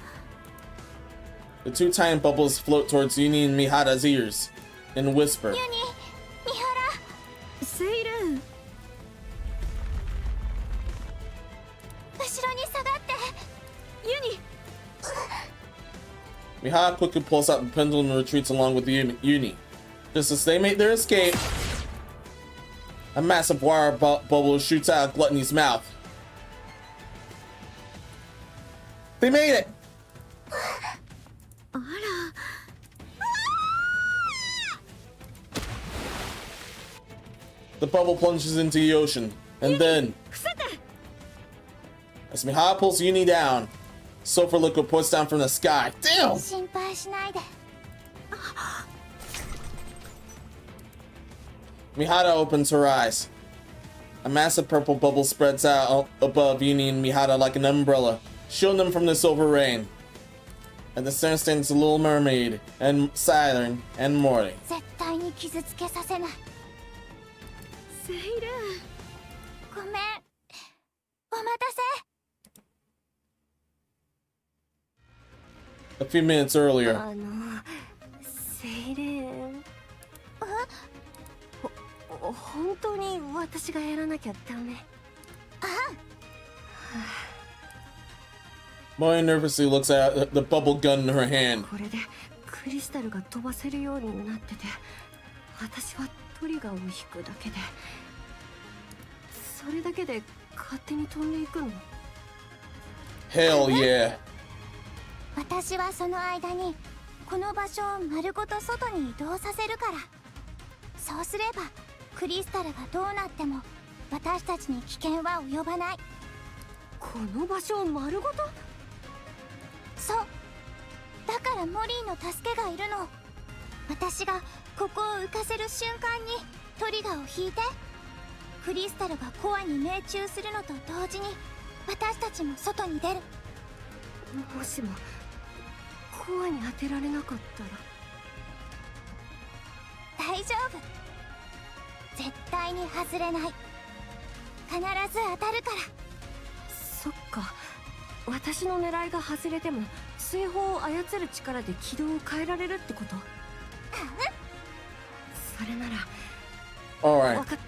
The 2 tiny bubbles float towards Uni and Mihara's ears and whisper. ユニ、ミハセイレーン。ラ、後ろに下がって。ユニ。 Mihara quickly pulls out the pendulum and retreats along with Uni. Just as they make their escape, a massive wire bubble shoots out of Gluttony's mouth. They made it! あら。 The bubble plunges into the ocean. And then, as Mihara pulls Uni down, sulfur liquid pours down from the sky. Damn! 心配しないで。 Mihara opens her eyes. A massive purple bubble spreads out above Uni and Mihara like an umbrella, shielding them from the silver rain. At the center stands the little mermaid, and Siren, and Morty. 絶対に傷つけさせない。セイルごめん。お待たせ。 A few minutes earlier, セイレン。本当に私がやらなきゃダメ。Morty nervously looks at the bubble gun in her hand. これでクリスタルが飛ばせるようになってて、私はトリガーを引くだけで、それだけで勝手に飛んでいくの。 Hell yeah. 私はその間にこの場所を丸ごと外に移動させるから。そうすればクリスタルがどうなっても私たちに危険は及ばない。この場所を丸ごと？そう。だからモリーの助けがいるの。私がここを浮かせる瞬間にトリガーを引いて、クリスタルがコアに命中するのと同時に私たちも外に出る。もしもコアに当てられなかったら。大丈夫。絶対に外れない。必ず当たるから。そっか。私の狙いが外れても水砲を操る力で軌道を変えられるってこと？それなら。 Alright.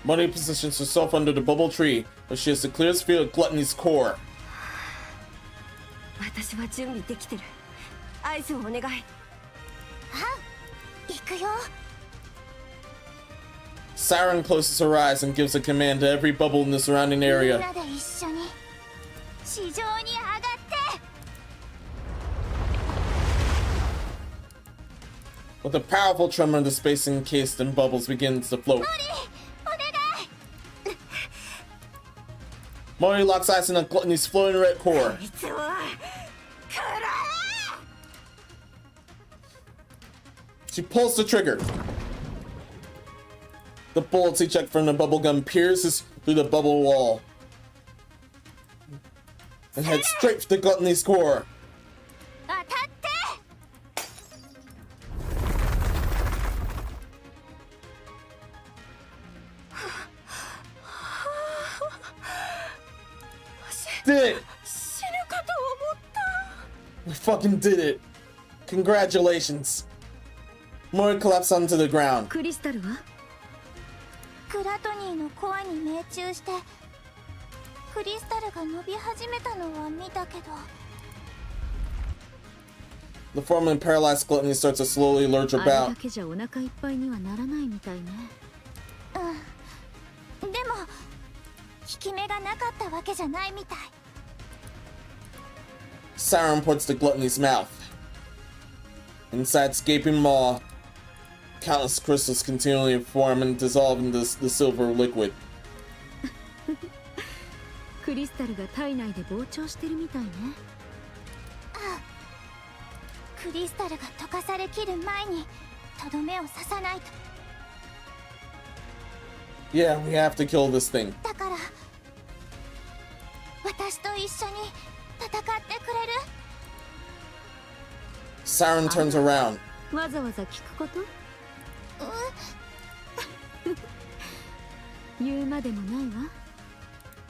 Morty positions herself under the bubble tree, but she has the clearest view of Gluttony's core. 私は準備できてる。合図をお願い。行くよ。 Siren closes her eyes and gives a command to every bubble in the surrounding みん area. なで一緒に地上に上がって。 With a powerful tremor, the space encased in bubbles begins to float. お願い。 Morty locks eyes on Gluttony's flowing red core. いつは She pulls the trigger. The bullets eject from the bubble gun pierces through the bubble wall and head straight for the Gluttony's core. 当たって。 Did it! 死ぬかと思った。 We fucking did it! Congratulations! Morty collapsed onto the ground. クリスタルはグラトニーのコアに命中してクリスタルが伸び始めたのは見たけど。 The formerly paralyzed Gluttony starts to slowly lurch あれだ about. けじゃお腹いっぱいにはならないみたいね。でも効き目がなかったわけじゃないみたい。 Siren points to Gluttony's mouth. Inside its gaping maw, countless crystals continually form and dissolve into the silver liquid. クリスタルが体内で膨張してるみたいね。クリスタルが溶かされきる前にとどめを刺さないと。 Yeah, we have to kill this thing. だから私と一緒に戦ってくれる？ Siren turns around. わざわざ聞くこと？言うまでもないわ。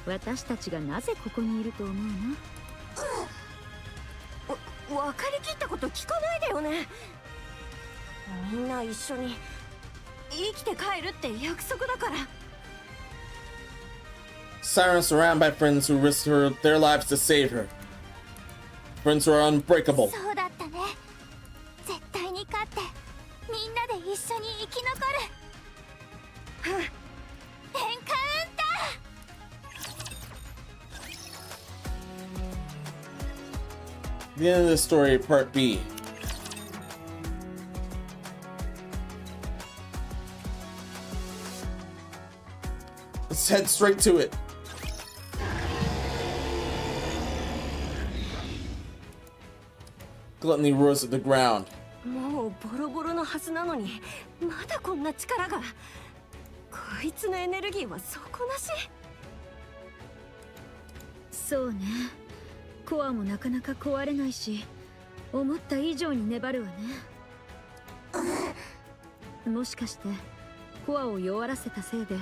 私たちがなぜここにいると思うの？分かりきったこと聞かないでよね。みんな一緒に生きて帰るって約束だから。 Siren surrounded by friends who risked their lives to save her. Friends who are unbreakable. そうだったね。絶対に勝ってみんなで一緒に生き残る。エンカウンター。 The end of the story, Part B. Let's head straight to it. Gluttony roars at the ground. もうボロボロのはずなのにまだこんな力が。こいつのエネルギーは底なし。そうね。コアもなかなか壊れないし、思った以上に粘るわね。もしかしてコアを弱らせたせいで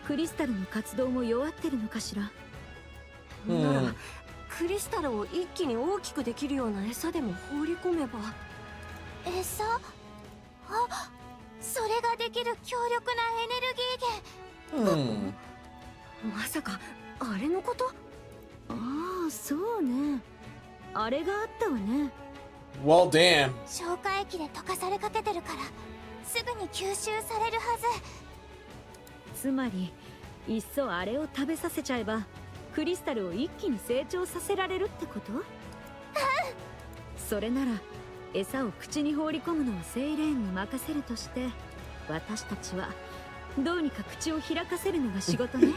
クリスタルの活動も弱ってるのかしら。ならクリスタルを一気に大きくできるような餌でも放り込めば。餌？あ、それができる強力なエネルギー源。まさかあれのこと？ああ、そうね。あれがあったわね。Well, damn. 消化液で溶かされかけてるからすぐに吸収されるはず。つまりいっそあれを食べさせちゃえばクリスタルを一気に成長させられるってこと？それなら餌を口に放り込むのはセイレーンに任せるとして、私たちはどうにか口を開かせるのが仕事ね。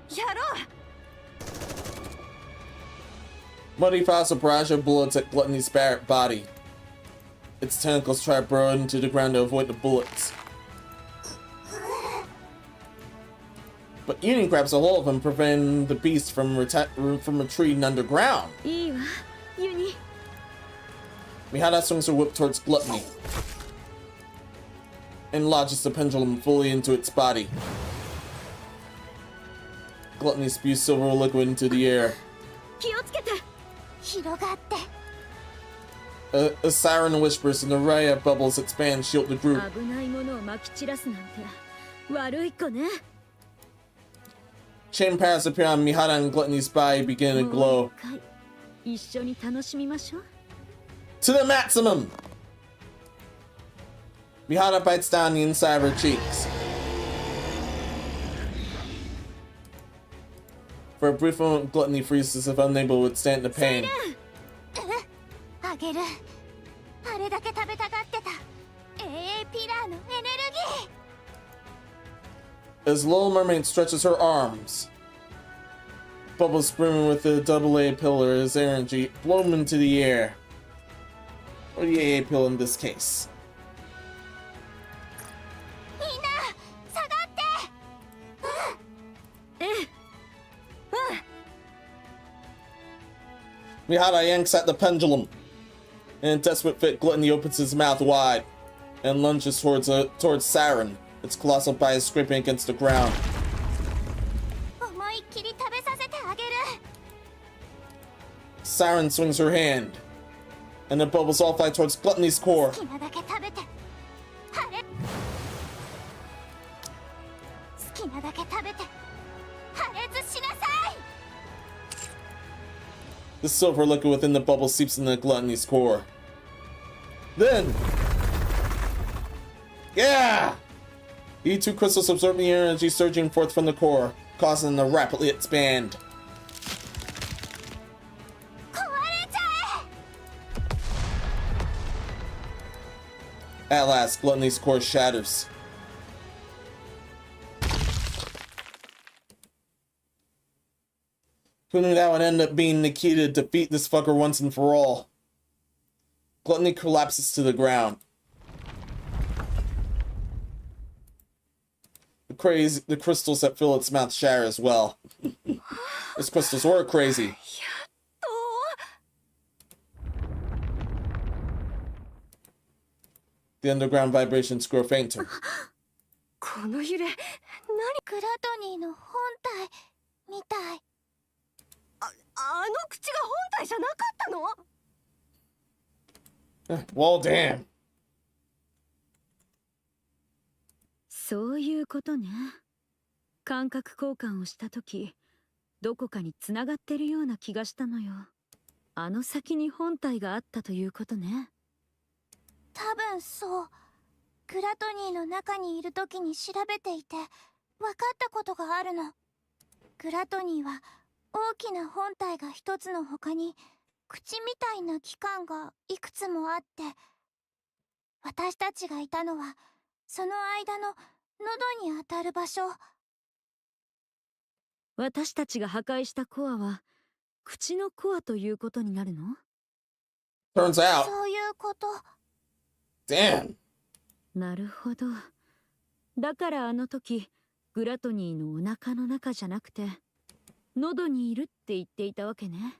やろう。Muddy fires a barrage of bullets at Gluttony's body. Its tentacles try to burrow into the ground to avoid the bullets. But Uni grabs a hold of him, preventing the beast from retreating underground. いいわ、ユニ。Mihara swings her whip towards Gluttony and lodges the pendulum fully into its body. Gluttony spews silver liquid into the air. 気をつけて。広がって。A siren whispers and a ray of bubbles expand shield the group. 危ないものを撒き散らすなんて悪い子ね。Chain paths appear on Mihara and Gluttony's body, beginning to glow. 一緒に楽しみましょう。 To the maximum! Mihara bites down the inside of her cheeks. For a brief moment, Gluttony freezes as if unable to withstand the pain. あげる。あれだけ食べたがってた AA ピラーのエネルギー。 As Little Mermaid stretches her arms, bubbles brimming with the AA pillar as energy blow them into the air. Or the AA pill in this case. みんな下がって。Mihara yanks at the pendulum. In a desperate fit, Gluttony opens his mouth wide and lunges towards Siren, its colossal body scraping against the ground. 思いっきり食べさせてあげる。 Siren swings her hand, and the bubbles all fly towards Gluttony's core. 好きなだけ食べて。破裂。好きなだけ食べて。破裂しなさい。 The silver liquid within the bubble seeps into Gluttony's core. Then, yeah! The two crystals absorb the energy surging forth from the core, causing them to rapidly expand. 壊れちゃえ。 At last, Gluttony's core shatters. Who knew that would end up being the key to defeat this fucker once and for all? Gluttony collapses to the ground. The crystals that fill its mouth shatter as well. These crystals were crazy. The underground vibrations grow fainter. この揺れ、何？グラトニーの本体みたい。あの口が本体じゃなかったの？ Well, damn. そういうことね。感覚交換をしたとき、どこかに繋がってるような気がしたのよ。あの先に本体があったということね。多分そう。グラトニーの中にいる時に調べていて分かったことがあるの。グラトニーは大きな本体が一つの他に口みたいな器官がいくつもあって、私たちがいたのはその間の喉に当たる場所。私たちが破壊したコアは口のコアということになるの？ Turns out. そういうこと。Damn. なるほど。だからあの時グラトニーのお腹の中じゃなくて喉にいるって言っていたわけね。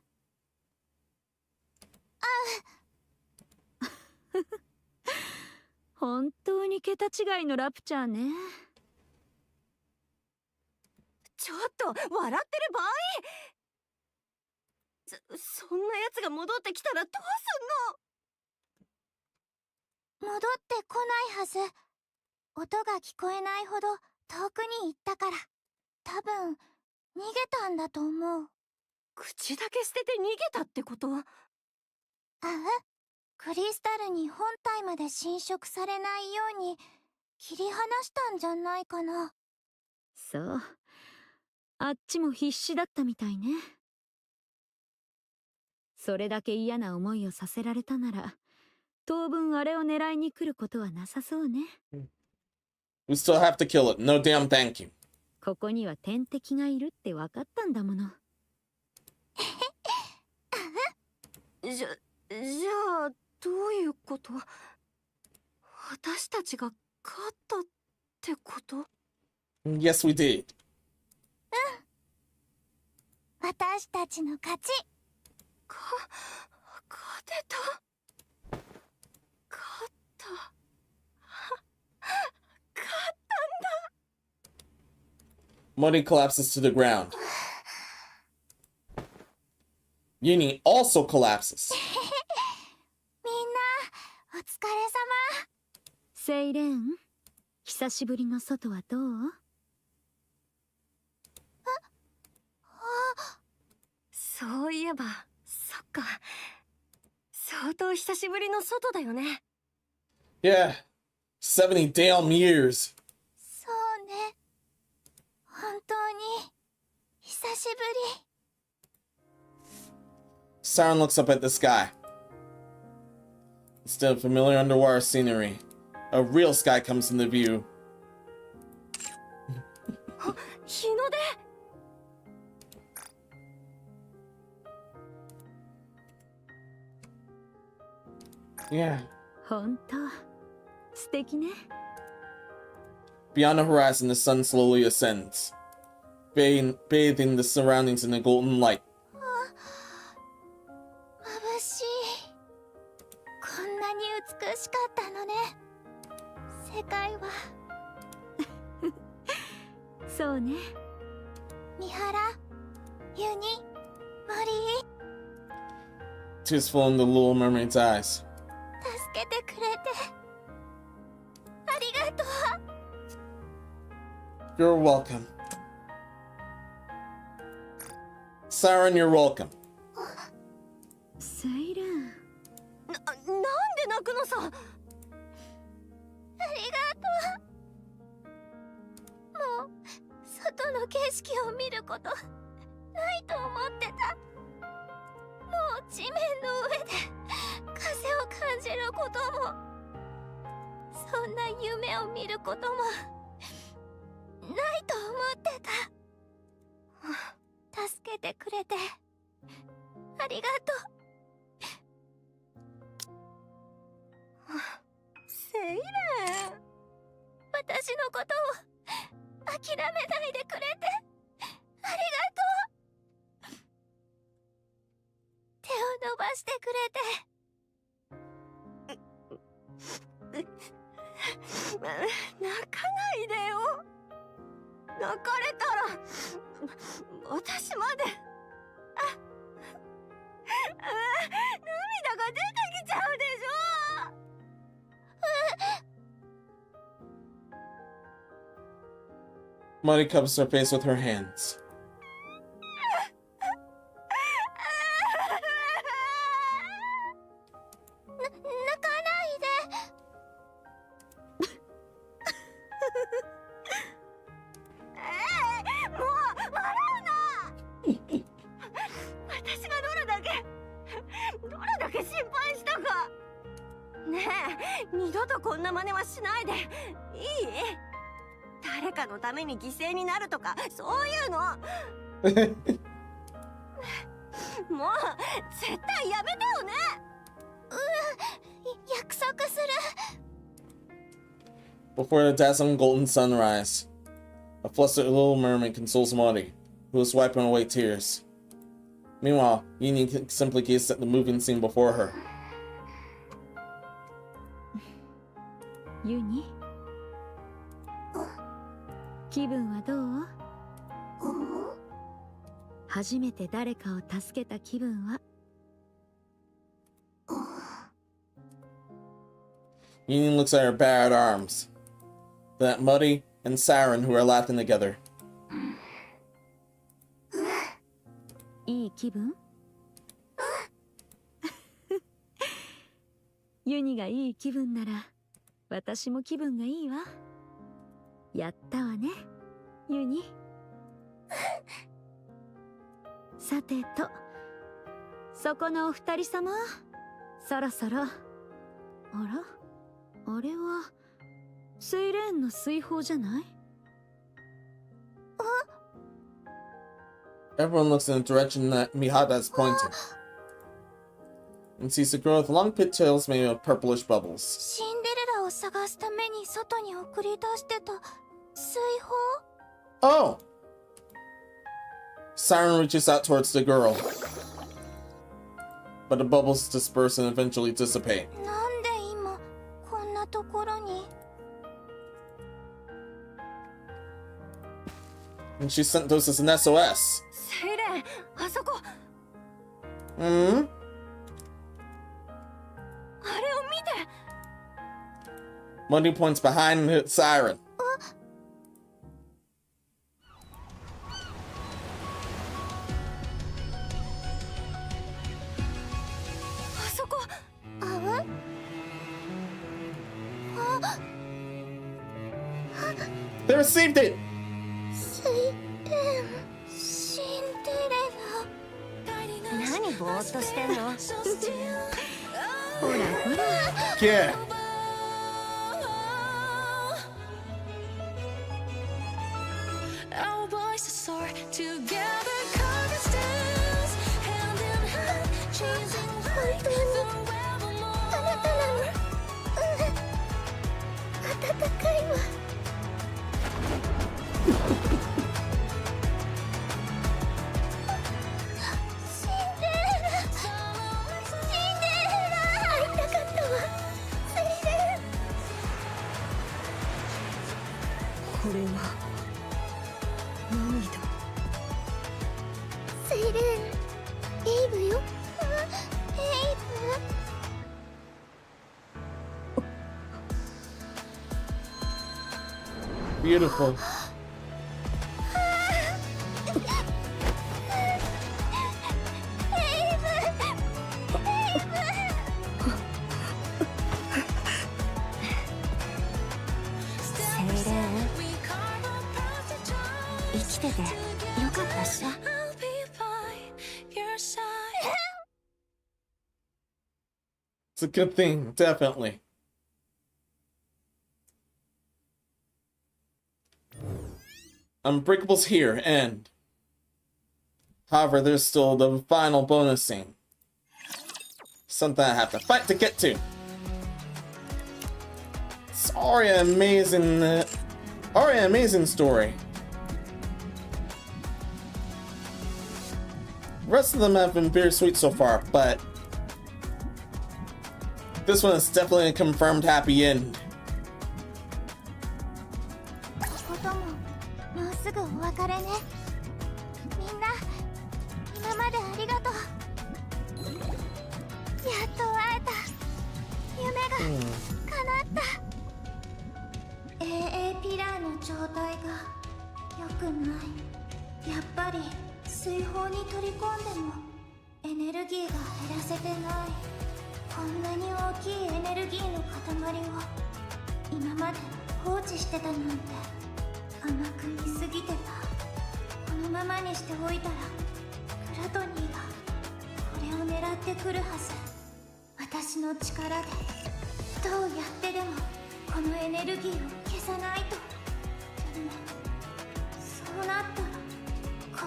本当に桁違いのラプチャーね。ちょっと笑ってる場合？そんな奴が戻ってきたらどうすんの？戻ってこないはず。音が聞こえないほど遠くに行ったから、多分逃げたんだと思う。口だけ捨てて逃げたってこと？ああ、クリスタルに本体まで侵食されないように切り離したんじゃないかな。そう。あっちも必死だったみたいね。それだけ嫌な思いをさせられたなら、当分あれを狙いに来ることはなさそうね。We still have to kill it. No damn thank you. ここには天敵がいるって分かったんだもの。じゃあどういうこと？私たちが勝ったってこと？ Yes, we did. 私たちの勝ち。勝てた？勝った。勝ったんだ。Money collapses to the ground. Uni also collapses. みんなお疲れ様。セイレン、久しぶりの外はどう？そういえば、そっか。相当久しぶりの外だよね。Yeah. 70 damn years. そうね。本当に久しぶり。Siren looks up at the sky. Instead of familiar underwater scenery, a real sky comes into view. 日の出。Yeah. 本当、素敵ね。Beyond the horizon, the sun slowly ascends, bathing the surroundings in a golden light. 眩しい。こんなに美しかったのね。世界は。そうね。三原、ユニ、モリー。 Tears flow in the little mermaid's eyes. 助けてくれてありがとう。 You're welcome. Siren, you're welcome. セイレン。なんで泣くのさ。ありがとう。もう外の景色を見ることないと思ってた。もう地面の上で風を感じることも、そんな夢を見ることもないと思ってた。助けてくれてありがとう。セイレン。私のことを諦めないでくれてありがとう。手を伸ばしてくれて。泣かないでよ。泣かれたら私まで涙が出てきちゃうでしょ。Money covers her face with her hands. 泣かないで。もう笑うな。私がどれだけ心配したか。ねえ、二度とこんな真似はしないでいい？誰かのために犠牲になるとかそういうのもう絶対やめてよね。約束する。 Before the dazzling golden sunrise, a flustered little mermaid consoles Maudie, who is wiping away tears. Meanwhile, Yini simply gazes at the moving scene before her. ユニ、気分はどう？初めて誰かを助けた気分は？ Yini looks at her bared arms, then at Muddy and Siren, who are laughing together. いい気分？ユニがいい気分なら私も気分がいいわ。やったわね、ユニ。さてと、そこのお二人様、そろそろ。あら、あれはセイレーンの水泡じゃない？ Everyone looks in the direction that Mihata is pointing, and sees a girl with long pigtails made of purplish bubbles. シンデレラを探すために外に送り出してた水泡。 Oh! Siren reaches out towards the girl, but the bubbles disperse and eventually dissipate. なんで今こんなところに？ And she sent those as an SOS. セイレン、あそこ。Hmm? あれを見て。 Muddy points behind and hits Siren. あそこ。ああ。 They received it! シンデレラ。何ぼーっとしてんの？ほらほら。 Yeah. Our voices soar together, carving stems, hand in hand, chasing light forevermore. あなたなの。暖かいわ。 シンデレラ。シンデレラ。会いたかったわ。セイレン。これは涙。セイレン。エイブよ。エイブ。 Beautiful. 生きててよかったっしょ。 I'll be by your side. It's a good thing, definitely. Unbreakable's here, and however, there's still the final bonus scene. Something I have to fight to get to. It's already an amazing story. The rest of them have been bittersweet so far, but this one is definitely a confirmed happy end. ことももうすぐお別れね。みんな今までありがとう。やっと会えた。夢が叶った。AA ピラーの状態が良くない。やっぱり水泡に取り込んでもエネルギーが減らせてない。こんなに大きいエネルギーの塊を今まで放置してたなんて甘く見すぎてた。このままにしておいたらクラトニーがこれを狙ってくるはず。私の力でどうやってでもこのエネルギーを消さないと。そうなったら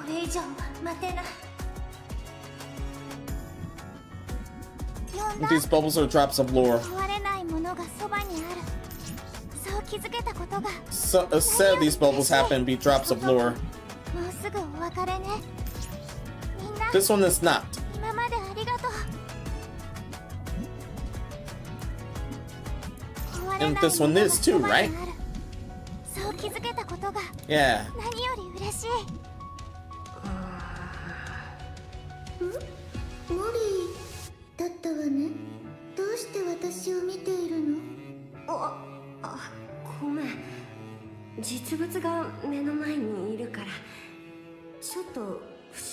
これ以上は待てない。 These bubbles are drops of lore. 壊れないものがそばにある。そう気づけたことが。So, said these bubbles happen to be drops of lore. もうすぐお別れね。みんな This one is not. 今までありがとう。 And this one is too, right? そう気づけたことが Yeah. 何より嬉しい。モリーだったわね。どうして私を見ているの？ごめん、実物が目の前にいるからちょっと不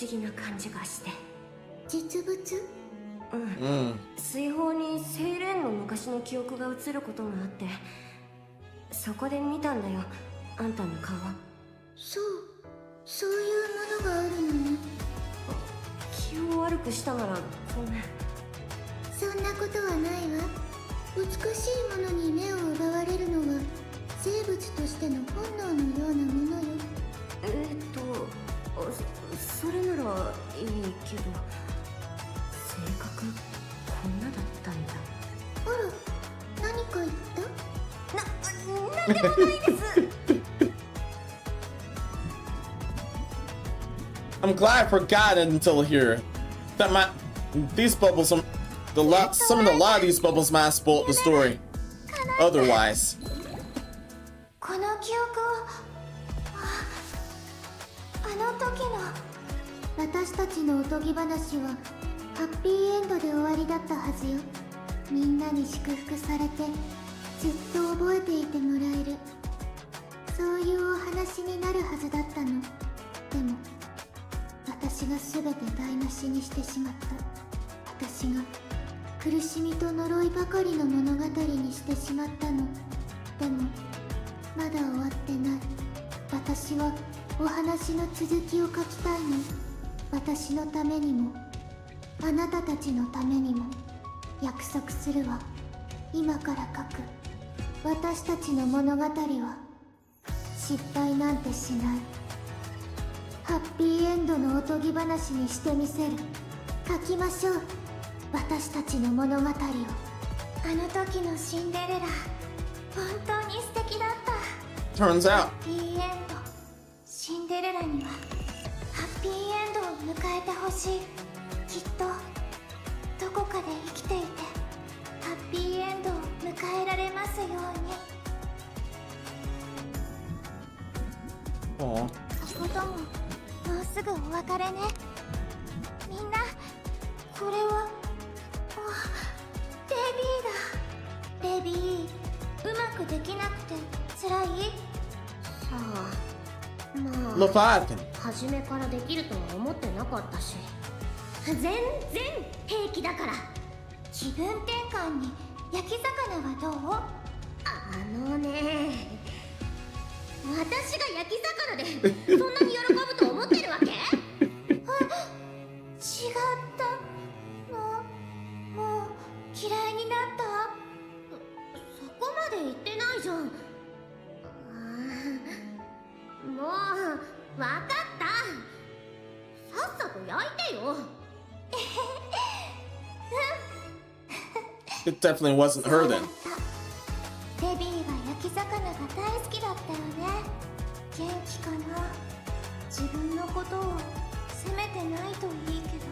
思議な感じがして。実物？水泡にセイレーンの昔の記憶が映ることがあって、そこで見たんだよ、あんたの顔。そういうものがあるのね。気を悪くしたならごめん。そんなことはないわ。美しいものに目を奪われるのは生物としての本能のようなものよ。それならいいけど、性格こんなだったんだ。あら、何か言った？なんでもないです。I'm glad I forgot it until here. That these bubbles, some of the lot of these bubbles might have spoiled the story. Otherwise. この記憶を、あの時の私たちのおとぎ話はハッピーエンドで終わりだったはずよ。みんなに祝福されてずっと覚えていてもらえる、そういうお話になるはずだったの。でも私が全て台無しにしてしまった。私が苦しみと呪いばかりの物語にしてしまったの。でもまだ終わってない。私はお話の続きを書きたいの。私のためにもあなたたちのためにも約束するわ。今から書く私たちの物語は失敗なんてしない。ハッピーエンドのおとぎ話にしてみせる。書きましょう、私たちの物語を。あの時のシンデレラ、本当に素敵だった。 Turns out. ハッピーエンド、シンデレラにはハッピーエンドを迎えてほしい。きっとどこかで生きていてハッピーエンドを迎えられますように。 Aw. こことももうすぐお別れね。みんな、これはレビーだ。レビー、うまくできなくて辛い？さあ、まあ Leviathan. 初めからできるとは思ってなかったし、全然平気だから。気分転換に焼き魚はどう？私が焼き魚でそんなに喜ぶと思ってるわけ？違ったの？もう嫌いになった？そこまで言ってないじゃん。もうわかった。さっさと焼いてよ。It definitely wasn't her then. レビーは焼き魚が大好きだったよね。元気かな？自分のことを責めてないといいけど。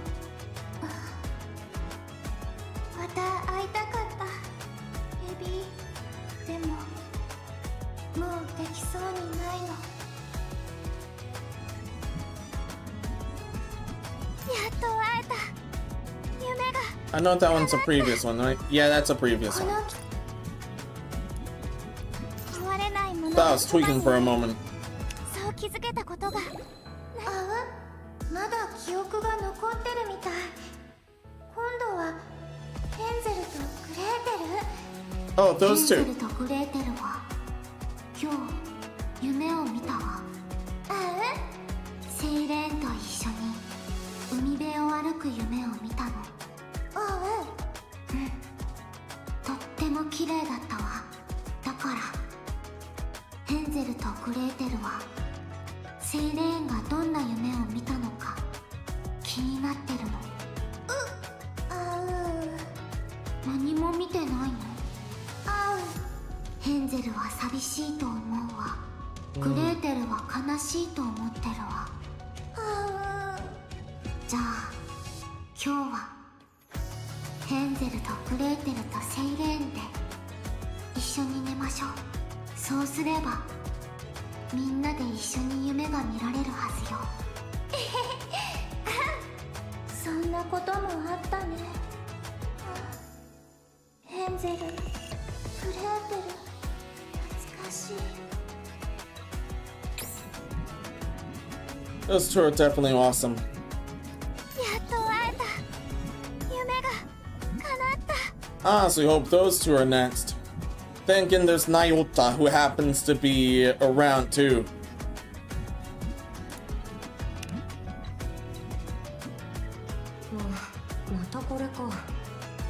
また会いたかった、レビー。でももうできそうにないの。やっと会えた。夢が。 I know that one's a previous one, right? Yeah, that's a previous こ one. の壊れないもの Thought I was tweaking for a moment. そう気づけたことが。まだ記憶が残ってるみたい。今度はヘンゼルとグレーテル。 Oh, those ヘン two. ゼルとグレーテルは今日夢を見たわ。セイレーンと一緒に海辺を歩く夢を見たの。とっても綺麗だったわ。だからヘンゼルとグレーテルはセイレーンがどんな夢を見たのか気になってるの。何も見てないの？ヘンゼルは寂しいと思うわ。グレーテルは悲しいと思ってるわ。じゃあ今日はヘンゼルとグレーテルとセイレーンで一緒に寝ましょう。そうすればみんなで一緒に夢が見られるはずよ。そんなこともあったね。ヘンゼル、グレーテル、懐かしい。 This tour is definitely awesome. やっと会えた。夢が叶った。Ah, so we hope those two are next. Thinking there's Nyota, who happens to be around too. またこれか。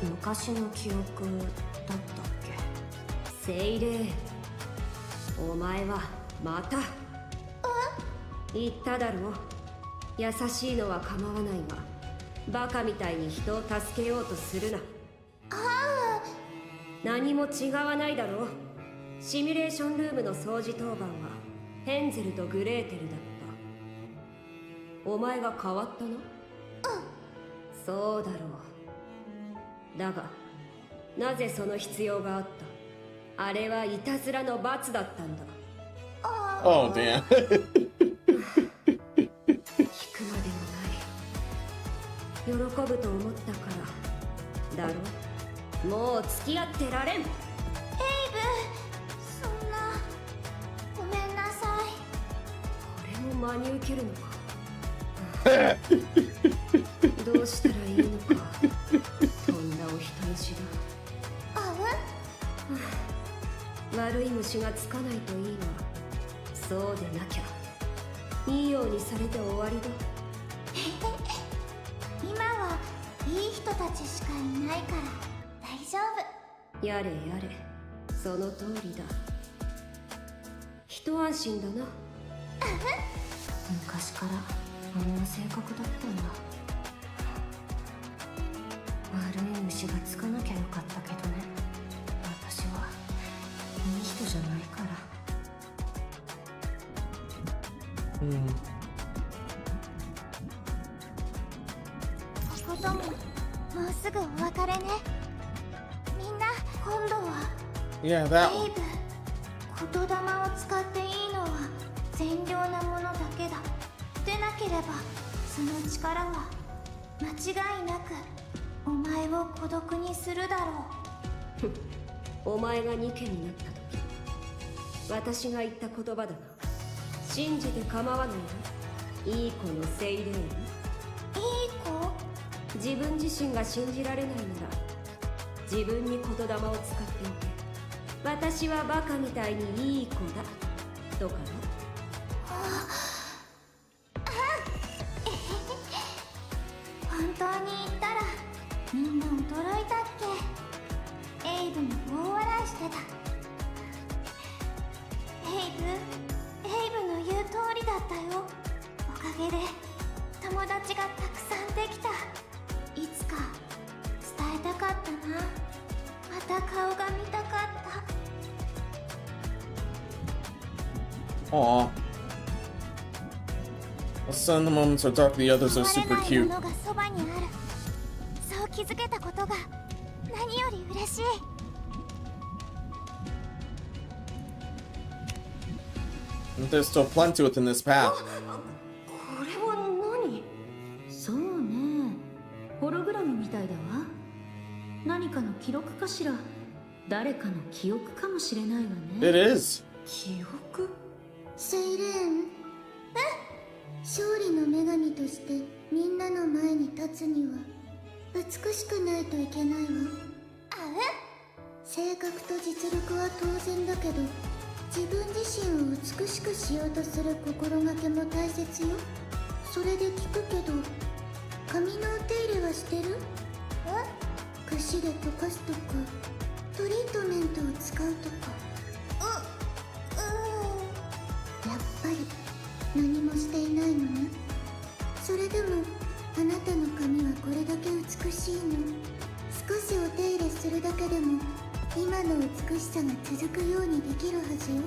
昔の記憶だったっけ。セイレーン、お前はまた言っただろう。優しいのは構わないがバカみたいに人を助けようとするな。何も違わないだろう。シミュレーションルームの掃除当番はヘンゼルとグレーテルだった。お前が変わったの？そうだろう。だがなぜその必要があった？あれはいたずらの罰だったんだ。Oh, damn. 聞くまでもない。喜ぶと思ったからだろ。もう付き合ってられん。エイブ、そんな、ごめんなさい。これも真に受けるのか。どうしたらいいのか。とんだお人よしだ。悪い虫がつかないといいが、そうでなきゃいいようにされて終わりだ。今はいい人たちしかいないから大丈夫。やれやれ、その通りだ。一安心だな。昔からあんな性格だったんだ。悪い虫がつかなきゃよかったけどね。私はいい人じゃないから。ことももうすぐお別れね。みんな今度は Yeah, that エイ one. ブ、言霊を使っていいのは善良なものだけだ。でなければその力は間違いなくお前を孤独にするだろう。お前がニケになった時、私が言った言葉だな。信じて構わないよ。いい子のセイレーン。いい子？自分自身が信じられないなら自分に言霊を使っておけ。私はバカみたいにいい子だとかな。本当に言ったらみんな驚いたっけ。エイブも大笑いしてた。エイブの言う通りだったよ。おかげで友達がたくさんできた。いつか伝えたかったな。また顔が見たかった。Aw. Some of the moments are dark, the others are 壊 super れない cute. ものがそばにある。そう気づけたことが何より嬉しい。And there's still plenty within this path. これは何？そうね、ホログラムみたいだわ。何かの記録かしら。誰かの記憶かもしれないわね。 It is. 記憶？セイレーン、勝利の女神としてみんなの前に立つには美しくないといけないわ。性格と実力は当然だけど、自分自身を美しくしようとする心がけも大切よ。それで聞くけど、髪のお手入れはしてる？櫛で溶かすとかトリートメントを使うとか。ていないのね。それでもあなたの髪はこれだけ美しいの。少しお手入れするだけでも今の美しさが続くようにできるはずよ。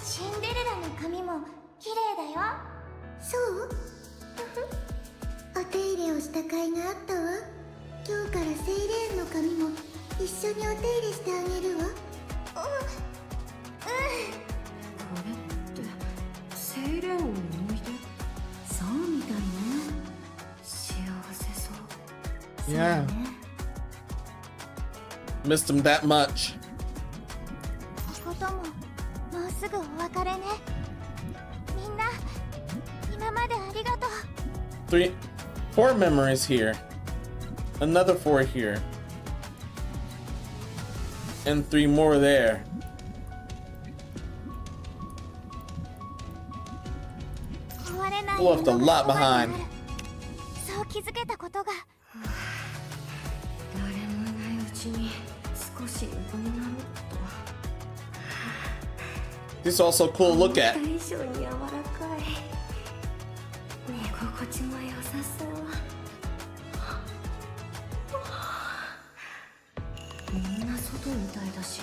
シンデレラの髪も綺麗だよ。そう？お手入れをした甲斐があったわ。今日からセイレーンの髪も一緒にお手入れしてあげるわ。これってセイレーンの思い出？そうみたいね。幸せそう。 Yeah. Missed him that much. ことももうすぐお別れね。みんな今までありがとう。 4 memories here. Another 4 here. And 3 more there. Left a lot behind. そう気づけたことが。誰もいないうちに少し横になろうと。 This is also cool to look at. 思った以上に柔らかい。寝心地も良さそう。みんな外みたいだし、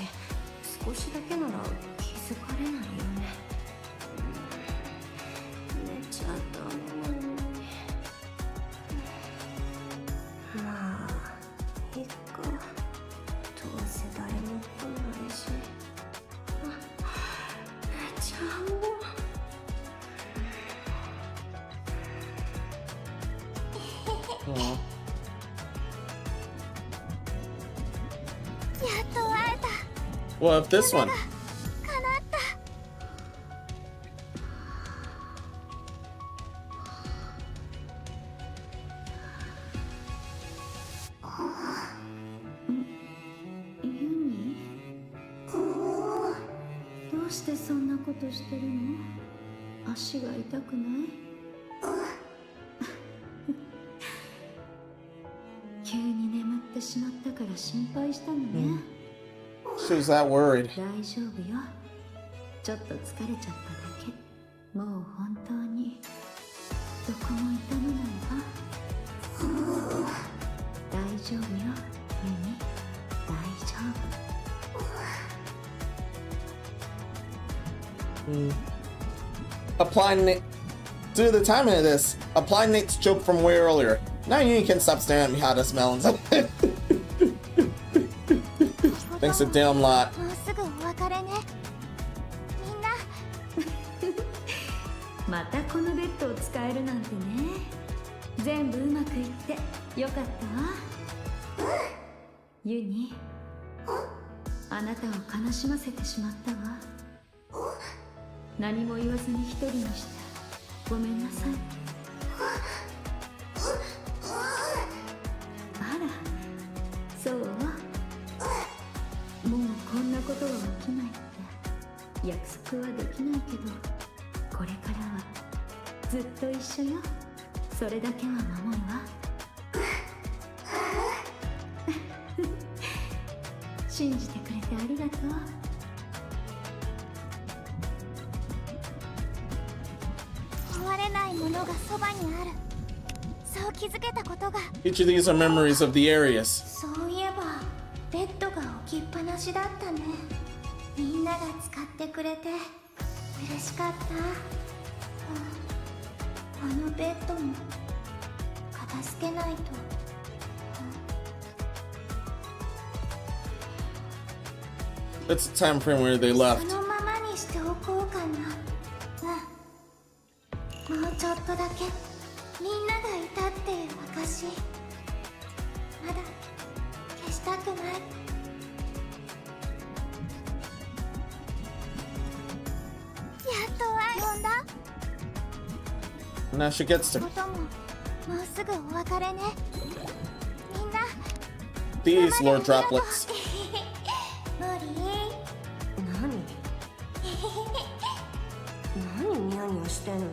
少しだけなら気づかれないよね。寝ちゃダメなのに。まあいっか。どうせ誰も来ないし。寝ちゃう。 Aw. やっと会えた。 What if this one? 叶った。どうしてそんなことしてるの？足が痛くない？急に眠ってしまったから心配したのね。She was that worried. 大丈夫よ。ちょっと疲れちゃっただけ。もう本当にどこも痛めないわ。大丈夫よ、ユニ。大丈夫。 Applying it. Due to the timing of this, applying Nate's joke from way earlier. Now you can't stop staring at me how this melons. Thanks a damn lot. もうすぐお別れね。みんな。またこのベッドを使えるなんてね。全部うまくいってよかったわ。ユニ、あなたを悲しませてしまったわ。何も言わずに一人にしてごめんなさい。あら、そう？もうこんなことは起きないって約束はできないけど、これからはずっと一緒よ。それだけは守るわ。信じてくれてありがとう。壊れないものがそばにある。そう気づけたことが。 Each of these are memories of the areas. そういえばベッドが置きっぱなしだったね。みんなが使ってくれて嬉しかった。あのベッドも片付けないと。That's the time frame where they left. そのままにしておこうかな。もうちょっとだけみんながいたっていう証。まだ消したくない。やっと呼んだ。 Now she gets to ことももうすぐお別れね。みんな these Lord droplets. モリー。何ニヤニヤしてんの？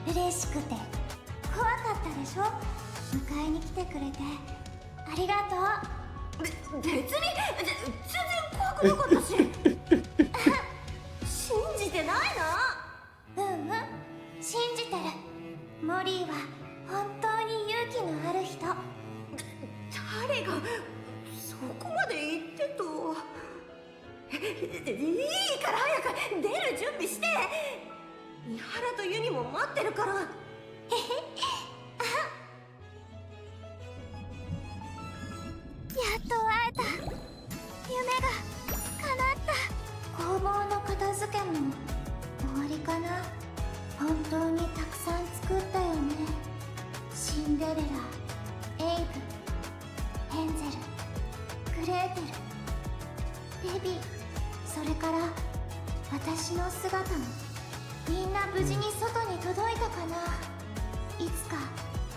嬉しくて怖かったでしょ。迎えに来てくれてありがとう。別に全然怖くなかったし。信じてないな。モリーは本当に勇気のある人。誰がそこまで言ってと。いいから早く出る準備して。三原とユニも待ってるから。やっと会えた。夢が叶った。工房の片付けも終わりかな。本当にたくさん作ったよね。シンデレラ、エイブ、ヘンゼル、グレーテル、デビー、それから私の姿も。みんな無事に外に届いたかな。いつか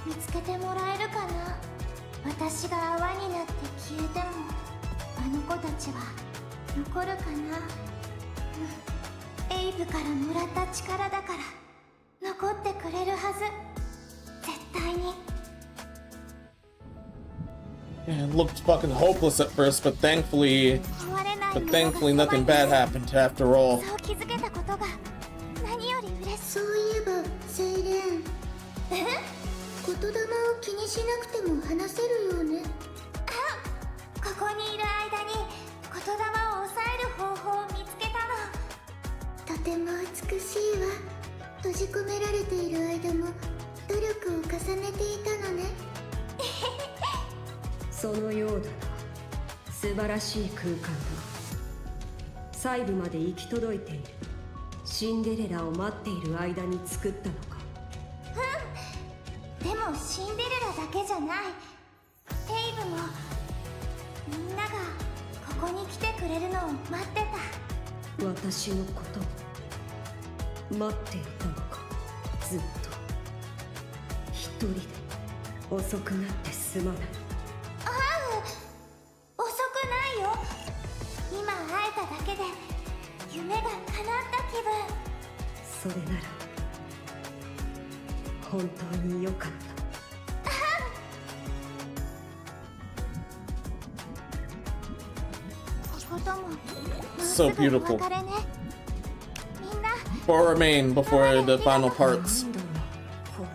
見つけてもらえるかな。私が泡になって消えてもあの子たちは残るかな。エイブからもらった力だから残ってくれるはず。絶対に。 Yeah, it looked fucking hopeless at first, but thankfully nothing bad happened after all. そう気づけたことが何より嬉しい。そういえばセイレン、言霊を気にしなくても話せるよね。ここにいる間に言霊を抑える方法を見つけたの。とても美しいわ。閉じ込められている間も努力を重ねていたのね。そのようだな。素晴らしい空間だ。細部まで行き届いている。シンデレラを待っている間に作ったのか。でもシンデレラだけじゃない。エイブもみんながここに来てくれるのを待ってた。私のことを待っていたのか。ずっと一人で。遅くなってすまない。遅くないよ。今会えただけで夢が叶った気分。それなら本当に良かった。こことももう So すぐお beautiful. 別れね。みんな Or remain before the final parts. なんだろうこれ。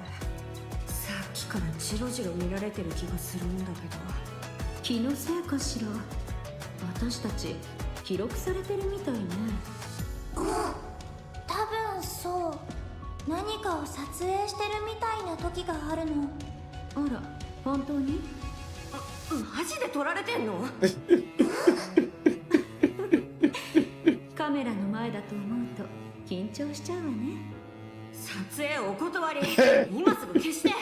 さっきからジロジロ見られてる気がするんだけど。気のせいかしら。私たち記録されてるみたいね。多分そう。何かを撮影してるみたいな時があるの。あら、本当に？マジで撮られてんの？カメラの前だと思うと緊張しちゃうわね。撮影お断り。今すぐ消して。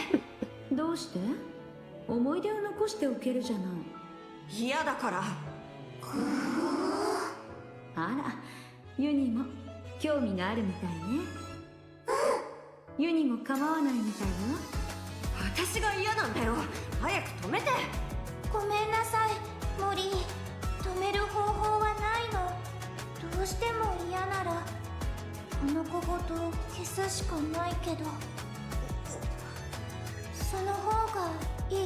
どうして？思い出を残しておけるじゃない。嫌だから。あら、ユニも興味があるみたいね。ユニも構わないみたいよ。私が嫌なんだよ。早く止めて。ごめんなさい、モリー。止める方法はないの。どうしても嫌ならこの子ごと消すしかないけど。その方がいい？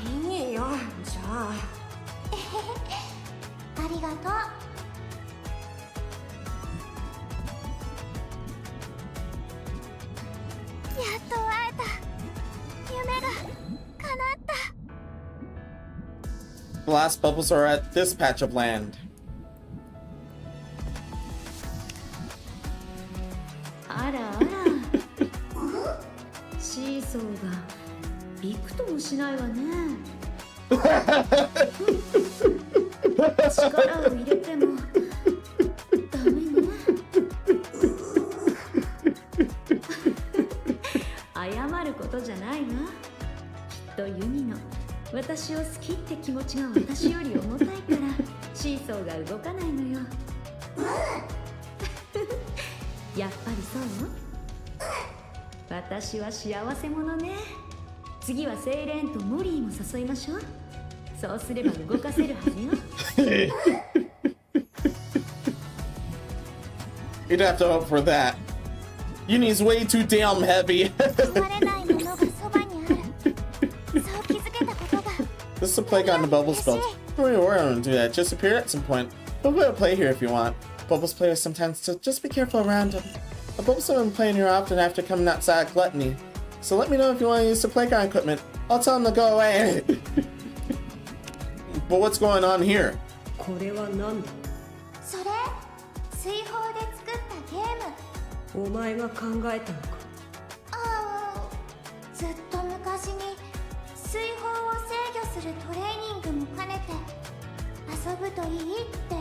いいよ、じゃあ。ありがとう。やっと会えた。夢が叶った。 The last bubbles are at this patch of land. あらあら。シーソーがびくともしないわね。力を入れてもダメね。謝ることじゃないわ。きっとユニの私を好きって気持ちが私より重たいからシーソーが動かないのよ。やっぱりそう？私は幸せ者ね。次はセイレーンとモリーも誘いましょう。そうすれば動かせるはずよ。You'd have to hope for that. Uni's way too damn heavy. This is a play on the bubble spell. Don't worry, do that. Just appear at some point. But we'll play here if you want. Bubbles players sometimes, so just be careful around them. I've also been playing here often after coming outside gluttony. So let me know if you want to use the playground equipment. I'll tell them to go away. But what's going on here? これは何だ。それ水泡で作ったゲーム。お前が考えたのか。ずっと昔に水泡を制御するトレーニングも兼ねて遊ぶといいって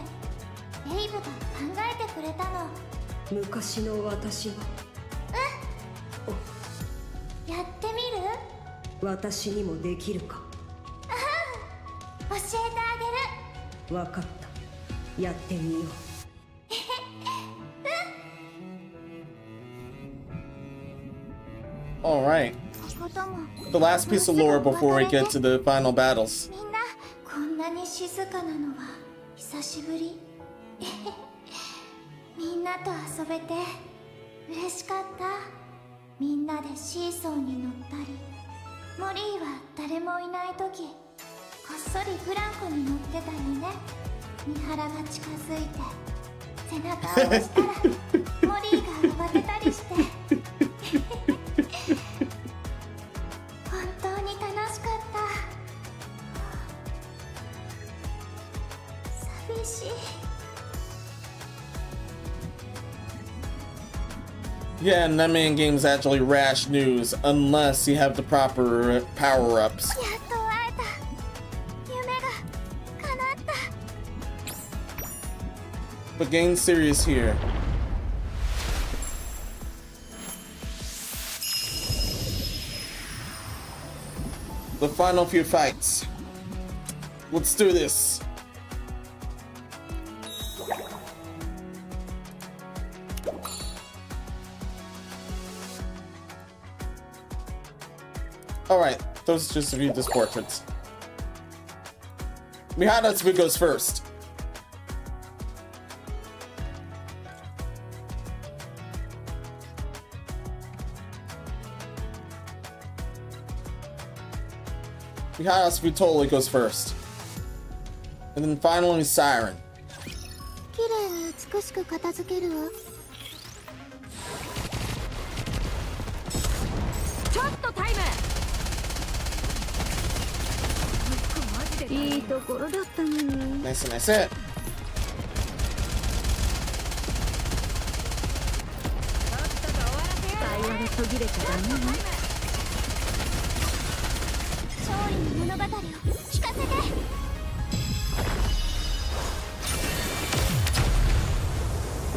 エイブが考えてくれたの。昔の私が。やってみる？私にもできるか。教えてあげる。わかった。やってみよう。Alright. こことも The last piece of lore before we get to the final battles. みんなこんなに静かなのは久しぶり。みんなと遊べて嬉しかった。みんなでシーソーに乗ったり、モリーは誰もいない時こっそりブランコに乗ってたよね。三原が近づいて背中を押したらモリーが慌てたりして本当に楽しかった。寂しい。Yeah, and that main game's actually rash news unless you have the proper power-ups. やっと会えた。夢が叶った。 But getting serious here. The final few fights. Let's do this. Alright, those just read this portraits. Madhouse goes first. Madhouse totally goes first. And then finally Siren. 綺麗に美しく片付けるわ。ちょっとタイム。いいところだったのに。 Nice, nice. 会話が途切れちゃダメね。勝利の物語を聞かせて。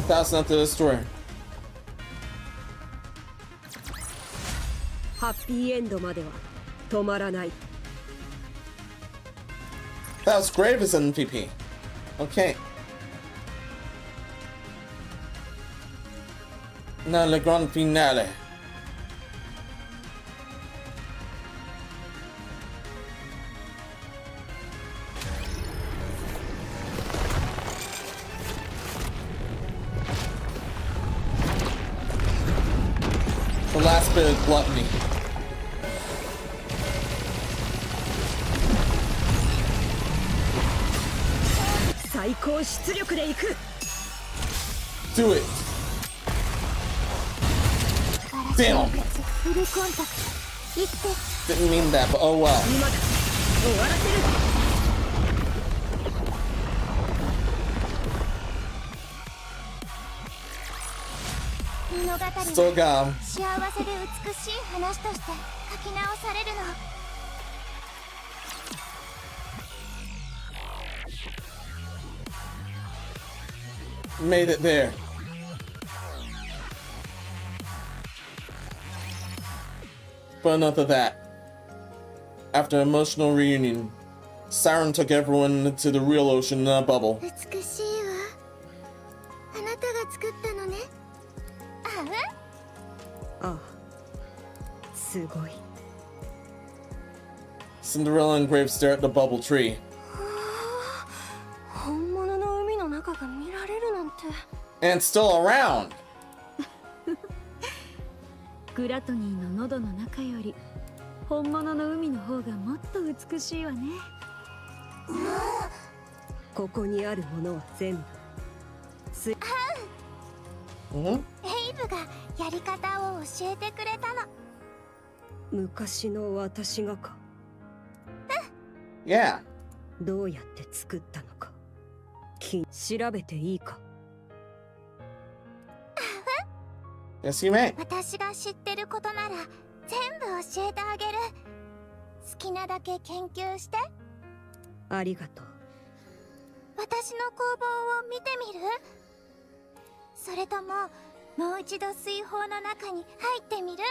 That's not the destroyer. ハッピーエンドまでは止まらない。 That was Grave as an MVP. Okay. Now the grand finale. The last bit of gluttony. Do it. Damn. Didn't mean that, but oh well. 終わらせる。 物語は Still gone. 幸せで美しい話として書き直されるの。 Made it there. But enough of that. After an emotional reunion, Siren took everyone to the real ocean in a bubble. 美しいわ。あなたが作ったのね。ああ、すごい。 Cinderella and Grave stare at the bubble tree. 本物の海の中が見られるなんて。 And still around! グラトニーの喉の中より本物の海の方がもっと美しいわね。ここにあるものは全部。Mm-hmm. エイブががやり方を教えてくれたの。昔の私がか。Yeah. どうやって作ったのか調べていいか。Yes, you may. 私が知ってることなら全部教えてあげる。好きなだけ研究して。ありがとう。私の工房を見てみる？それとももう一度水泡の中に入ってみる？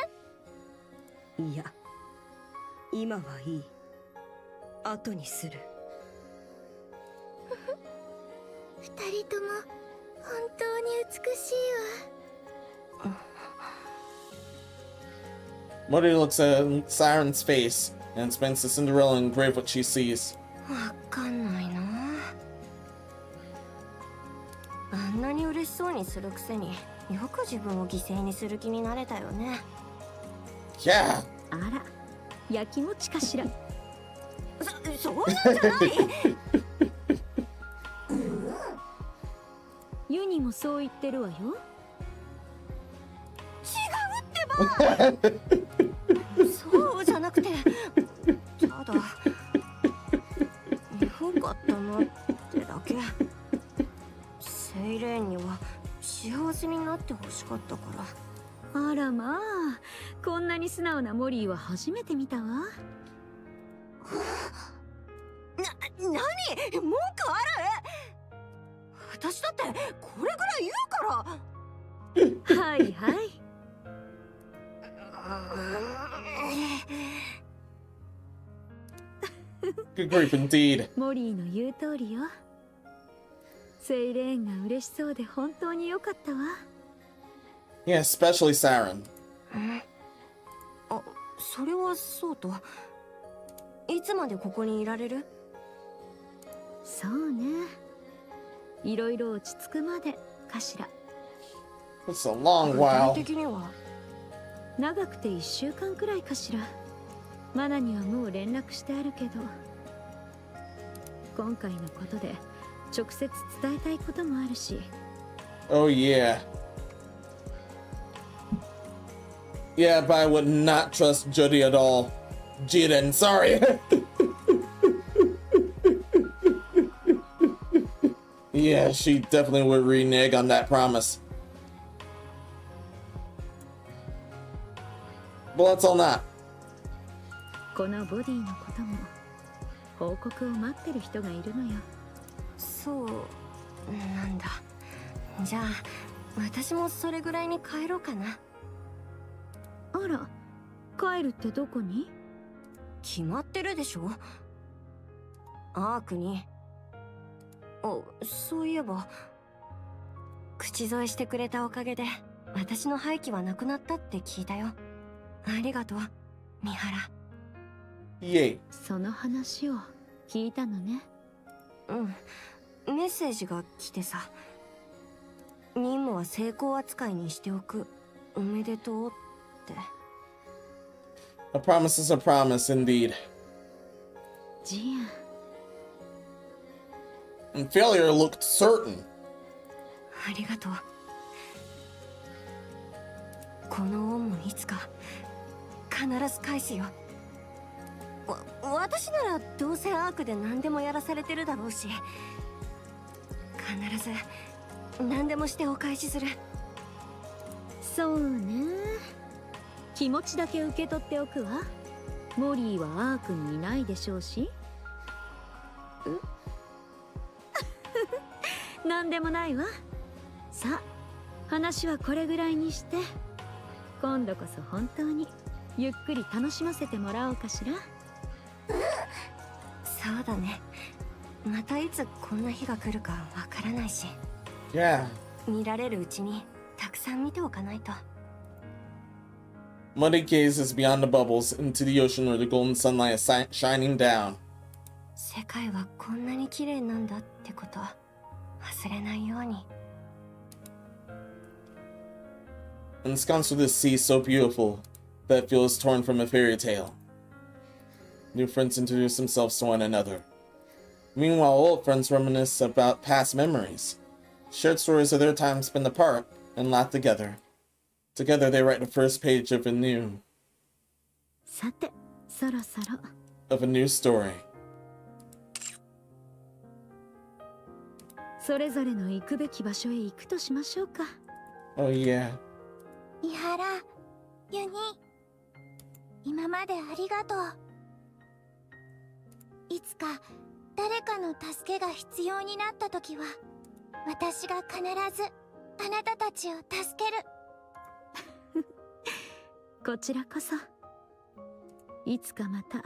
いや、今はいい。後にする。二人とも本当に美しいわ。Muddy looks at Siren's face and explains to Cinderella and Grave what she sees. わかんないな。あんなに嬉しそうにするくせによく自分を犠牲にする気になれたよね。Yeah. あら、焼き餅かしら。そういうんじゃない。ユニもそう言ってるわよ。違うってば。そうじゃなくて、ただよかったなってだけ。セイレーンには幸せになってほしかったから。あらまあ、こんなに素直なモリーは初めて見たわ。何？文句ある？私だってこれぐらい言うから。はいはい。Good grief indeed. モリーの言う通りよ。セイレーンが嬉しそうで本当に良かったわ。Yeah, especially Siren. あ、それはそうと。いつまでここにいられる？そうね。いろいろ落ち着くまでかしら。It's a long 具体 while. 的には長くて1週間くらいかしら。マナにはもう連絡してあるけど、今回のことで直接伝えたいこともあるし。 Oh yeah. Yeah, but I would not trust Jody at all. Jiren, sorry. Yeah, she definitely would renege on that promise. But let's all not. このボディのことも報告を待ってる人がいるのよ。そうなんだ。じゃあ私もそれぐらいに帰ろうかな。あら、帰るってどこに？決まってるでしょ。アークに。あ、そういえば口添えしてくれたおかげで私の廃棄はなくなったって聞いたよ。ありがとう、三原。イエイ。その話を聞いたのね。うん、メッセージが来てさ。任務は成功扱いにしておく。おめでとうって。A promise is a promise indeed. ジアン。And failure looked certain. ありがとう。この恩もいつか必ず返すよ。私ならどうせアークで何でもやらされてるだろうし、必ず何でもしてお返しする。そうね。気持ちだけ受け取っておくわ。モリーはアークにいないでしょうし。なんでもないわ。さあ、話はこれぐらいにして、今度こそ本当にゆっくり楽しませてもらおうかしら。そうだね。またいつこんな日が来るかわからないし。Yeah. 見られるうちにたくさん見ておかないと。Muddy gazes beyond the bubbles into the ocean where the golden sunlight is shining down. 世界はこんなに綺麗なんだってこと忘れないように。Ensconced with a sea so beautiful that it feels torn from a fairy tale. New friends introduce themselves to one another. Meanwhile, old friends reminisce about past memories, shared stories of their time spent apart, and laugh together. Together they write the first page of a new さて、そろそろ。story. それぞれの行くべき場所へ行くとしましょうか。Oh yeah. 伊原、ユニ、今までありがとう。いつか誰かの助けが必要になった時は、私が必ずあなたたちを助ける。こちらこそ。いつかまた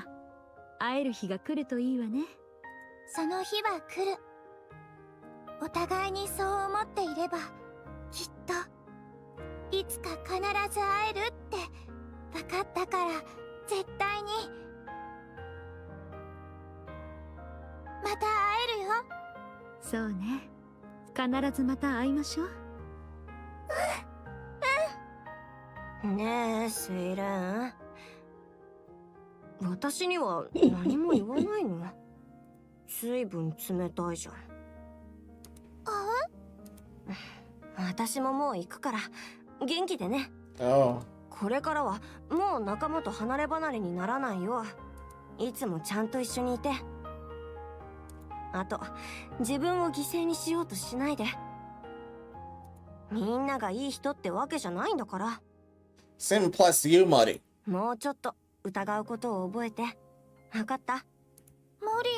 会える日が来るといいわね。その日は来る。お互いにそう思っていれば、きっといつか必ず会えるって分かったから、絶対にまた会えるよ。そうね。必ずまた会いましょう。ねえセイレン、私には何も言わないの？随分冷たいじゃん。私ももう行くから元気でね。Oh. これからはもう仲間と離れ離れにならないよう、いつもちゃんと一緒にいて。あと自分を犠牲にしようとしないで。みんながいい人ってわけじゃないんだから。Same applies to you, Muddy. もうちょっと疑うことを覚えて。わかった？モリ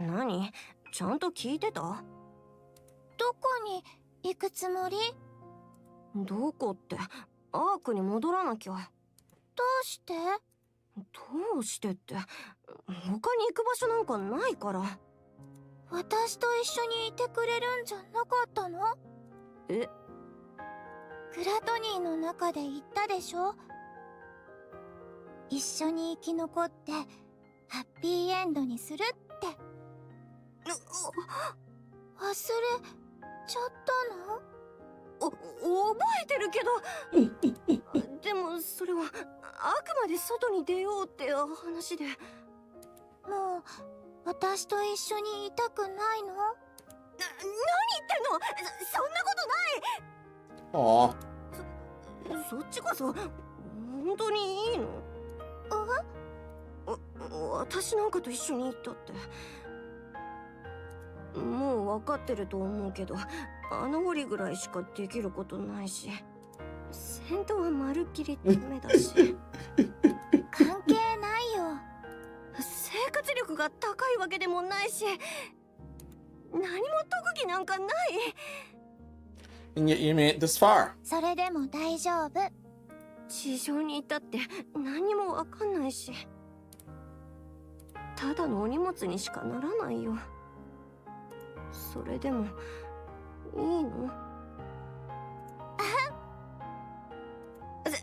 ー、何？ちゃんと聞いてた？どこに行くつもり？どこって、アークに戻らなきゃ。どうして？どうしてって、他に行く場所なんかないから。私と一緒にいてくれるんじゃなかったの？え？グラトニーの中で言ったでしょ？一緒に生き残ってハッピーエンドにするって。忘れちゃったの？覚えてるけどでもそれはあくまで外に出ようって話で。もう私と一緒にいたくないの？何言ってんの？そんなことない。 Aw. そっちこそ本当にいいの？私なんかと一緒に行ったって。もう分かってると思うけど、穴掘りぐらいしかできることないし、戦闘はまるっきりダメだし。関係ないよ。生活力が高いわけでもないし、何も特技なんかない。 And yet you made it this far. それでも大丈夫。地上に行ったって何もわかんないし、ただのお荷物にしかならないよ。それでもいいの？セイレ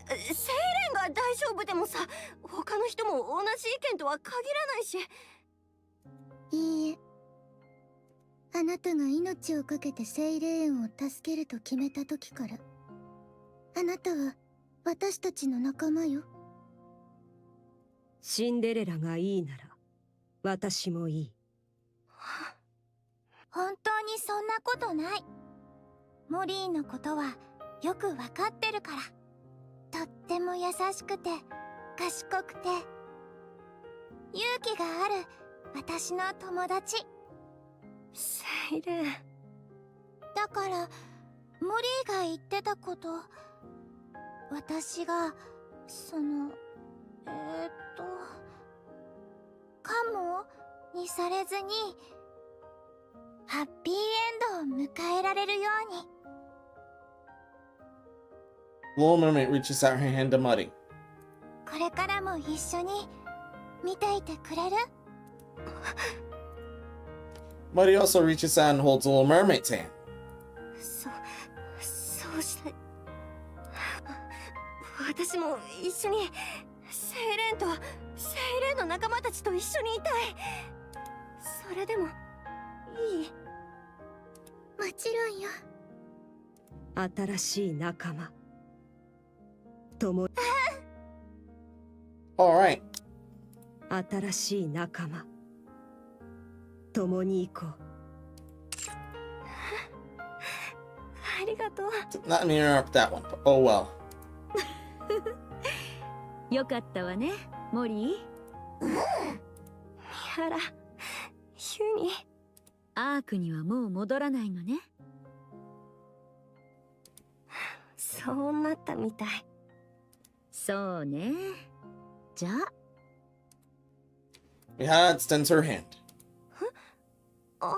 ンが大丈夫でもさ、他の人も同じ意見とは限らないし。いいえ、あなたが命をかけてセイレーンを助けると決めた時から、あなたは私たちの仲間よ。シンデレラがいいなら私もいい。本当にそんなことない。モリーのことはよくわかってるから。とっても優しくて賢くて勇気がある私の友達。セイレン。だからモリーが言ってたこと、私がカモにされずにハッピーエンドを迎えられるように。Little Mermaid reaches out her hand to Muddy. これからも一緒に見ていてくれる？ Muddy also reaches out and holds Little Mermaid's hand. そうしたい。私も一緒にセイレンの仲間たちと一緒にいたい。それでもいい？もちろんよ。新しい仲間。共に。Alright. 新しい仲間。共に行こう。ありりがとう。 Did not mean to interrupt that one, but oh well. よかったわね、モリー。三原、ヒュニ。アークにはもう戻らないのね。そうなったみたい。そうね。じゃあ。Mihara extends her hand. あ、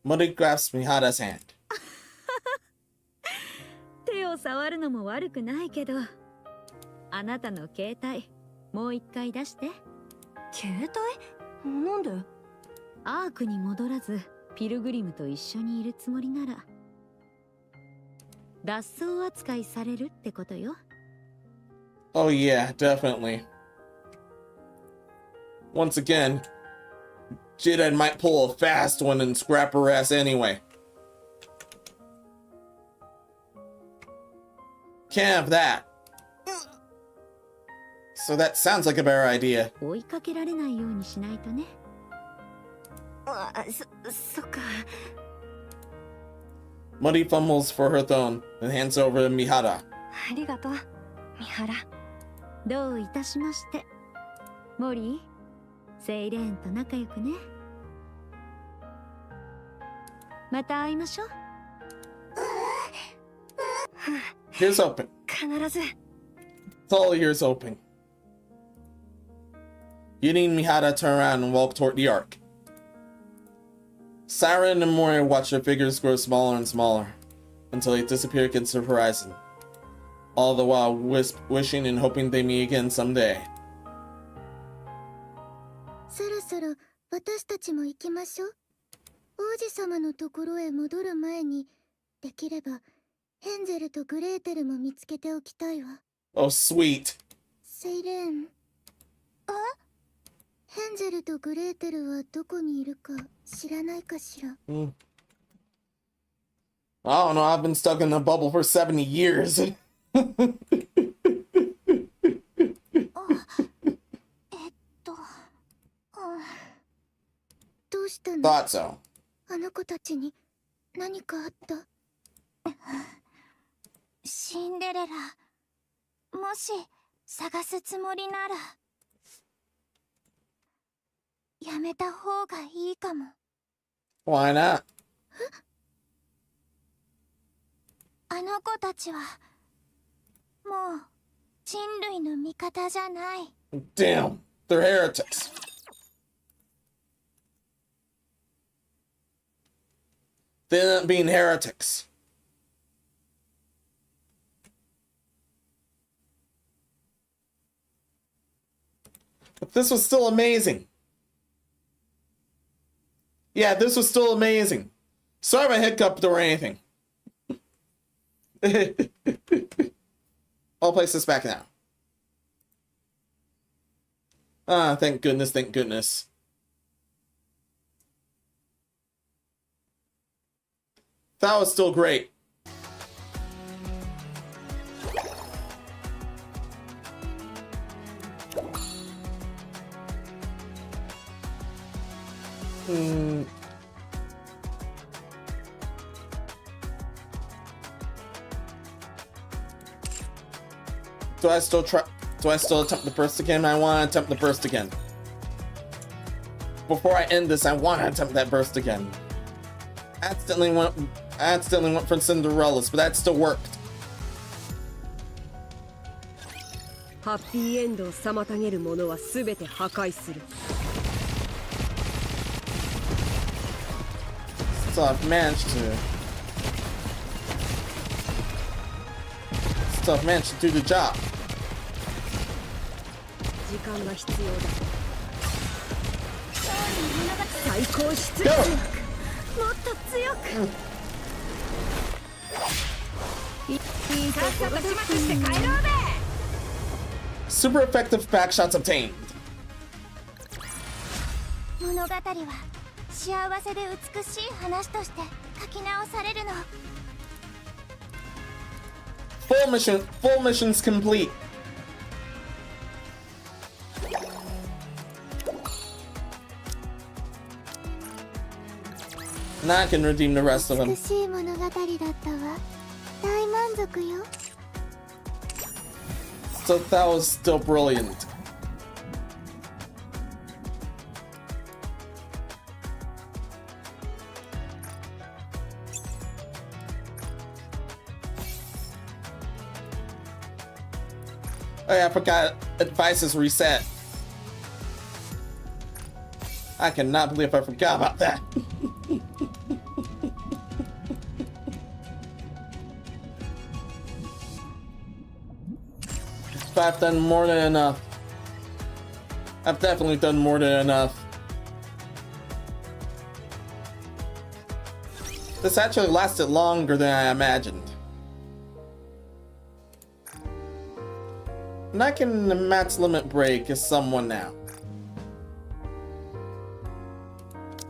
Mori grasps Mihara's hand. 手を触るのも悪くないけど、あなたの携帯もう一回出して。携帯？なんで？アークに戻らずピルグリムと一緒にいるつもりなら脱走扱いされるってことよ。 Oh yeah, definitely. Once again, Jidad might pull a fast one and scrap her ass anyway. Can't have that. So that sounds like a better idea. 追いかけられないようにしないとね。あ、そっか。 Muddy fumbles for her phone and hands it over to Mihara. ありがとう、三原。どういたしまして。モリー、セイレーンと仲良くね。また会いましょう。Here's open. 必ず。It's all ears open. Yuni and Mihara turn around and walk toward the ark. Siren and Mori watch their figures grow smaller and smaller until they disappear against the horizon, all the while wishing and hoping they meet again someday. そろそろ私たちも行きましょう。王子様のところへ戻る前に、できればヘンゼルとグレーテルも見つけておきたいわ。 Oh, sweet. セイレーン。あ？ヘンゼルとグレーテルはどこにいるか知らないかしら。I don't know, I've been stuck in a bubble for 70 years. どうしたの？ Thought so. あの子たちに何かあった？シンデレラ、もし探すつもりならやめた方がいいかも。 Why not? あの子たちはもう人類の味方じゃない。 Damn, they're heretics. They end up being heretics. But this was still amazing. Yeah, this was still amazing. Sorry if I hiccuped or anything. I'll place this back now. Ah, thank goodness, thank goodness. That was still great. Do I still attempt the burst again? I want to attempt the burst again. Before I end this, I want to attempt that burst again. I accidentally went for Cinderella's, but that still worked. ハッピーエンドを妨げるものは全て破壊する。 Still have managed to do the job. 時間が必要だ。最高出 Go! 力。もっと強く。さっさと始末して帰ろうぜ。 Super effective backshots obtained. 物語は幸せで美しい話として書き直されるの。 Full missions complete. Now I can redeem the rest of them. 美しい物語だったわ。大満足よ。 So that was still brilliant. Oh yeah, I forgot advice is reset. I cannot believe I forgot about that. But I've done more than enough. I've definitely done more than enough. This actually lasted longer than I imagined. And I can max limit break as someone now.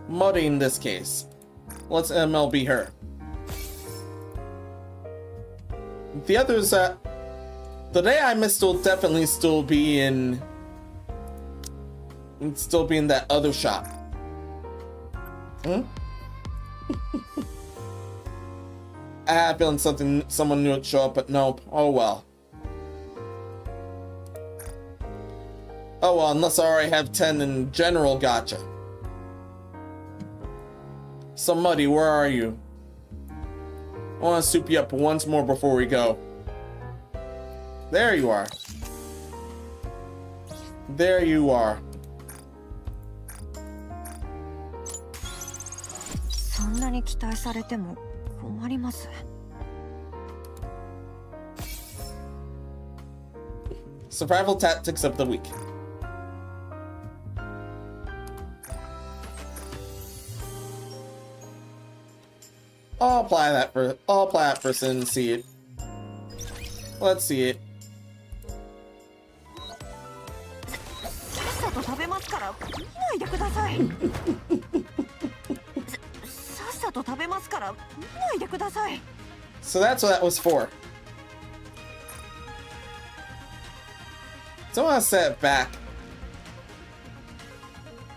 Muddy in this case. Let's MLB her. The others, today I must still definitely still be in that other shop. Hmm? I had a feeling someone new would show up, but nope. Oh well. Oh well, unless I already have 10 in general gotcha. So Muddy, where are you? I want to soup you up once more before we go. There you are. There you are. そんなに期待されても困ります。 Survival tactics of the week. I'll apply that first and see it. Let's see it. さっさと食べますから見ないでください。さっさと食べますから見ないでください。 So that's what that was for. So I want to set it back.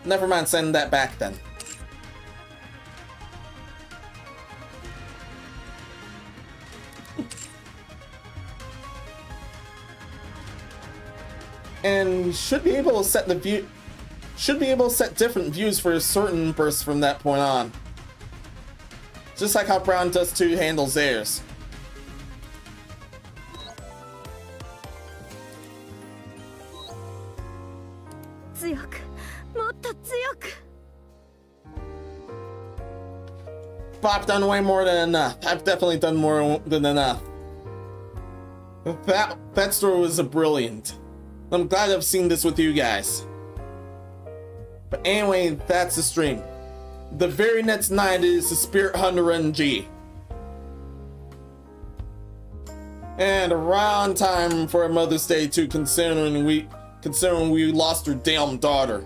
Never mind, send that back then. And should be able to set different views for certain bursts from that point on. Just like how Brown does 2 handles theirs. But I've done way more than enough. I've definitely done more than enough. That story was brilliant. I'm glad I've seen this with you guys. But anyway, that's the stream. The very next night is the Spirit Hunter NG. And around time for a Mother's Day too, considering we lost her damn daughter.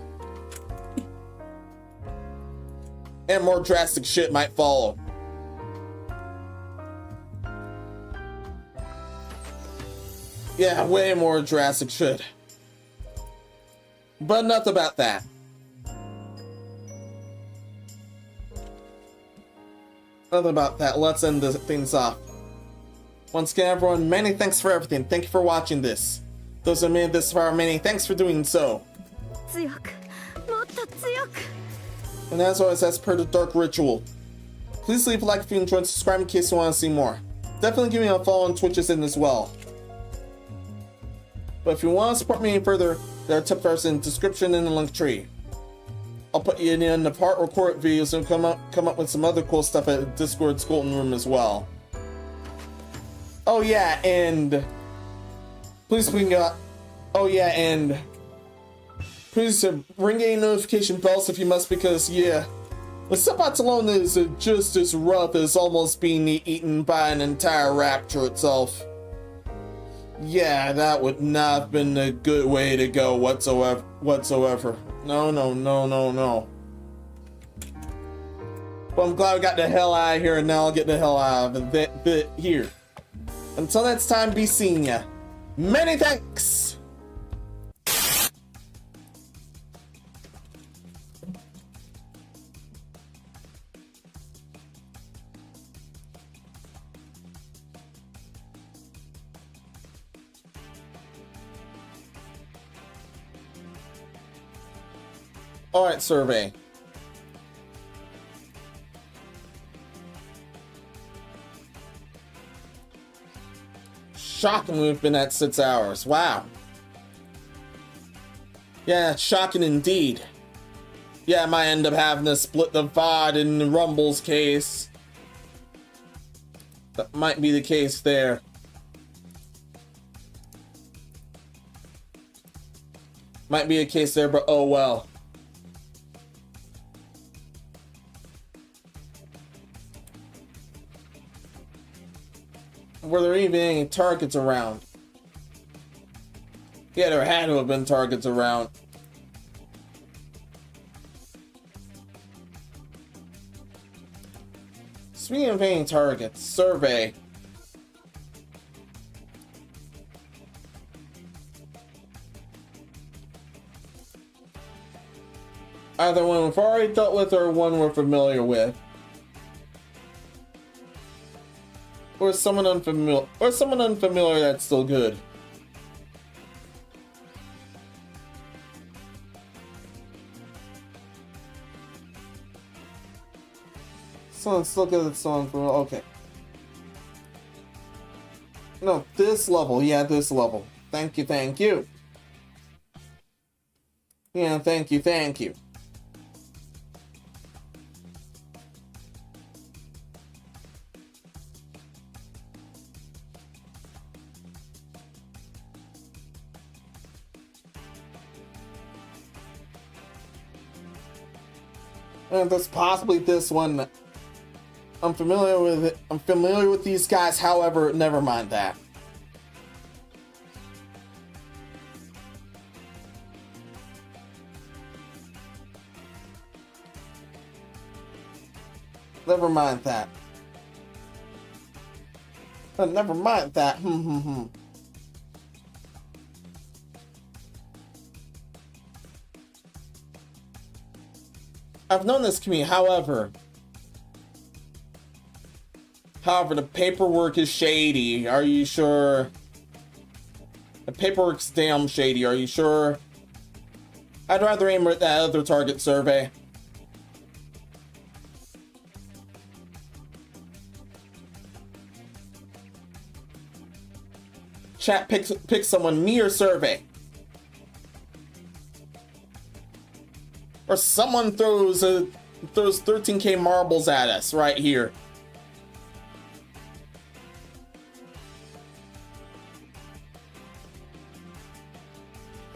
And more drastic shit might follow. Yeah, way more drastic shit. But enough about that. Enough about that. Let's end things off. Once again, everyone, many thanks for everything. Thank you for watching this. Those who made this far, many thanks for doing so. And as always, as per the Dark Ritual, please leave a like if you enjoyed, subscribe in case you want to see more. Definitely give me a follow on Twitch in as well. But if you want to support me any further, there are tips in the description and the link tree. I'll put you in the part record videos and come up with some other cool stuff at Discord's Golden Room as well. Oh yeah, and please please ring any notification bells if you must, because yeah, the stuff out alone is just as rough as almost being eaten by an entire raptor itself. Yeah, that would not have been a good way to go whatsoever. No. But I'm glad we got the hell out of here, and now I'll get the hell out of here. Until next time, be seeing ya. Many thanks! Alright, survey. Shocking we've been at 6 hours. Wow. Yeah, shocking indeed. Yeah, I might end up having to split the VOD in Rumble's case. That might be the case there. Might be a case there, but oh well. Were there even any targets around? Yeah, there had to have been targets around. Speaking of any targets, survey. Either one we've already dealt with or one we're familiar with. Or someone unfamiliar that's still good. So let's look at the song for okay. No, this level, yeah, this level. Thank you, thank you. Yeah, thank you, thank you. And that's possibly this one. I'm familiar with it. I'm familiar with these guys, however, never mind that. Never mind that. Never mind that. I've known this community, however, the paperwork is shady. Are you sure? The paperwork's damn shady. Are you sure? I'd rather aim at that other target survey. Chat, pick someone, me or survey. Or someone throws 13k marbles at us right here.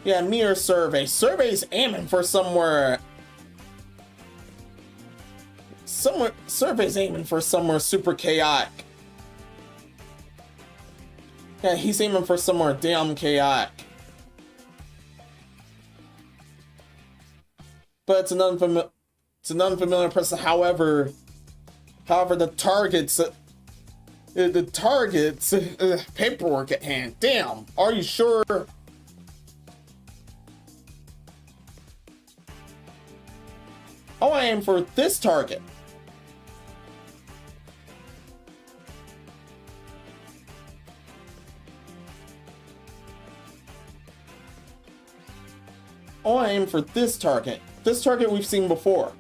Yeah, me or survey. Survey's aiming for somewhere. Survey's aiming for somewhere super chaotic. Yeah, he's aiming for somewhere damn chaotic. But it's an unfamiliar person. However, the targets paperwork at hand. Damn, are you sure? Oh, I aim for this target. Oh, I aim for this target. This target we've seen before.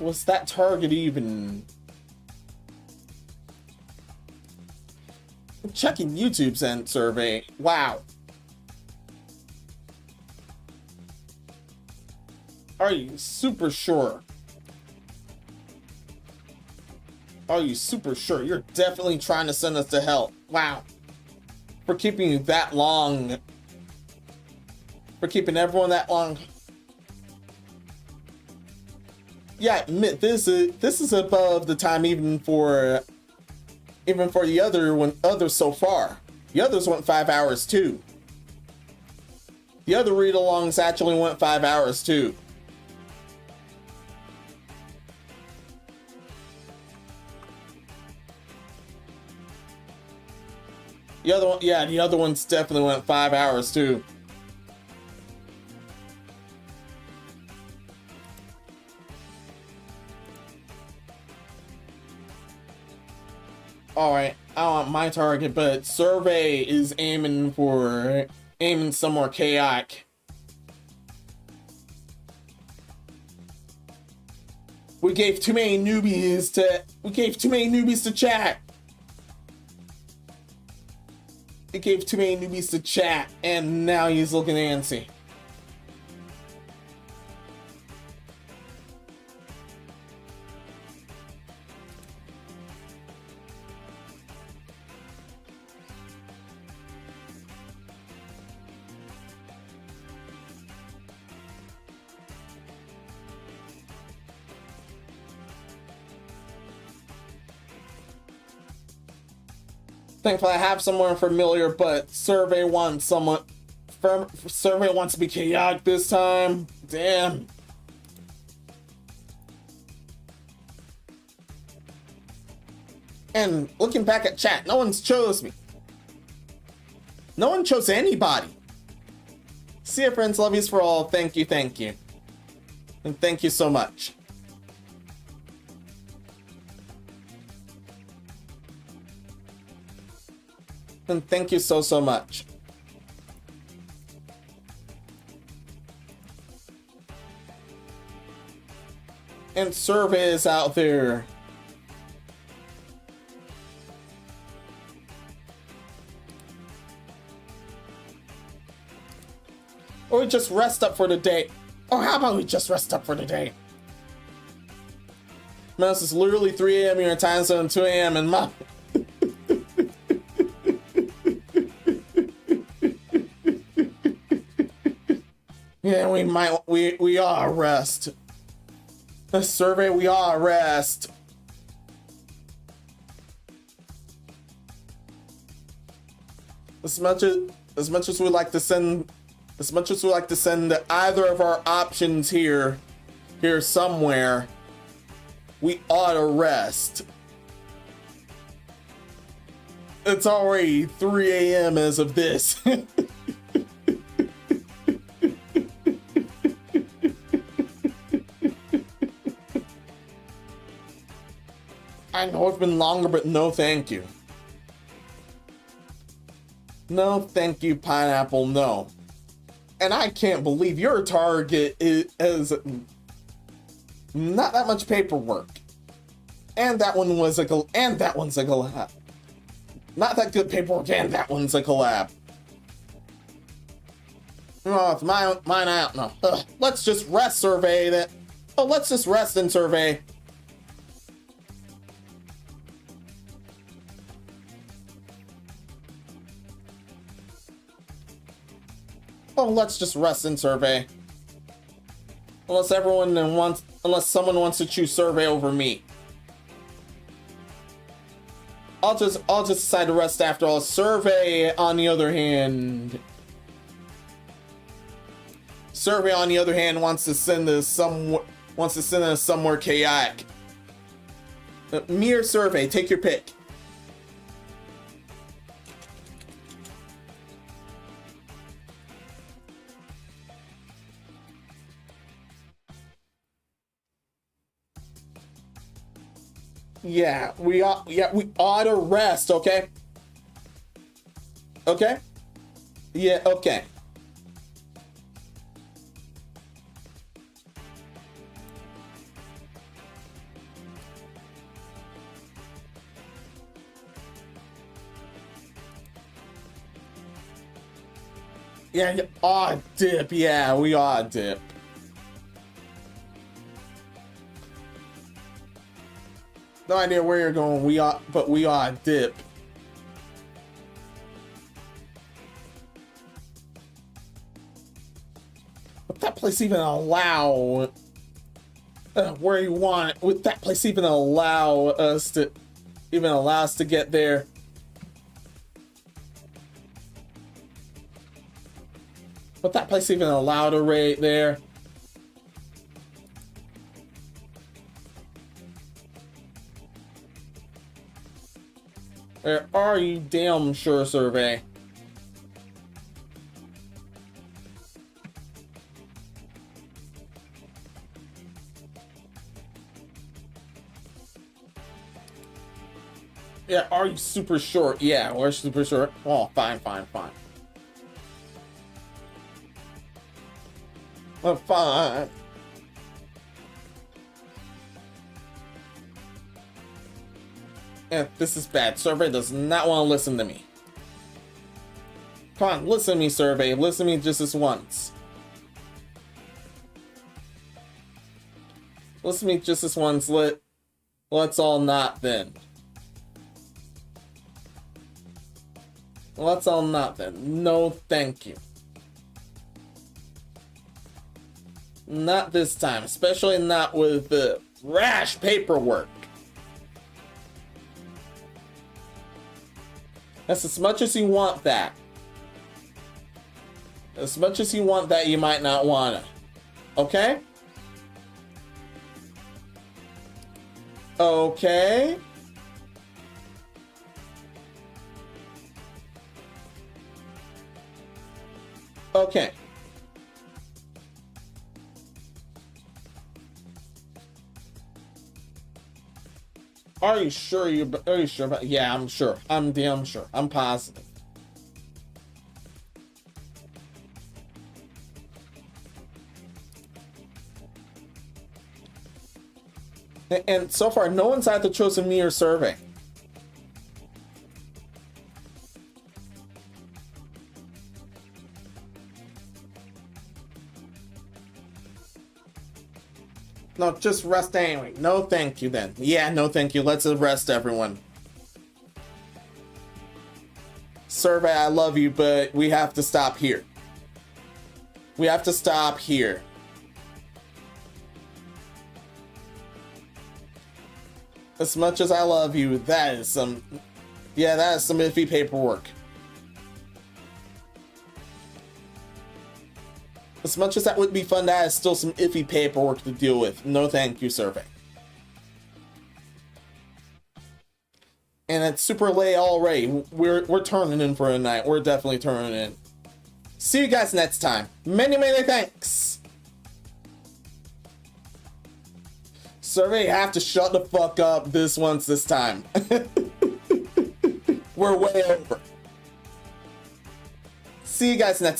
Was that target even... Checking YouTube's end survey. Wow. Are you super sure? Are you super sure? You're definitely trying to send us to hell. Wow. For keeping you that long. For keeping everyone that long. Yeah, admit this is above the time even for the others so far. The others went 5 hours too. The other read-alongs actually went 5 hours too. The other one, yeah, the other ones definitely went 5 hours too. All right, want my target, but Survey is aiming somewhere chaotic. We gave too many newbies to chat. He gave too many newbies to chat, and now he's looking antsy. Thankfully, I have someone familiar, but Survey wants someone. Survey wants to be chaotic this time. Damn. And looking back at chat, no one's chose me. No one chose anybody. See ya, friends. Love yous for all. Thank you, thank you. And thank you so much. And thank you so, so much. And Survey is out there. Or we just rest up for the day. Or how about we just rest up for the day? Menos, it's literally 3 a.m. your time zone, 2 a.m. in my... Yeah, we are rest. The Survey, we are rest. As much as we like to send either of our options here somewhere, we ought to rest. It's already 3 a.m. as of this. I know it's been longer, but no thank you. No thank you, Pineapple, no. And I can't believe your target is not that much paperwork. And that one was and that one's a collab. Not that good paperwork, and that one's a collab. Oh, it's mine I don't know. Let's just rest, Survey that. Oh, let's just rest and Survey. Oh, let's just rest and Survey. Unless someone wants to choose Survey over me. I'll just decide to rest after all. Survey, on the other hand, wants to send us somewhere chaotic. Me or Survey, take your pick. Yeah, we ought to rest, okay? Okay? Yeah, okay. Yeah, odd dip. Yeah, we odd dip. No idea where you're going. But we odd dip. Would that place even allow? Where you want it? Would that place even allow us to get there? Would that place even allow to rate there? Where are you, damn sure, Survey? Yeah, are you super short? Yeah, we're super short. Oh, fine. Oh, fine. Yeah, this is bad. Survey does not want to listen to me. Come on, listen to me, Survey. Listen to me just this once. Listen to me just this once. Let's all not then. Let's all not then. No, thank you. Not this time. Especially not with the rash paperwork. That's as much as you want that. As much as you want that, you might not want it. Okay? Okay. Okay. Are you sure about? Yeah, I'm sure. I'm damn sure. I'm positive. And so far, no one's either chosen me or Survey. No, just rest anyway. No, thank you then. Yeah, no, thank you. Let's arrest everyone. Survey, I love you, but we have to stop here. We have to stop here. As much as I love you, that is some... Yeah, that is some iffy paperwork. As much as that would be fun, that is still some iffy paperwork to deal with. No thank you, Survey. And it's super late already. We're turning in for a night. We're definitely turning in. See you guys next time. Many, many thanks. Survey, you have to shut the fuck up this time. We're way over. See you guys next time.